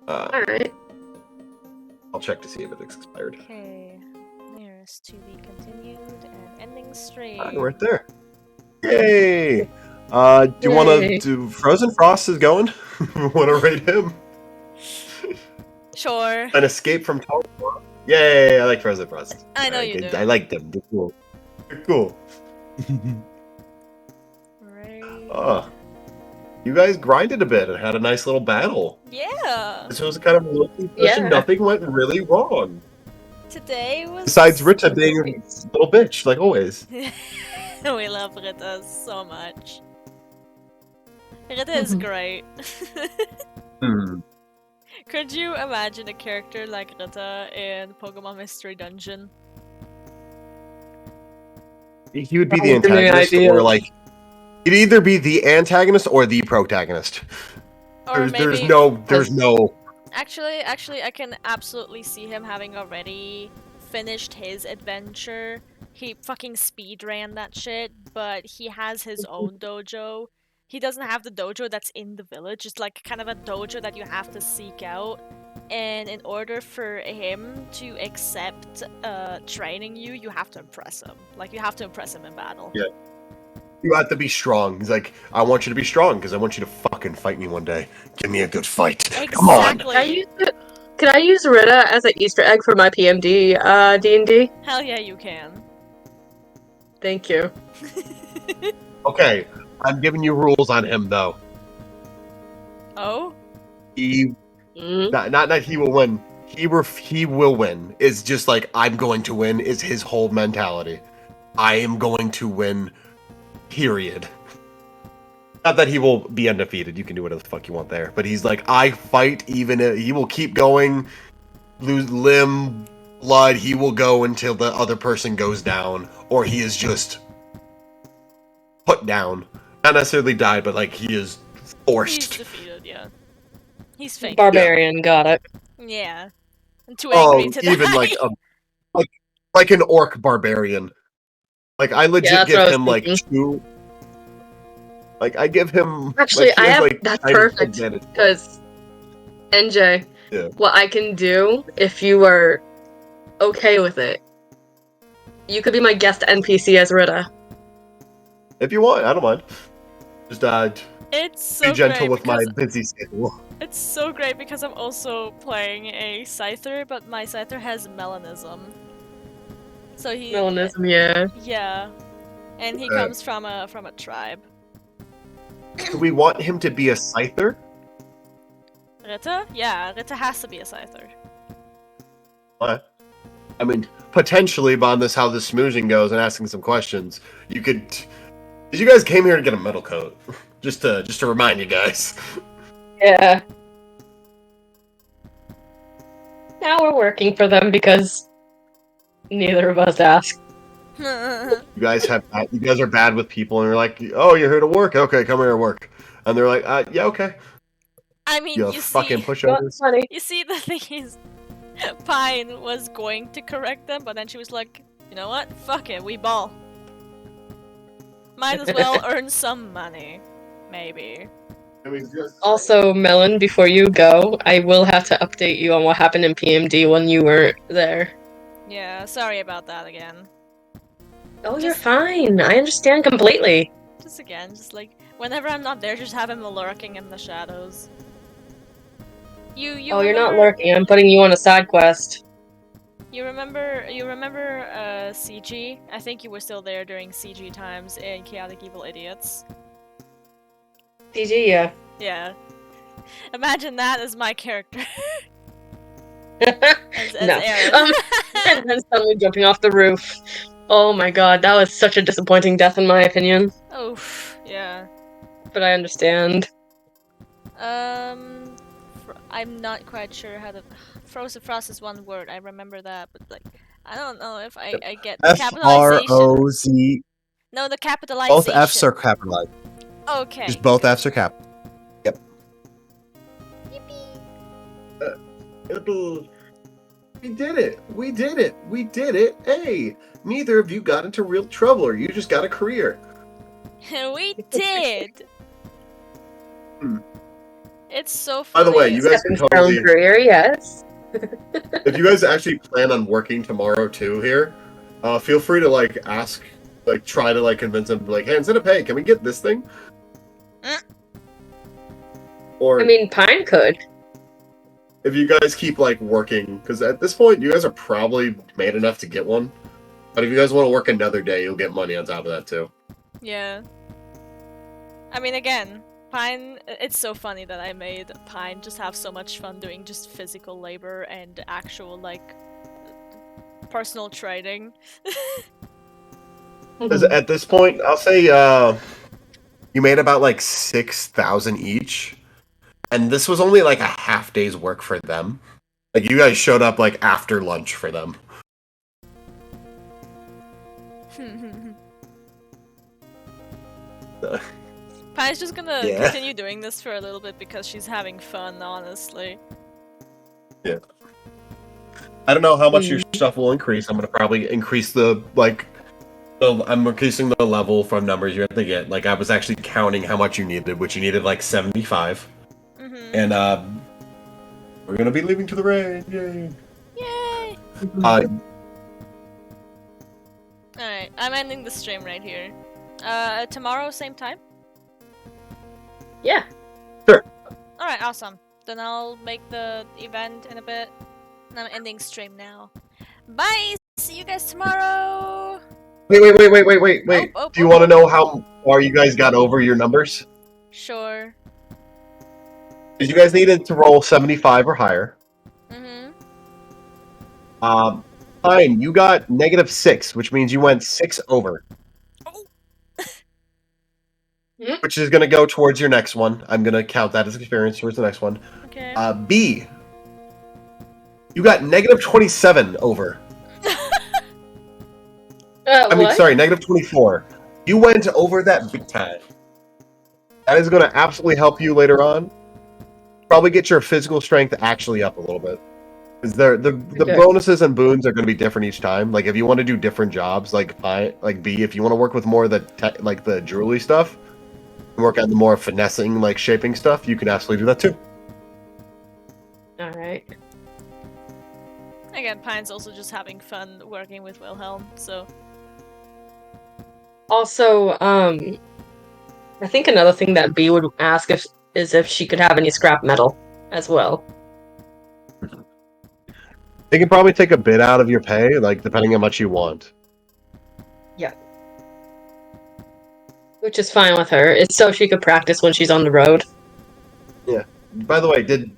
D: Alright.
B: I'll check to see if it's expired.
A: Okay. Nearest to be continued and ending stream.
B: Right there. Yay! Do you want to
D: Yay.
B: do Frozen Frost is going? Want to rate him?
A: Sure.
B: An escape from Teleport. Yay! I like Frozen Frost.
A: I know you do.
B: I like them. They're cool. They're cool.
A: Right.
B: You guys grinded a bit and had a nice little battle.
A: Yeah.
B: This was kind of a low-key session.
D: Yeah.
B: Nothing went really wrong.
A: Today was.
B: Besides Rita being a little bitch, like always.
A: We love Rita so much. Rita is great. Could you imagine a character like Rita in Pokemon Mystery Dungeon?
B: He would be
D: That
B: the
D: would be
B: antagonist,
D: ideal.
B: or like he'd either be the antagonist or the protagonist.
A: Or
B: There's
A: maybe.
B: no.
A: Actually, I can absolutely see him having already finished his adventure. He fucking speedran that shit, but he has his own dojo. He doesn't have the dojo that's in the village. It's like kind of a dojo that you have to seek out. And in order for him to accept training you, you have to impress him. Like, you have to impress him in battle.
B: Yeah. You have to be strong. He's like, I want you to be strong because I want you to fucking fight me one day. Give me a good fight.
A: Exactly.
B: Come on.
D: Can I use Rita as an Easter egg for my PMD D&D?
A: Hell yeah, you can.
D: Thank you.
B: Okay, I'm giving you rules on him though.
A: Oh?
B: He not he will win. He will win. Is just like I'm going to win is his whole mentality. I am going to win. Period. Not that he will be undefeated. You can do whatever the fuck you want there. But he's like, I fight even if he will keep going, lose limb, blood. He will go until the other person goes down, or he is just put down. Not necessarily died, but like he is forced.
A: He's defeated, yeah. He's fake.
D: Barbarian, got it.
A: Yeah. I'm too angry to
B: even
A: die.
B: like an orc barbarian. Like I legit
D: Yeah,
B: give him like
D: thinking.
B: 2. Like I give him.
D: Actually,
B: like, he
D: I
B: has,
D: have
B: like,
D: that's
B: kind of
D: perfect
B: advantage.
D: because NJ,
B: Yeah.
D: what I can do if you are okay with it, you could be my guest NPC as Rita.
B: If you want, I don't mind. Just
A: It's so
B: be gentle
A: great
B: with my
A: because
B: busy schedule.
A: it's so great because I'm also playing a Scyther, but my Scyther has melanism. So he
D: Melanism, yeah.
A: Yeah. And he comes from a tribe.
B: Do we want him to be a Scyther?
A: Rita? Yeah, Rita has to be a Scyther.
B: What? I mean, potentially, but on this how this smoozing goes and asking some questions, you could. Did you guys came here to get a metal coat? just to remind you guys.
D: Yeah. Now we're working for them because neither of us asked.
B: You guys are bad with people, and you're like, oh, you're here to work. Okay, come here to work. And they're like, yeah, okay.
A: I mean,
B: You
A: you
B: fucking
A: see,
B: pushovers.
D: Funny.
A: you see, the thing is, Pine was going to correct them, but then she was like, you know what? Fuck it, we ball. Might as well earn some money. Maybe.
D: Also, Melon, before you go, I will have to update you on what happened in PMD when you weren't there.
A: Yeah, sorry about that again.
D: Oh, you're fine. I understand completely.
A: Just like, whenever I'm not there, just have him lurking in the shadows. You
D: Oh, you're not
A: remember-
D: lurking. I'm putting you on a side quest.
A: You remember CG? I think you were still there during CG times in Chaotic Evil Idiots.
D: CG, yeah.
A: Yeah. Imagine that as my character.
D: No.
A: Aaron.
D: And then suddenly jumping off the roof. Oh my god, that was such a disappointing death in my opinion.
A: Oof, yeah.
D: But I understand.
A: I'm not quite sure how to. Frozen Frost is one word. I remember that, but like, I don't know if I get the capitalization.
B: F-R-O-Z.
A: No, the capitalization.
B: Both F's are capitalized.
A: Okay.
B: Just both F's are cap. Yep.
A: Yippee!
B: We did it! We did it! We did it! Hey! Neither of you got into real trouble, or you just got a career.
A: We did! It's so
B: By
A: funny.
B: the way, you guys can totally.
D: Career, yes.
B: If you guys actually plan on working tomorrow too here, feel free to like ask like try to like convince him, like, hey, instead of pay, can we get this thing? Or
D: I mean, Pine could.
B: if you guys keep like working, because at this point you guys are probably made enough to get one. But if you guys want to work another day, you'll get money on top of that too.
A: Yeah. I mean, again, Pine. It's so funny that I made Pine just have so much fun doing just physical labor and actual like personal trading.
B: Because at this point, I'll say you made about like 6,000 each, and this was only like a half day's work for them. Like you guys showed up like after lunch for them.
A: Pine's just gonna
B: Yeah.
A: continue doing this for a little bit because she's having fun, honestly.
B: Yeah. I don't know how much your stuff will increase. I'm gonna probably increase the like. So I'm increasing the level from numbers you have to get. Like I was actually counting how much you needed, which you needed like 75. And we're gonna be leaving to the raid. Yay!
A: Yay! Alright, I'm ending the stream right here. Tomorrow, same time?
D: Yeah.
B: Sure.
A: Alright, awesome. Then I'll make the event in a bit. And I'm ending stream now. Bye! See you guys tomorrow!
B: Wait. Do you want to know how far you guys got over your numbers?
A: Sure.
B: Because you guys needed to roll 75 or higher. Fine, you got -6, which means you went 6 over.
A: Oh.
B: Which is going to go towards your next one. I'm going to count that as experience towards the next one.
A: Okay.
B: B, you got -27 over. I mean,
D: What?
B: sorry, -24. You went over that big time. That is going to absolutely help you later on. Probably get your physical strength actually up a little bit. Because the bonuses and boons are going to be different each time. Like if you want to do different jobs, like B, if you want to work with more of the jewelry stuff, work on the more finessing, like shaping stuff, you can absolutely do that too.
D: All right.
A: Again, Pine's also just having fun working with Wilhelm, so...
D: Also, I think another thing that B would ask is if she could have any scrap metal as well.
B: They can probably take a bit out of your pay, like depending on how much you want.
D: Yeah. Which is fine with her. It's so she could practice when she's on the road.
B: Yeah. By the way, did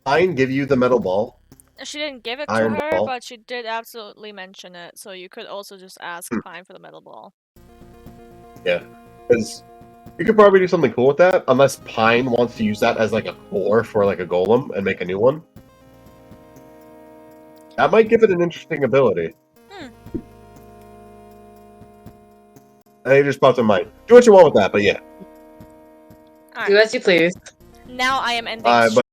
B: Pine give you the metal ball?
A: She didn't give it
B: Iron
A: to her,
B: ball?
A: but she did absolutely mention it, so you could also just ask Pine for the metal ball.
B: Yeah. Because you could probably do something cool with that, unless Pine wants to use that as like a core for like a golem and make a new one. That might give it an interesting ability. I just popped in mind. Do what you want with that, but yeah.
A: Alright.
D: Do as you please.
A: Now I am ending
B: But